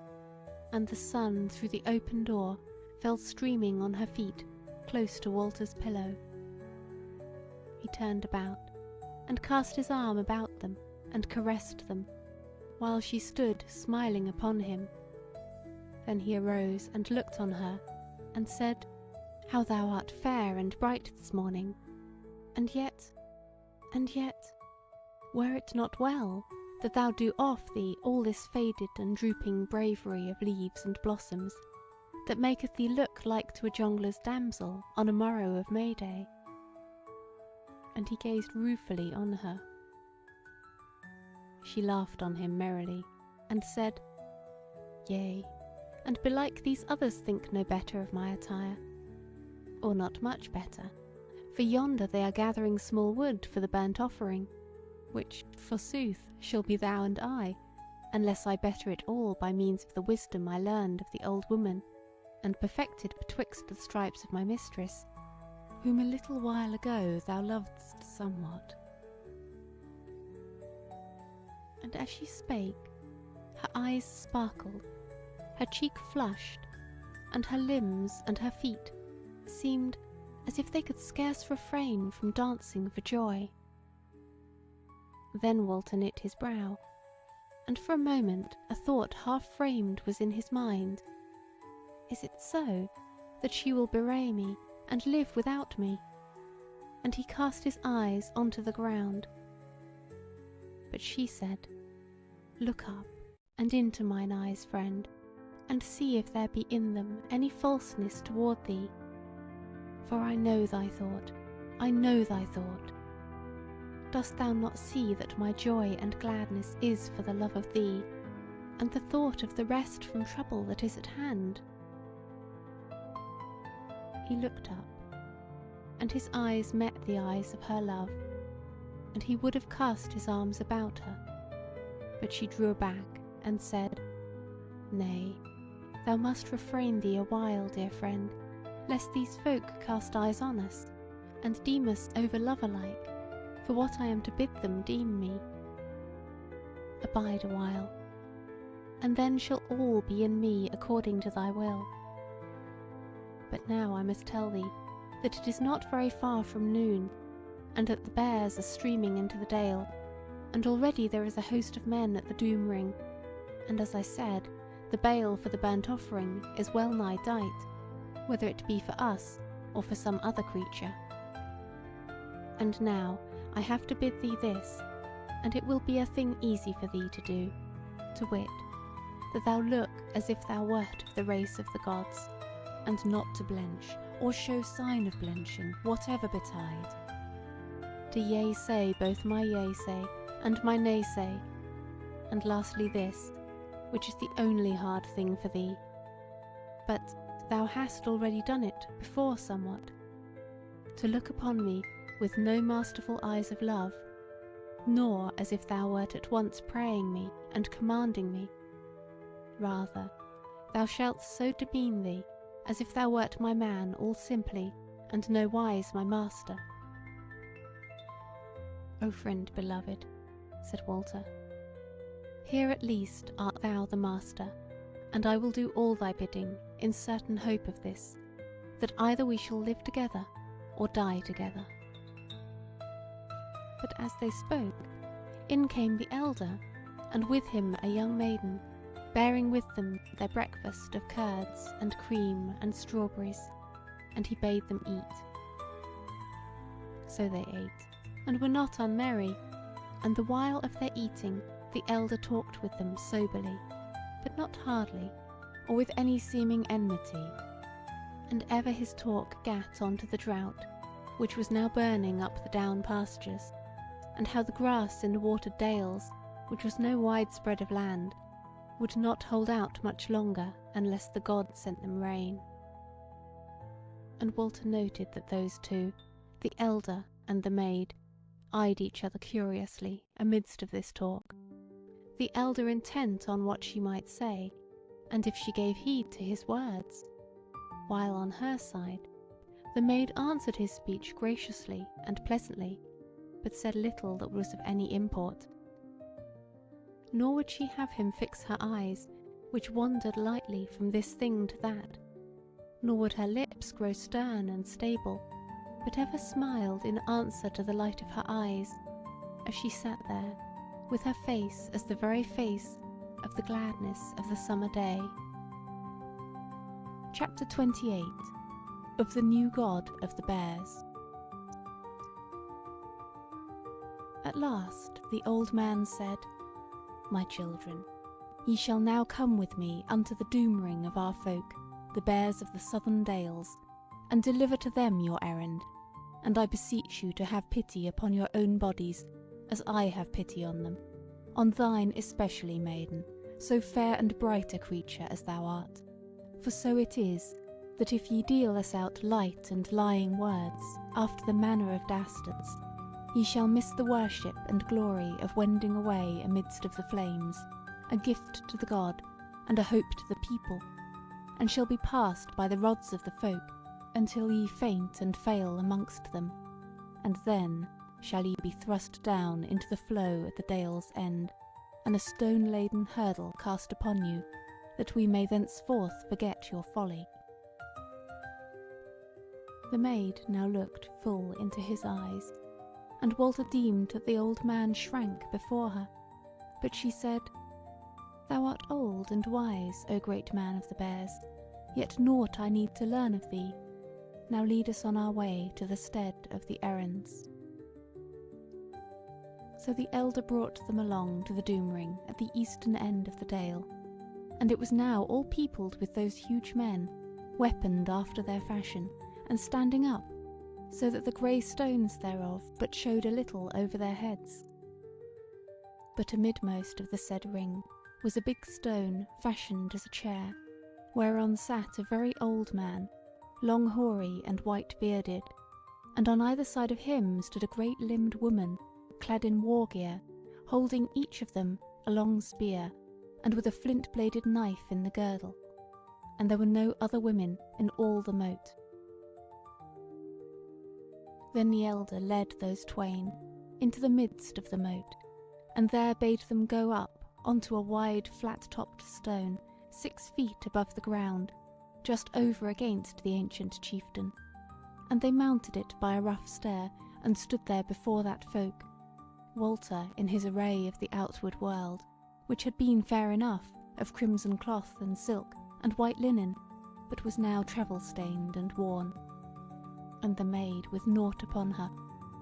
and the sun through the open door fell streaming on her feet, close to Walter's pillow. He turned about, and cast his arm about them, and caressed them, while she stood smiling upon him. Then he arose and looked on her, and said, "How thou art fair and bright this morning! And yet, were it not well that thou do off thee all this faded and drooping bravery of leaves and blossoms, that maketh thee look like to a jongler's damsel on a morrow of May Day?" And he gazed ruefully on her. She laughed on him merrily, and said, "Yea, and belike these others think no better of my attire, or not much better, for yonder they are gathering small wood for the burnt offering, which, forsooth, shall be thou and I, unless I better it all by means of the wisdom I learned of the old woman, and perfected betwixt the stripes of my mistress, whom a little while ago thou lovedst somewhat." And as she spake, her eyes sparkled, her cheek flushed, and her limbs and her feet seemed as if they could scarce refrain from dancing for joy. Then Walter knit his brow, and for a moment a thought half framed was in his mind. Is it so, that she will bewray me, and live without me? And he cast his eyes onto the ground. But she said, "Look up, and into mine eyes, friend, and see if there be in them any falseness toward thee. For I know thy thought, I know thy thought. Dost thou not see that my joy and gladness is for the love of thee, and the thought of the rest from trouble that is at hand?" He looked up, and his eyes met the eyes of her love, and he would have cast his arms about her, but she drew back and said, "Nay, thou must refrain thee a while, dear friend, lest these folk cast eyes on us, and deem us over lover-like, for what I am to bid them deem me. Abide a while, and then shall all be in me according to thy will. But now I must tell thee that it is not very far from noon, and that the bears are streaming into the dale, and already there is a host of men at the doom ring, and as I said, the bale for the burnt offering is well nigh dight, whether it be for us or for some other creature. And now I have to bid thee this, and it will be a thing easy for thee to do, to wit, that thou look as if thou wert of the race of the gods, and not to blench, or show sign of blenching, whatever betide. To yea say both my yea say, and my nay say, and lastly this, which is the only hard thing for thee, but thou hast already done it before somewhat, to look upon me with no masterful eyes of love, nor as if thou wert at once praying me and commanding me. Rather, thou shalt so demean thee, as if thou wert my man all simply, and no wise my master." "O friend beloved," said Walter, "here at least art thou the master, and I will do all thy bidding, in certain hope of this, that either we shall live together or die together." But as they spoke, in came the elder, and with him a young maiden, bearing with them their breakfast of curds and cream and strawberries, and he bade them eat. So they ate, and were not unmerry, and the while of their eating the elder talked with them soberly, but not hardly, or with any seeming enmity, and ever his talk gat on to the drought, which was now burning up the down pastures, and how the grass in the watered dales, which was no wide spread of land, would not hold out much longer unless the gods sent them rain. And Walter noted that those two, the elder and the maid, eyed each other curiously amidst of this talk, the elder intent on what she might say, and if she gave heed to his words, while on her side the maid answered his speech graciously and pleasantly, but said little that was of any import. Nor would she have him fix her eyes, which wandered lightly from this thing to that, nor would her lips lips grow stern and stable, but ever smiled in answer to the light of her eyes, as she sat there, with her face as the very face of the gladness of the summer day. Chapter 28. Of the New God of the Bears. At last the old man said, "My children, ye shall now come with me unto the doom ring of our folk, the bears of the southern dales, and deliver to them your errand, and I beseech you to have pity upon your own bodies, as I have pity on them, on thine especially, maiden, so fair and bright a creature as thou art. For so it is, that if ye deal us out light and lying words, after the manner of dastards, ye shall miss the worship and glory of wending away amidst of the flames, a gift to the God, and a hope to the people, and shall be passed by the rods of the folk, until ye faint and fail amongst them, and then shall ye be thrust down into the flow at the dale's end, and a stone-laden hurdle cast upon you, that we may thenceforth forget your folly." The maid now looked full into his eyes, and Walter deemed that the old man shrank before her, but she said, "Thou art old and wise, O great man of the bears, yet naught I need to learn of thee. Now lead us on our way to the stead of the errands." So the elder brought them along to the doom ring at the eastern end of the dale, and it was now all peopled with those huge men, weaponed after their fashion, and standing up, so that the grey stones thereof but showed a little over their heads. But amidmost of the said ring was a big stone fashioned as a chair, whereon sat a very old man, long hoary and white-bearded, and on either side of him stood a great-limbed woman, clad in war-gear, holding each of them a long spear, and with a flint-bladed knife in the girdle, and there were no other women in all the moat. Then the elder led those twain into the midst of the moat, and there bade them go up onto a wide flat-topped stone 6 feet above the ground, just over against the ancient chieftain, and they mounted it by a rough stair, and stood there before that folk, Walter in his array of the outward world, which had been fair enough, of crimson cloth and silk and white linen, but was now travel-stained and worn, and the maid with naught upon her,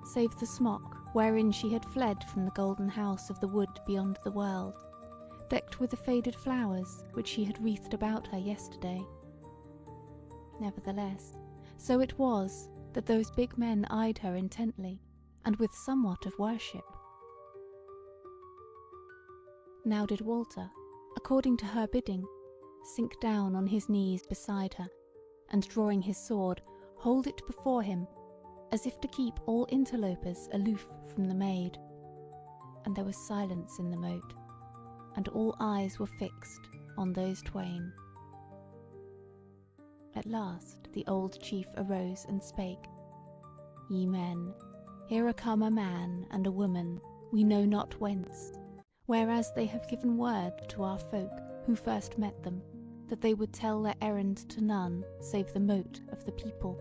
save the smock wherein she had fled from the golden house of the wood beyond the world, decked with the faded flowers which she had wreathed about her yesterday. Nevertheless, so it was that those big men eyed her intently, and with somewhat of worship. Now did Walter, according to her bidding, sink down on his knees beside her, and drawing his sword, hold it before him, as if to keep all interlopers aloof from the maid. And there was silence in the moat, and all eyes were fixed on those twain. At last the old chief arose and spake, "Ye men, here are come a man and a woman, we know not whence, whereas they have given word to our folk, who first met them, that they would tell their errand to none save the mote of the people,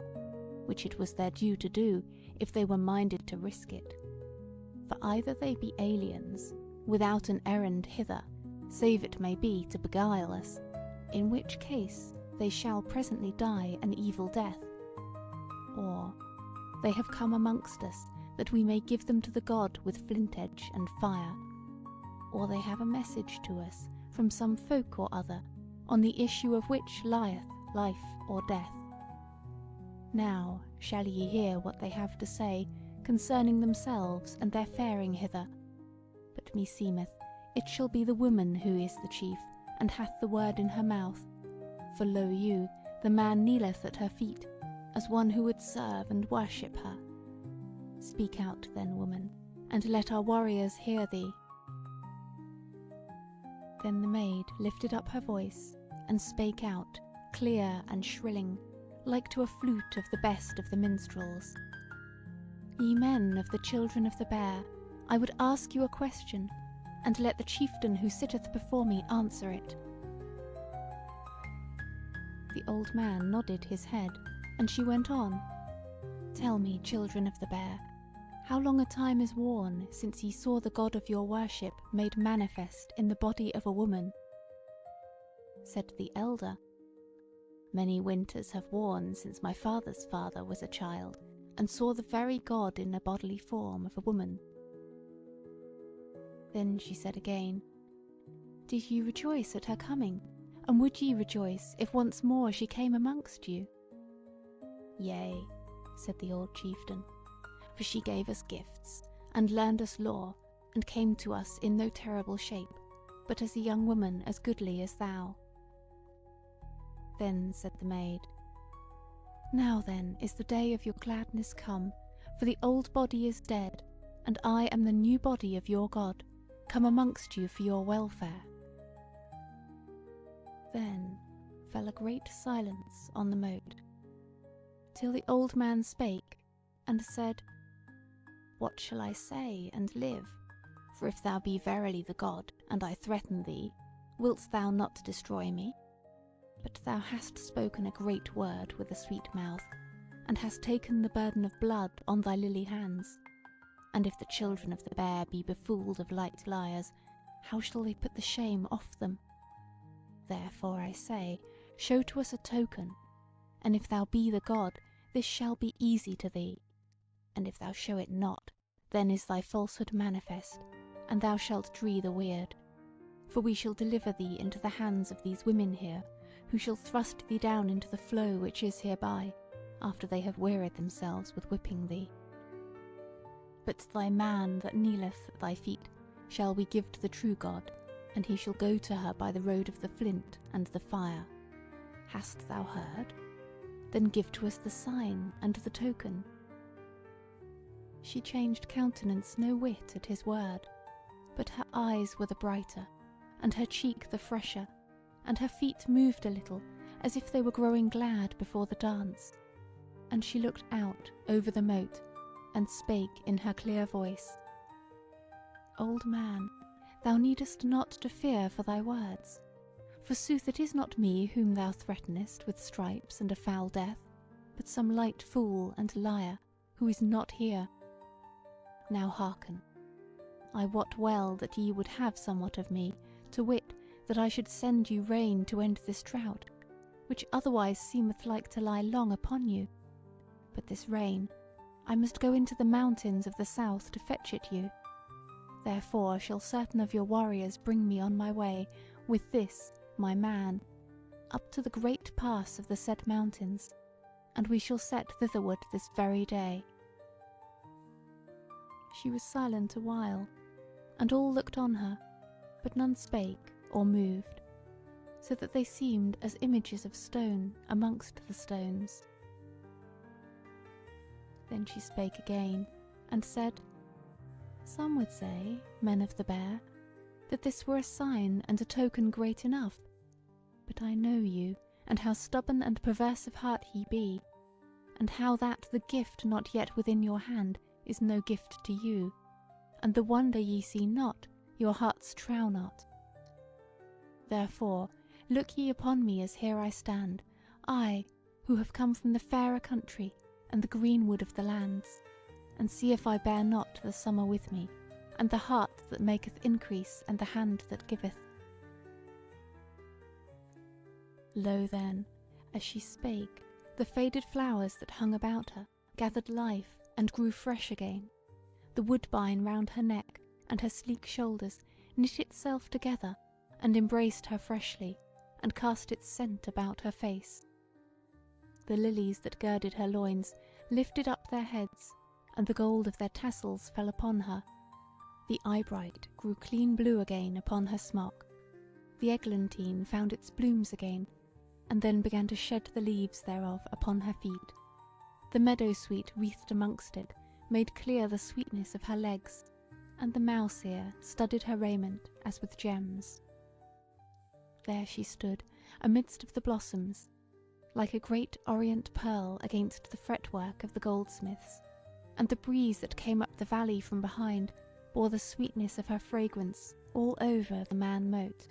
which it was their due to do, if they were minded to risk it. For either they be aliens, without an errand hither, save it may be to beguile us, in which case they shall presently die an evil death, or they have come amongst us that we may give them to the God with flint edge and fire, or they have a message to us from some folk or other, on the issue of which lieth life or death. Now shall ye hear what they have to say concerning themselves and their faring hither. But meseemeth it shall be the woman who is the chief, and hath the word in her mouth. For lo you, the man kneeleth at her feet, as one who would serve and worship her. Speak out then, woman, and let our warriors hear thee." Then the maid lifted up her voice, and spake out, clear and shrilling, like to a flute of the best of the minstrels. "Ye men of the children of the Bear, I would ask you a question, and let the chieftain who sitteth before me answer it." The old man nodded his head, and she went on, "Tell me, children of the Bear, how long a time is worn since ye saw the god of your worship made manifest in the body of a woman?" Said the elder, "Many winters have worn since my father's father was a child, and saw the very god in the bodily form of a woman." Then she said again, "Did ye rejoice at her coming, and would ye rejoice if once more she came amongst you?" "Yea," said the old chieftain, "for she gave us gifts, and learned us lore, and came to us in no terrible shape, but as a young woman as goodly as thou." Then said the maid, "Now then is the day of your gladness come, for the old body is dead, and I am the new body of your God, come amongst you for your welfare." Then fell a great silence on the moat, till the old man spake, and said, "What shall I say and live? For if thou be verily the god, and I threaten thee, wilt thou not destroy me? But thou hast spoken a great word with a sweet mouth, and hast taken the burden of blood on thy lily hands. And if the children of the Bear be befooled of light liars, how shall they put the shame off them? Therefore I say, show to us a token, and if thou be the god, this shall be easy to thee. And if thou show it not, then is thy falsehood manifest, and thou shalt dree the weird. For we shall deliver thee into the hands of these women here, who shall thrust thee down into the flow which is hereby, after they have wearied themselves with whipping thee. But thy man that kneeleth at thy feet shall we give to the true God, and he shall go to her by the road of the flint and the fire. Hast thou heard? Then give to us the sign and the token." She changed countenance no whit at his word, but her eyes were the brighter, and her cheek the fresher, and her feet moved a little, as if they were growing glad before the dance. And she looked out over the moat, and spake in her clear voice, "Old man, thou needest not to fear for thy words. Forsooth it is not me whom thou threatenest with stripes and a foul death, but some light fool and liar, who is not here. Now hearken. I wot well that ye would have somewhat of me, to wit, that I should send you rain to end this drought, which otherwise seemeth like to lie long upon you. But this rain, I must go into the mountains of the south to fetch it you. Therefore shall certain of your warriors bring me on my way, with this, my man, up to the great pass of the said mountains, and we shall set thitherward this very day." She was silent a while, and all looked on her, but none spake or moved, so that they seemed as images of stone amongst the stones. Then she spake again, and said, "Some would say, men of the Bear, that this were a sign and a token great enough. But I know you, and how stubborn and perverse of heart ye be, and how that the gift not yet within your hand is no gift to you, and the wonder ye see not, your hearts trow not. Therefore look ye upon me as here I stand, I, who have come from the fairer country and the greenwood of the lands, and see if I bear not the summer with me, and the heart that maketh increase, and the hand that giveth." Lo then, as she spake, the faded flowers that hung about her gathered life and grew fresh again. The woodbine round her neck and her sleek shoulders knit itself together, and embraced her freshly, and cast its scent about her face. The lilies that girded her loins lifted up their heads, and the gold of their tassels fell upon her. The eyebright grew clean blue again upon her smock. The eglantine found its blooms again, and then began to shed the leaves thereof upon her feet. The meadow-sweet wreathed amongst it made clear the sweetness of her legs, and the mouse-ear studded her raiment as with gems. There she stood amidst of the blossoms, like a great orient pearl against the fretwork of the goldsmiths, and the breeze that came up the valley from behind bore the sweetness of her fragrance all over the man moat.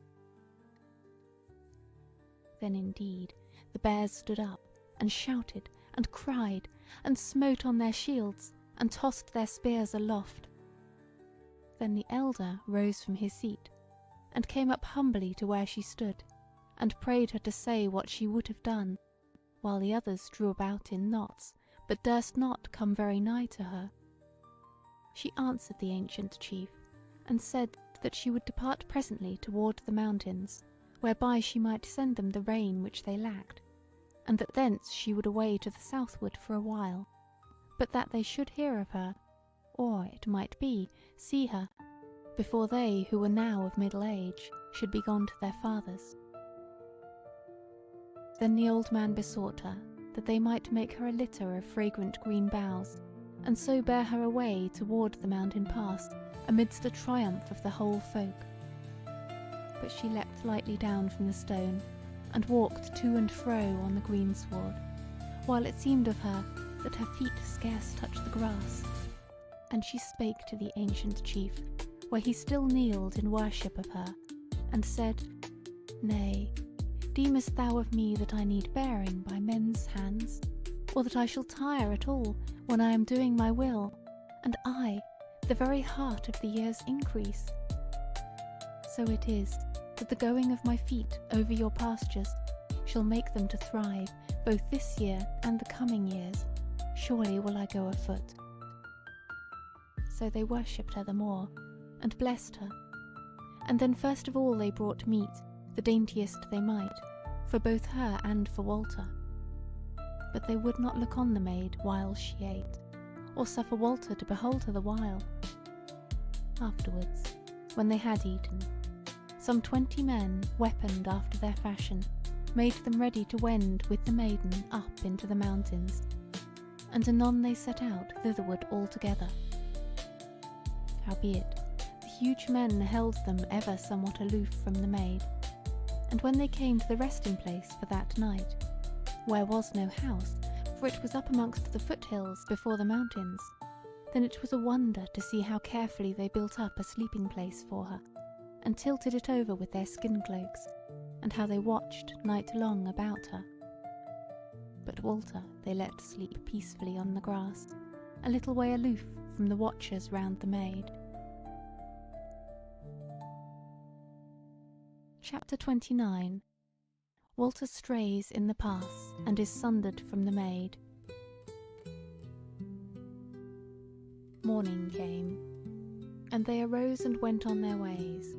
Then indeed the bears stood up, and shouted, and cried, and smote on their shields, and tossed their spears aloft. Then the elder rose from his seat, and came up humbly to where she stood, and prayed her to say what she would have done, while the others drew about in knots, but durst not come very nigh to her. She answered the ancient chief, and said that she would depart presently toward the mountains, whereby she might send them the rain which they lacked, and that thence she would away to the southward for a while, but that they should hear of her, or, it might be, see her, before they who were now of middle age should be gone to their fathers. Then the old man besought her that they might make her a litter of fragrant green boughs, and so bear her away toward the mountain pass, amidst the triumph of the whole folk. But she leapt lightly down from the stone, and walked to and fro on the greensward, while it seemed of her that her feet scarce touched the grass. And she spake to the ancient chief, where he still kneeled in worship of her, and said, Nay, deemest thou of me that I need bearing by men's hands, or that I shall tire at all when I am doing my will, and I, the very heart of the year's increase? So it is that the going of my feet over your pastures shall make them to thrive both this year and the coming years. Surely will I go afoot. So they worshipped her the more, and blessed her. And then first of all they brought meat, the daintiest they might, for both her and for Walter. But they would not look on the maid while she ate, or suffer Walter to behold her the while. Afterwards, when they had eaten, some 20 men, weaponed after their fashion, made them ready to wend with the maiden up into the mountains, and anon they set out thitherward all together. Howbeit, the huge men held them ever somewhat aloof from the maid, and when they came to the resting place for that night, where was no house, for it was up amongst the foothills before the mountains, then it was a wonder to see how carefully they built up a sleeping place for her, and tilted it over with their skin cloaks, and how they watched night long about her. But Walter they let sleep peacefully on the grass, a little way aloof from the watchers round the maid. Chapter 29. Walter strays in the pass, and is sundered from the maid. Morning came, and they arose and went on their ways,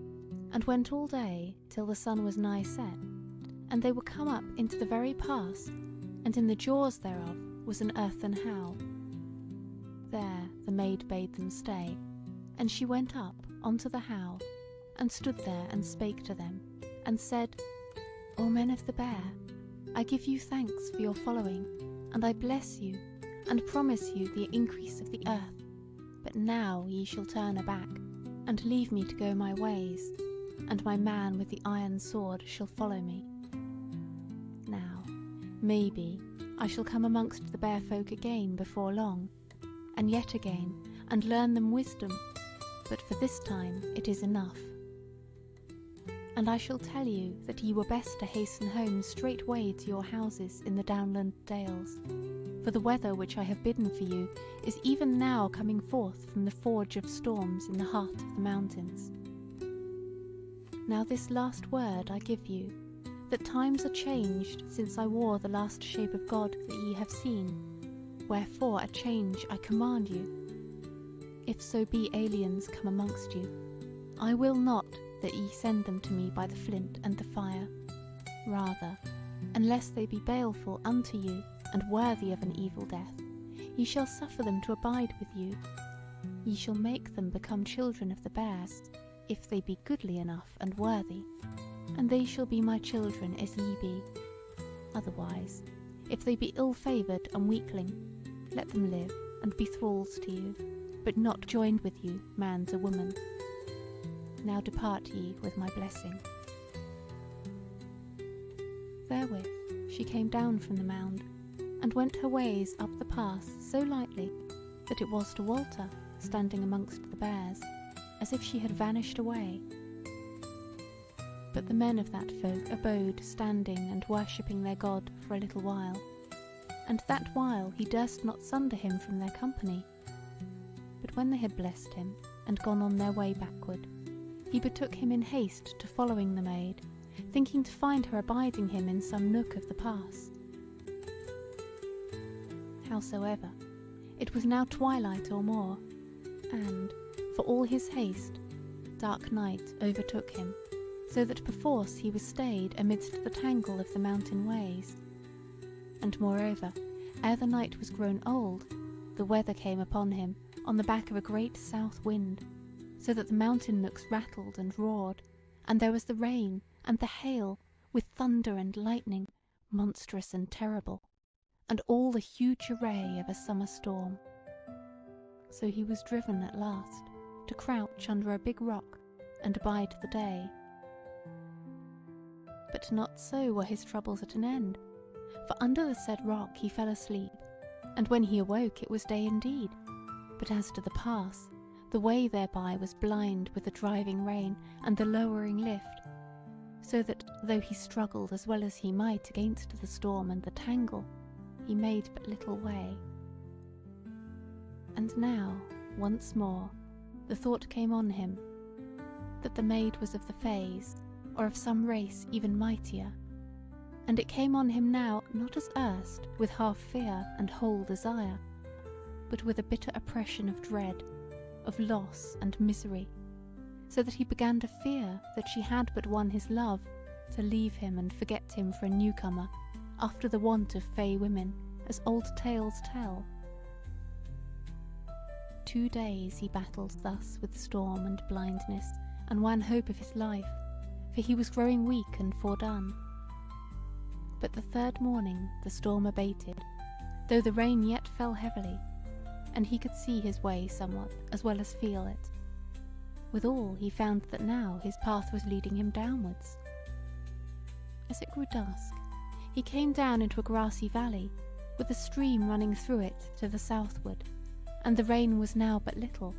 and went all day till the sun was nigh set, and they were come up into the very pass, and in the jaws thereof was an earthen howe. There the maid bade them stay, and she went up unto the howe, and stood there and spake to them, and said, O men of the Bear, I give you thanks for your following, and I bless you, and promise you the increase of the earth. But now ye shall turn aback, and leave me to go my ways, and my man with the iron sword shall follow me. Now, maybe, I shall come amongst the Bear folk again before long, and yet again, and learn them wisdom, but for this time it is enough. And I shall tell you that ye were best to hasten home straightway to your houses in the downland dales, for the weather which I have bidden for you is even now coming forth from the forge of storms in the heart of the mountains. Now this last word I give you, that times are changed since I wore the last shape of God that ye have seen, wherefore a change I command you. If so be aliens come amongst you, I will not that ye send them to me by the flint and the fire. Rather, unless they be baleful unto you, and worthy of an evil death, ye shall suffer them to abide with you. Ye shall make them become children of the bears, if they be goodly enough and worthy, and they shall be my children as ye be. Otherwise, if they be ill-favoured and weakling, let them live and be thralls to you, but not joined with you, man to woman. Now depart ye with my blessing. Therewith she came down from the mound, and went her ways up the pass so lightly that it was to Walter, standing amongst the bears, as if she had vanished away. But the men of that folk abode standing and worshipping their God for a little while, and that while he durst not sunder him from their company. But when they had blessed him, and gone on their way backward, he betook him in haste to following the maid, thinking to find her abiding him in some nook of the pass. Howsoever, it was now twilight or more, and, for all his haste, dark night overtook him, so that perforce he was stayed amidst the tangle of the mountain ways. And moreover, ere the night was grown old, the weather came upon him on the back of a great south wind, so that the mountain nooks rattled and roared, and there was the rain and the hail, with thunder and lightning, monstrous and terrible, and all the huge array of a summer storm. So he was driven at last to crouch under a big rock and abide the day. But not so were his troubles at an end, for under the said rock he fell asleep, and when he awoke it was day indeed. But as to the pass, the way thereby was blind with the driving rain and the lowering lift, so that though he struggled as well as he might against the storm and the tangle, he made but little way. And now, once more, the thought came on him, that the maid was of the Fays, or of some race even mightier, and it came on him now not as erst with half fear and whole desire, but with a bitter oppression of dread, of loss and misery, so that he began to fear that she had but won his love to leave him and forget him for a newcomer, after the wont of Fay women, as old tales tell. 2 days he battled thus with storm and blindness, and wan hope of his life, for he was growing weak and fordone. But the 3rd morning the storm abated, though the rain yet fell heavily, and he could see his way somewhat as well as feel it. Withal he found that now his path was leading him downwards. As it grew dusk, he came down into a grassy valley, with a stream running through it to the southward, and the rain was now but little,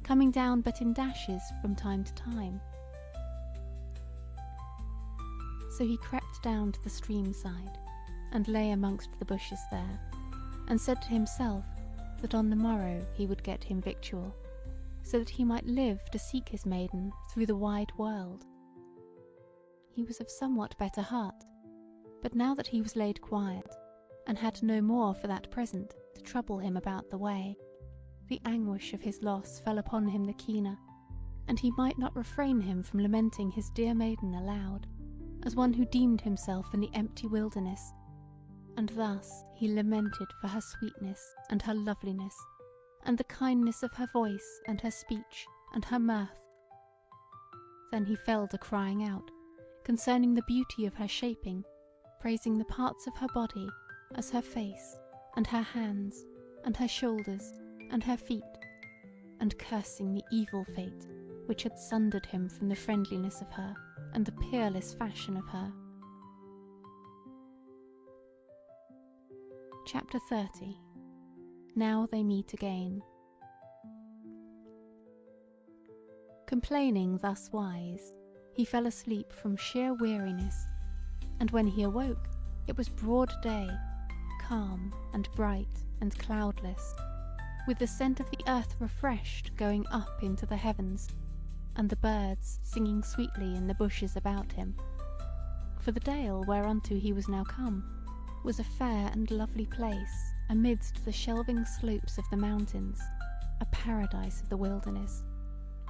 coming down but in dashes from time to time. So he crept down to the stream side, and lay amongst the bushes there, and said to himself that on the morrow he would get him victual, so that he might live to seek his maiden through the wide world. He was of somewhat better heart, but now that he was laid quiet, and had no more for that present to trouble him about the way, the anguish of his loss fell upon him the keener, and he might not refrain him from lamenting his dear maiden aloud, as one who deemed himself in the empty wilderness, and thus he lamented for her sweetness and her loveliness, and the kindness of her voice and her speech and her mirth. Then he fell to crying out concerning the beauty of her shaping, praising the parts of her body, as her face, and her hands, and her shoulders, and her feet, and cursing the evil fate which had sundered him from the friendliness of her and the peerless fashion of her. Chapter 30. Now they meet again. Complaining thus wise, he fell asleep from sheer weariness, and when he awoke it was broad day, calm and bright and cloudless, with the scent of the earth refreshed going up into the heavens, and the birds singing sweetly in the bushes about him. For the dale whereunto he was now come was a fair and lovely place amidst the shelving slopes of the mountains, a paradise of the wilderness,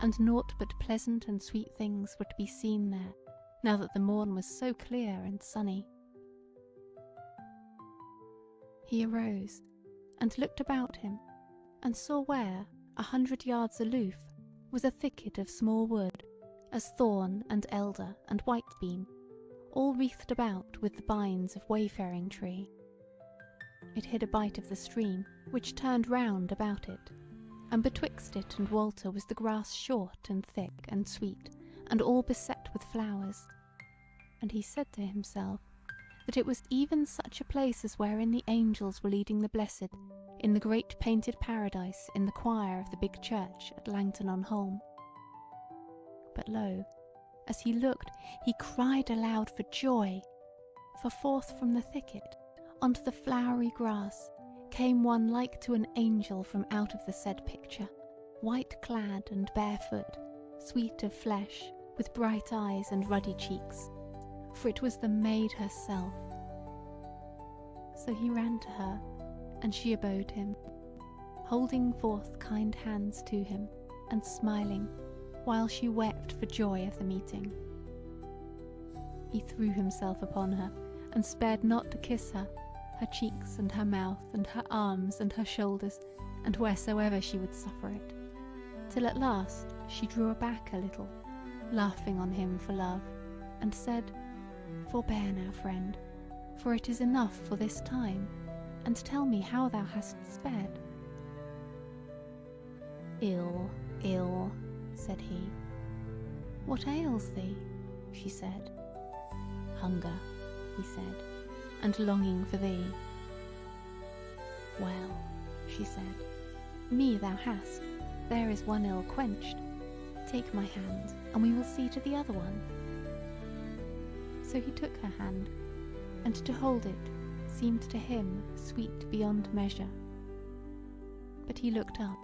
and naught but pleasant and sweet things were to be seen there, now that the morn was so clear and sunny. He arose, and looked about him, and saw where, 100 yards aloof, was a thicket of small wood, as thorn and elder and whitebeam, all wreathed about with the bines of wayfaring tree. It hid a bite of the stream, which turned round about it, and betwixt it and Walter was the grass short and thick and sweet, and all beset with flowers. And he said to himself that it was even such a place as wherein the angels were leading the blessed in the great painted paradise in the choir of the big church at Langton-on-Holm. But lo, as he looked, he cried aloud for joy, for forth from the thicket, onto the flowery grass came one like to an angel from out of the said picture, white clad and barefoot, sweet of flesh, with bright eyes and ruddy cheeks, for it was the maid herself. So he ran to her, and she abode him, holding forth kind hands to him, and smiling, while she wept for joy of the meeting. He threw himself upon her, and spared not to kiss her, her cheeks and her mouth and her arms and her shoulders, and wheresoever she would suffer it, till at last she drew aback a little, laughing on him for love, and said, "Forbear now, friend, for it is enough for this time, and tell me how thou hast sped." "Ill, ill," said he. "What ails thee?" she said. "Hunger," he said, "and longing for thee." "Well," she said, "me thou hast, there is one ill quenched. Take my hand, and we will see to the other one." So he took her hand, and to hold it seemed to him sweet beyond measure. But he looked up,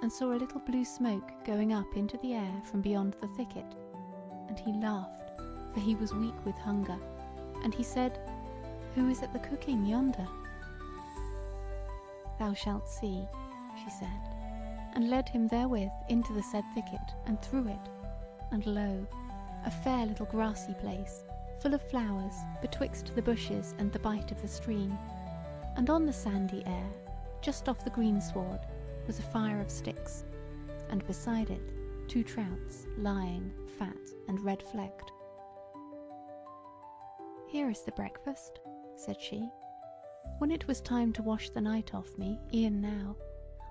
and saw a little blue smoke going up into the air from beyond the thicket, and he laughed, for he was weak with hunger, and he said, "Who is at the cooking yonder?" "Thou shalt see," she said, and led him therewith into the said thicket, and through it, and lo, a fair little grassy place, full of flowers, betwixt the bushes and the bight of the stream, and on the sandy air, just off the greensward, was a fire of sticks, and beside it 2 trouts lying fat and red-flecked. "Here is the breakfast," said she. "When it was time to wash the night off me, e'en now,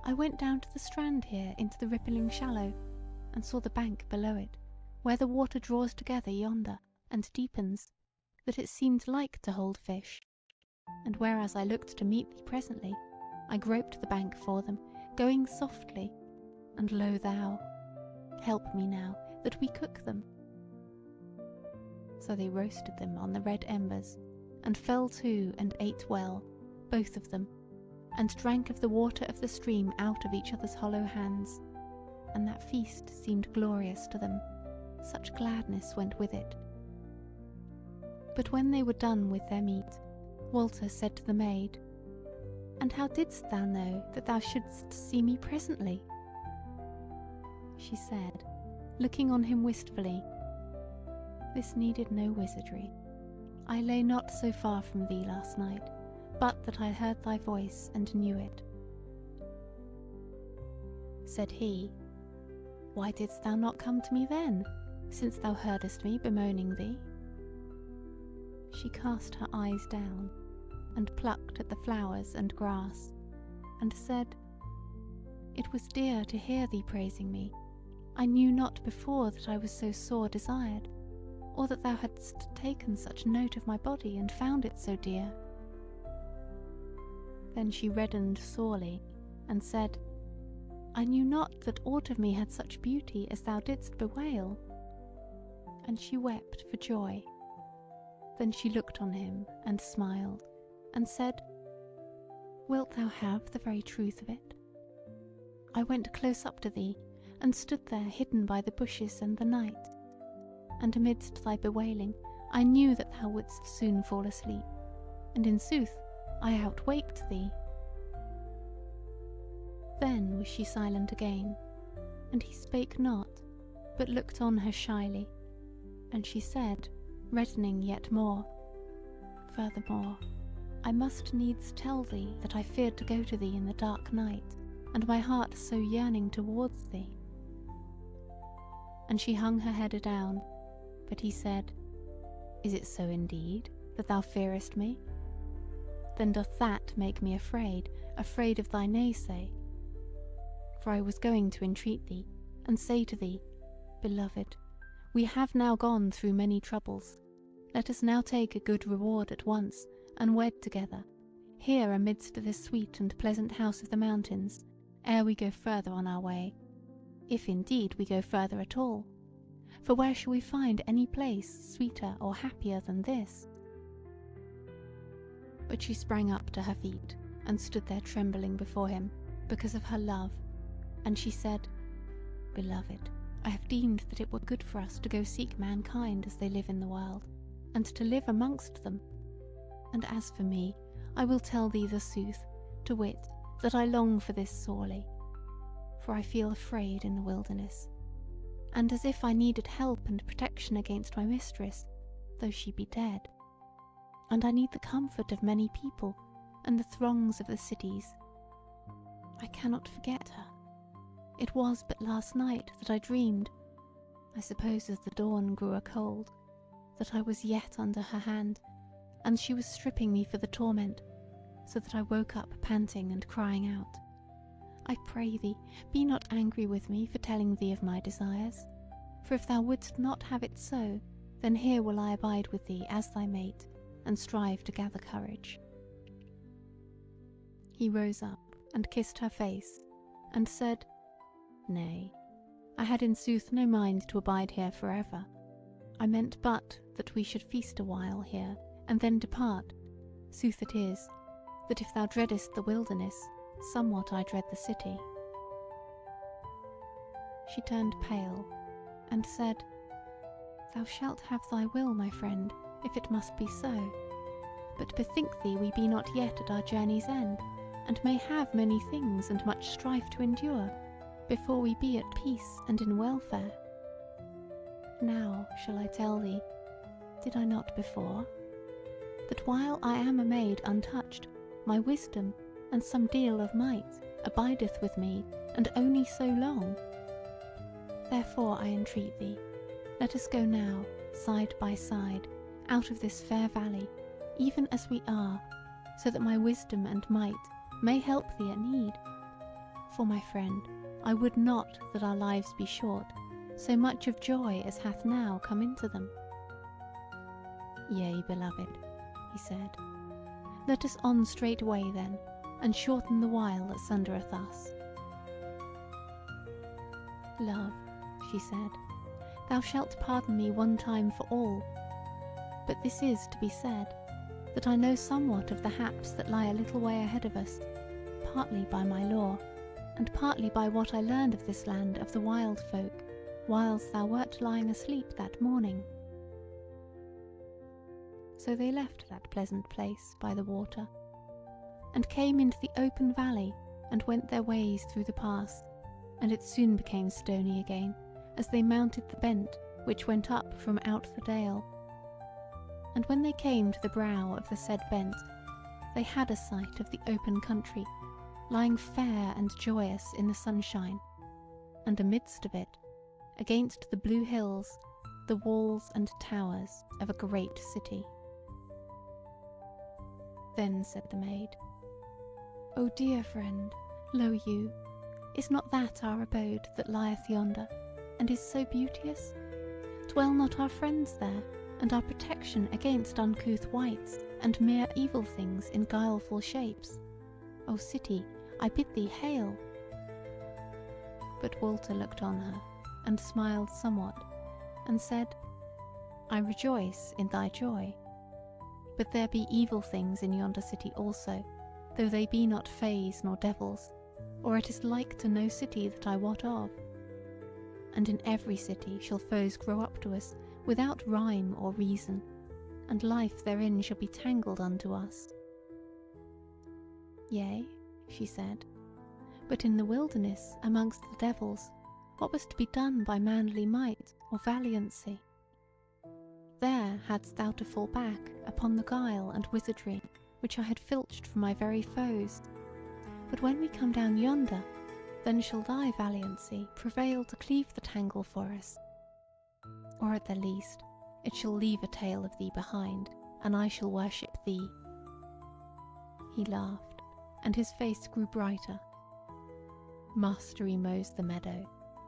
I went down to the strand here into the rippling shallow, and saw the bank below it, where the water draws together yonder, and deepens, that it seemed like to hold fish. And whereas I looked to meet thee presently, I groped the bank for them, going softly, and lo thou! Help me now, that we cook them." So they roasted them on the red embers, and fell to and ate well, both of them, and drank of the water of the stream out of each other's hollow hands, and that feast seemed glorious to them, such gladness went with it. But when they were done with their meat, Walter said to the maid, "And how didst thou know that thou shouldst see me presently?" She said, looking on him wistfully, "This needed no wizardry. I lay not so far from thee last night, but that I heard thy voice and knew it." Said he, "Why didst thou not come to me then, since thou heardest me bemoaning thee?" She cast her eyes down, and plucked at the flowers and grass, and said, "It was dear to hear thee praising me. I knew not before that I was so sore desired, or that thou hadst taken such note of my body, and found it so dear." Then she reddened sorely, and said, "I knew not that aught of me had such beauty as thou didst bewail." And she wept for joy. Then she looked on him, and smiled, and said, "Wilt thou have the very truth of it? I went close up to thee, and stood there hidden by the bushes and the night, and amidst thy bewailing I knew that thou wouldst soon fall asleep, and in sooth I outwaked thee." Then was she silent again, and he spake not, but looked on her shyly, and she said, reddening yet more, "Furthermore, I must needs tell thee that I feared to go to thee in the dark night, and my heart so yearning towards thee." And she hung her head adown, but he said, "Is it so indeed, that thou fearest me? Then doth that make me afraid of thy naysay. For I was going to entreat thee, and say to thee, Beloved, we have now gone through many troubles. Let us now take a good reward at once, and wed together, here amidst this sweet and pleasant house of the mountains, ere we go further on our way, if indeed we go further at all. For where shall we find any place sweeter or happier than this?" But she sprang up to her feet and stood there trembling before him because of her love, and she said, "Beloved, I have deemed that it were good for us to go seek mankind as they live in the world, and to live amongst them. And as for me, I will tell thee the sooth, to wit, that I long for this sorely. For I feel afraid in the wilderness, and as if I needed help and protection against my mistress, though she be dead. And I need the comfort of many people, and the throngs of the cities. I cannot forget her. It was but last night that I dreamed, I suppose as the dawn grew a cold, that I was yet under her hand, and she was stripping me for the torment, so that I woke up panting and crying out. I pray thee, be not angry with me for telling thee of my desires, for if thou wouldst not have it so, then here will I abide with thee as thy mate, and strive to gather courage." He rose up and kissed her face, and said, "Nay, I had in sooth no mind to abide here for ever. I meant but that we should feast a while here, and then depart. Sooth it is, that if thou dreadest the wilderness, somewhat I dread the city." She turned pale, and said, "Thou shalt have thy will, my friend, if it must be so. But bethink thee we be not yet at our journey's end, and may have many things and much strife to endure, before we be at peace and in welfare. Now shall I tell thee, did I not before, that while I am a maid untouched, my wisdom and some deal of might abideth with me, and only so long. Therefore I entreat thee, let us go now, side by side, out of this fair valley, even as we are, so that my wisdom and might may help thee at need. For, my friend, I would not that our lives be short, so much of joy as hath now come into them." "Yea, beloved," he said, "let us on straightway then, and shorten the while that sundereth us." "Love," she said, "thou shalt pardon me one time for all. But this is to be said, that I know somewhat of the haps that lie a little way ahead of us, partly by my lore, and partly by what I learned of this land of the wild folk, whiles thou wert lying asleep that morning." So they left that pleasant place by the water, and came into the open valley, and went their ways through the pass, and it soon became stony again, as they mounted the bent which went up from out the dale. And when they came to the brow of the said bent, they had a sight of the open country, lying fair and joyous in the sunshine, and amidst of it, against the blue hills, the walls and towers of a great city. Then said the maid, "O dear friend, lo you, is not that our abode that lieth yonder, and is so beauteous? Dwell not our friends there, and our protection against uncouth wights and mere evil things in guileful shapes? O city, I bid thee hail." But Walter looked on her, and smiled somewhat, and said, "I rejoice in thy joy. But there be evil things in yonder city also, though they be not fays nor devils, or it is like to no city that I wot of. And in every city shall foes grow up to us without rhyme or reason, and life therein shall be tangled unto us." "Yea," she said, "but in the wilderness amongst the devils, what was to be done by manly might or valiancy? There hadst thou to fall back upon the guile and wizardry which I had filched from my very foes. But when we come down yonder, then shall thy valiancy prevail to cleave the tangle for us. Or at the least, it shall leave a tale of thee behind, and I shall worship thee." He laughed, and his face grew brighter. "Mastery mows the meadow,"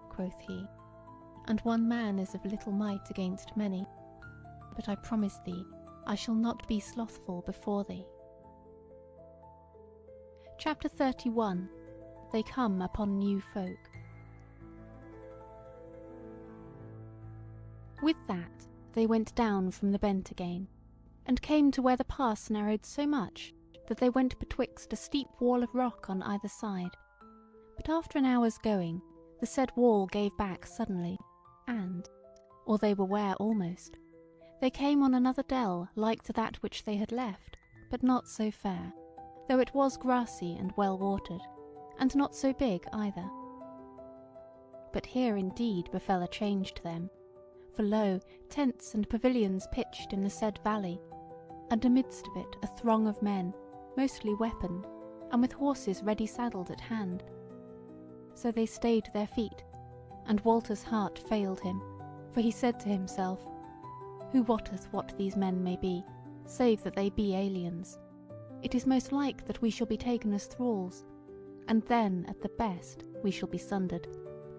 quoth he, "and one man is of little might against many. But I promise thee I shall not be slothful before thee." Chapter 31. They come upon new folk. With that they went down from the bent again, and came to where the pass narrowed so much that they went betwixt a steep wall of rock on either side. But after an hour's going, the said wall gave back suddenly, and, or they were ware almost, they came on another dell like to that which they had left, but not so fair, though it was grassy and well watered, and not so big either. But here indeed befell a change to them, for lo, tents and pavilions pitched in the said valley, and amidst of it a throng of men, mostly weaponed, and with horses ready saddled at hand. So they stayed their feet, and Walter's heart failed him, for he said to himself, Who wotteth what these men may be, save that they be aliens? It is most like that we shall be taken as thralls, and then at the best we shall be sundered,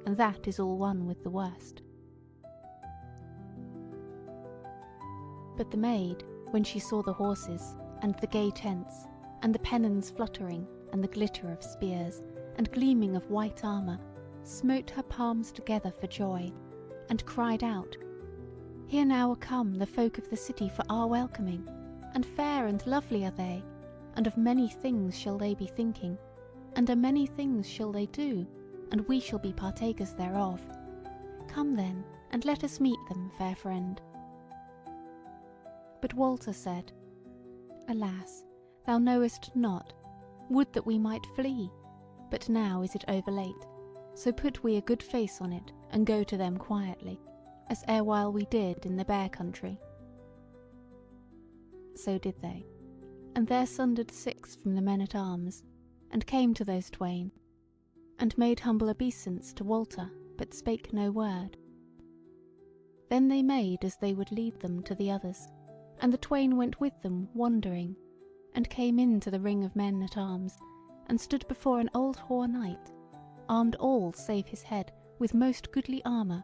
and that is all one with the worst. But the maid, when she saw the horses, and the gay tents, and the pennons fluttering, and the glitter of spears, and gleaming of white armour, smote her palms together for joy, and cried out, Here now are come the folk of the city for our welcoming, and fair and lovely are they, and of many things shall they be thinking, and a many things shall they do, and we shall be partakers thereof. Come then, and let us meet them, fair friend. But Walter said, Alas, thou knowest not, would that we might flee, but now is it over late, so put we a good face on it, and go to them quietly, as erewhile we did in the Bear country. So did they, and there sundered 6 from the men-at-arms, and came to those twain, and made humble obeisance to Walter, but spake no word. Then they made as they would lead them to the others, and the twain went with them wondering, and came in to the ring of men-at-arms, and stood before an old hoar knight, armed all save his head with most goodly armour,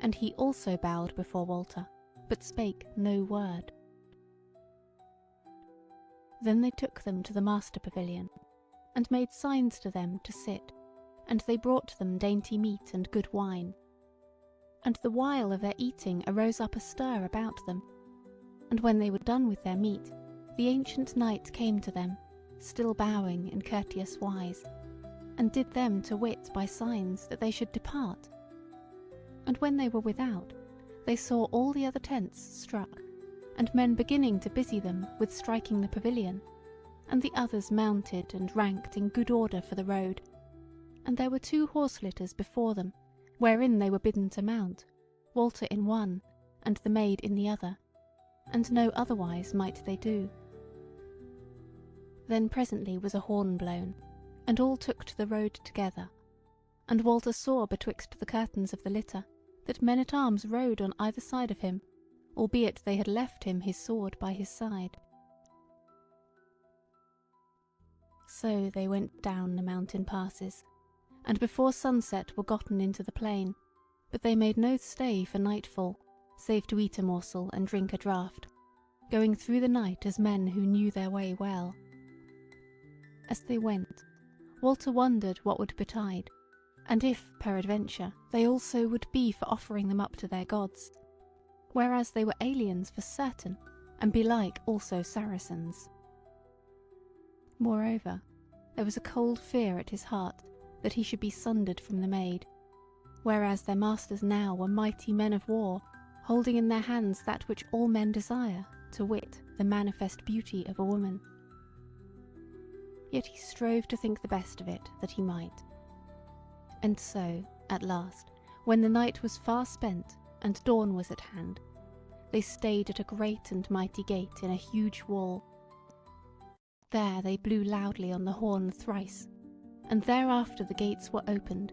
and he also bowed before Walter, but spake no word. Then they took them to the master pavilion, and made signs to them to sit, and they brought them dainty meat and good wine. And the while of their eating arose up a stir about them, and when they were done with their meat, the ancient knight came to them, still bowing in courteous wise, and did them to wit by signs that they should depart. And when they were without, they saw all the other tents struck, and men beginning to busy them with striking the pavilion, and the others mounted and ranked in good order for the road. And there were 2 horse litters before them, wherein they were bidden to mount, Walter in one, and the maid in the other, and no otherwise might they do. Then presently was a horn blown, and all took to the road together, and Walter saw betwixt the curtains of the litter that men-at-arms rode on either side of him, albeit they had left him his sword by his side. So they went down the mountain passes, and before sunset were gotten into the plain, but they made no stay for nightfall, save to eat a morsel and drink a draught, going through the night as men who knew their way well. As they went, Walter wondered what would betide, and if, peradventure, they also would be for offering them up to their gods, whereas they were aliens for certain, and belike also Saracens. Moreover, there was a cold fear at his heart that he should be sundered from the maid, whereas their masters now were mighty men of war, holding in their hands that which all men desire, to wit, the manifest beauty of a woman. Yet he strove to think the best of it that he might. And so, at last, when the night was far spent, and dawn was at hand, they stayed at a great and mighty gate in a huge wall. There they blew loudly on the horn thrice, and thereafter the gates were opened,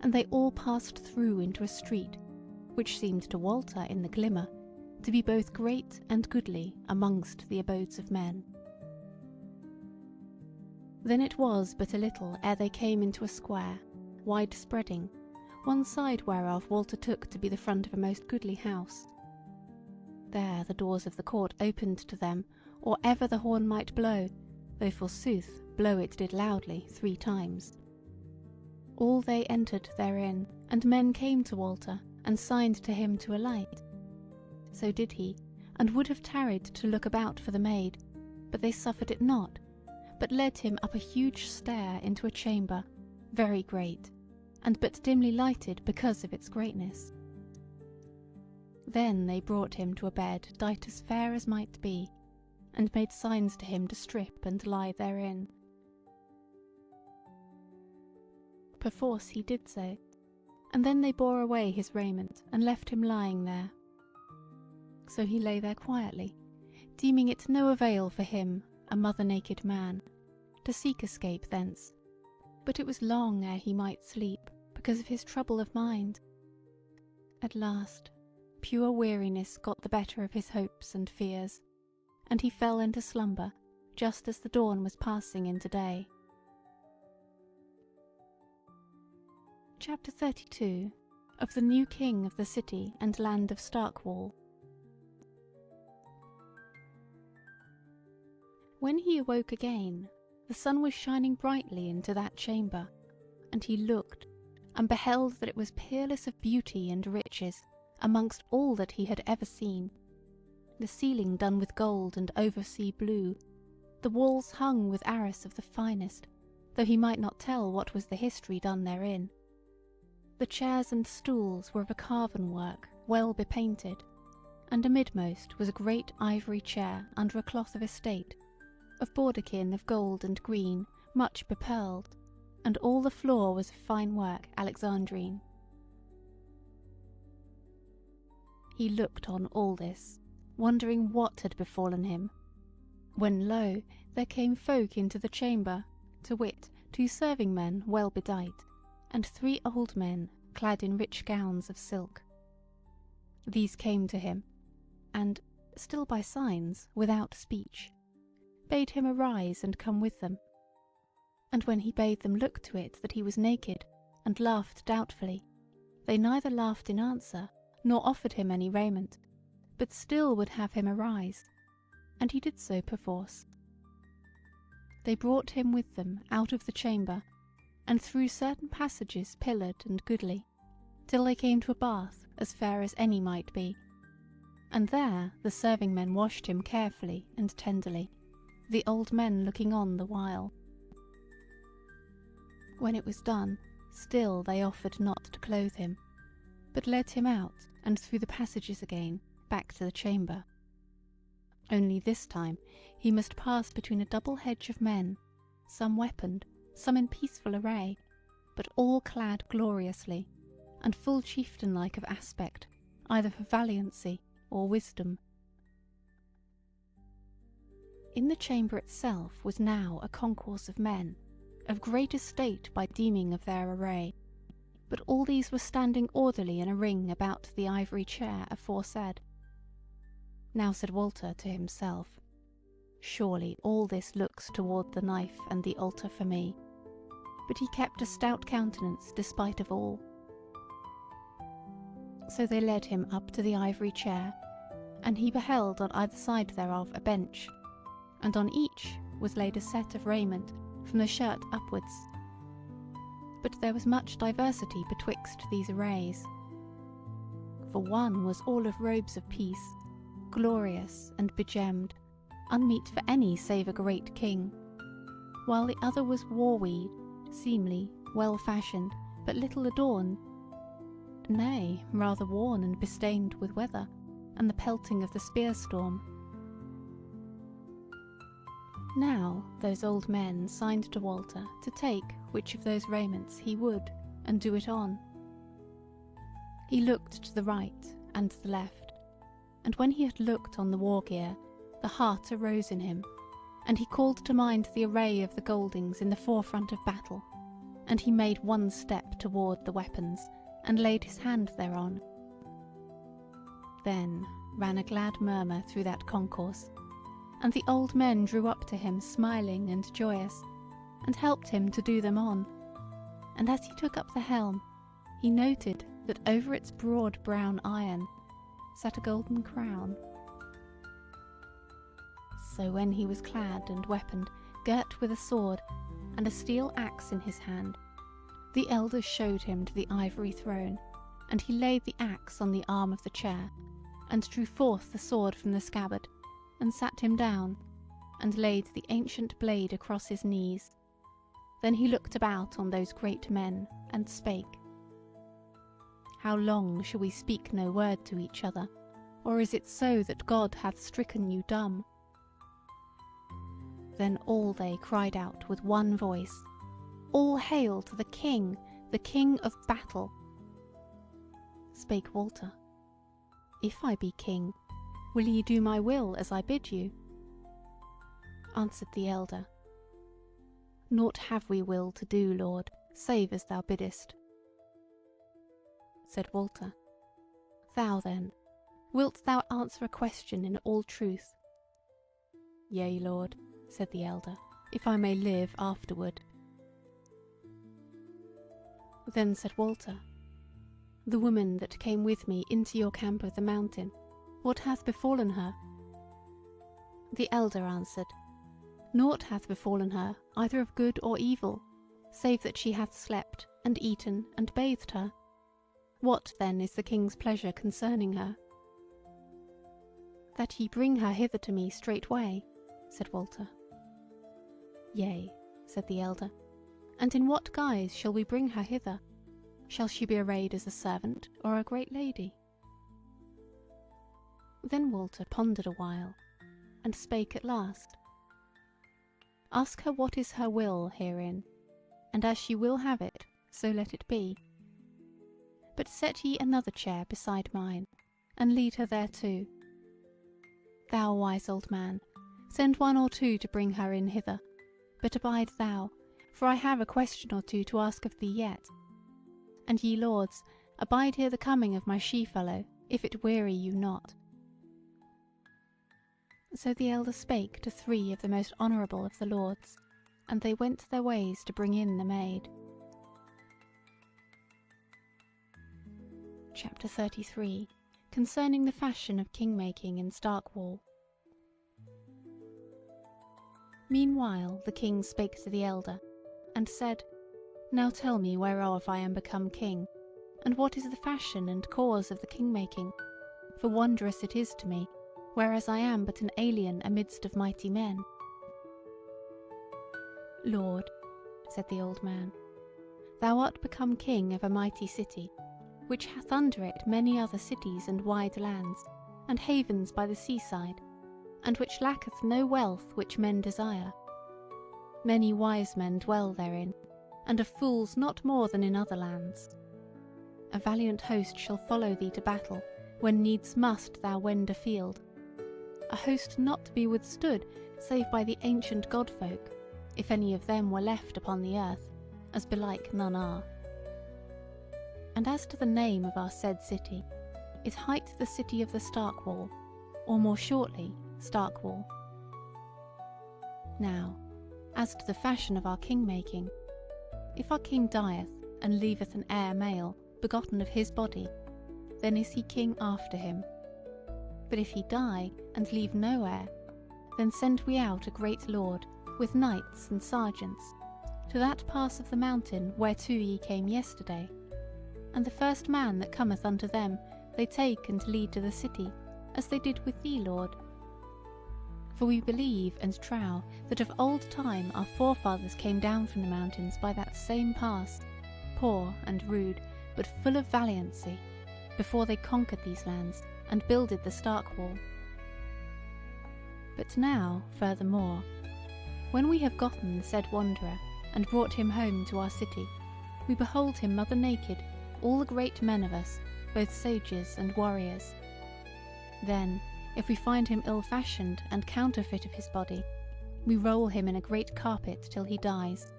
and they all passed through into a street, which seemed to Walter in the glimmer to be both great and goodly amongst the abodes of men. Then it was but a little ere they came into a square, wide spreading, one side whereof Walter took to be the front of a most goodly house. There the doors of the court opened to them, or ever the horn might blow, though forsooth blow it did loudly 3 times. All they entered therein, and men came to Walter, and signed to him to alight. So did he, and would have tarried to look about for the maid, but they suffered it not, but led him up a huge stair into a chamber, very great, and but dimly lighted because of its greatness. Then they brought him to a bed dight as fair as might be, and made signs to him to strip and lie therein. Perforce he did so, and then they bore away his raiment and left him lying there. So he lay there quietly, deeming it no avail for him, a mother-naked man, to seek escape thence, but it was long ere he might sleep, because of his trouble of mind. At last, pure weariness got the better of his hopes and fears, and he fell into slumber just as the dawn was passing into day. Chapter 32 of the New King of the City and Land of Starkwall. When he awoke again, the sun was shining brightly into that chamber, and he looked, and beheld that it was peerless of beauty and riches amongst all that he had ever seen. The ceiling done with gold and oversea blue, the walls hung with arras of the finest, though he might not tell what was the history done therein. The chairs and stools were of a carven work, well bepainted, and amidmost was a great ivory chair under a cloth of estate, of bawdekin of gold and green, much bepearled, and all the floor was of fine work Alexandrine. He looked on all this, wondering what had befallen him, when lo, there came folk into the chamber, to wit, 2 serving men well bedight, and 3 old men clad in rich gowns of silk. These came to him, and, still by signs, without speech, bade him arise and come with them. And when he bade them look to it that he was naked, and laughed doubtfully, they neither laughed in answer, nor offered him any raiment, but still would have him arise, and he did so perforce. They brought him with them out of the chamber, and through certain passages pillared and goodly, till they came to a bath as fair as any might be, and there the serving men washed him carefully and tenderly, the old men looking on the while. When it was done, still they offered not to clothe him, but led him out and through the passages again back to the chamber. Only this time he must pass between a double hedge of men, some weaponed, some in peaceful array, but all clad gloriously, and full chieftain-like of aspect, either for valiancy or wisdom. In the chamber itself was now a concourse of men, of great estate by deeming of their array, but all these were standing orderly in a ring about the ivory chair aforesaid. Now said Walter to himself, surely all this looks toward the knife and the altar for me, but he kept a stout countenance despite of all. So they led him up to the ivory chair, and he beheld on either side thereof a bench, and on each was laid a set of raiment, from the shirt upwards. But there was much diversity betwixt these arrays. For one was all of robes of peace, glorious and begemmed, unmeet for any save a great king, while the other was war-weed, seemly, well-fashioned, but little adorned, nay, rather worn and bestained with weather, and the pelting of the spear-storm. Now those old men signed to Walter to take which of those raiments he would, and do it on. He looked to the right and the left, and when he had looked on the war-gear, the heart arose in him, and he called to mind the array of the Goldings in the forefront of battle, and he made one step toward the weapons, and laid his hand thereon. Then ran a glad murmur through that concourse, and the old men drew up to him smiling and joyous, and helped him to do them on, and as he took up the helm, he noted that over its broad brown iron sat a golden crown. So when he was clad and weaponed, girt with a sword, and a steel axe in his hand, the elders showed him to the ivory throne, and he laid the axe on the arm of the chair, and drew forth the sword from the scabbard, and sat him down, and laid the ancient blade across his knees. Then he looked about on those great men, and spake. How long shall we speak no word to each other? Or is it so that God hath stricken you dumb? Then all they cried out with one voice, All hail to the King of battle! Spake Walter, If I be king, will ye do my will as I bid you? Answered the elder, Naught have we will to do, Lord, save as thou biddest. Said Walter, Thou then, wilt thou answer a question in all truth? Yea, Lord, said the elder, if I may live afterward. Then said Walter, The woman that came with me into your camp of the mountain, what hath befallen her? The elder answered, Naught hath befallen her, either of good or evil, save that she hath slept, and eaten, and bathed her. What then is the king's pleasure concerning her? That ye bring her hither to me straightway, said Walter. Yea, said the elder, and in what guise shall we bring her hither? Shall she be arrayed as a servant or a great lady? Then Walter pondered a while, and spake at last. Ask her what is her will herein, and as she will have it, so let it be. But set ye another chair beside mine, and lead her thereto. Thou, wise old man, send one or two to bring her in hither, but abide thou, for I have a question or two to ask of thee yet. And ye lords, abide here the coming of my she-fellow, if it weary you not. So the elder spake to 3 of the most honourable of the lords, and they went their ways to bring in the maid. Chapter 33. Concerning the fashion of king-making in Starkwall. Meanwhile the king spake to the elder, and said, Now tell me whereof I am become king, and what is the fashion and cause of the king-making, for wondrous it is to me, whereas I am but an alien amidst of mighty men. Lord, said the old man, thou art become king of a mighty city, which hath under it many other cities and wide lands, and havens by the seaside, and which lacketh no wealth which men desire. Many wise men dwell therein, and of fools not more than in other lands. A valiant host shall follow thee to battle, when needs must thou wend afield. A host not to be withstood, save by the ancient godfolk, if any of them were left upon the earth, as belike none are. And as to the name of our said city, it hight the city of the Starkwall, or more shortly, Starkwall. Now, as to the fashion of our king-making, if our king dieth, and leaveth an heir male, begotten of his body, then is he king after him. But if he die, and leave no heir, then send we out a great lord, with knights and sergeants, to that pass of the mountain whereto ye came yesterday, and the first man that cometh unto them they take and lead to the city, as they did with thee, Lord. For we believe and trow that of old time our forefathers came down from the mountains by that same pass, poor and rude, but full of valiancy, before they conquered these lands, and builded the Starkwall. But now, furthermore, when we have gotten the said wanderer, and brought him home to our city, we behold him mother naked, all the great men of us, both sages and warriors. Then, if we find him ill-fashioned and counterfeit of his body, we roll him in a great carpet till he dies.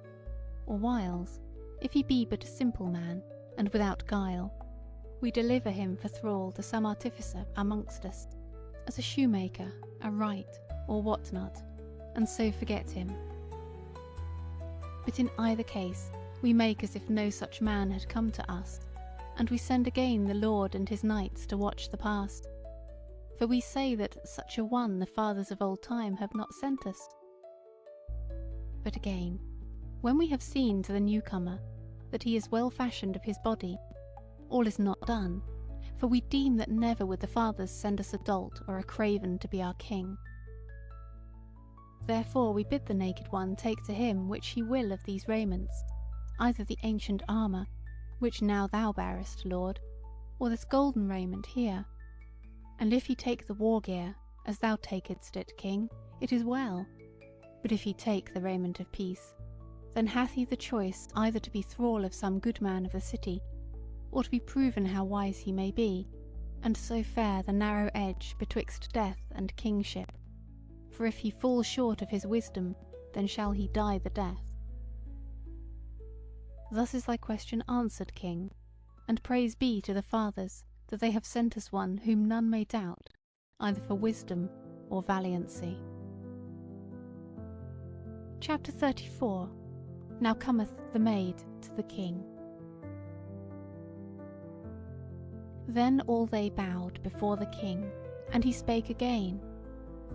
Or whiles, if he be but a simple man, and without guile, we deliver him for thrall to some artificer amongst us, as a shoemaker, a wright, or what not, and so forget him. But in either case we make as if no such man had come to us, and we send again the Lord and his knights to watch the past. For we say that such a one the fathers of old time have not sent us. But again, when we have seen to the newcomer that he is well fashioned of his body, all is not done, for we deem that never would the fathers send us a dolt or a craven to be our king. Therefore we bid the naked one take to him which he will of these raiments, either the ancient armour, which now thou bearest, Lord, or this golden raiment here. And if he take the war gear, as thou takedst it, King, it is well. But if he take the raiment of peace, then hath he the choice either to be thrall of some good man of the city, or to be proven how wise he may be, and so fare the narrow edge betwixt death and kingship. For if he fall short of his wisdom, then shall he die the death. Thus is thy question answered, King, and praise be to the fathers that they have sent us one whom none may doubt, either for wisdom or valiancy. Chapter 34. Now cometh the maid to the king. Then all they bowed before the king, and he spake again,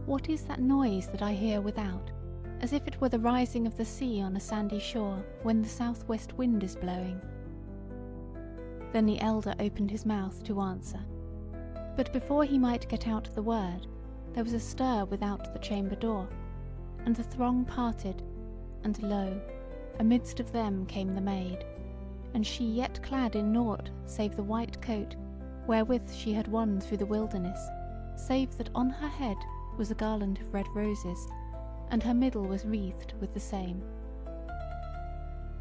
What is that noise that I hear without, as if it were the rising of the sea on a sandy shore, when the south-west wind is blowing? Then the elder opened his mouth to answer, but before he might get out the word, there was a stir without the chamber door, and the throng parted, and lo, amidst of them came the maid, and she yet clad in naught save the white coat wherewith she had won through the wilderness, save that on her head was a garland of red roses, and her middle was wreathed with the same.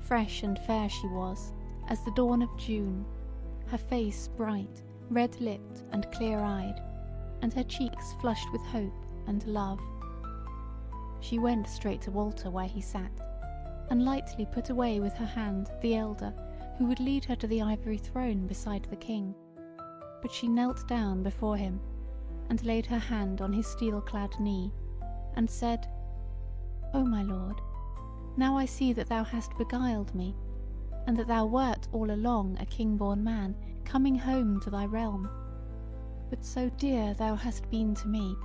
Fresh and fair she was, as the dawn of June, her face bright, red-lipped and clear-eyed, and her cheeks flushed with hope and love. She went straight to Walter where he sat, and lightly put away with her hand the elder who would lead her to the ivory throne beside the king. But she knelt down before him, and laid her hand on his steel-clad knee, and said, O my lord, now I see that thou hast beguiled me, and that thou wert all along a king-born man, coming home to thy realm. But so dear thou hast been to me,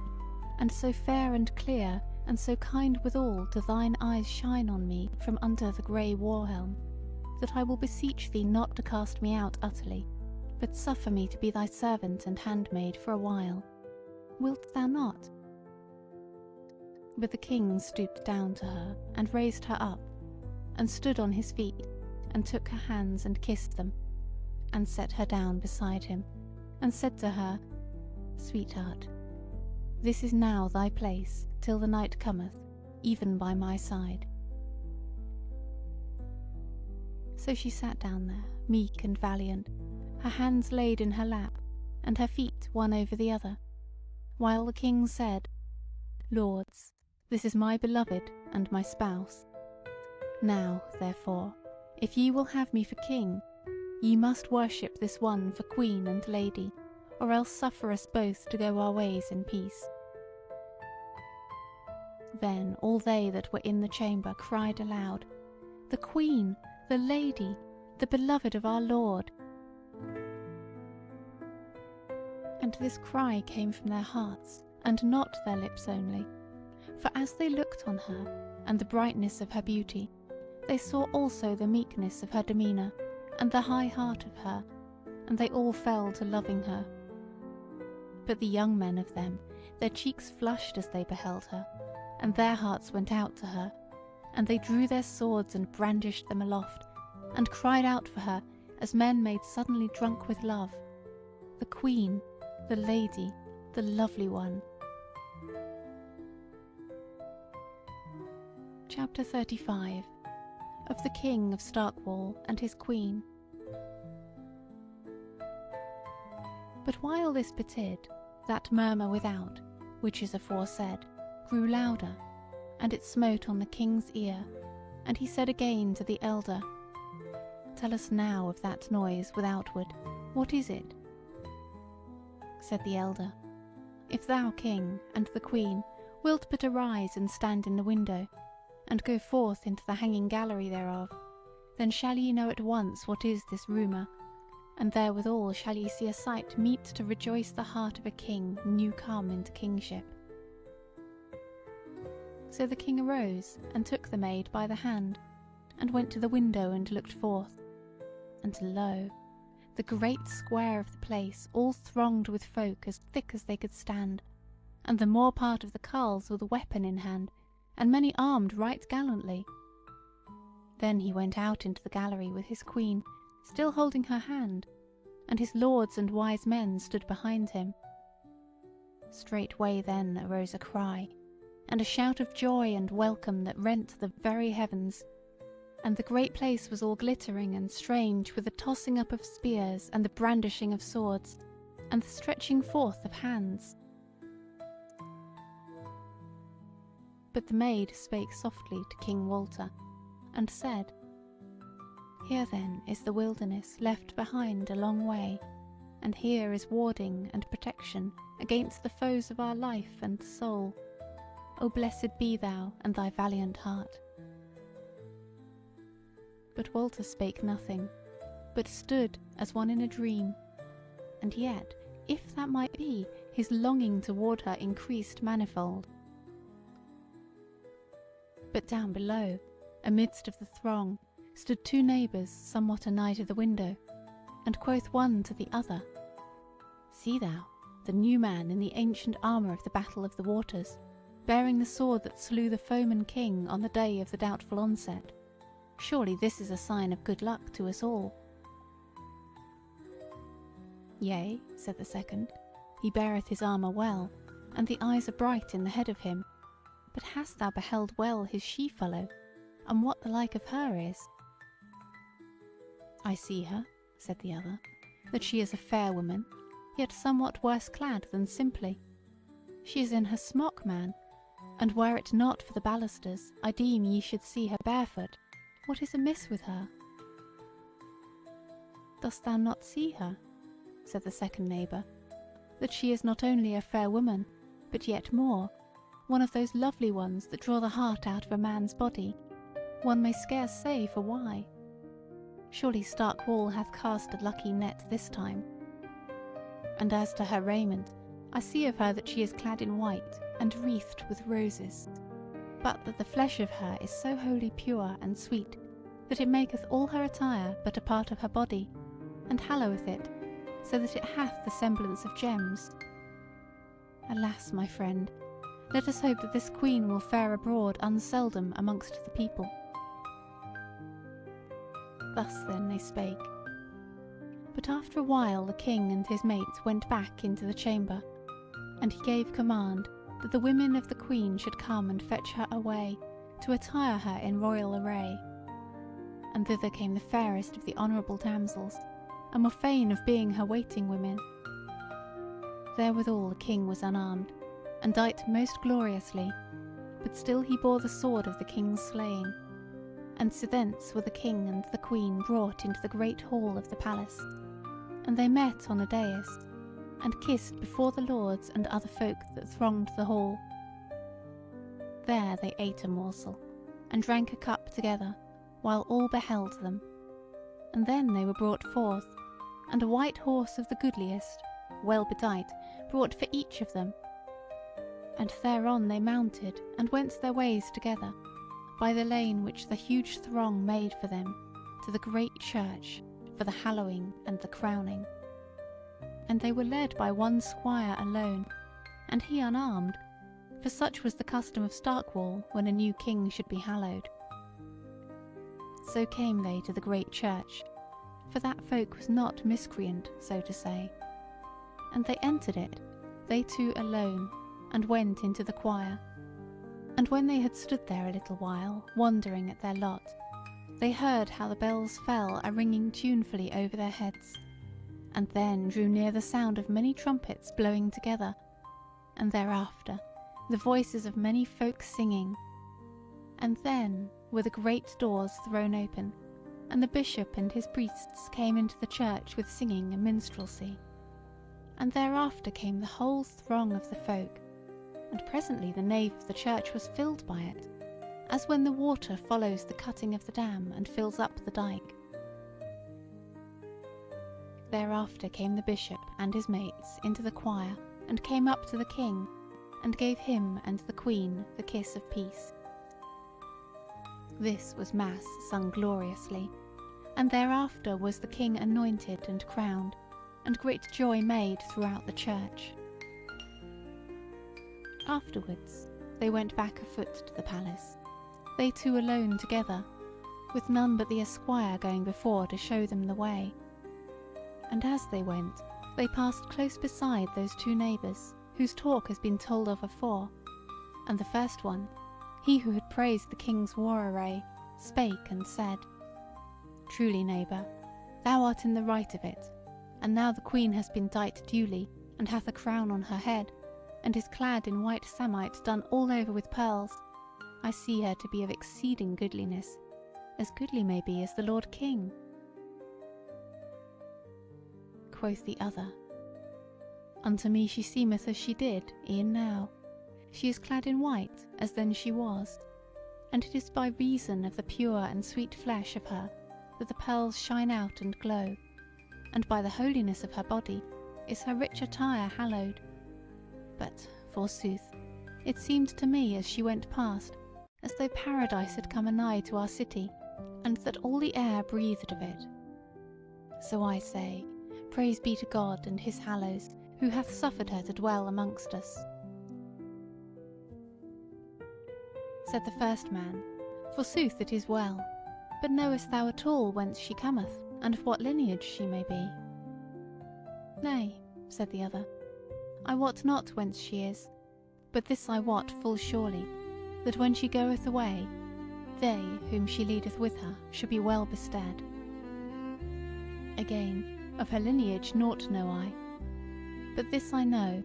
and so fair and clear, and so kind withal do thine eyes shine on me from under the grey war-helm, that I will beseech thee not to cast me out utterly, but suffer me to be thy servant and handmaid for a while. Wilt thou not? But the king stooped down to her, and raised her up, and stood on his feet, and took her hands and kissed them, and set her down beside him, and said to her, Sweetheart, this is now thy place till the night cometh, even by my side. So she sat down there, meek and valiant, her hands laid in her lap, and her feet one over the other, while the king said, Lords, this is my beloved and my spouse. Now, therefore, if ye will have me for king, ye must worship this one for queen and lady, or else suffer us both to go our ways in peace. Then all they that were in the chamber cried aloud, The queen, the lady, the beloved of our Lord. And this cry came from their hearts, and not their lips only. For as they looked on her, and the brightness of her beauty, they saw also the meekness of her demeanour, and the high heart of her, and they all fell to loving her. But the young men of them, their cheeks flushed as they beheld her, and their hearts went out to her, and they drew their swords and brandished them aloft, and cried out for her as men made suddenly drunk with love, The queen, the lady, the lovely one. Chapter 35. Of the King of Starkwall and his Queen. But while this betid, that murmur without, which is aforesaid, grew louder, and it smote on the king's ear, and he said again to the elder, Tell us now of that noise withoutward, what is it? Said the elder, If thou, king, and the queen, wilt but arise and stand in the window, and go forth into the hanging gallery thereof, then shall ye know at once what is this rumour, and therewithal shall ye see a sight meet to rejoice the heart of a king new come into kingship. So the king arose, and took the maid by the hand, and went to the window and looked forth, and lo, the great square of the place all thronged with folk as thick as they could stand, and the more part of the carles with a weapon in hand, and many armed right gallantly. Then he went out into the gallery with his queen, still holding her hand, and his lords and wise men stood behind him. Straightway then arose a cry, and a shout of joy and welcome that rent the very heavens, and the great place was all glittering and strange with the tossing up of spears and the brandishing of swords, and the stretching forth of hands. But the maid spake softly to King Walter, and said, "Here then is the wilderness left behind a long way, and here is warding and protection against the foes of our life and soul. O blessed be thou and thy valiant heart." But Walter spake nothing, but stood as one in a dream, and yet, if that might be, his longing toward her increased manifold. But down below, amidst of the throng, stood two neighbours somewhat anigh to the window, and quoth one to the other, "See thou, the new man in the ancient armour of the Battle of the Waters, bearing the sword that slew the foeman king on the day of the doubtful onset. Surely this is a sign of good luck to us all." "Yea," said the second, "he beareth his armour well, and the eyes are bright in the head of him. But hast thou beheld well his she-fellow, and what the like of her is?" "I see her," said the other, "that she is a fair woman, yet somewhat worse clad than simply. She is in her smock, man, and were it not for the balusters, I deem ye should see her barefoot. What is amiss with her?" "Dost thou not see her?" said the second neighbour, "that she is not only a fair woman, but yet more, one of those lovely ones that draw the heart out of a man's body, one may scarce say for why. Surely stark wall hath cast a lucky net this time. And as to her raiment, I see of her that she is clad in white, and wreathed with roses, but that the flesh of her is so wholly pure and sweet, that it maketh all her attire but a part of her body, and halloweth it, so that it hath the semblance of gems. Alas, my friend, let us hope that this queen will fare abroad unseldom amongst the people." Thus then they spake. But after a while the king and his mates went back into the chamber, and he gave command that the women of the queen should come and fetch her away, to attire her in royal array. And thither came the fairest of the honourable damsels, and were fain of being her waiting women. Therewithal the king was unarmed, and dight most gloriously, but still he bore the sword of the king's slaying. And so thence were the king and the queen brought into the great hall of the palace, and they met on a dais, and kissed before the lords and other folk that thronged the hall. There they ate a morsel, and drank a cup together, while all beheld them. And then they were brought forth, and a white horse of the goodliest, well bedight, brought for each of them. And thereon they mounted, and went their ways together, by the lane which the huge throng made for them, to the great church, for the hallowing and the crowning. And they were led by one squire alone, and he unarmed, for such was the custom of Starkwall when a new king should be hallowed. So came they to the great church, for that folk was not miscreant, so to say. And they entered it, they two alone, and went into the choir. And when they had stood there a little while, wondering at their lot, they heard how the bells fell a-ringing tunefully over their heads, and then drew near the sound of many trumpets blowing together, and thereafter the voices of many folk singing. And then were the great doors thrown open, and the bishop and his priests came into the church with singing and minstrelsy. And thereafter came the whole throng of the folk, and presently the nave of the church was filled by it, as when the water follows the cutting of the dam and fills up the dyke. Thereafter came the bishop and his mates into the choir, and came up to the king, and gave him and the queen the kiss of peace. This was mass sung gloriously, And thereafter was the king anointed and crowned, and great joy made throughout the church. Afterwards they went back afoot to the palace, they two alone together, with none but the esquire going before to show them the way. And as they went, they passed close beside those two neighbours, whose talk has been told of afore. And the first one, he who had praised the king's war array, spake and said, "Truly, neighbour, thou art in the right of it, and now the queen has been dight duly, and hath a crown on her head, and is clad in white samite done all over with pearls. I see her to be of exceeding goodliness, as goodly may be as the Lord King." Quoth the other, "Unto me she seemeth as she did e'en now. She is clad in white, as then she was, and it is by reason of the pure and sweet flesh of her that the pearls shine out and glow, and by the holiness of her body is her rich attire hallowed. But, forsooth, it seemed to me as she went past, as though paradise had come anigh to our city, and that all the air breathed of it. So I say, praise be to God and his hallows, who hath suffered her to dwell amongst us." Said the first man, "Forsooth it is well, but knowest thou at all whence she cometh, and of what lineage she may be?" "Nay," said the other, "I wot not whence she is, but this I wot full surely, that when she goeth away, they whom she leadeth with her shall be well bestead. Again, of her lineage naught know I, but this I know,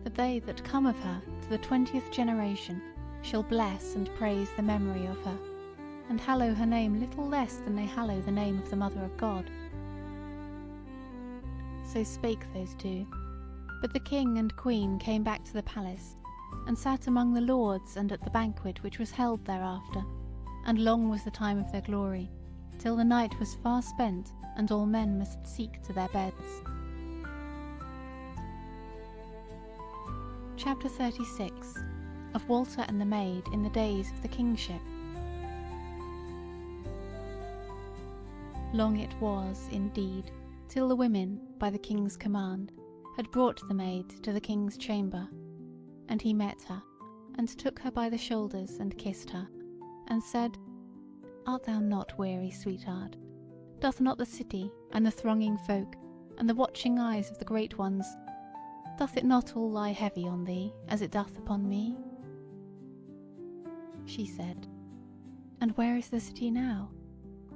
that they that come of her to the 20th generation shall bless and praise the memory of her, and hallow her name little less than they hallow the name of the Mother of God." So spake those two, but the king and queen came back to the palace, and sat among the lords and at the banquet which was held thereafter, and long was the time of their glory, till the night was far spent, and all men must seek to their beds. Chapter 36. Of Walter and the Maid in the days of the kingship. Long it was, indeed, till the women, by the king's command, had brought the maid to the king's chamber, and he met her, and took her by the shoulders, and kissed her, and said, "Art thou not weary, sweetheart? Doth not the city, and the thronging folk, and the watching eyes of the great ones, doth it not all lie heavy on thee, as it doth upon me?" She said, "And where is the city now?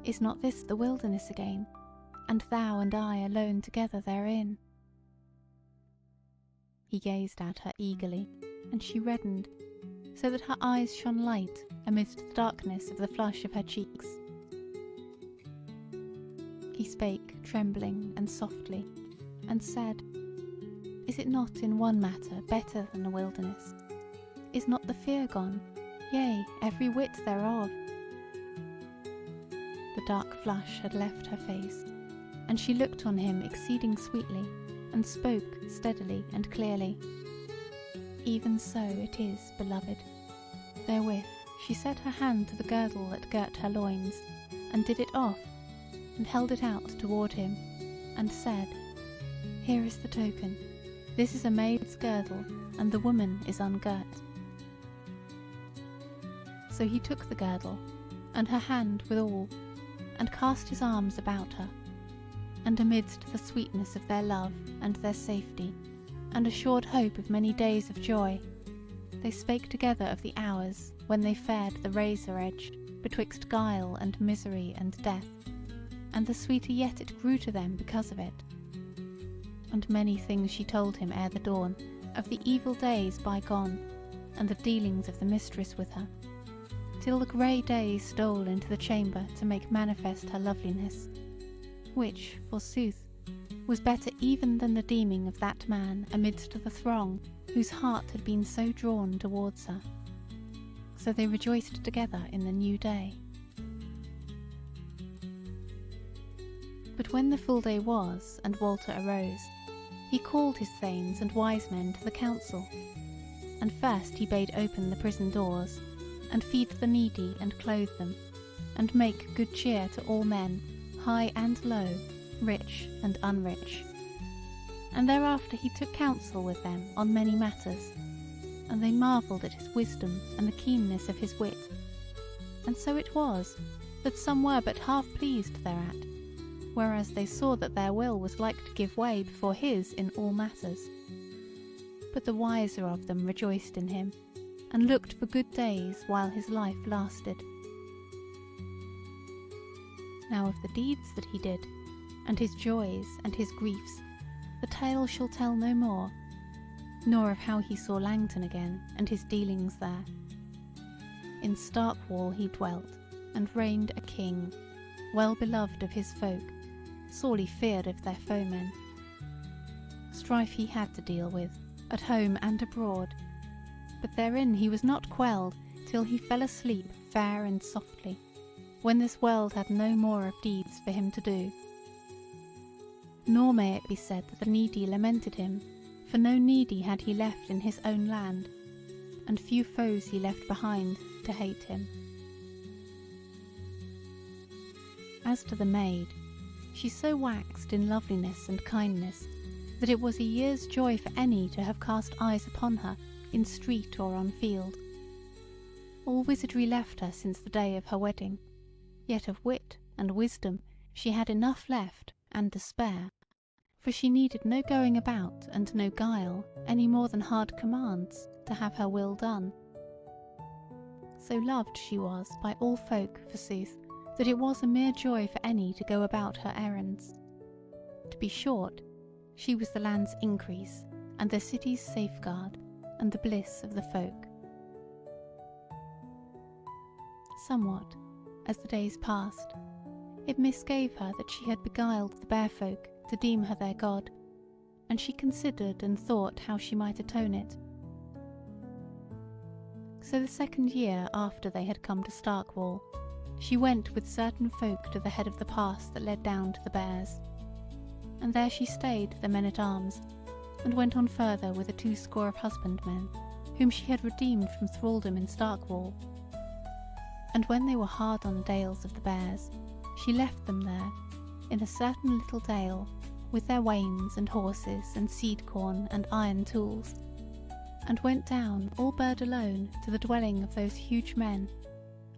Is not this the wilderness again, and thou and I alone together therein?" He gazed at her eagerly, and she reddened, so that her eyes shone light amidst the darkness of the flush of her cheeks. He spake trembling and softly, and said, "Is it not in one matter better than the wilderness? Is not the fear gone, yea, every whit thereof?" The dark flush had left her face, and she looked on him exceeding sweetly, and spoke steadily and clearly. "Even so it is, beloved." Therewith she set her hand to the girdle that girt her loins, and did it off, and held it out toward him, and said, "Here is the token. This is a maid's girdle, and the woman is ungirt." So he took the girdle, and her hand withal, and cast his arms about her, and amidst the sweetness of their love and their safety, and assured hope of many days of joy, they spake together of the hours when they fared the razor-edged betwixt guile and misery and death, and the sweeter yet it grew to them because of it. And many things she told him ere the dawn, of the evil days bygone, and the dealings of the mistress with her, till the grey day stole into the chamber to make manifest her loveliness, which, forsooth, was better even than the deeming of that man amidst the throng whose heart had been so drawn towards her. So they rejoiced together in the new day. But when the full day was, and Walter arose, he called his thanes and wise men to the council. And first he bade open the prison doors, and feed the needy and clothe them, and make good cheer to all men, high and low, rich and unrich. And thereafter he took counsel with them on many matters, and they marvelled at his wisdom and the keenness of his wit. And so it was, that some were but half pleased thereat, whereas they saw that their will was like to give way before his in all matters. But the wiser of them rejoiced in him, and looked for good days while his life lasted. Now of the deeds that he did, and his joys and his griefs, the tale shall tell no more, nor of how he saw Langton again, and his dealings there. In Starkwall he dwelt, and reigned a king, well beloved of his folk, sorely feared of their foemen. Strife he had to deal with, at home and abroad, but therein he was not quelled till he fell asleep fair and softly, when this world had no more of deeds for him to do. Nor may it be said that the needy lamented him, for no needy had he left in his own land, and few foes he left behind to hate him. As to the maid, she so waxed in loveliness and kindness, that it was a year's joy for any to have cast eyes upon her in street or on field. All wizardry left her since the day of her wedding, yet of wit and wisdom she had enough left and to spare, for she needed no going about and no guile any more than hard commands to have her will done. So loved she was by all folk, forsooth, that it was a mere joy for any to go about her errands. To be short, she was the land's increase, and the city's safeguard, and the bliss of the folk. Somewhat, as the days passed, it misgave her that she had beguiled the bear folk to deem her their god, and she considered and thought how she might atone it. So the second year after they had come to Starkwall, she went with certain folk to the head of the pass that led down to the bears, and there she stayed the men-at-arms, and went on further with 20 of husbandmen, whom she had redeemed from thraldom in Starkwall. And when they were hard on dales of the bears, she left them there, in a certain little dale, with their wains and horses and seed corn and iron tools, and went down all bird alone to the dwelling of those huge men,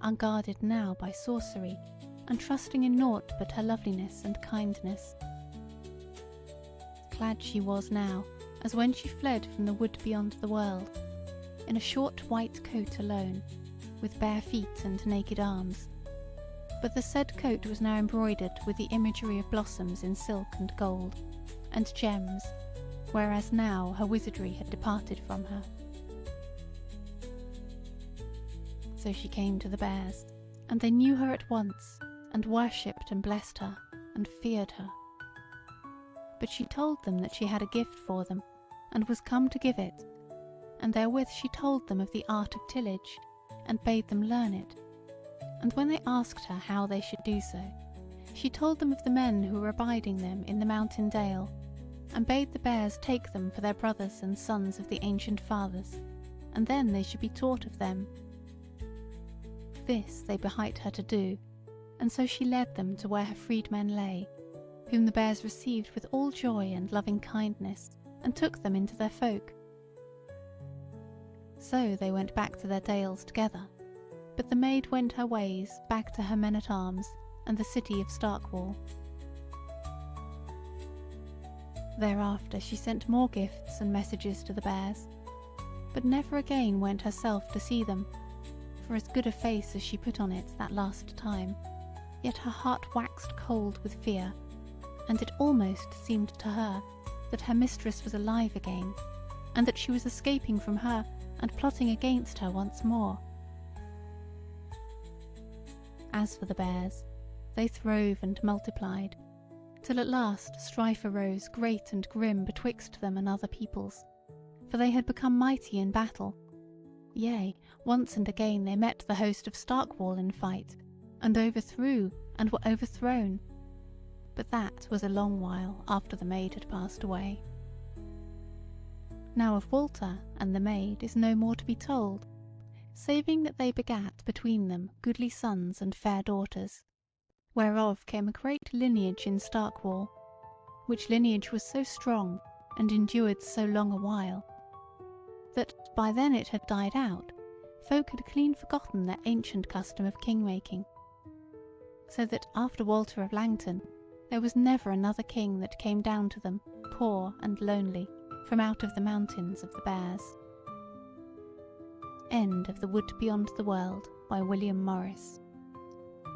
unguarded now by sorcery, and trusting in naught but her loveliness and kindness. Clad she was now, as when she fled from the wood beyond the world, in a short white coat alone, with bare feet and naked arms. But the said coat was now embroidered with the imagery of blossoms in silk and gold, and gems, whereas now her wizardry had departed from her. So she came to the bears, and they knew her at once, and worshipped and blessed her, and feared her. But she told them that she had a gift for them, and was come to give it, and therewith she told them of the art of tillage, and bade them learn it. And when they asked her how they should do so, she told them of the men who were abiding them in the mountain dale, and bade the bears take them for their brothers and sons of the ancient fathers, and then they should be taught of them. This they behight her to do, and so she led them to where her freedmen lay, whom the bears received with all joy and loving kindness, and took them into their folk. So they went back to their dales together, but the maid went her ways back to her men-at-arms and the city of Starkwall. Thereafter she sent more gifts and messages to the bears, but never again went herself to see them, for as good a face as she put on it that last time, yet her heart waxed cold with fear, and it almost seemed to her that her mistress was alive again, and that she was escaping from her and plotting against her once more. As for the bears, they throve and multiplied, till at last strife arose great and grim betwixt them and other peoples, for they had become mighty in battle. Yea, once and again they met the host of Starkwall in fight, and overthrew and were overthrown, but that was a long while after the maid had passed away. Now of Walter and the maid is no more to be told, saving that they begat between them goodly sons and fair daughters, whereof came a great lineage in Starkwall, which lineage was so strong and endured so long a while, that by then it had died out, folk had clean forgotten their ancient custom of king-making, so that after Walter of Langton there was never another king that came down to them, poor and lonely, from out of the mountains of the Bears. End of The Wood Beyond the World by William Morris.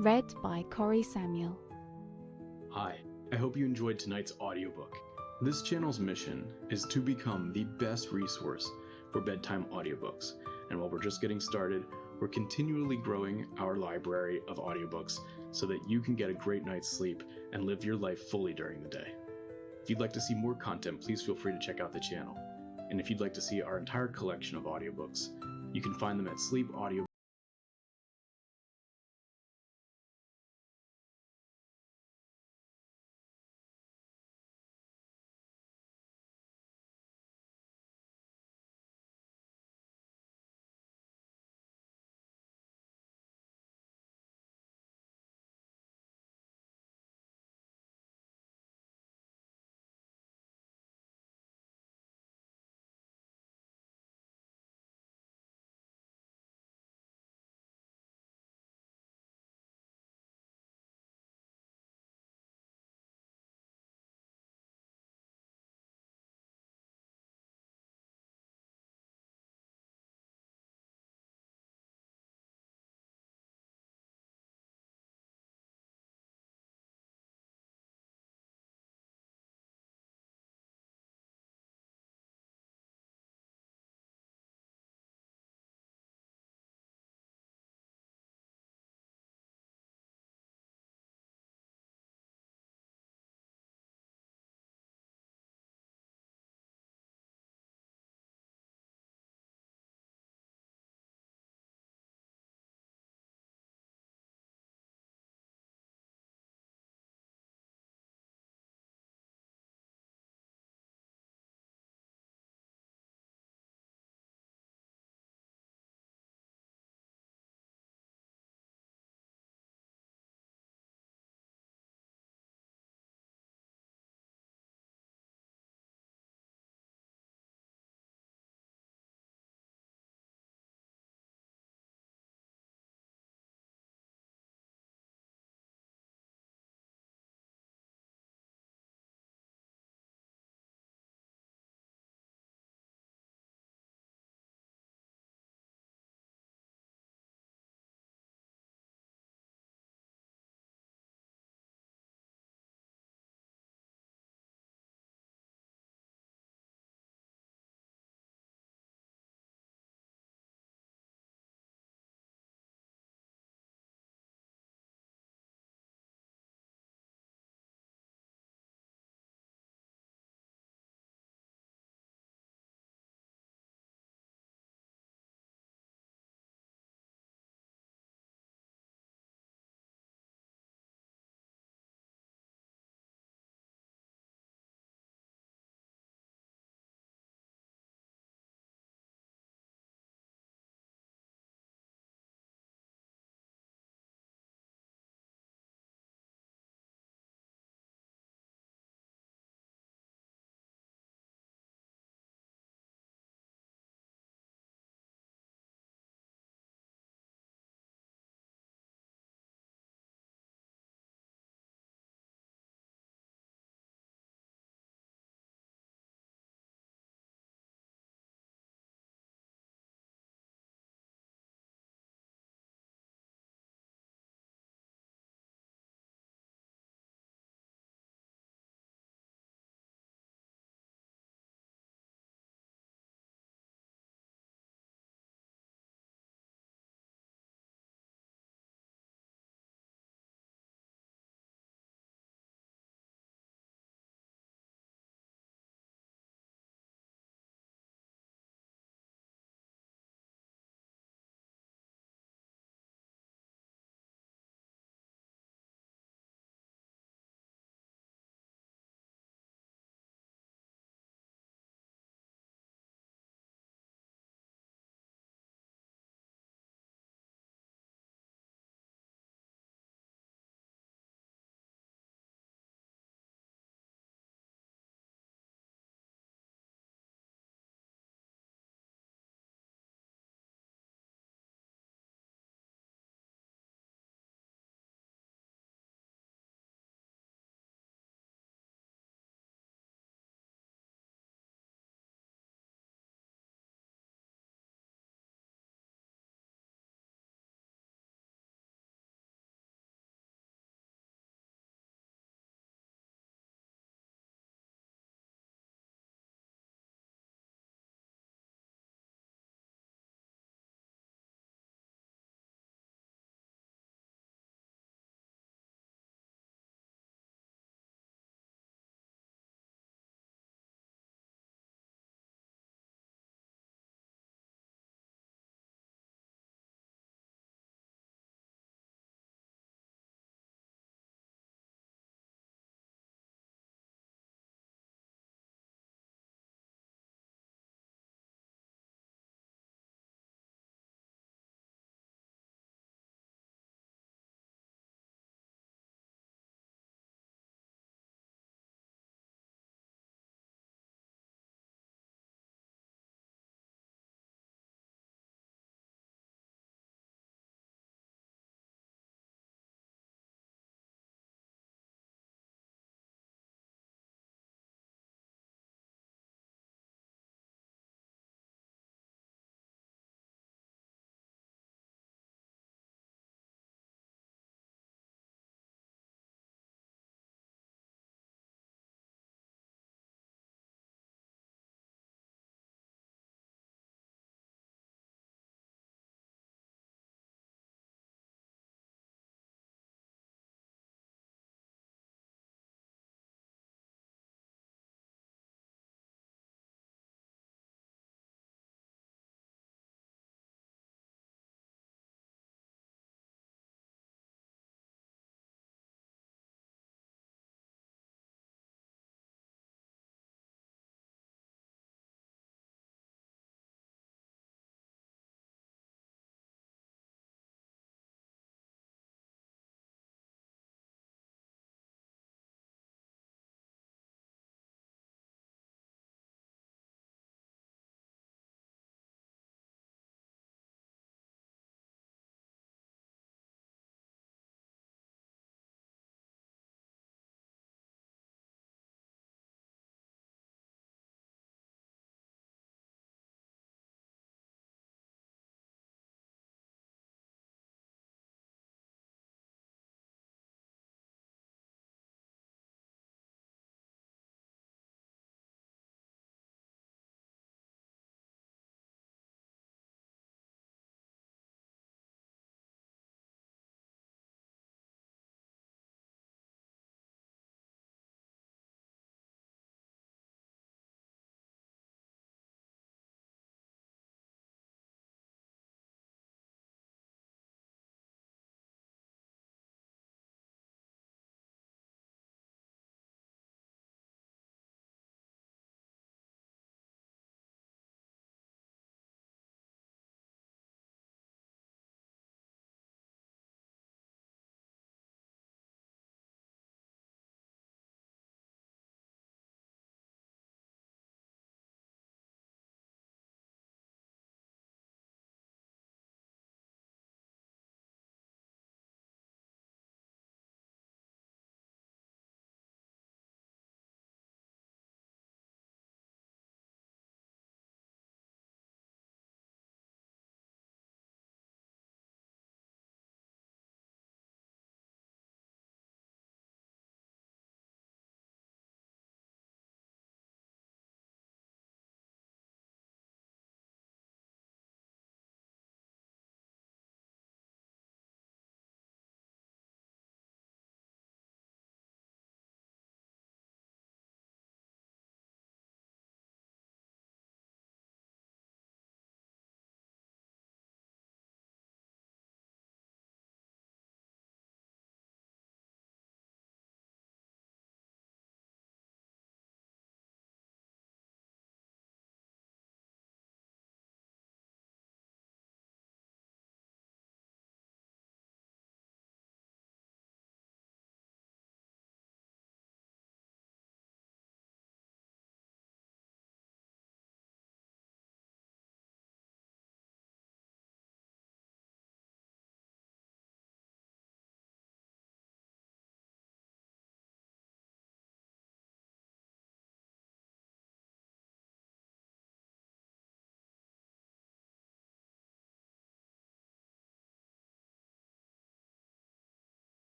Read by Cori Samuel. Hi, I hope you enjoyed tonight's audiobook. This channel's mission is to become the best resource for bedtime audiobooks, and while we're just getting started, we're continually growing our library of audiobooks so that you can get a great night's sleep and live your life fully during the day. If you'd like to see more content, please feel free to check out the channel. And if you'd like to see our entire collection of audiobooks, you can find them at sleepaudiobook.com.